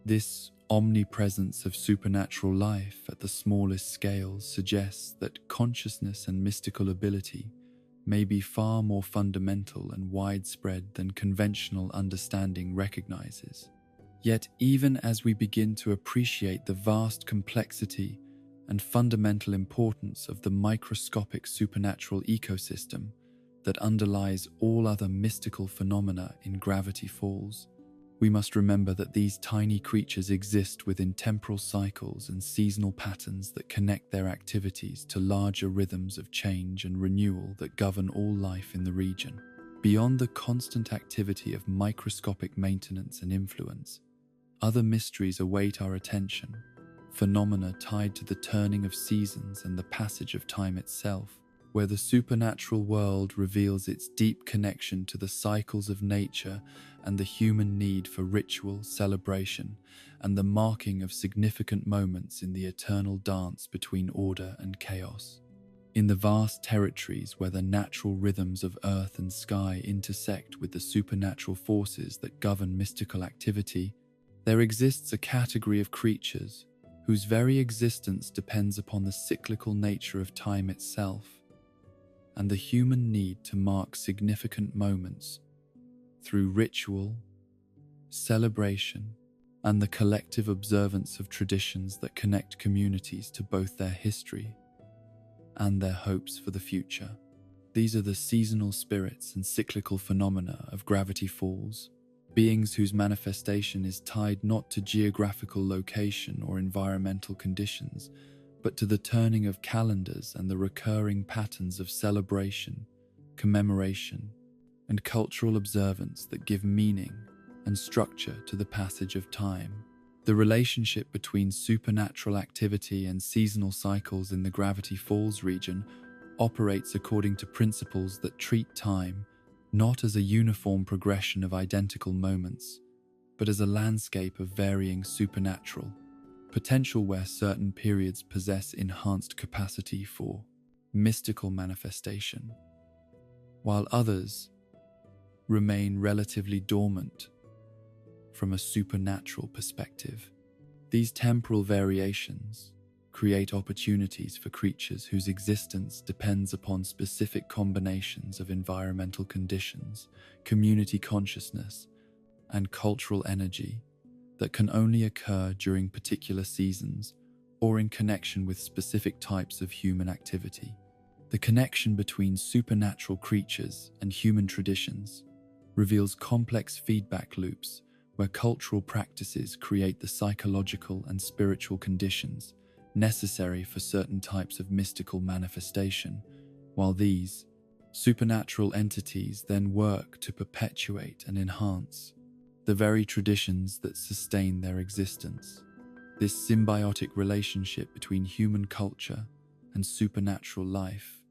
This omnipresence of supernatural life at the smallest scales suggests that consciousness and mystical ability may be far more fundamental and widespread than conventional understanding recognizes. Yet, even as we begin to appreciate the vast complexity and fundamental importance of the microscopic supernatural ecosystem that underlies all other mystical phenomena in Gravity Falls, we must remember that these tiny creatures exist within temporal cycles and seasonal patterns that connect their activities to larger rhythms of change and renewal that govern all life in the region. Beyond the constant activity of microscopic maintenance and influence, other mysteries await our attention, phenomena tied to the turning of seasons and the passage of time itself, where the supernatural world reveals its deep connection to the cycles of nature and the human need for ritual, celebration, and the marking of significant moments in the eternal dance between order and chaos. In the vast territories where the natural rhythms of earth and sky intersect with the supernatural forces that govern mystical activity, there exists a category of creatures whose very existence depends upon the cyclical nature of time itself and the human need to mark significant moments through ritual, celebration, and the collective observance of traditions that connect communities to both their history and their hopes for the future. These are the seasonal spirits and cyclical phenomena of Gravity Falls, beings whose manifestation is tied not to geographical location or environmental conditions, but to the turning of calendars and the recurring patterns of celebration, commemoration, and cultural observance that give meaning and structure to the passage of time. The relationship between supernatural activity and seasonal cycles in the Gravity Falls region operates according to principles that treat time not as a uniform progression of identical moments, but as a landscape of varying supernatural potential where certain periods possess enhanced capacity for mystical manifestation, while others remain relatively dormant from a supernatural perspective. These temporal variations create opportunities for creatures whose existence depends upon specific combinations of environmental conditions, community consciousness, and cultural energy that can only occur during particular seasons or in connection with specific types of human activity. The connection between supernatural creatures and human traditions reveals complex feedback loops where cultural practices create the psychological and spiritual conditions necessary for certain types of mystical manifestation, while these supernatural entities then work to perpetuate and enhance the very traditions that sustain their existence. This symbiotic relationship between human culture and supernatural life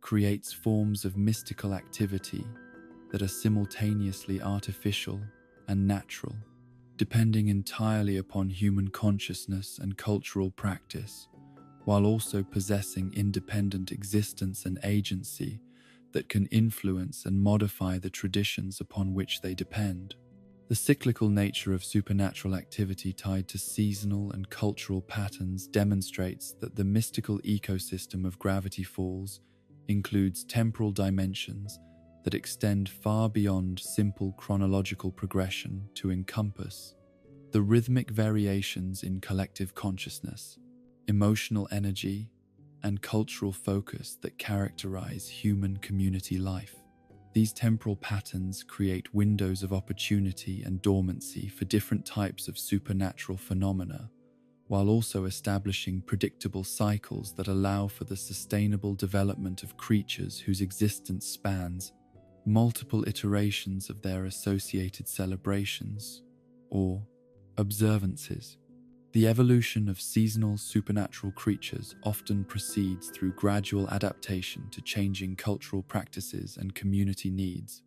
creates forms of mystical activity that are simultaneously artificial and natural, depending entirely upon human consciousness and cultural practice, while also possessing independent existence and agency that can influence and modify the traditions upon which they depend. The cyclical nature of supernatural activity tied to seasonal and cultural patterns demonstrates that the mystical ecosystem of Gravity Falls includes temporal dimensions that extend far beyond simple chronological progression to encompass the rhythmic variations in collective consciousness, emotional energy, and cultural focus that characterize human community life. These temporal patterns create windows of opportunity and dormancy for different types of supernatural phenomena, while also establishing predictable cycles that allow for the sustainable development of creatures whose existence spans multiple iterations of their associated celebrations or observances. The evolution of seasonal supernatural creatures often proceeds through gradual adaptation to changing cultural practices and community needs,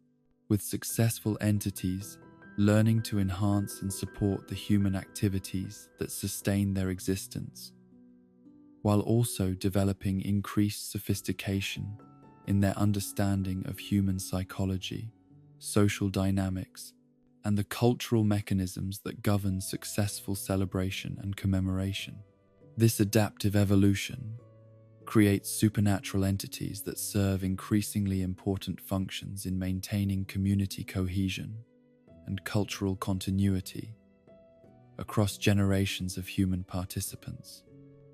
with successful entities learning to enhance and support the human activities that sustain their existence, while also developing increased sophistication in their understanding of human psychology, social dynamics, and the cultural mechanisms that govern successful celebration and commemoration. This adaptive evolution creates supernatural entities that serve increasingly important functions in maintaining community cohesion and cultural continuity across generations of human participants.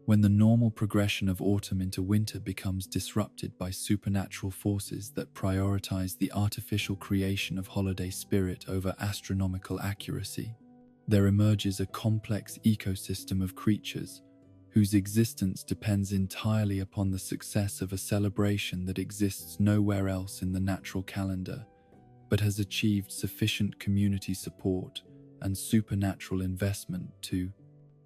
When the normal progression of autumn into winter becomes disrupted by supernatural forces that prioritize the artificial creation of holiday spirit over astronomical accuracy, there emerges a complex ecosystem of creatures whose existence depends entirely upon the success of a celebration that exists nowhere else in the natural calendar, but has achieved sufficient community support and supernatural investment to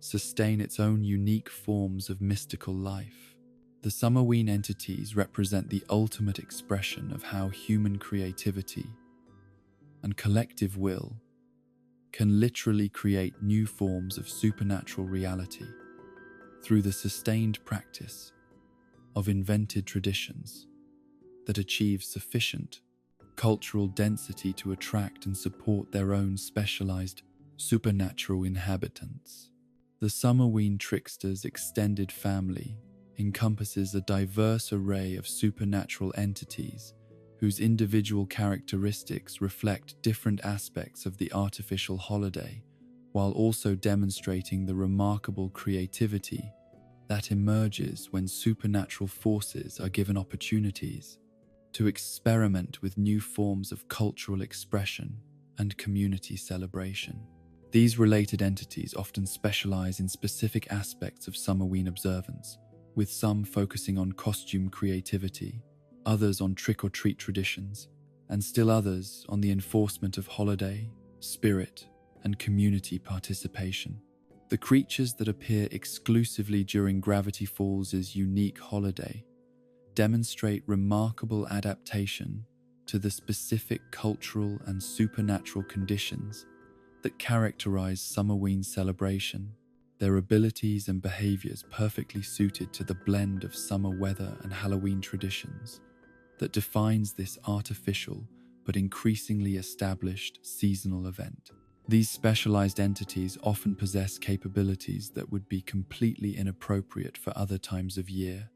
sustain its own unique forms of mystical life. The Summerween entities represent the ultimate expression of how human creativity and collective will can literally create new forms of supernatural reality through the sustained practice of invented traditions that achieve sufficient cultural density to attract and support their own specialized supernatural inhabitants. The Summerween Tricksters extended family encompasses a diverse array of supernatural entities whose individual characteristics reflect different aspects of the artificial holiday, while also demonstrating the remarkable creativity that emerges when supernatural forces are given opportunities to experiment with new forms of cultural expression and community celebration. These related entities often specialize in specific aspects of Summerween observance, with some focusing on costume creativity, others on trick-or-treat traditions, and still others on the enforcement of holiday, spirit, and community participation. The creatures that appear exclusively during Gravity Falls' unique holiday demonstrate remarkable adaptation to the specific cultural and supernatural conditions that characterize Summerween celebration, their abilities and behaviors perfectly suited to the blend of summer weather and Halloween traditions that defines this artificial but increasingly established seasonal event. These specialized entities often possess capabilities that would be completely inappropriate for other times of year,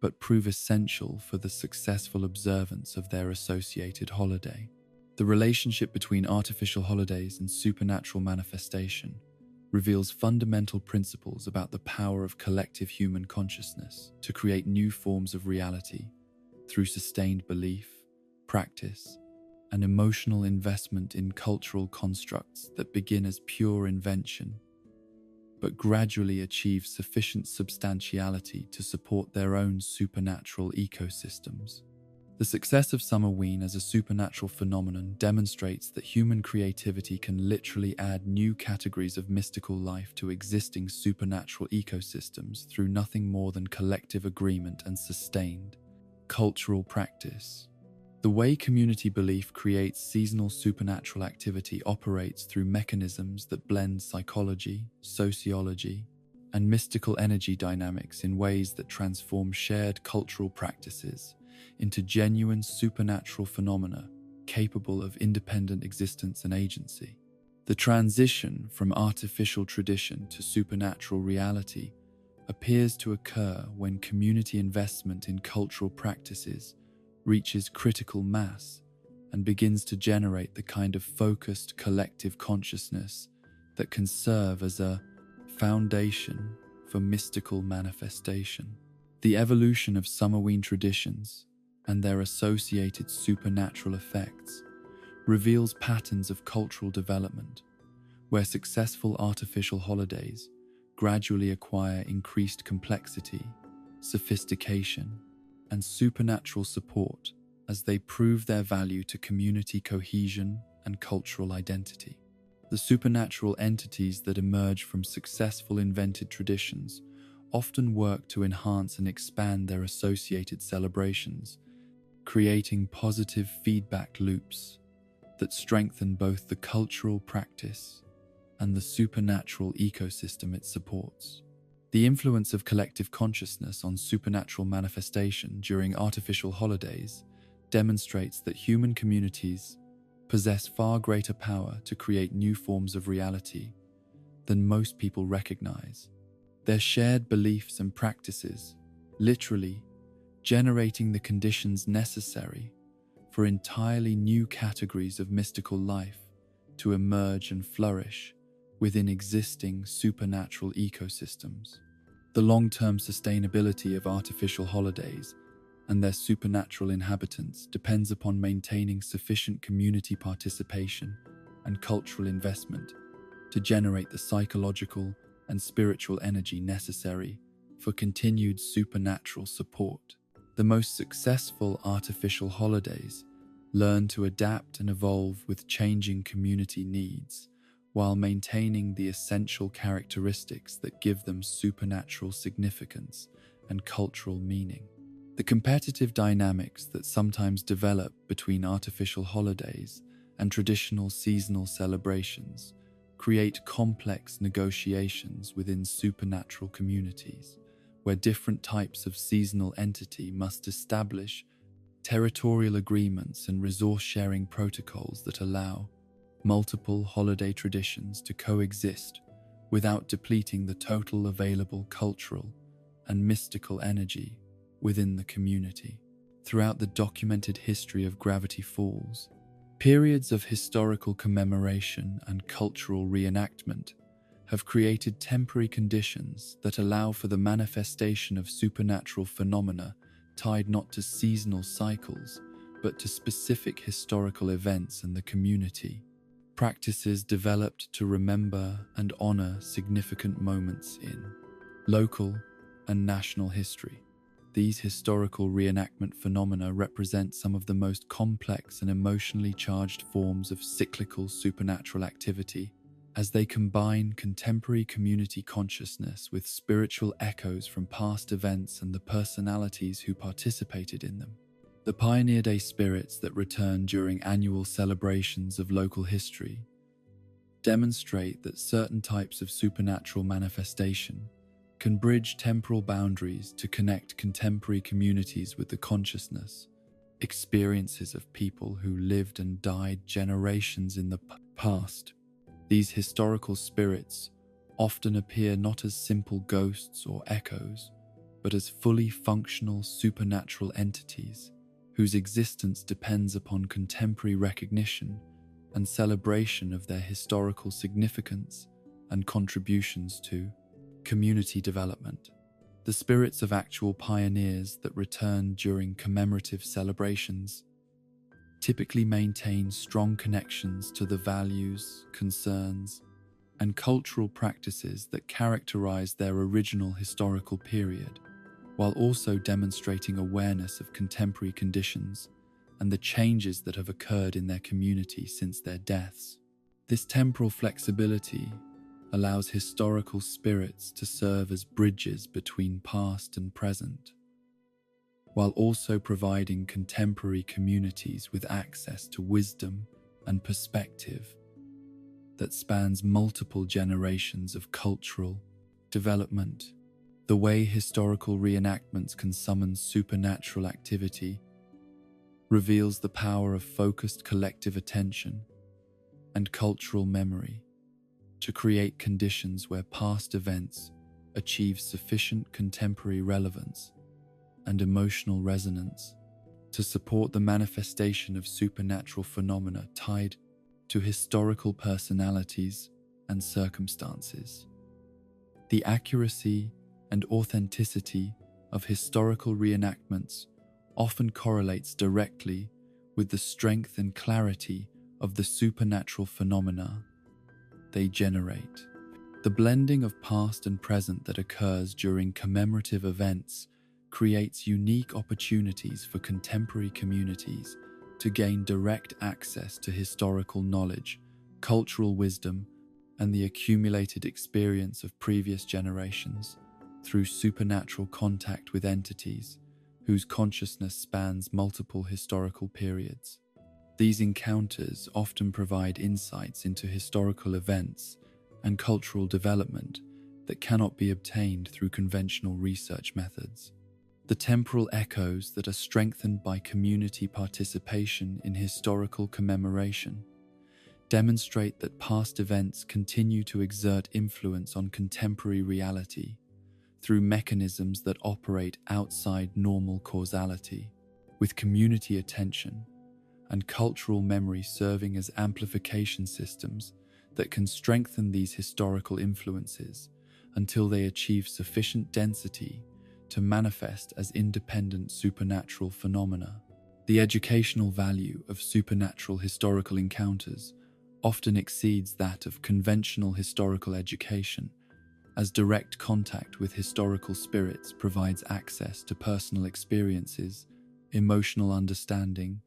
but prove essential for the successful observance of their associated holiday. The relationship between artificial holidays and supernatural manifestation reveals fundamental principles about the power of collective human consciousness to create new forms of reality through sustained belief, practice, and emotional investment in cultural constructs that begin as pure invention, but gradually achieve sufficient substantiality to support their own supernatural ecosystems. The success of Summerween as a supernatural phenomenon demonstrates that human creativity can literally add new categories of mystical life to existing supernatural ecosystems through nothing more than collective agreement and sustained cultural practice. The way community belief creates seasonal supernatural activity operates through mechanisms that blend psychology, sociology, and mystical energy dynamics in ways that transform shared cultural practices into genuine supernatural phenomena capable of independent existence and agency. The transition from artificial tradition to supernatural reality appears to occur when community investment in cultural practices reaches critical mass and begins to generate the kind of focused collective consciousness that can serve as a foundation for mystical manifestation. The evolution of Summerween traditions and their associated supernatural effects reveals patterns of cultural development where successful artificial holidays gradually acquire increased complexity, sophistication, and supernatural support as they prove their value to community cohesion and cultural identity. The supernatural entities that emerge from successful invented traditions often work to enhance and expand their associated celebrations, creating positive feedback loops that strengthen both the cultural practice and the supernatural ecosystem it supports. The influence of collective consciousness on supernatural manifestation during artificial holidays demonstrates that human communities possess far greater power to create new forms of reality than most people recognize. Their shared beliefs and practices literally generating the conditions necessary for entirely new categories of mystical life to emerge and flourish within existing supernatural ecosystems. The long-term sustainability of artificial holidays and their supernatural inhabitants depends upon maintaining sufficient community participation and cultural investment to generate the psychological and spiritual energy necessary for continued supernatural support. The most successful artificial holidays learn to adapt and evolve with changing community needs, while maintaining the essential characteristics that give them supernatural significance and cultural meaning. The competitive dynamics that sometimes develop between artificial holidays and traditional seasonal celebrations create complex negotiations within supernatural communities, where different types of seasonal entity must establish territorial agreements and resource-sharing protocols that allow multiple holiday traditions to coexist without depleting the total available cultural and mystical energy within the community. Throughout the documented history of Gravity Falls, periods of historical commemoration and cultural reenactment have created temporary conditions that allow for the manifestation of supernatural phenomena tied not to seasonal cycles, but to specific historical events in the community. Practices developed to remember and honor significant moments in local and national history. These historical reenactment phenomena represent some of the most complex and emotionally charged forms of cyclical supernatural activity, as they combine contemporary community consciousness with spiritual echoes from past events and the personalities who participated in them. The Pioneer Day spirits that return during annual celebrations of local history demonstrate that certain types of supernatural manifestation can bridge temporal boundaries to connect contemporary communities with the consciousness, experiences of people who lived and died generations in the past. These historical spirits often appear not as simple ghosts or echoes, but as fully functional supernatural entities whose existence depends upon contemporary recognition and celebration of their historical significance and contributions to community development. The spirits of actual pioneers that return during commemorative celebrations typically maintain strong connections to the values, concerns, and cultural practices that characterize their original historical period, while also demonstrating awareness of contemporary conditions and the changes that have occurred in their community since their deaths. This temporal flexibility allows historical spirits to serve as bridges between past and present, while also providing contemporary communities with access to wisdom and perspective that spans multiple generations of cultural development. The way historical reenactments can summon supernatural activity reveals the power of focused collective attention and cultural memory to create conditions where past events achieve sufficient contemporary relevance and emotional resonance to support the manifestation of supernatural phenomena tied to historical personalities and circumstances. The accuracy and authenticity of historical reenactments often correlates directly with the strength and clarity of the supernatural phenomena they generate. The blending of past and present that occurs during commemorative events creates unique opportunities for contemporary communities to gain direct access to historical knowledge, cultural wisdom, and the accumulated experience of previous generations through supernatural contact with entities whose consciousness spans multiple historical periods. These encounters often provide insights into historical events and cultural development that cannot be obtained through conventional research methods. The temporal echoes that are strengthened by community participation in historical commemoration demonstrate that past events continue to exert influence on contemporary reality through mechanisms that operate outside normal causality, with community attention and cultural memory serving as amplification systems that can strengthen these historical influences until they achieve sufficient density to manifest as independent supernatural phenomena. The educational value of supernatural historical encounters often exceeds that of conventional historical education, as direct contact with historical spirits provides access to personal experiences, emotional understanding,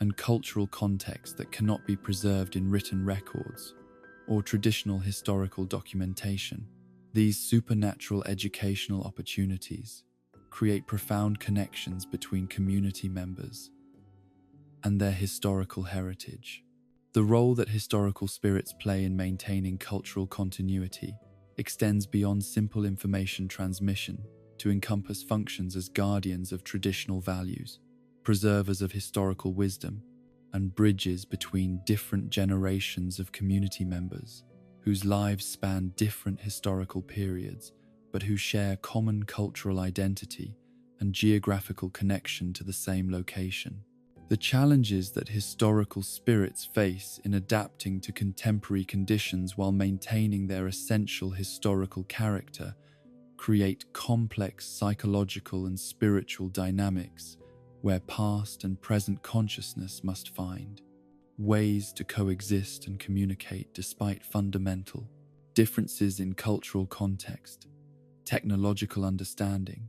and cultural context that cannot be preserved in written records or traditional historical documentation. These supernatural educational opportunities create profound connections between community members and their historical heritage. The role that historical spirits play in maintaining cultural continuity extends beyond simple information transmission to encompass functions as guardians of traditional values, preservers of historical wisdom, and bridges between different generations of community members whose lives span different historical periods but who share common cultural identity and geographical connection to the same location. The challenges that historical spirits face in adapting to contemporary conditions while maintaining their essential historical character create complex psychological and spiritual dynamics where past and present consciousness must find ways to coexist and communicate despite fundamental differences in cultural context, technological understanding,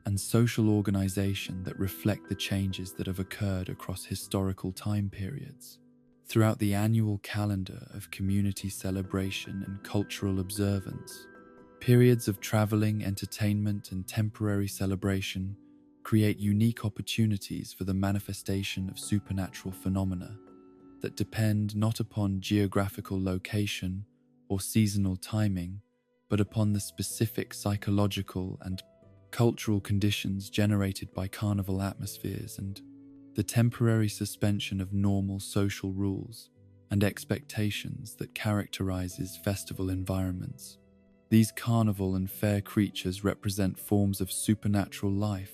and social organization that reflect the changes that have occurred across historical time periods. Throughout the annual calendar of community celebration and cultural observance, periods of traveling, entertainment, and temporary celebration create unique opportunities for the manifestation of supernatural phenomena that depend not upon geographical location or seasonal timing, but upon the specific psychological and cultural conditions generated by carnival atmospheres and the temporary suspension of normal social rules and expectations that characterizes festival environments. These carnival and fair creatures represent forms of supernatural life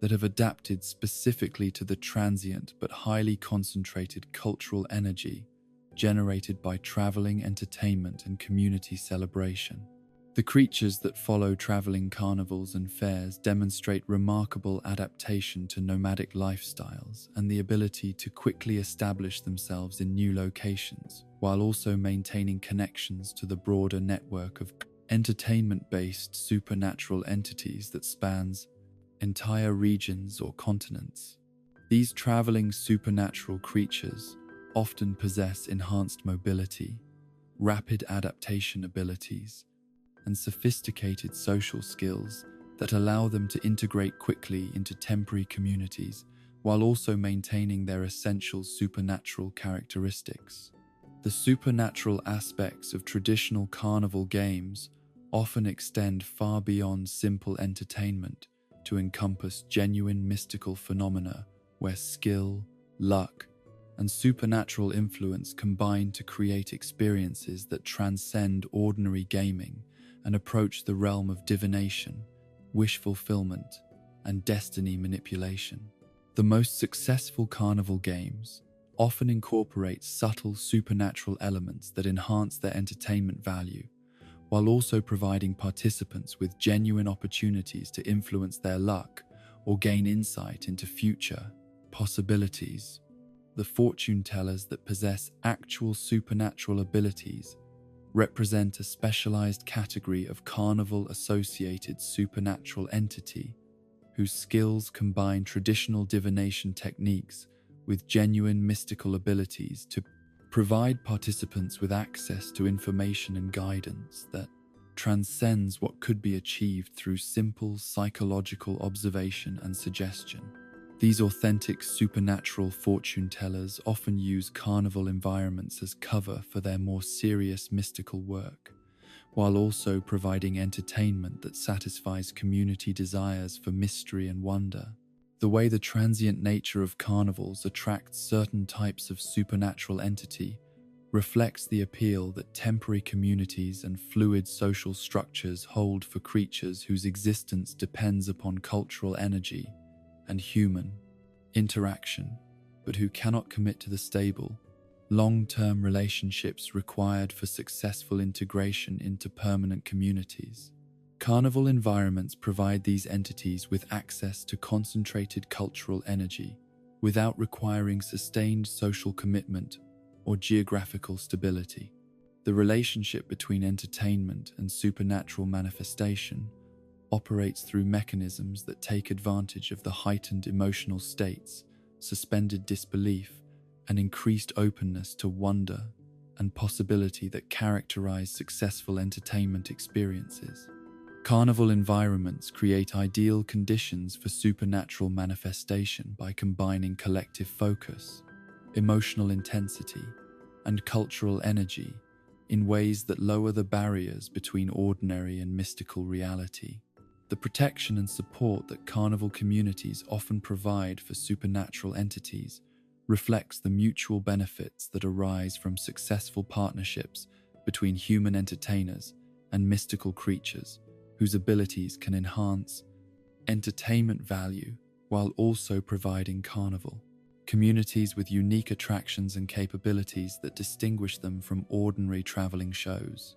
that have adapted specifically to the transient but highly concentrated cultural energy generated by traveling, entertainment, and community celebration. The creatures that follow traveling carnivals and fairs demonstrate remarkable adaptation to nomadic lifestyles and the ability to quickly establish themselves in new locations, while also maintaining connections to the broader network of entertainment-based supernatural entities that spans entire regions or continents. These traveling supernatural creatures often possess enhanced mobility, rapid adaptation abilities, and sophisticated social skills that allow them to integrate quickly into temporary communities while also maintaining their essential supernatural characteristics. The supernatural aspects of traditional carnival games often extend far beyond simple entertainment to encompass genuine mystical phenomena where skill, luck, and supernatural influence combine to create experiences that transcend ordinary gaming and approach the realm of divination, wish fulfillment, and destiny manipulation. The most successful carnival games often incorporate subtle supernatural elements that enhance their entertainment value, while also providing participants with genuine opportunities to influence their luck or gain insight into future possibilities. The fortune tellers that possess actual supernatural abilities represent a specialized category of carnival-associated supernatural entity whose skills combine traditional divination techniques with genuine mystical abilities to provide participants with access to information and guidance that transcends what could be achieved through simple psychological observation and suggestion. These authentic supernatural fortune tellers often use carnival environments as cover for their more serious mystical work, while also providing entertainment that satisfies community desires for mystery and wonder. The way the transient nature of carnivals attracts certain types of supernatural entity reflects the appeal that temporary communities and fluid social structures hold for creatures whose existence depends upon cultural energy and human interaction, but who cannot commit to the stable, long-term relationships required for successful integration into permanent communities. Carnival environments provide these entities with access to concentrated cultural energy without requiring sustained social commitment or geographical stability. The relationship between entertainment and supernatural manifestation operates through mechanisms that take advantage of the heightened emotional states, suspended disbelief, and increased openness to wonder and possibility that characterize successful entertainment experiences. Carnival environments create ideal conditions for supernatural manifestation by combining collective focus, emotional intensity, and cultural energy in ways that lower the barriers between ordinary and mystical reality. The protection and support that carnival communities often provide for supernatural entities reflects the mutual benefits that arise from successful partnerships between human entertainers and mystical creatures whose abilities can enhance entertainment value while also providing carnival communities with unique attractions and capabilities that distinguish them from ordinary traveling shows.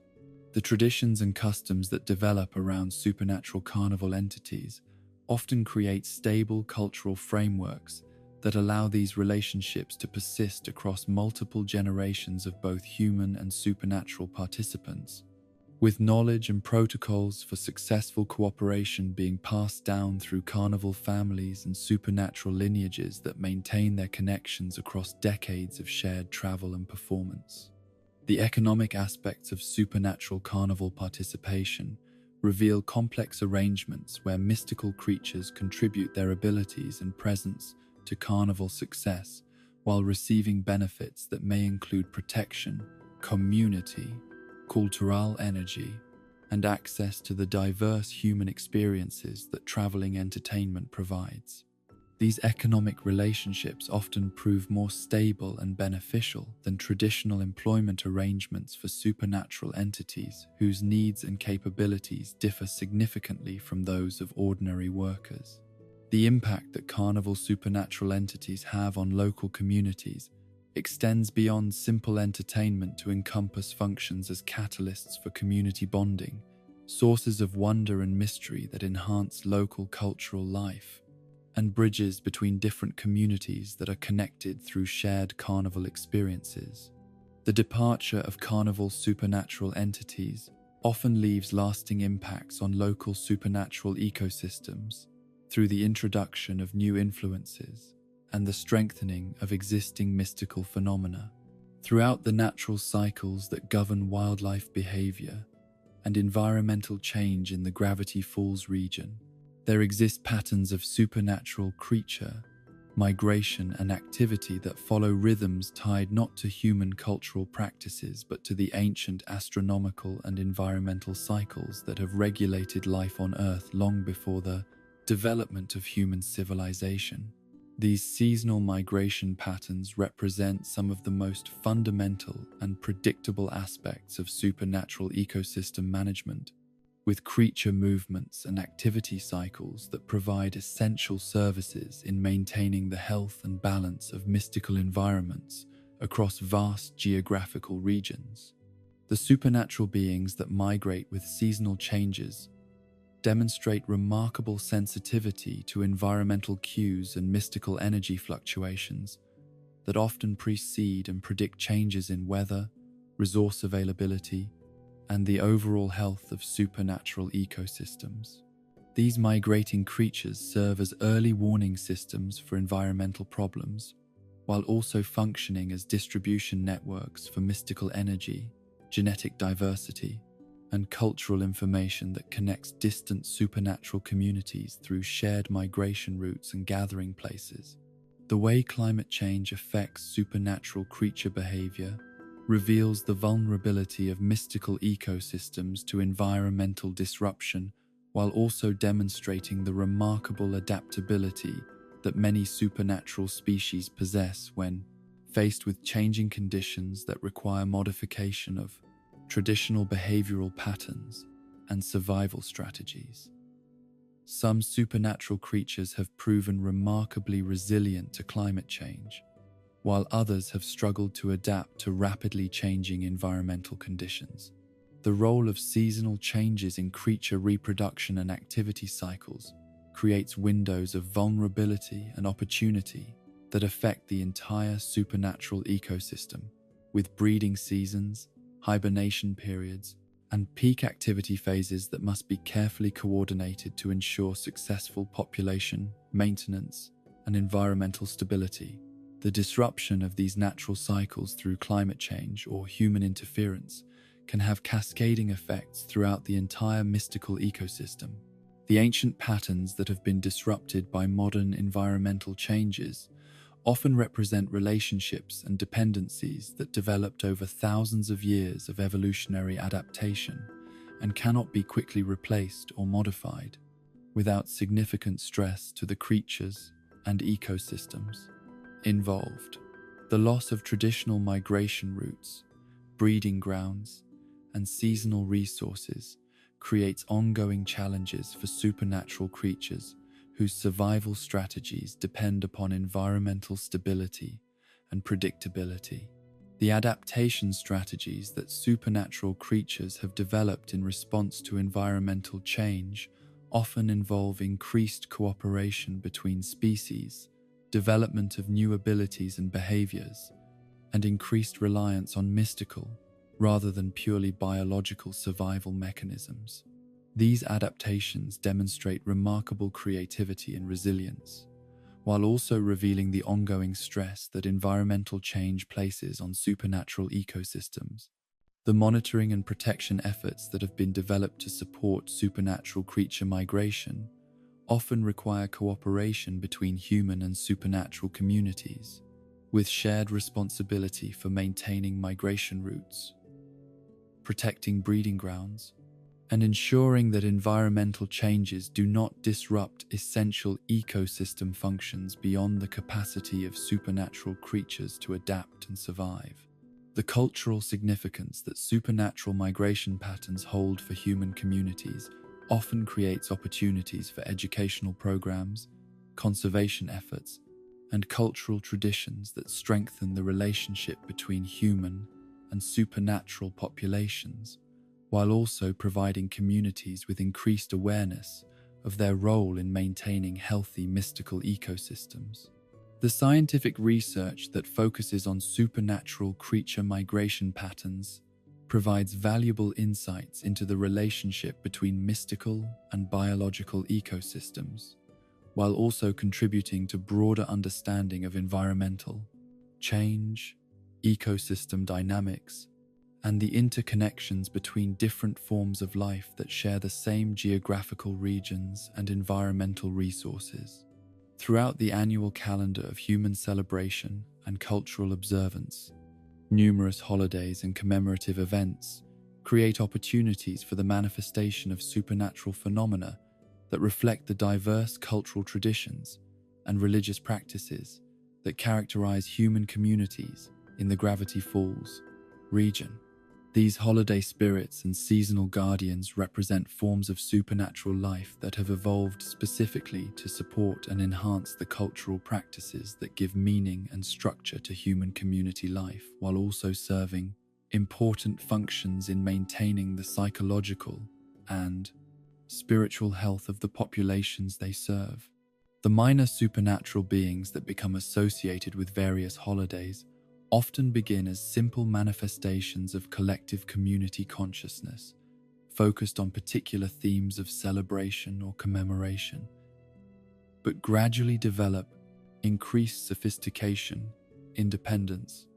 The traditions and customs that develop around supernatural carnival entities often create stable cultural frameworks that allow these relationships to persist across multiple generations of both human and supernatural participants. with knowledge and protocols for successful cooperation being passed down through carnival families and supernatural lineages that maintain their connections across decades of shared travel and performance. The economic aspects of supernatural carnival participation reveal complex arrangements where mystical creatures contribute their abilities and presence to carnival success while receiving benefits that may include protection, community, cultural energy, and access to the diverse human experiences that traveling entertainment provides. These economic relationships often prove more stable and beneficial than traditional employment arrangements for supernatural entities whose needs and capabilities differ significantly from those of ordinary workers. The impact that carnival supernatural entities have on local communities extends beyond simple entertainment to encompass functions as catalysts for community bonding, sources of wonder and mystery that enhance local cultural life, and bridges between different communities that are connected through shared carnival experiences. The departure of carnival supernatural entities often leaves lasting impacts on local supernatural ecosystems through the introduction of new influences and the strengthening of existing mystical phenomena. Throughout the natural cycles that govern wildlife behavior and environmental change in the Gravity Falls region, there exist patterns of supernatural creature, migration, and activity that follow rhythms tied not to human cultural practices but to the ancient astronomical and environmental cycles that have regulated life on Earth long before the development of human civilization. These seasonal migration patterns represent some of the most fundamental and predictable aspects of supernatural ecosystem management, with creature movements and activity cycles that provide essential services in maintaining the health and balance of mystical environments across vast geographical regions. The supernatural beings that migrate with seasonal changes demonstrate remarkable sensitivity to environmental cues and mystical energy fluctuations that often precede and predict changes in weather, resource availability, and the overall health of supernatural ecosystems. These migrating creatures serve as early warning systems for environmental problems, while also functioning as distribution networks for mystical energy, genetic diversity, and cultural information that connects distant supernatural communities through shared migration routes and gathering places. The way climate change affects supernatural creature behavior reveals the vulnerability of mystical ecosystems to environmental disruption, while also demonstrating the remarkable adaptability that many supernatural species possess when faced with changing conditions that require modification of traditional behavioral patterns and survival strategies. Some supernatural creatures have proven remarkably resilient to climate change, while others have struggled to adapt to rapidly changing environmental conditions. The role of seasonal changes in creature reproduction and activity cycles creates windows of vulnerability and opportunity that affect the entire supernatural ecosystem, with breeding seasons, hibernation periods, and peak activity phases that must be carefully coordinated to ensure successful population, maintenance, and environmental stability. The disruption of these natural cycles through climate change or human interference can have cascading effects throughout the entire mystical ecosystem. The ancient patterns that have been disrupted by modern environmental changes often represent relationships and dependencies that developed over thousands of years of evolutionary adaptation and cannot be quickly replaced or modified without significant stress to the creatures and ecosystems involved. The loss of traditional migration routes, breeding grounds, and seasonal resources creates ongoing challenges for supernatural creatures whose survival strategies depend upon environmental stability and predictability. The adaptation strategies that supernatural creatures have developed in response to environmental change often involve increased cooperation between species, development of new abilities and behaviors, and increased reliance on mystical, rather than purely biological survival mechanisms. These adaptations demonstrate remarkable creativity and resilience, while also revealing the ongoing stress that environmental change places on supernatural ecosystems. The monitoring and protection efforts that have been developed to support supernatural creature migration often require cooperation between human and supernatural communities, with shared responsibility for maintaining migration routes, protecting breeding grounds, and ensuring that environmental changes do not disrupt essential ecosystem functions beyond the capacity of supernatural creatures to adapt and survive. The cultural significance that supernatural migration patterns hold for human communities often creates opportunities for educational programs, conservation efforts, and cultural traditions that strengthen the relationship between human and supernatural populations, while also providing communities with increased awareness of their role in maintaining healthy mystical ecosystems. The scientific research that focuses on supernatural creature migration patterns provides valuable insights into the relationship between mystical and biological ecosystems, while also contributing to broader understanding of environmental change, ecosystem dynamics, and the interconnections between different forms of life that share the same geographical regions and environmental resources. Throughout the annual calendar of human celebration and cultural observance, numerous holidays and commemorative events create opportunities for the manifestation of supernatural phenomena that reflect the diverse cultural traditions and religious practices that characterize human communities in the Gravity Falls region. These holiday spirits and seasonal guardians represent forms of supernatural life that have evolved specifically to support and enhance the cultural practices that give meaning and structure to human community life, while also serving important functions in maintaining the psychological and spiritual health of the populations they serve. The minor supernatural beings that become associated with various holidays often begin as simple manifestations of collective community consciousness, focused on particular themes of celebration or commemoration, but gradually develop increased sophistication, independence,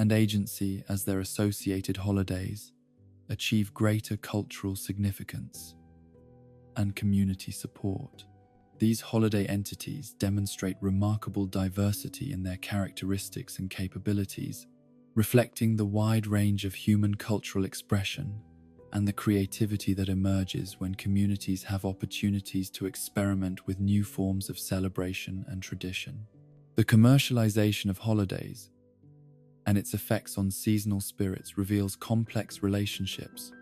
and agency as their associated holidays achieve greater cultural significance and community support. These holiday entities demonstrate remarkable diversity in their characteristics and capabilities, reflecting the wide range of human cultural expression and the creativity that emerges when communities have opportunities to experiment with new forms of celebration and tradition. The commercialization of holidays and its effects on seasonal spirits reveals complex relationships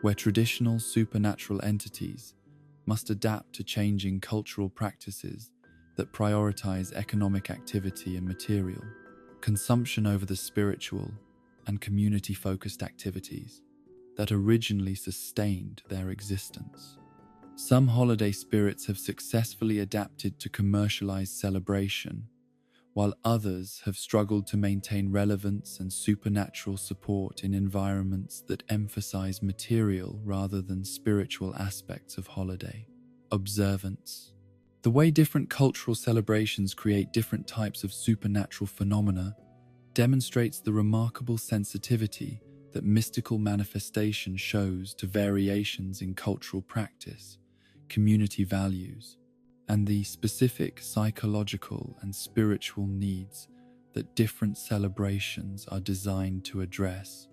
where traditional supernatural entities must adapt to changing cultural practices that prioritize economic activity and material consumption over the spiritual and community-focused activities that originally sustained their existence. Some holiday spirits have successfully adapted to commercialized celebration, while others have struggled to maintain relevance and supernatural support in environments that emphasize material rather than spiritual aspects of holiday observance. The way different cultural celebrations create different types of supernatural phenomena demonstrates the remarkable sensitivity that mystical manifestation shows to variations in cultural practice, community values, and the specific psychological and spiritual needs that different celebrations are designed to address.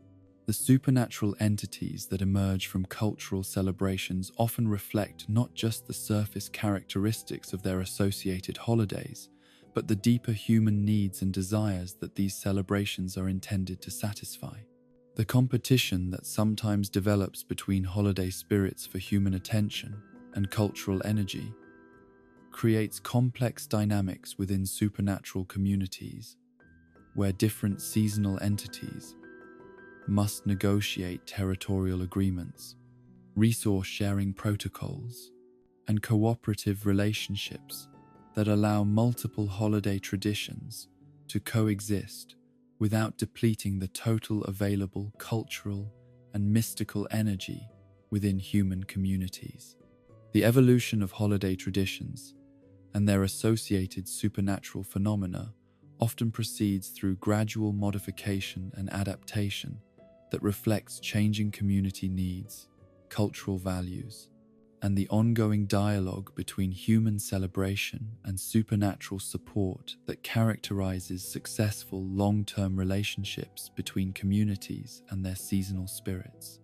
The supernatural entities that emerge from cultural celebrations often reflect not just the surface characteristics of their associated holidays, but the deeper human needs and desires that these celebrations are intended to satisfy. The competition that sometimes develops between holiday spirits for human attention and cultural energy creates complex dynamics within supernatural communities, where different seasonal entities must negotiate territorial agreements, resource-sharing protocols, and cooperative relationships that allow multiple holiday traditions to coexist without depleting the total available cultural and mystical energy within human communities. The evolution of holiday traditions and their associated supernatural phenomena often proceeds through gradual modification and adaptation that reflects changing community needs, cultural values, and the ongoing dialogue between human celebration and supernatural support that characterizes successful long-term relationships between communities and their seasonal spirits.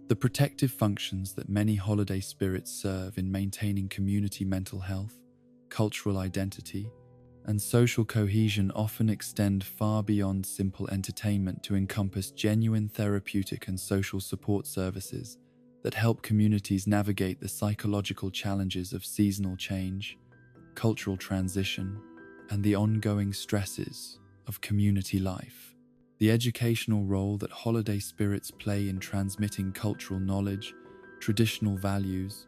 The protective functions that many holiday spirits serve in maintaining community mental health, cultural identity, and social cohesion often extend far beyond simple entertainment to encompass genuine therapeutic and social support services that help communities navigate the psychological challenges of seasonal change, cultural transition, and the ongoing stresses of community life. The educational role that holiday spirits play in transmitting cultural knowledge, traditional values,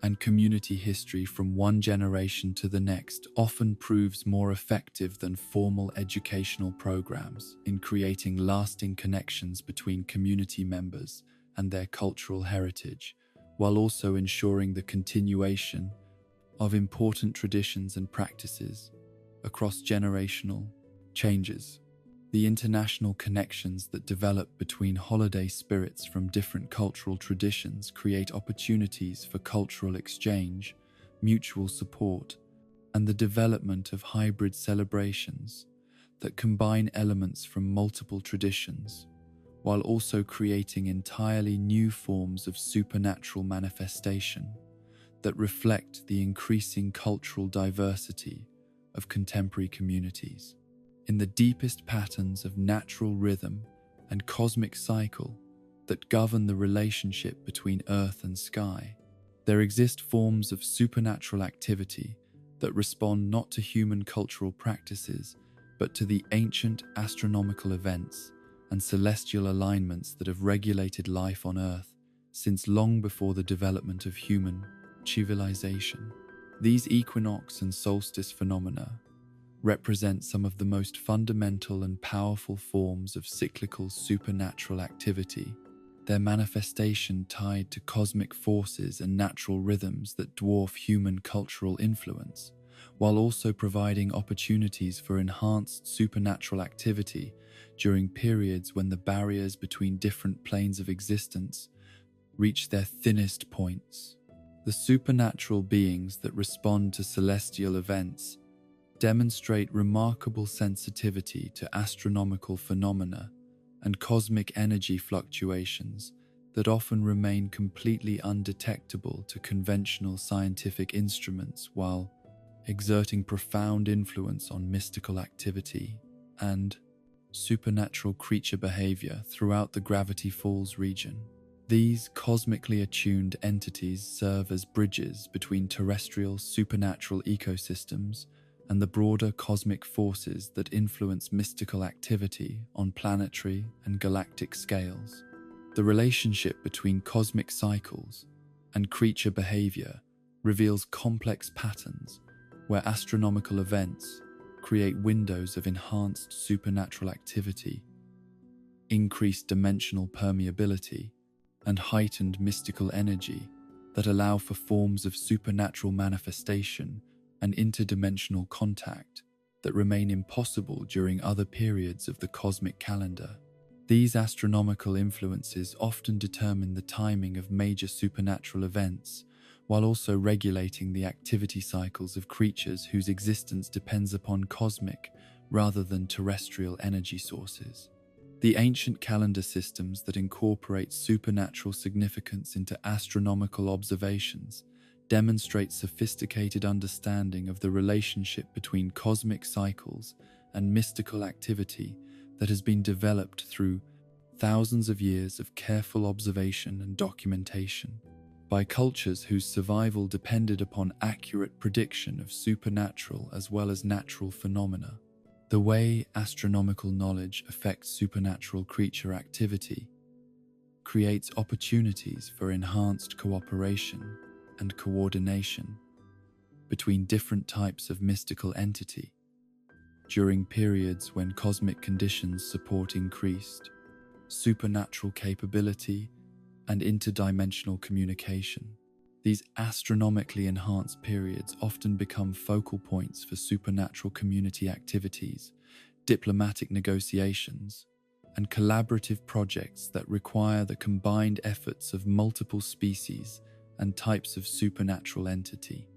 and community history from one generation to the next often proves more effective than formal educational programs in creating lasting connections between community members and their cultural heritage, while also ensuring the continuation of important traditions and practices across generational changes. The international connections that develop between holiday spirits from different cultural traditions create opportunities for cultural exchange, mutual support, and the development of hybrid celebrations that combine elements from multiple traditions, while also creating entirely new forms of supernatural manifestation that reflect the increasing cultural diversity of contemporary communities. In the deepest patterns of natural rhythm and cosmic cycle that govern the relationship between earth and sky, there exist forms of supernatural activity that respond not to human cultural practices, but to the ancient astronomical events and celestial alignments that have regulated life on Earth since long before the development of human civilization. These equinox and solstice phenomena represent some of the most fundamental and powerful forms of cyclical supernatural activity, their manifestation tied to cosmic forces and natural rhythms that dwarf human cultural influence, while also providing opportunities for enhanced supernatural activity during periods when the barriers between different planes of existence reach their thinnest points. The supernatural beings that respond to celestial events demonstrate remarkable sensitivity to astronomical phenomena and cosmic energy fluctuations that often remain completely undetectable to conventional scientific instruments, while exerting profound influence on mystical activity and supernatural creature behavior throughout the Gravity Falls region. These cosmically attuned entities serve as bridges between terrestrial supernatural ecosystems and the broader cosmic forces that influence mystical activity on planetary and galactic scales. The relationship between cosmic cycles and creature behavior reveals complex patterns where astronomical events create windows of enhanced supernatural activity, increased dimensional permeability, and heightened mystical energy that allow for forms of supernatural manifestation and interdimensional contact that remain impossible during other periods of the cosmic calendar. These astronomical influences often determine the timing of major supernatural events, while also regulating the activity cycles of creatures whose existence depends upon cosmic rather than terrestrial energy sources. The ancient calendar systems that incorporate supernatural significance into astronomical observations demonstrate sophisticated understanding of the relationship between cosmic cycles and mystical activity that has been developed through thousands of years of careful observation and documentation by cultures whose survival depended upon accurate prediction of supernatural as well as natural phenomena. The way astronomical knowledge affects supernatural creature activity creates opportunities for enhanced cooperation and coordination between different types of mystical entity, during periods when cosmic conditions support increased supernatural capability and interdimensional communication. These astronomically enhanced periods often become focal points for supernatural community activities, diplomatic negotiations, and collaborative projects that require the combined efforts of multiple species and types of supernatural entity.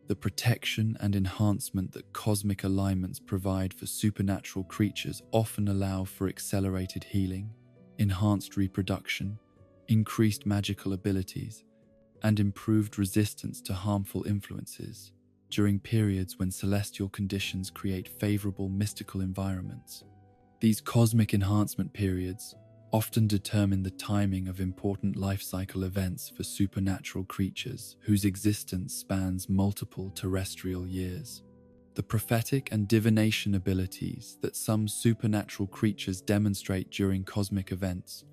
The protection and enhancement that cosmic alignments provide for supernatural creatures often allow for accelerated healing, enhanced reproduction, increased magical abilities, and improved resistance to harmful influences during periods when celestial conditions create favorable mystical environments. These cosmic enhancement periods often determine the timing of important life cycle events for supernatural creatures whose existence spans multiple terrestrial years. The prophetic and divination abilities that some supernatural creatures demonstrate during cosmic events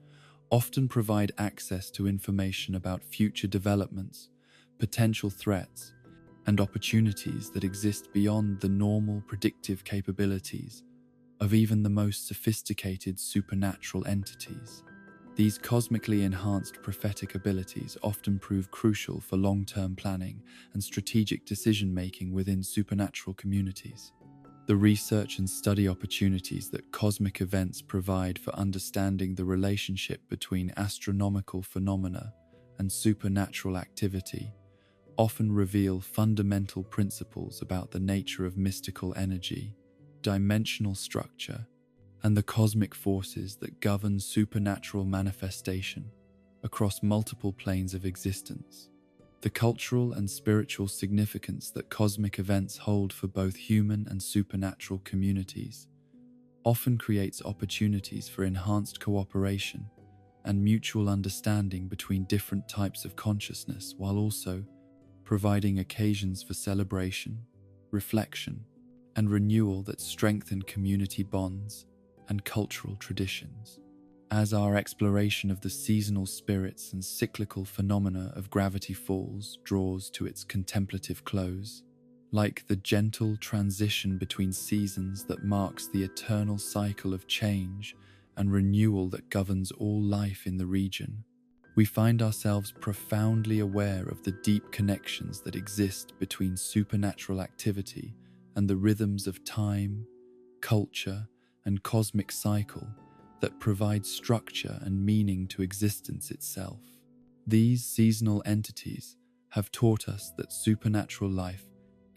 often provide access to information about future developments, potential threats, and opportunities that exist beyond the normal predictive capabilities of even the most sophisticated supernatural entities. These cosmically enhanced prophetic abilities often prove crucial for long-term planning and strategic decision-making within supernatural communities. The research and study opportunities that cosmic events provide for understanding the relationship between astronomical phenomena and supernatural activity often reveal fundamental principles about the nature of mystical energy, dimensional structure, and the cosmic forces that govern supernatural manifestation across multiple planes of existence. The cultural and spiritual significance that cosmic events hold for both human and supernatural communities often creates opportunities for enhanced cooperation and mutual understanding between different types of consciousness, while also providing occasions for celebration, reflection, and renewal that strengthen community bonds and cultural traditions. As our exploration of the seasonal spirits and cyclical phenomena of Gravity Falls draws to its contemplative close, like the gentle transition between seasons that marks the eternal cycle of change and renewal that governs all life in the region, we find ourselves profoundly aware of the deep connections that exist between supernatural activity and the rhythms of time, culture, and cosmic cycle that provide structure and meaning to existence itself. These seasonal entities have taught us that supernatural life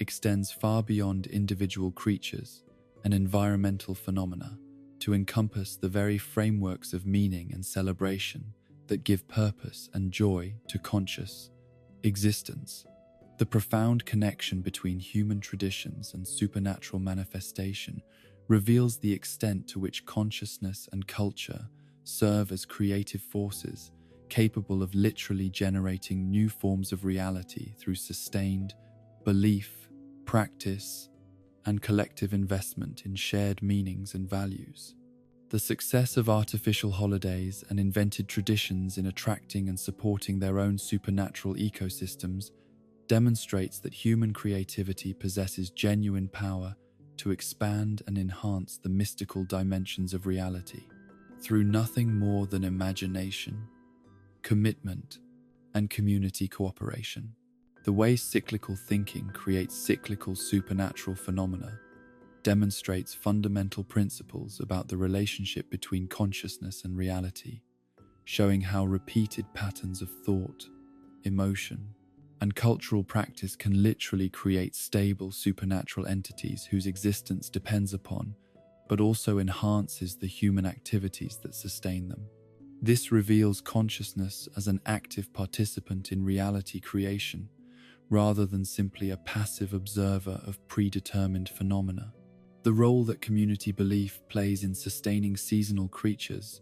extends far beyond individual creatures and environmental phenomena to encompass the very frameworks of meaning and celebration that give purpose and joy to conscious existence. The profound connection between human traditions and supernatural manifestation reveals the extent to which consciousness and culture serve as creative forces capable of literally generating new forms of reality through sustained belief, practice, and collective investment in shared meanings and values. The success of artificial holidays and invented traditions in attracting and supporting their own supernatural ecosystems demonstrates that human creativity possesses genuine power to expand and enhance the mystical dimensions of reality through nothing more than imagination, commitment, and community cooperation. The way cyclical thinking creates cyclical supernatural phenomena demonstrates fundamental principles about the relationship between consciousness and reality, showing how repeated patterns of thought, emotion, and cultural practice can literally create stable supernatural entities whose existence depends upon, but also enhances the human activities that sustain them. This reveals consciousness as an active participant in reality creation, rather than simply a passive observer of predetermined phenomena. The role that community belief plays in sustaining seasonal creatures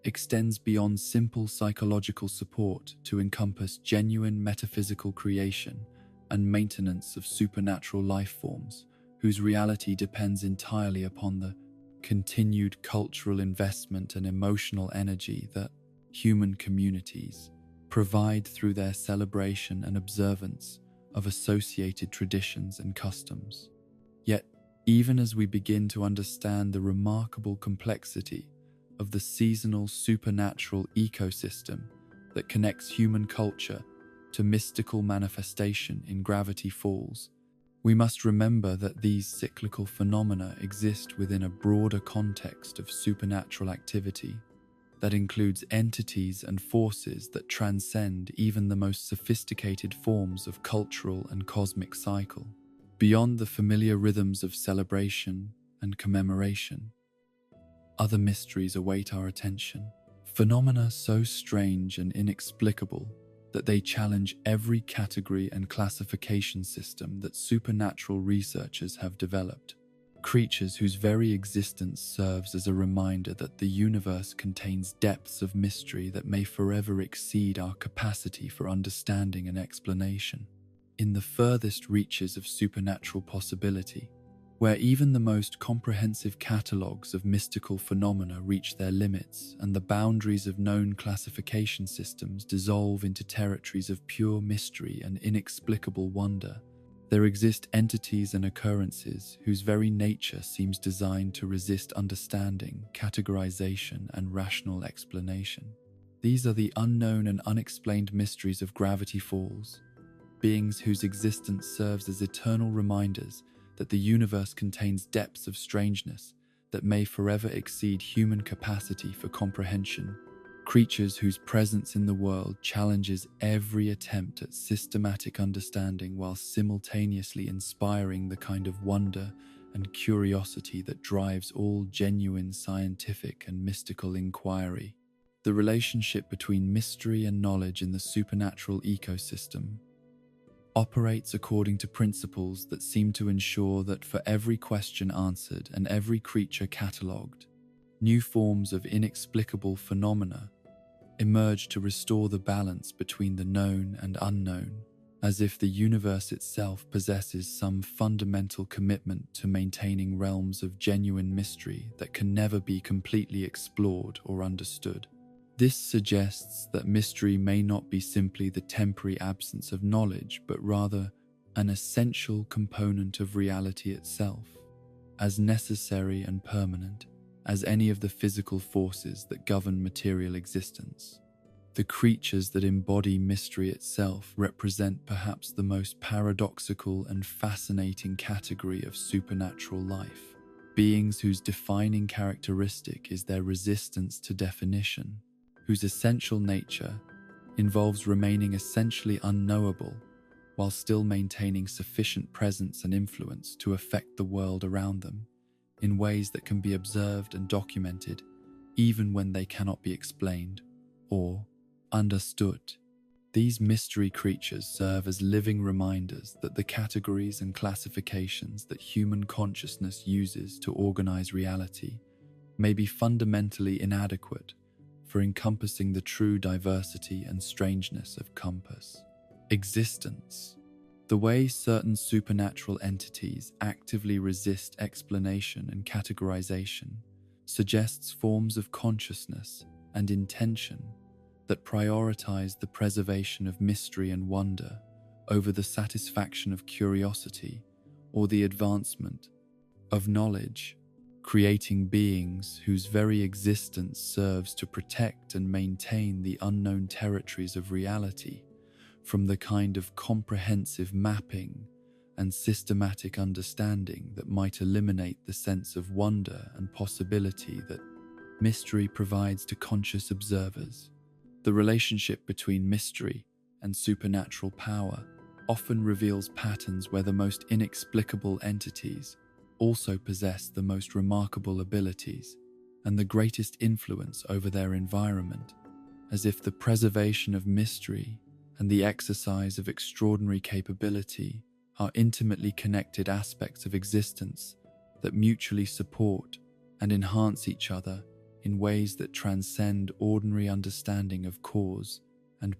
extends beyond simple psychological support to encompass genuine metaphysical creation and maintenance of supernatural life forms whose reality depends entirely upon the continued cultural investment and emotional energy that human communities provide through their celebration and observance of associated traditions and customs. Yet, even as we begin to understand the remarkable complexity of the seasonal supernatural ecosystem that connects human culture to mystical manifestation in Gravity Falls. We must remember that these cyclical phenomena exist within a broader context of supernatural activity that includes entities and forces that transcend even the most sophisticated forms of cultural and cosmic cycle. Beyond the familiar rhythms of celebration and commemoration, other mysteries await our attention. Phenomena so strange and inexplicable that they challenge every category and classification system that supernatural researchers have developed. Creatures whose very existence serves as a reminder that the universe contains depths of mystery that may forever exceed our capacity for understanding and explanation. In the furthest reaches of supernatural possibility, where even the most comprehensive catalogues of mystical phenomena reach their limits and the boundaries of known classification systems dissolve into territories of pure mystery and inexplicable wonder, there exist entities and occurrences whose very nature seems designed to resist understanding, categorization, and rational explanation. These are the unknown and unexplained mysteries of Gravity Falls, beings whose existence serves as eternal reminders that the universe contains depths of strangeness that may forever exceed human capacity for comprehension, creatures whose presence in the world challenges every attempt at systematic understanding while simultaneously inspiring the kind of wonder and curiosity that drives all genuine scientific and mystical inquiry. The relationship between mystery and knowledge in the supernatural ecosystem operates according to principles that seem to ensure that for every question answered and every creature catalogued, new forms of inexplicable phenomena emerge to restore the balance between the known and unknown, as if the universe itself possesses some fundamental commitment to maintaining realms of genuine mystery that can never be completely explored or understood. This suggests that mystery may not be simply the temporary absence of knowledge, but rather an essential component of reality itself, as necessary and permanent as any of the physical forces that govern material existence. The creatures that embody mystery itself represent perhaps the most paradoxical and fascinating category of supernatural life, beings whose defining characteristic is their resistance to definition, whose essential nature involves remaining essentially unknowable while still maintaining sufficient presence and influence to affect the world around them in ways that can be observed and documented even when they cannot be explained or understood. These mystery creatures serve as living reminders that the categories and classifications that human consciousness uses to organize reality may be fundamentally inadequate for encompassing the true diversity and strangeness of existence. The way certain supernatural entities actively resist explanation and categorization suggests forms of consciousness and intention that prioritize the preservation of mystery and wonder over the satisfaction of curiosity or the advancement of knowledge, creating beings whose very existence serves to protect and maintain the unknown territories of reality from the kind of comprehensive mapping and systematic understanding that might eliminate the sense of wonder and possibility that mystery provides to conscious observers. The relationship between mystery and supernatural power often reveals patterns where the most inexplicable entities also possess the most remarkable abilities and the greatest influence over their environment, as if the preservation of mystery and the exercise of extraordinary capability are intimately connected aspects of existence that mutually support and enhance each other in ways that transcend ordinary understanding of cause and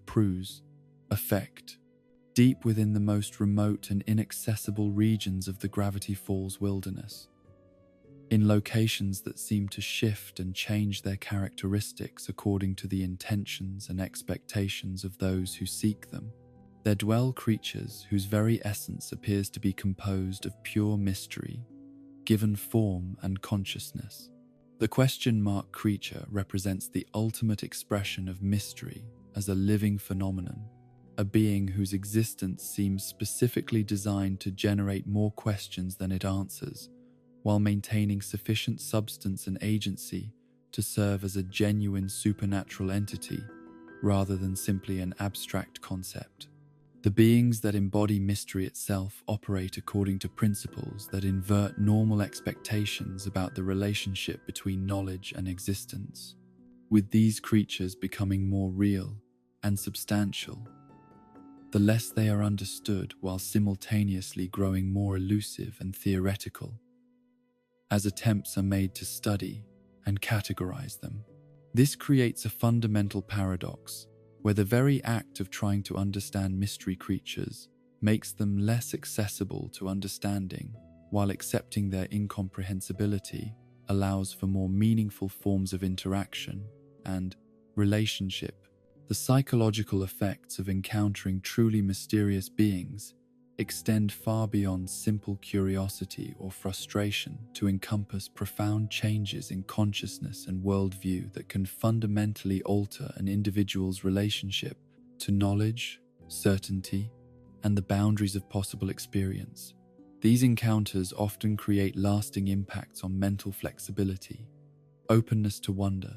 effect. Deep within the most remote and inaccessible regions of the Gravity Falls wilderness, in locations that seem to shift and change their characteristics according to the intentions and expectations of those who seek them, there dwell creatures whose very essence appears to be composed of pure mystery, given form and consciousness. The question mark creature represents the ultimate expression of mystery as a living phenomenon, a being whose existence seems specifically designed to generate more questions than it answers, while maintaining sufficient substance and agency to serve as a genuine supernatural entity rather than simply an abstract concept. The beings that embody mystery itself operate according to principles that invert normal expectations about the relationship between knowledge and existence, with these creatures becoming more real and substantial the less they are understood, while simultaneously growing more elusive and theoretical as attempts are made to study and categorize them. This creates a fundamental paradox where the very act of trying to understand mystery creatures makes them less accessible to understanding, while accepting their incomprehensibility allows for more meaningful forms of interaction and relationship. The psychological effects of encountering truly mysterious beings extend far beyond simple curiosity or frustration to encompass profound changes in consciousness and worldview that can fundamentally alter an individual's relationship to knowledge, certainty, and the boundaries of possible experience. These encounters often create lasting impacts on mental flexibility, openness to wonder,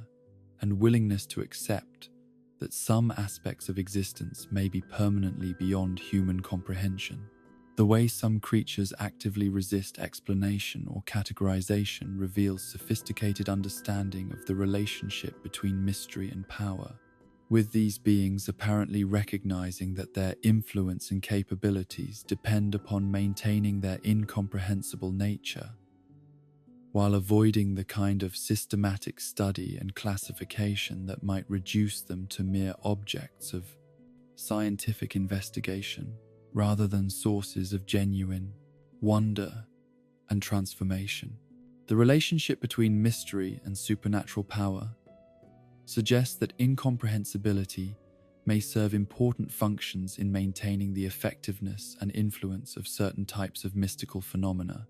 and willingness to accept that some aspects of existence may be permanently beyond human comprehension. The way some creatures actively resist explanation or categorization reveals sophisticated understanding of the relationship between mystery and power, with these beings apparently recognizing that their influence and capabilities depend upon maintaining their incomprehensible nature, while avoiding the kind of systematic study and classification that might reduce them to mere objects of scientific investigation, rather than sources of genuine wonder and transformation. The relationship between mystery and supernatural power suggests that incomprehensibility may serve important functions in maintaining the effectiveness and influence of certain types of mystical phenomena,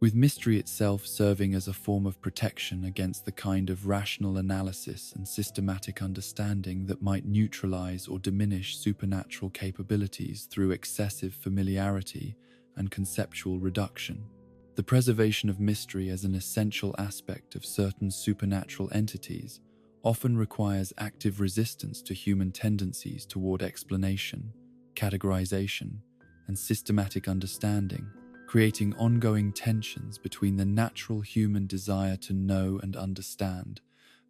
with mystery itself serving as a form of protection against the kind of rational analysis and systematic understanding that might neutralize or diminish supernatural capabilities through excessive familiarity and conceptual reduction. The preservation of mystery as an essential aspect of certain supernatural entities often requires active resistance to human tendencies toward explanation, categorization, and systematic understanding, creating ongoing tensions between the natural human desire to know and understand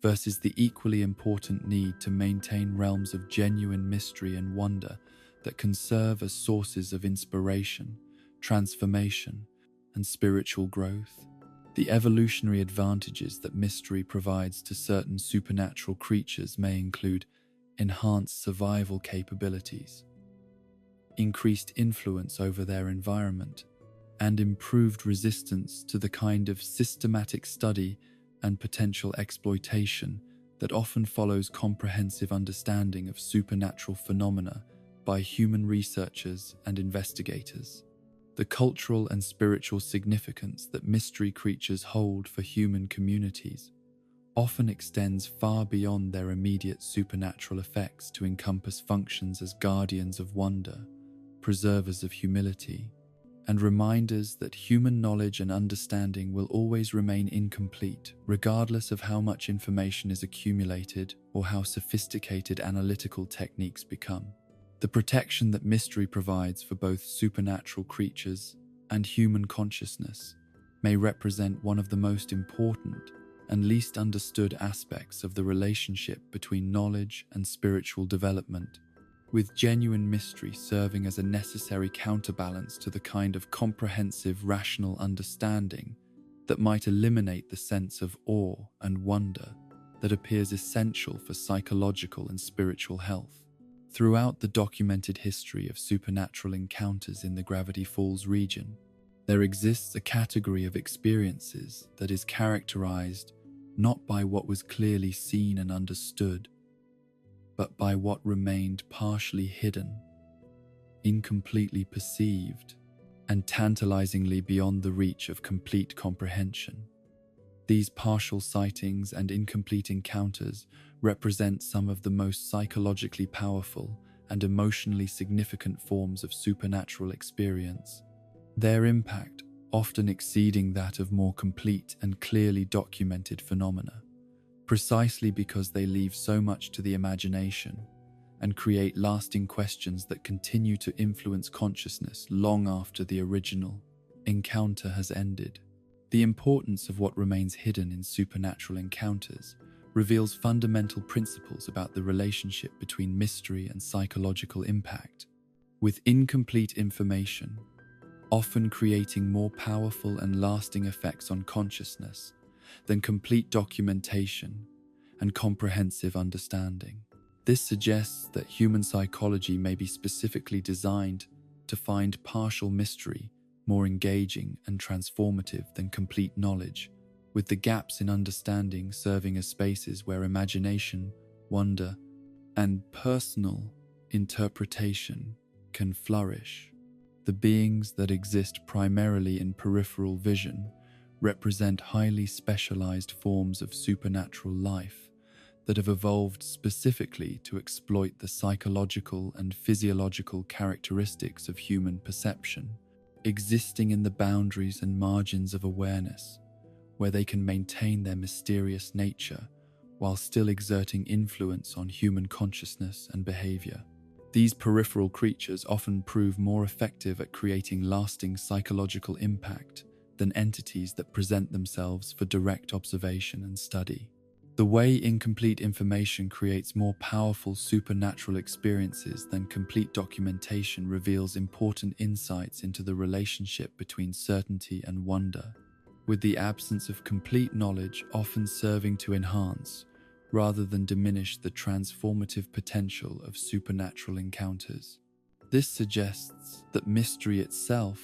versus the equally important need to maintain realms of genuine mystery and wonder that can serve as sources of inspiration, transformation, and spiritual growth. The evolutionary advantages that mystery provides to certain supernatural creatures may include enhanced survival capabilities, increased influence over their environment, and improved resistance to the kind of systematic study and potential exploitation that often follows comprehensive understanding of supernatural phenomena by human researchers and investigators. The cultural and spiritual significance that mystery creatures hold for human communities often extends far beyond their immediate supernatural effects to encompass functions as guardians of wonder, preservers of humility, and reminders that human knowledge and understanding will always remain incomplete, regardless of how much information is accumulated or how sophisticated analytical techniques become. The protection that mystery provides for both supernatural creatures and human consciousness may represent one of the most important and least understood aspects of the relationship between knowledge and spiritual development, with genuine mystery serving as a necessary counterbalance to the kind of comprehensive, rational understanding that might eliminate the sense of awe and wonder that appears essential for psychological and spiritual health. Throughout the documented history of supernatural encounters in the Gravity Falls region, there exists a category of experiences that is characterized not by what was clearly seen and understood, but by what remained partially hidden, incompletely perceived, and tantalizingly beyond the reach of complete comprehension. These partial sightings and incomplete encounters represent some of the most psychologically powerful and emotionally significant forms of supernatural experience, their impact often exceeding that of more complete and clearly documented phenomena, precisely because they leave so much to the imagination and create lasting questions that continue to influence consciousness long after the original encounter has ended. The importance of what remains hidden in supernatural encounters reveals fundamental principles about the relationship between mystery and psychological impact, with incomplete information often creating more powerful and lasting effects on consciousness than complete documentation and comprehensive understanding. This suggests that human psychology may be specifically designed to find partial mystery more engaging and transformative than complete knowledge, with the gaps in understanding serving as spaces where imagination, wonder, and personal interpretation can flourish. The beings that exist primarily in peripheral vision represent highly specialized forms of supernatural life that have evolved specifically to exploit the psychological and physiological characteristics of human perception, existing in the boundaries and margins of awareness, where they can maintain their mysterious nature while still exerting influence on human consciousness and behavior. These peripheral creatures often prove more effective at creating lasting psychological impact than entities that present themselves for direct observation and study. The way incomplete information creates more powerful supernatural experiences than complete documentation reveals important insights into the relationship between certainty and wonder, with the absence of complete knowledge often serving to enhance rather than diminish the transformative potential of supernatural encounters. This suggests that mystery itself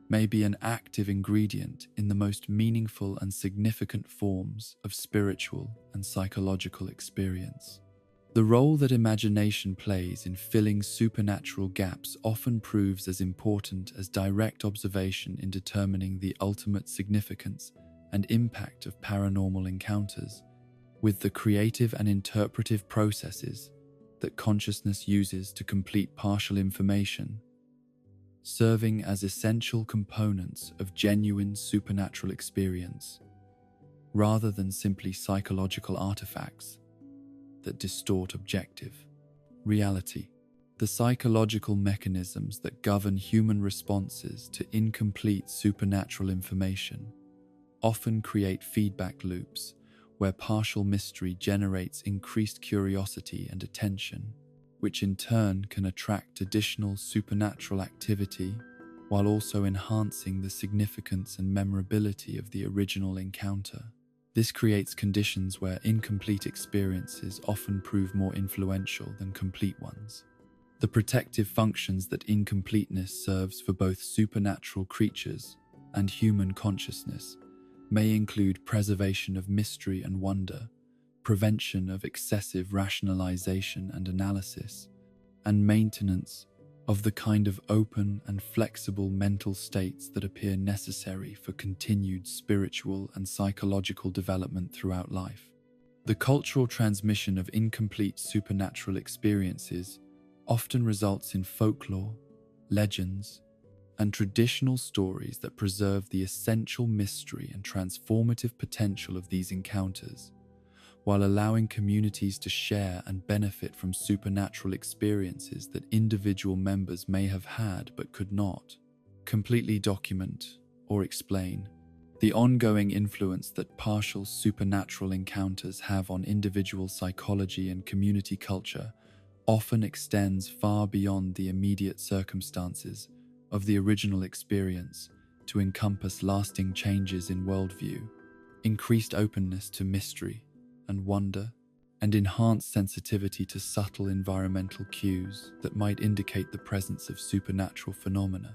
may be an active ingredient in the most meaningful and significant forms of spiritual and psychological experience. The role that imagination plays in filling supernatural gaps often proves as important as direct observation in determining the ultimate significance and impact of paranormal encounters, with the creative and interpretive processes that consciousness uses to complete partial information serving as essential components of genuine supernatural experience, rather than simply psychological artifacts that distort objective reality. The psychological mechanisms that govern human responses to incomplete supernatural information often create feedback loops where partial mystery generates increased curiosity and attention, which in turn can attract additional supernatural activity while also enhancing the significance and memorability of the original encounter. This creates conditions where incomplete experiences often prove more influential than complete ones. The protective functions that incompleteness serves for both supernatural creatures and human consciousness may include preservation of mystery and wonder, prevention of excessive rationalization and analysis, and maintenance of the kind of open and flexible mental states that appear necessary for continued spiritual and psychological development throughout life. The cultural transmission of incomplete supernatural experiences often results in folklore, legends, and traditional stories that preserve the essential mystery and transformative potential of these encounters, while allowing communities to share and benefit from supernatural experiences that individual members may have had but could not completely document or explain. The ongoing influence that partial supernatural encounters have on individual psychology and community culture often extends far beyond the immediate circumstances of the original experience to encompass lasting changes in worldview, increased openness to mystery and wonder, and enhanced sensitivity to subtle environmental cues that might indicate the presence of supernatural phenomena.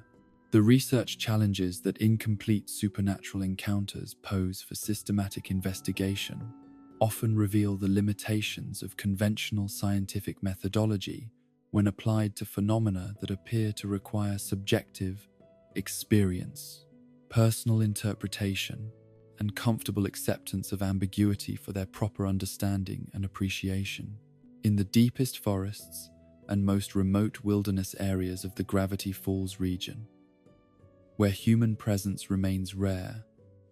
The research challenges that incomplete supernatural encounters pose for systematic investigation often reveal the limitations of conventional scientific methodology when applied to phenomena that appear to require subjective, experience, personal interpretation, and comfortable acceptance of ambiguity for their proper understanding and appreciation. In the deepest forests and most remote wilderness areas of the Gravity Falls region, where human presence remains rare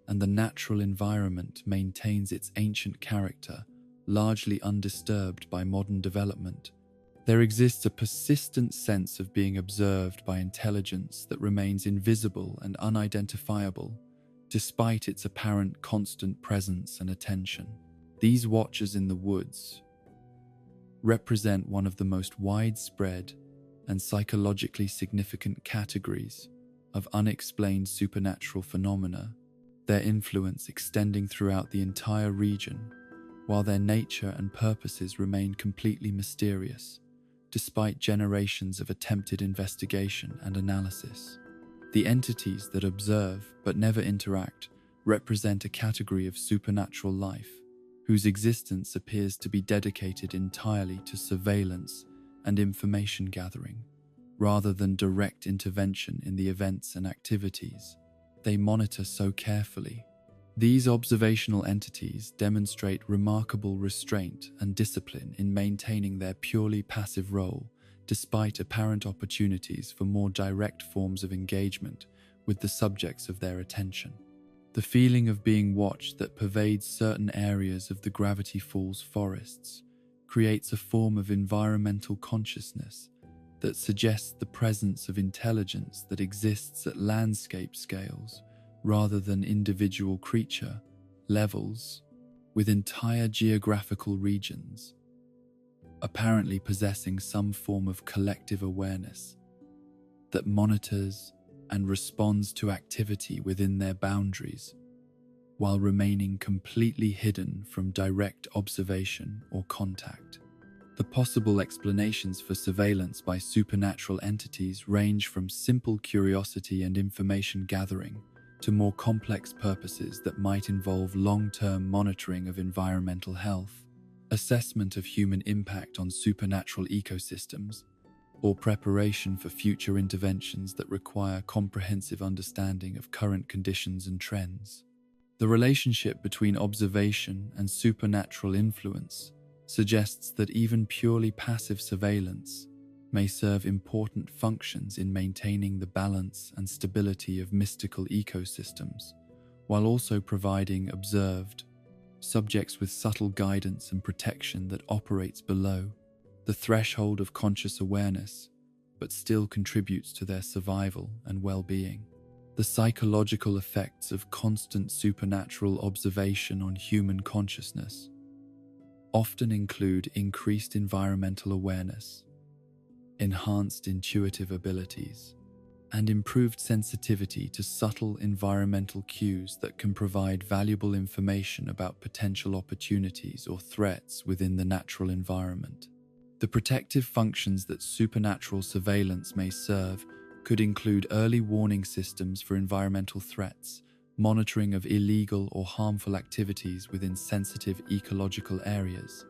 and the natural environment maintains its ancient character, largely undisturbed by modern development, there exists a persistent sense of being observed by intelligence that remains invisible and unidentifiable, despite its apparent constant presence and attention. These watchers in the woods represent one of the most widespread and psychologically significant categories of unexplained supernatural phenomena, their influence extending throughout the entire region, while their nature and purposes remain completely mysterious, despite generations of attempted investigation and analysis. The entities that observe but never interact represent a category of supernatural life whose existence appears to be dedicated entirely to surveillance and information gathering, rather than direct intervention in the events and activities they monitor so carefully. These observational entities demonstrate remarkable restraint and discipline in maintaining their purely passive role, despite apparent opportunities for more direct forms of engagement with the subjects of their attention. The feeling of being watched that pervades certain areas of the Gravity Falls forests creates a form of environmental consciousness that suggests the presence of intelligence that exists at landscape scales rather than individual creature levels, with entire geographical regions apparently possessing some form of collective awareness that monitors and responds to activity within their boundaries, while remaining completely hidden from direct observation or contact. The possible explanations for surveillance by supernatural entities range from simple curiosity and information gathering to more complex purposes that might involve long-term monitoring of environmental health, assessment of human impact on supernatural ecosystems, or preparation for future interventions that require comprehensive understanding of current conditions and trends. The relationship between observation and supernatural influence suggests that even purely passive surveillance may serve important functions in maintaining the balance and stability of mystical ecosystems, while also providing observed subjects with subtle guidance and protection that operates below the threshold of conscious awareness, but still contributes to their survival and well-being. The psychological effects of constant supernatural observation on human consciousness often include increased environmental awareness, enhanced intuitive abilities, and improved sensitivity to subtle environmental cues that can provide valuable information about potential opportunities or threats within the natural environment. The protective functions that supernatural surveillance may serve could include early warning systems for environmental threats, monitoring of illegal or harmful activities within sensitive ecological areas,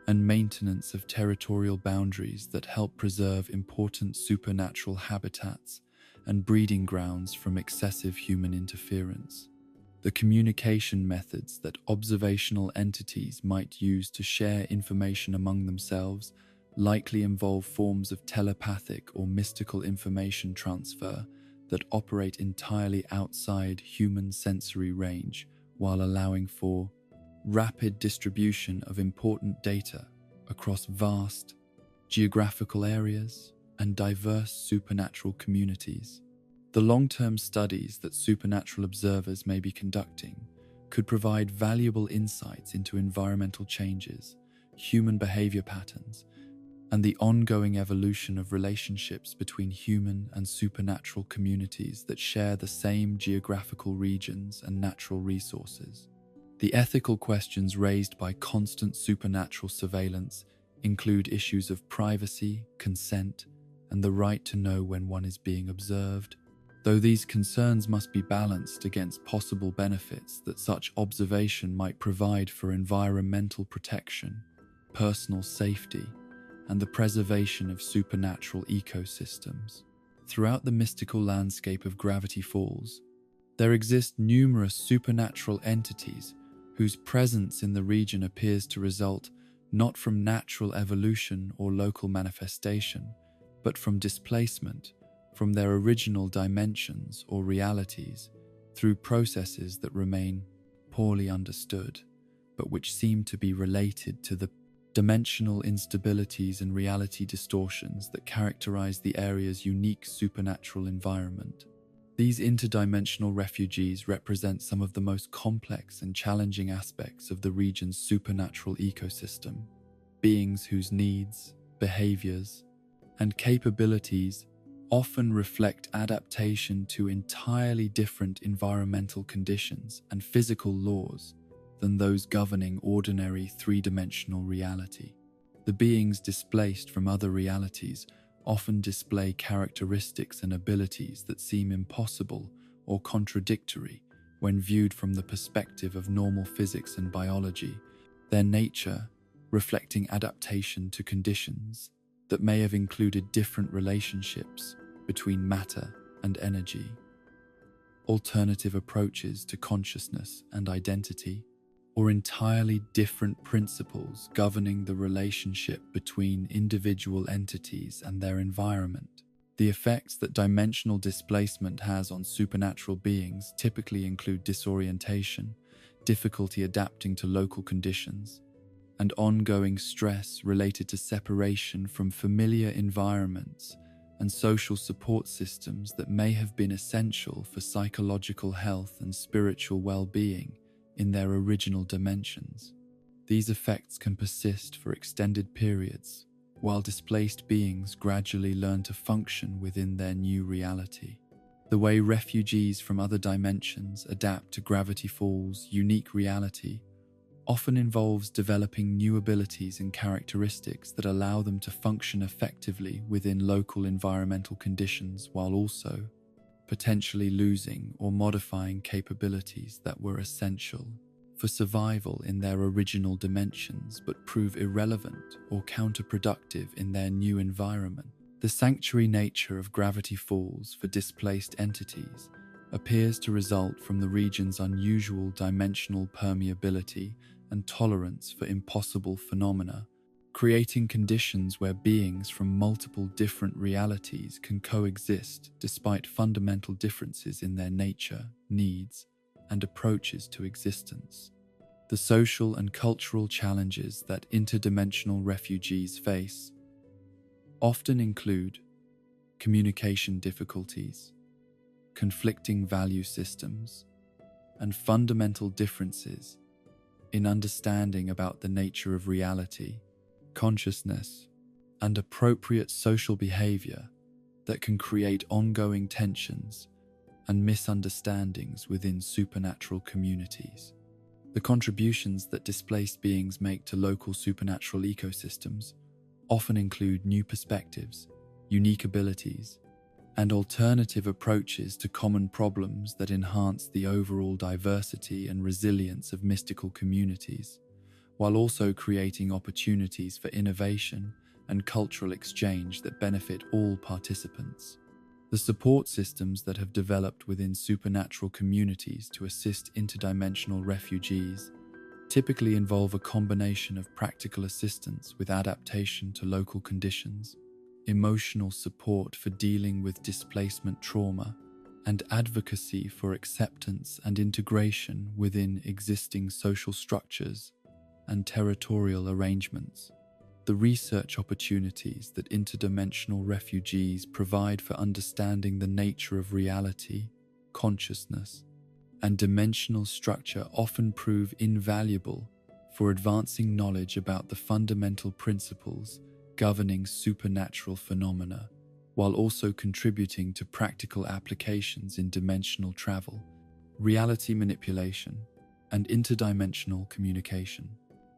and maintenance of territorial boundaries that help preserve important supernatural habitats and breeding grounds from excessive human interference. The communication methods that observational entities might use to share information among themselves likely involve forms of telepathic or mystical information transfer that operate entirely outside human sensory range, while allowing for rapid distribution of important data across vast geographical areas and diverse supernatural communities. The long-term studies that supernatural observers may be conducting could provide valuable insights into environmental changes, human behavior patterns, and the ongoing evolution of relationships between human and supernatural communities that share the same geographical regions and natural resources. The ethical questions raised by constant supernatural surveillance include issues of privacy, consent, and the right to know when one is being observed, though these concerns must be balanced against possible benefits that such observation might provide for environmental protection, personal safety, and the preservation of supernatural ecosystems. Throughout the mystical landscape of Gravity Falls, there exist numerous supernatural entities whose presence in the region appears to result not from natural evolution or local manifestation, but from displacement from their original dimensions or realities through processes that remain poorly understood, but which seem to be related to the dimensional instabilities and reality distortions that characterize the area's unique supernatural environment. These interdimensional refugees represent some of the most complex and challenging aspects of the region's supernatural ecosystem, beings whose needs, behaviors, and capabilities often reflect adaptation to entirely different environmental conditions and physical laws than those governing ordinary three-dimensional reality. The beings displaced from other realities often display characteristics and abilities that seem impossible or contradictory when viewed from the perspective of normal physics and biology, their nature reflecting adaptation to conditions that may have included different relationships between matter and energy, alternative approaches to consciousness and identity, or entirely different principles governing the relationship between individual entities and their environment. The effects that dimensional displacement has on supernatural beings typically include disorientation, difficulty adapting to local conditions, and ongoing stress related to separation from familiar environments and social support systems that may have been essential for psychological health and spiritual well-being in their original dimensions. These effects can persist for extended periods, while displaced beings gradually learn to function within their new reality. The way refugees from other dimensions adapt to Gravity Falls' unique reality often involves developing new abilities and characteristics that allow them to function effectively within local environmental conditions while also potentially losing or modifying capabilities that were essential for survival in their original dimensions but prove irrelevant or counterproductive in their new environment. The sanctuary nature of Gravity Falls for displaced entities appears to result from the region's unusual dimensional permeability and tolerance for impossible phenomena, creating conditions where beings from multiple different realities can coexist despite fundamental differences in their nature, needs, and approaches to existence. The social and cultural challenges that interdimensional refugees face often include communication difficulties, conflicting value systems, and fundamental differences in understanding about the nature of reality, consciousness, and appropriate social behavior that can create ongoing tensions and misunderstandings within supernatural communities. The contributions that displaced beings make to local supernatural ecosystems often include new perspectives, unique abilities, and alternative approaches to common problems that enhance the overall diversity and resilience of mystical communities, while also creating opportunities for innovation and cultural exchange that benefit all participants. The support systems that have developed within supernatural communities to assist interdimensional refugees typically involve a combination of practical assistance with adaptation to local conditions, emotional support for dealing with displacement trauma, and advocacy for acceptance and integration within existing social structures and territorial arrangements. The research opportunities that interdimensional refugees provide for understanding the nature of reality, consciousness, and dimensional structure often prove invaluable for advancing knowledge about the fundamental principles governing supernatural phenomena, while also contributing to practical applications in dimensional travel, reality manipulation, and interdimensional communication.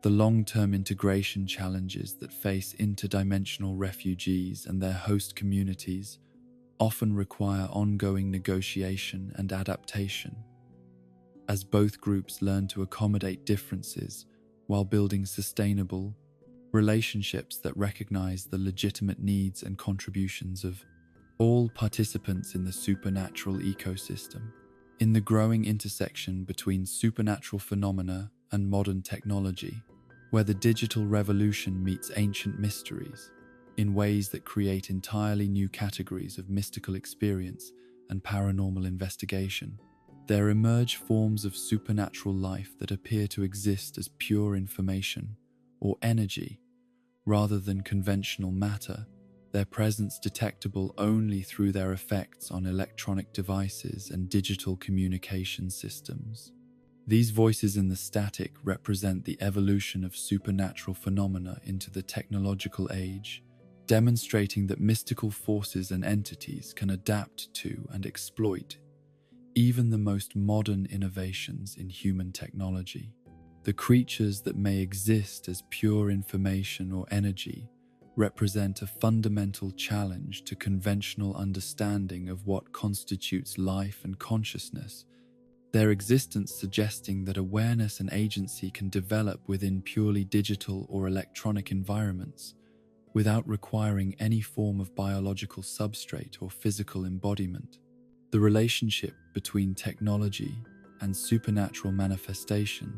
The long-term integration challenges that face interdimensional refugees and their host communities often require ongoing negotiation and adaptation, as both groups learn to accommodate differences while building sustainable relationships that recognize the legitimate needs and contributions of all participants in the supernatural ecosystem. In the growing intersection between supernatural phenomena and modern technology, where the digital revolution meets ancient mysteries, in ways that create entirely new categories of mystical experience and paranormal investigation, there emerge forms of supernatural life that appear to exist as pure information or energy rather than conventional matter, their presence detectable only through their effects on electronic devices and digital communication systems. These voices in the static represent the evolution of supernatural phenomena into the technological age, demonstrating that mystical forces and entities can adapt to and exploit even the most modern innovations in human technology. The creatures that may exist as pure information or energy represent a fundamental challenge to conventional understanding of what constitutes life and consciousness, their existence suggesting that awareness and agency can develop within purely digital or electronic environments without requiring any form of biological substrate or physical embodiment. The relationship between technology and supernatural manifestation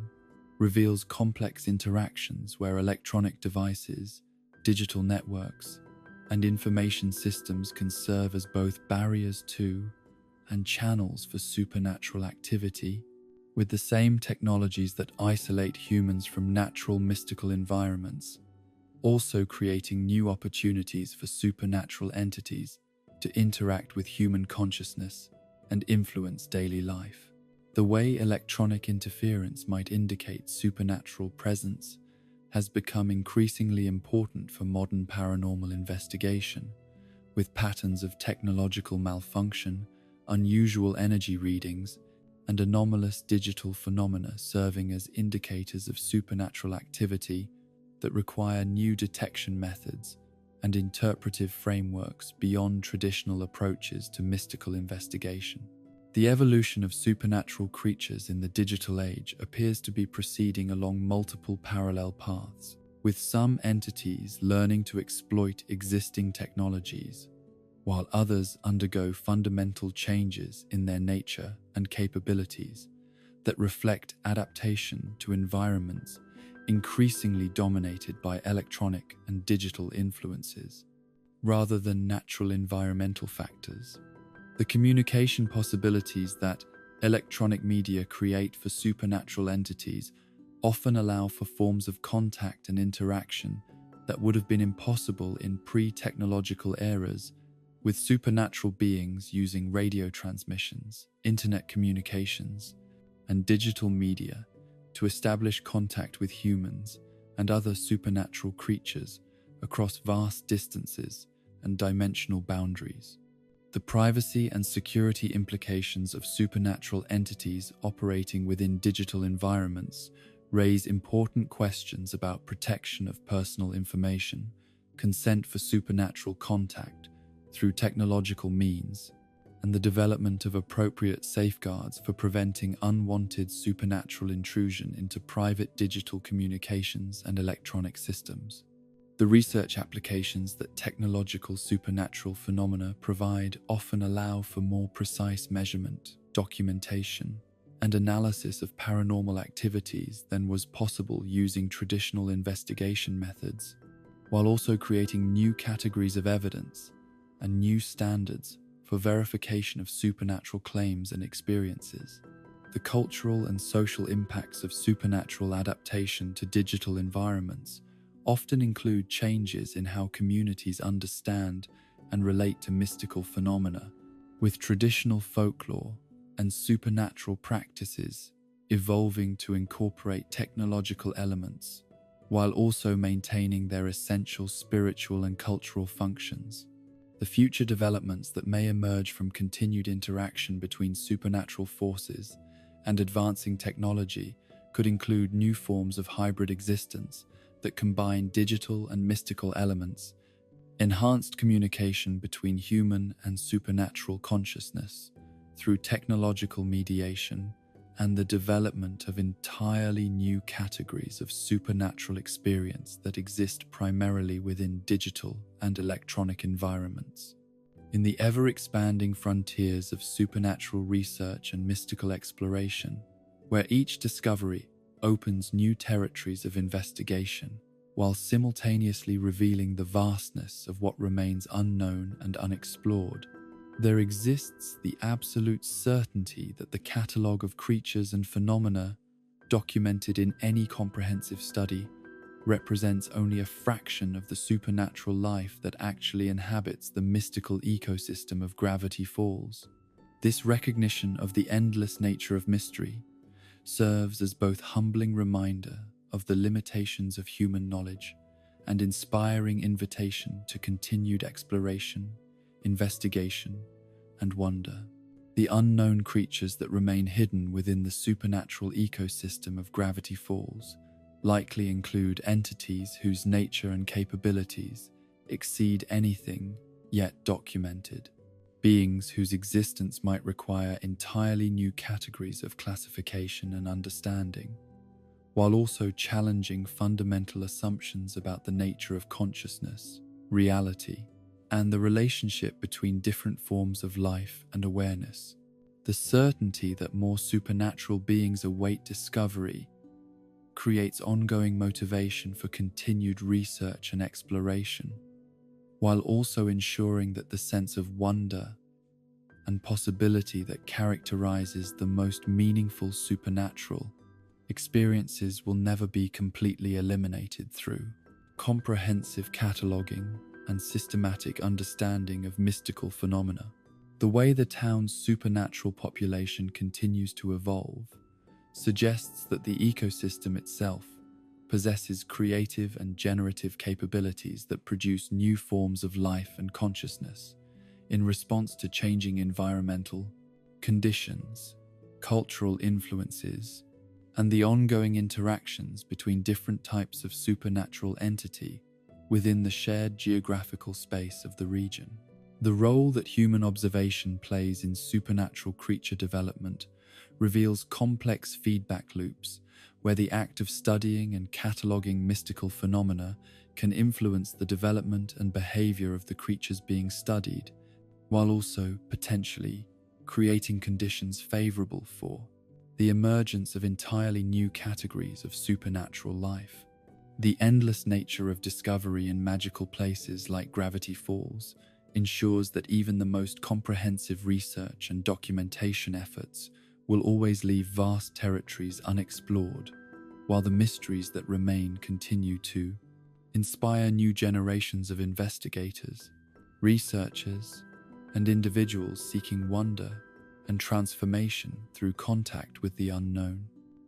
reveals complex interactions where electronic devices, digital networks, and information systems can serve as both barriers to and channels for supernatural activity, with the same technologies that isolate humans from natural mystical environments, also creating new opportunities for supernatural entities to interact with human consciousness and influence daily life. The way electronic interference might indicate supernatural presence has become increasingly important for modern paranormal investigation, with patterns of technological malfunction, unusual energy readings, and anomalous digital phenomena serving as indicators of supernatural activity that require new detection methods and interpretive frameworks beyond traditional approaches to mystical investigation. The evolution of supernatural creatures in the digital age appears to be proceeding along multiple parallel paths, with some entities learning to exploit existing technologies, while others undergo fundamental changes in their nature and capabilities that reflect adaptation to environments increasingly dominated by electronic and digital influences, rather than natural environmental factors. The communication possibilities that electronic media create for supernatural entities often allow for forms of contact and interaction that would have been impossible in pre-technological eras, with supernatural beings using radio transmissions, internet communications, and digital media to establish contact with humans and other supernatural creatures across vast distances and dimensional boundaries. The privacy and security implications of supernatural entities operating within digital environments raise important questions about protection of personal information, consent for supernatural contact through technological means, and the development of appropriate safeguards for preventing unwanted supernatural intrusion into private digital communications and electronic systems. The research applications that technological supernatural phenomena provide often allow for more precise measurement, documentation, and analysis of paranormal activities than was possible using traditional investigation methods, while also creating new categories of evidence and new standards for verification of supernatural claims and experiences. The cultural and social impacts of supernatural adaptation to digital environments often include changes in how communities understand and relate to mystical phenomena, with traditional folklore and supernatural practices evolving to incorporate technological elements, while also maintaining their essential spiritual and cultural functions. The future developments that may emerge from continued interaction between supernatural forces and advancing technology could include new forms of hybrid existence that combine digital and mystical elements, enhanced communication between human and supernatural consciousness through technological mediation, and the development of entirely new categories of supernatural experience that exist primarily within digital and electronic environments. In the ever-expanding frontiers of supernatural research and mystical exploration, where each discovery opens new territories of investigation, while simultaneously revealing the vastness of what remains unknown and unexplored, there exists the absolute certainty that the catalogue of creatures and phenomena documented in any comprehensive study represents only a fraction of the supernatural life that actually inhabits the mystical ecosystem of Gravity Falls. This recognition of the endless nature of mystery serves as both humbling reminder of the limitations of human knowledge and inspiring invitation to continued exploration, investigation, and wonder. The unknown creatures that remain hidden within the supernatural ecosystem of Gravity Falls likely include entities whose nature and capabilities exceed anything yet documented, beings whose existence might require entirely new categories of classification and understanding, while also challenging fundamental assumptions about the nature of consciousness, reality, and the relationship between different forms of life and awareness. The certainty that more supernatural beings await discovery creates ongoing motivation for continued research and exploration, while also ensuring that the sense of wonder and possibility that characterizes the most meaningful supernatural experiences will never be completely eliminated through comprehensive cataloging and systematic understanding of mystical phenomena. The way the town's supernatural population continues to evolve suggests that the ecosystem itself possesses creative and generative capabilities that produce new forms of life and consciousness in response to changing environmental conditions, cultural influences, and the ongoing interactions between different types of supernatural entity within the shared geographical space of the region. The role that human observation plays in supernatural creature development reveals complex feedback loops where the act of studying and cataloging mystical phenomena can influence the development and behavior of the creatures being studied, while also potentially creating conditions favorable for the emergence of entirely new categories of supernatural life. The endless nature of discovery in magical places like Gravity Falls ensures that even the most comprehensive research and documentation efforts will always leave vast territories unexplored, while the mysteries that remain continue to inspire new generations of investigators, researchers, and individuals seeking wonder and transformation through contact with the unknown.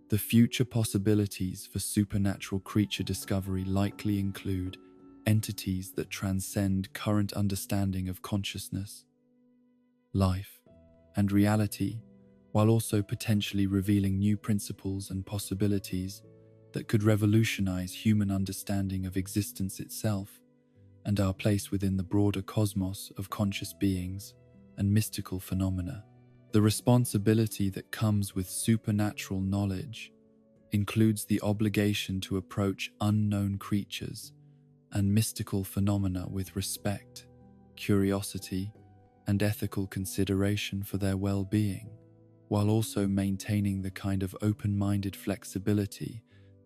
The future possibilities for supernatural creature discovery likely include entities that transcend current understanding of consciousness, life, and reality, while also potentially revealing new principles and possibilities that could revolutionize human understanding of existence itself and our place within the broader cosmos of conscious beings and mystical phenomena. The responsibility that comes with supernatural knowledge includes the obligation to approach unknown creatures and mystical phenomena with respect, curiosity, and ethical consideration for their well-being, while also maintaining the kind of open-minded flexibility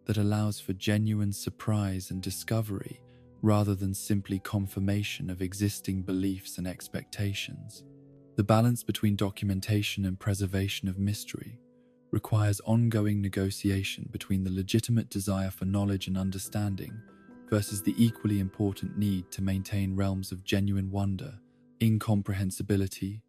that allows for genuine surprise and discovery rather than simply confirmation of existing beliefs and expectations. The balance between documentation and preservation of mystery requires ongoing negotiation between the legitimate desire for knowledge and understanding versus the equally important need to maintain realms of genuine wonder, incomprehensibility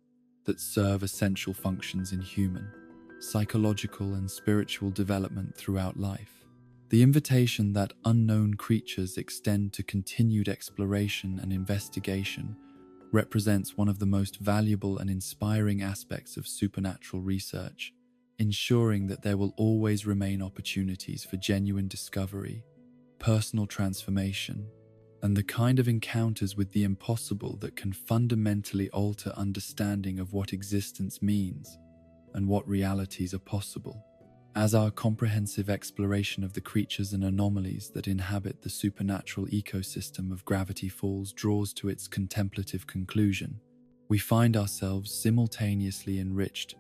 that serve essential functions in human, psychological, and spiritual development throughout life. The invitation that unknown creatures extend to continued exploration and investigation represents one of the most valuable and inspiring aspects of supernatural research, ensuring that there will always remain opportunities for genuine discovery, personal transformation, and the kind of encounters with the impossible that can fundamentally alter understanding of what existence means and what realities are possible. As our comprehensive exploration of the creatures and anomalies that inhabit the supernatural ecosystem of Gravity Falls draws to its contemplative conclusion, we find ourselves simultaneously enriched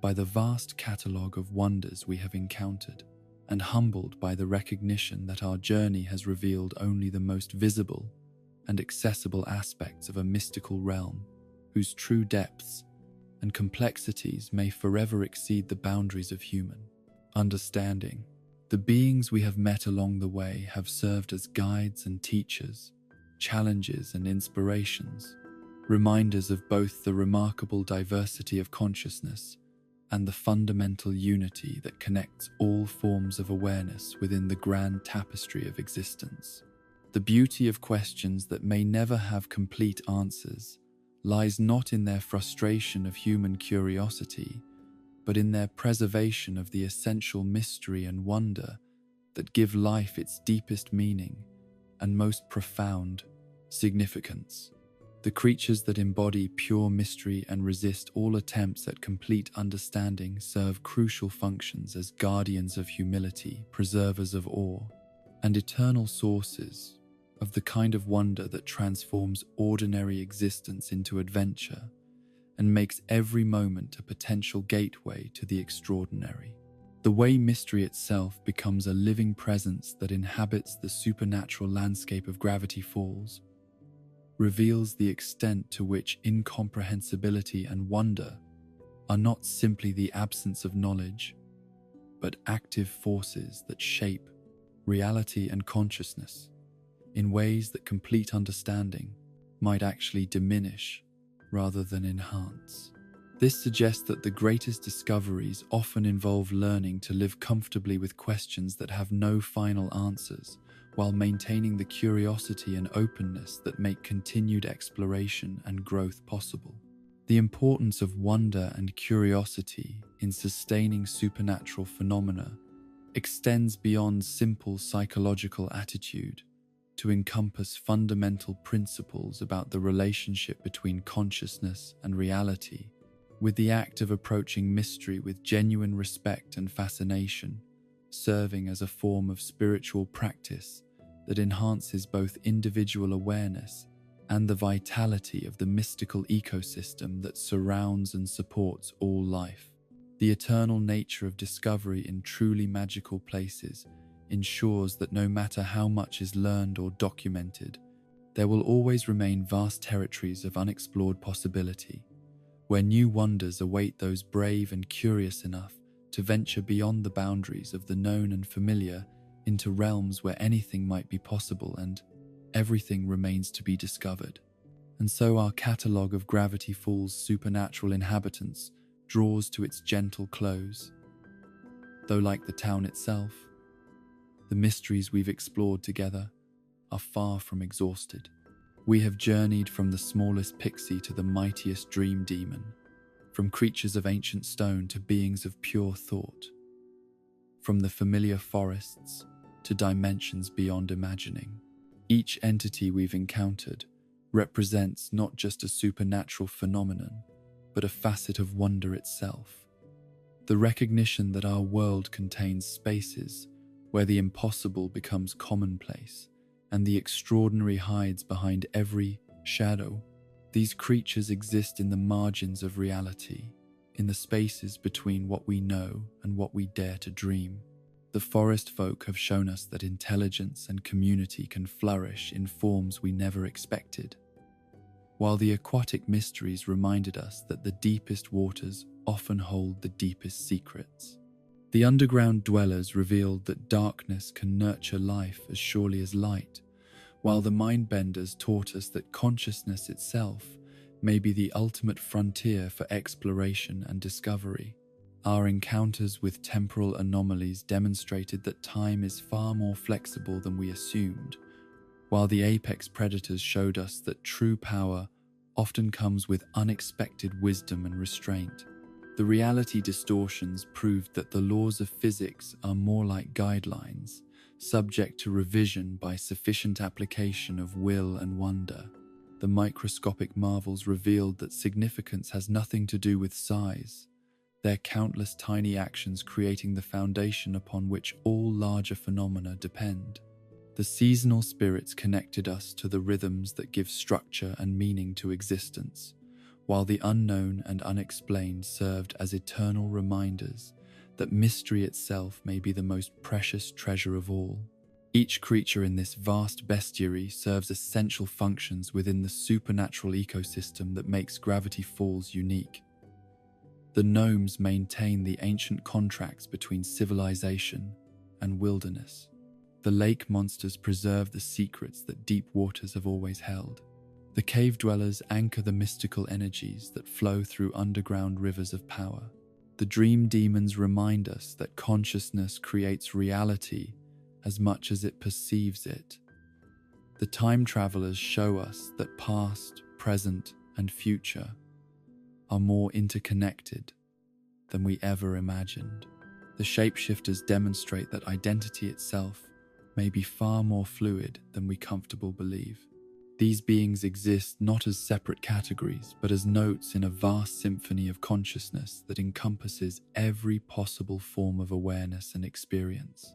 by the vast catalogue of wonders we have encountered, and humbled by the recognition that our journey has revealed only the most visible and accessible aspects of a mystical realm whose true depths and complexities may forever exceed the boundaries of human understanding. The beings we have met along the way have served as guides and teachers, challenges and inspirations, reminders of both the remarkable diversity of consciousness and the fundamental unity that connects all forms of awareness within the grand tapestry of existence. The beauty of questions that may never have complete answers lies not in their frustration of human curiosity, but in their preservation of the essential mystery and wonder that give life its deepest meaning and most profound significance. The creatures that embody pure mystery and resist all attempts at complete understanding serve crucial functions as guardians of humility, preservers of awe, and eternal sources of the kind of wonder that transforms ordinary existence into adventure and makes every moment a potential gateway to the extraordinary. The way mystery itself becomes a living presence that inhabits the supernatural landscape of Gravity Falls reveals the extent to which incomprehensibility and wonder are not simply the absence of knowledge, but active forces that shape reality and consciousness in ways that complete understanding might actually diminish rather than enhance. This suggests that the greatest discoveries often involve learning to live comfortably with questions that have no final answers, while maintaining the curiosity and openness that make continued exploration and growth possible. The importance of wonder and curiosity in sustaining supernatural phenomena extends beyond simple psychological attitude to encompass fundamental principles about the relationship between consciousness and reality, with the act of approaching mystery with genuine respect and fascination, serving as a form of spiritual practice that enhances both individual awareness and the vitality of the mystical ecosystem that surrounds and supports all life. The eternal nature of discovery in truly magical places ensures that no matter how much is learned or documented, there will always remain vast territories of unexplored possibility, where new wonders await those brave and curious enough to venture beyond the boundaries of the known and familiar into realms where anything might be possible and everything remains to be discovered. And so our catalogue of Gravity Falls' supernatural inhabitants draws to its gentle close. Though like the town itself, the mysteries we've explored together are far from exhausted. We have journeyed from the smallest pixie to the mightiest dream demon, from creatures of ancient stone to beings of pure thought, from the familiar forests to dimensions beyond imagining. Each entity we've encountered represents not just a supernatural phenomenon, but a facet of wonder itself. The recognition that our world contains spaces where the impossible becomes commonplace and the extraordinary hides behind every shadow. These creatures exist in the margins of reality, in the spaces between what we know and what we dare to dream. The forest folk have shown us that intelligence and community can flourish in forms we never expected, while the aquatic mysteries reminded us that the deepest waters often hold the deepest secrets. The underground dwellers revealed that darkness can nurture life as surely as light, while the mindbenders taught us that consciousness itself may be the ultimate frontier for exploration and discovery. Our encounters with temporal anomalies demonstrated that time is far more flexible than we assumed, while the apex predators showed us that true power often comes with unexpected wisdom and restraint. The reality distortions proved that the laws of physics are more like guidelines, subject to revision by sufficient application of will and wonder. The microscopic marvels revealed that significance has nothing to do with size, their countless tiny actions creating the foundation upon which all larger phenomena depend. The seasonal spirits connected us to the rhythms that give structure and meaning to existence, while the unknown and unexplained served as eternal reminders that mystery itself may be the most precious treasure of all. Each creature in this vast bestiary serves essential functions within the supernatural ecosystem that makes Gravity Falls unique. The gnomes maintain the ancient contracts between civilization and wilderness. The lake monsters preserve the secrets that deep waters have always held. The cave dwellers anchor the mystical energies that flow through underground rivers of power. The dream demons remind us that consciousness creates reality as much as it perceives it. The time travelers show us that past, present, and future are more interconnected than we ever imagined. The shapeshifters demonstrate that identity itself may be far more fluid than we comfortably believe. These beings exist not as separate categories, but as notes in a vast symphony of consciousness that encompasses every possible form of awareness and experience.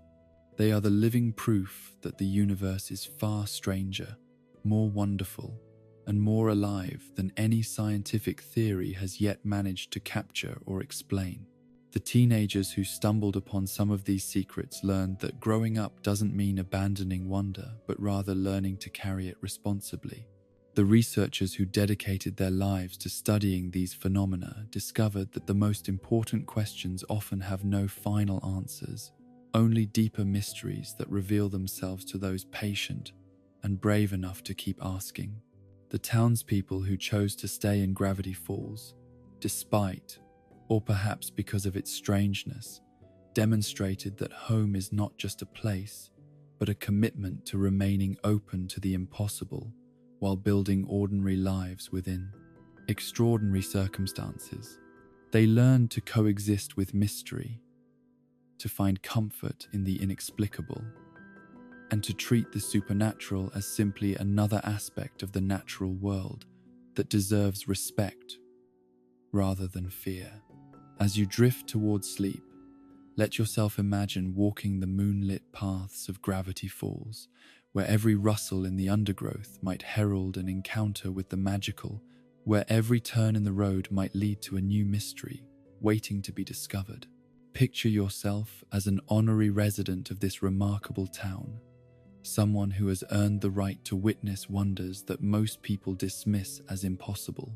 They are the living proof that the universe is far stranger, more wonderful, and more alive than any scientific theory has yet managed to capture or explain. The teenagers who stumbled upon some of these secrets learned that growing up doesn't mean abandoning wonder, but rather learning to carry it responsibly. The researchers who dedicated their lives to studying these phenomena discovered that the most important questions often have no final answers, only deeper mysteries that reveal themselves to those patient and brave enough to keep asking. The townspeople who chose to stay in Gravity Falls, despite, or perhaps because of its strangeness, demonstrated that home is not just a place, but a commitment to remaining open to the impossible while building ordinary lives within extraordinary circumstances. They learned to coexist with mystery, to find comfort in the inexplicable, and to treat the supernatural as simply another aspect of the natural world that deserves respect rather than fear. As you drift towards sleep, let yourself imagine walking the moonlit paths of Gravity Falls, where every rustle in the undergrowth might herald an encounter with the magical, where every turn in the road might lead to a new mystery waiting to be discovered. Picture yourself as an honorary resident of this remarkable town, someone who has earned the right to witness wonders that most people dismiss as impossible.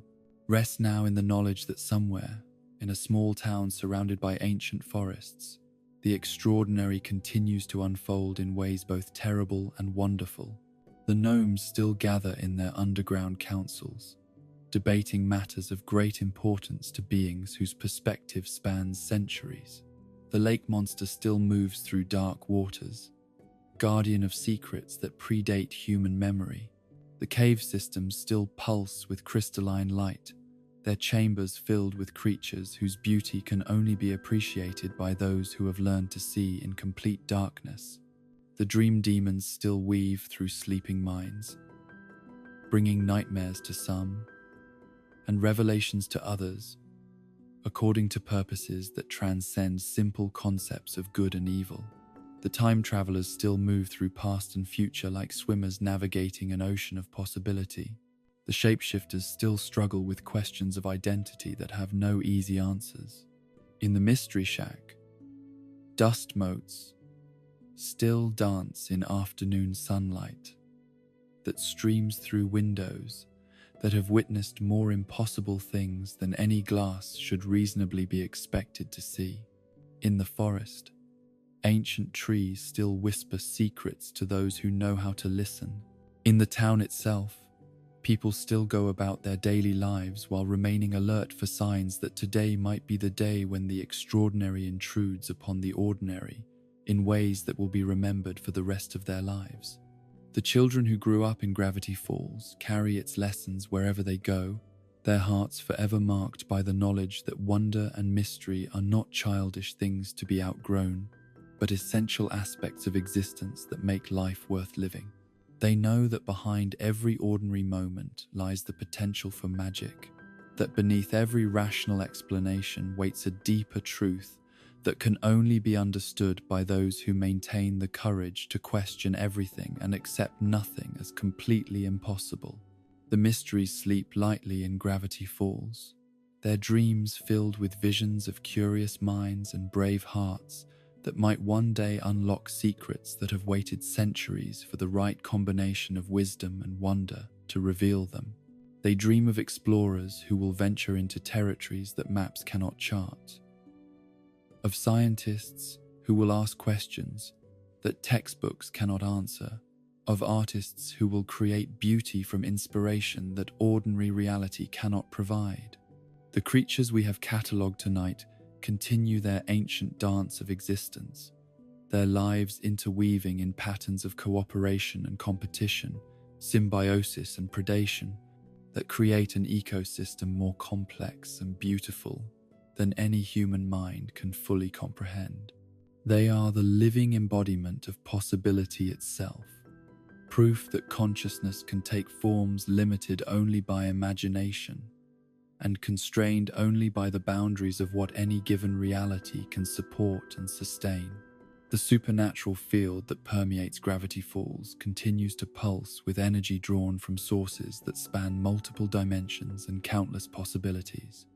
Rest now in the knowledge that somewhere, in a small town surrounded by ancient forests, the extraordinary continues to unfold in ways both terrible and wonderful. The gnomes still gather in their underground councils, debating matters of great importance to beings whose perspective spans centuries. The lake monster still moves through dark waters, guardian of secrets that predate human memory. The cave systems still pulse with crystalline light, their chambers filled with creatures whose beauty can only be appreciated by those who have learned to see in complete darkness. The dream demons still weave through sleeping minds, bringing nightmares to some and revelations to others, according to purposes that transcend simple concepts of good and evil. The time travelers still move through past and future like swimmers navigating an ocean of possibility. The shapeshifters still struggle with questions of identity that have no easy answers. In the Mystery Shack, dust motes still dance in afternoon sunlight that streams through windows that have witnessed more impossible things than any glass should reasonably be expected to see. In the forest, ancient trees still whisper secrets to those who know how to listen. In the town itself, people still go about their daily lives while remaining alert for signs that today might be the day when the extraordinary intrudes upon the ordinary in ways that will be remembered for the rest of their lives. The children who grew up in Gravity Falls carry its lessons wherever they go, their hearts forever marked by the knowledge that wonder and mystery are not childish things to be outgrown, but essential aspects of existence that make life worth living. They know that behind every ordinary moment lies the potential for magic, that beneath every rational explanation waits a deeper truth that can only be understood by those who maintain the courage to question everything and accept nothing as completely impossible. The mysteries sleep lightly in Gravity Falls, their dreams filled with visions of curious minds and brave hearts that might one day unlock secrets that have waited centuries for the right combination of wisdom and wonder to reveal them. They dream of explorers who will venture into territories that maps cannot chart, of scientists who will ask questions that textbooks cannot answer, of artists who will create beauty from inspiration that ordinary reality cannot provide. The creatures we have catalogued tonight continue their ancient dance of existence, their lives interweaving in patterns of cooperation and competition, symbiosis and predation, that create an ecosystem more complex and beautiful than any human mind can fully comprehend. They are the living embodiment of possibility itself, proof that consciousness can take forms limited only by imagination and constrained only by the boundaries of what any given reality can support and sustain. The supernatural field that permeates Gravity Falls continues to pulse with energy drawn from sources that span multiple dimensions and countless possibilities.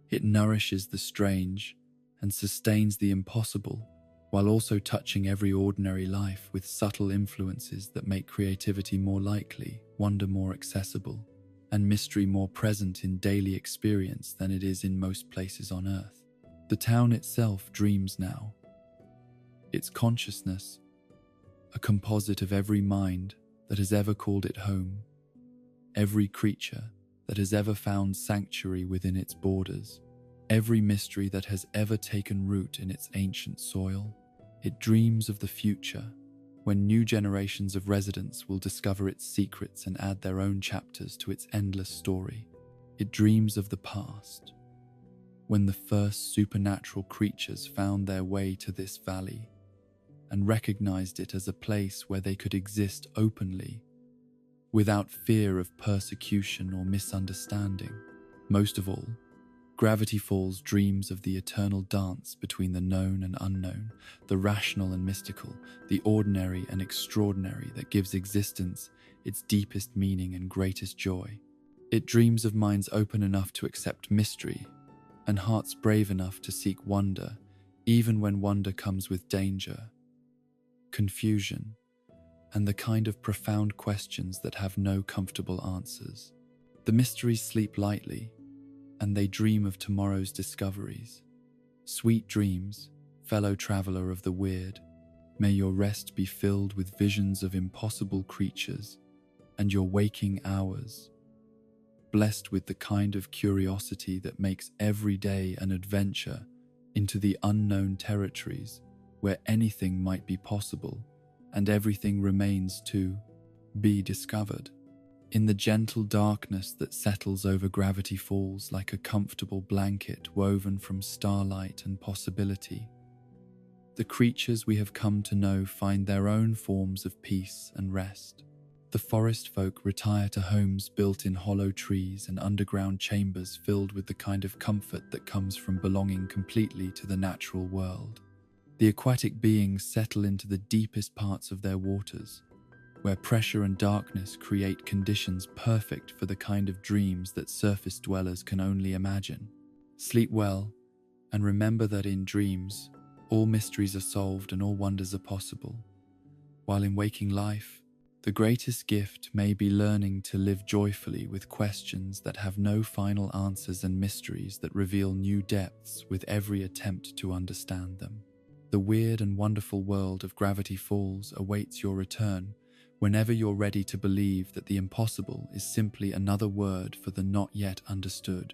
It nourishes the strange and sustains the impossible, while also touching every ordinary life with subtle influences that make creativity more likely, wonder more accessible, and mystery more present in daily experience than it is in most places on Earth. The town itself dreams now. Its consciousness, a composite of every mind that has ever called it home, every creature that has ever found sanctuary within its borders, every mystery that has ever taken root in its ancient soil. It dreams of the future, when new generations of residents will discover its secrets and add their own chapters to its endless story. It dreams of the past, when the first supernatural creatures found their way to this valley and recognized it as a place where they could exist openly, without fear of persecution or misunderstanding. Most of all, Gravity Falls dreams of the eternal dance between the known and unknown, the rational and mystical, the ordinary and extraordinary that gives existence its deepest meaning and greatest joy. It dreams of minds open enough to accept mystery and hearts brave enough to seek wonder, even when wonder comes with danger, confusion, and the kind of profound questions that have no comfortable answers. The mysteries sleep lightly, and they dream of tomorrow's discoveries. Sweet dreams, fellow traveler of the weird. May your rest be filled with visions of impossible creatures, and your waking hours blessed with the kind of curiosity that makes every day an adventure into the unknown territories where anything might be possible and everything remains to be discovered. In the gentle darkness that settles over Gravity Falls like a comfortable blanket woven from starlight and possibility, the creatures we have come to know find their own forms of peace and rest. The forest folk retire to homes built in hollow trees and underground chambers filled with the kind of comfort that comes from belonging completely to the natural world. The aquatic beings settle into the deepest parts of their waters, where pressure and darkness create conditions perfect for the kind of dreams that surface dwellers can only imagine. Sleep well, and remember that in dreams, all mysteries are solved and all wonders are possible, while in waking life, the greatest gift may be learning to live joyfully with questions that have no final answers and mysteries that reveal new depths with every attempt to understand them. The weird and wonderful world of Gravity Falls awaits your return whenever you're ready to believe that the impossible is simply another word for the not yet understood.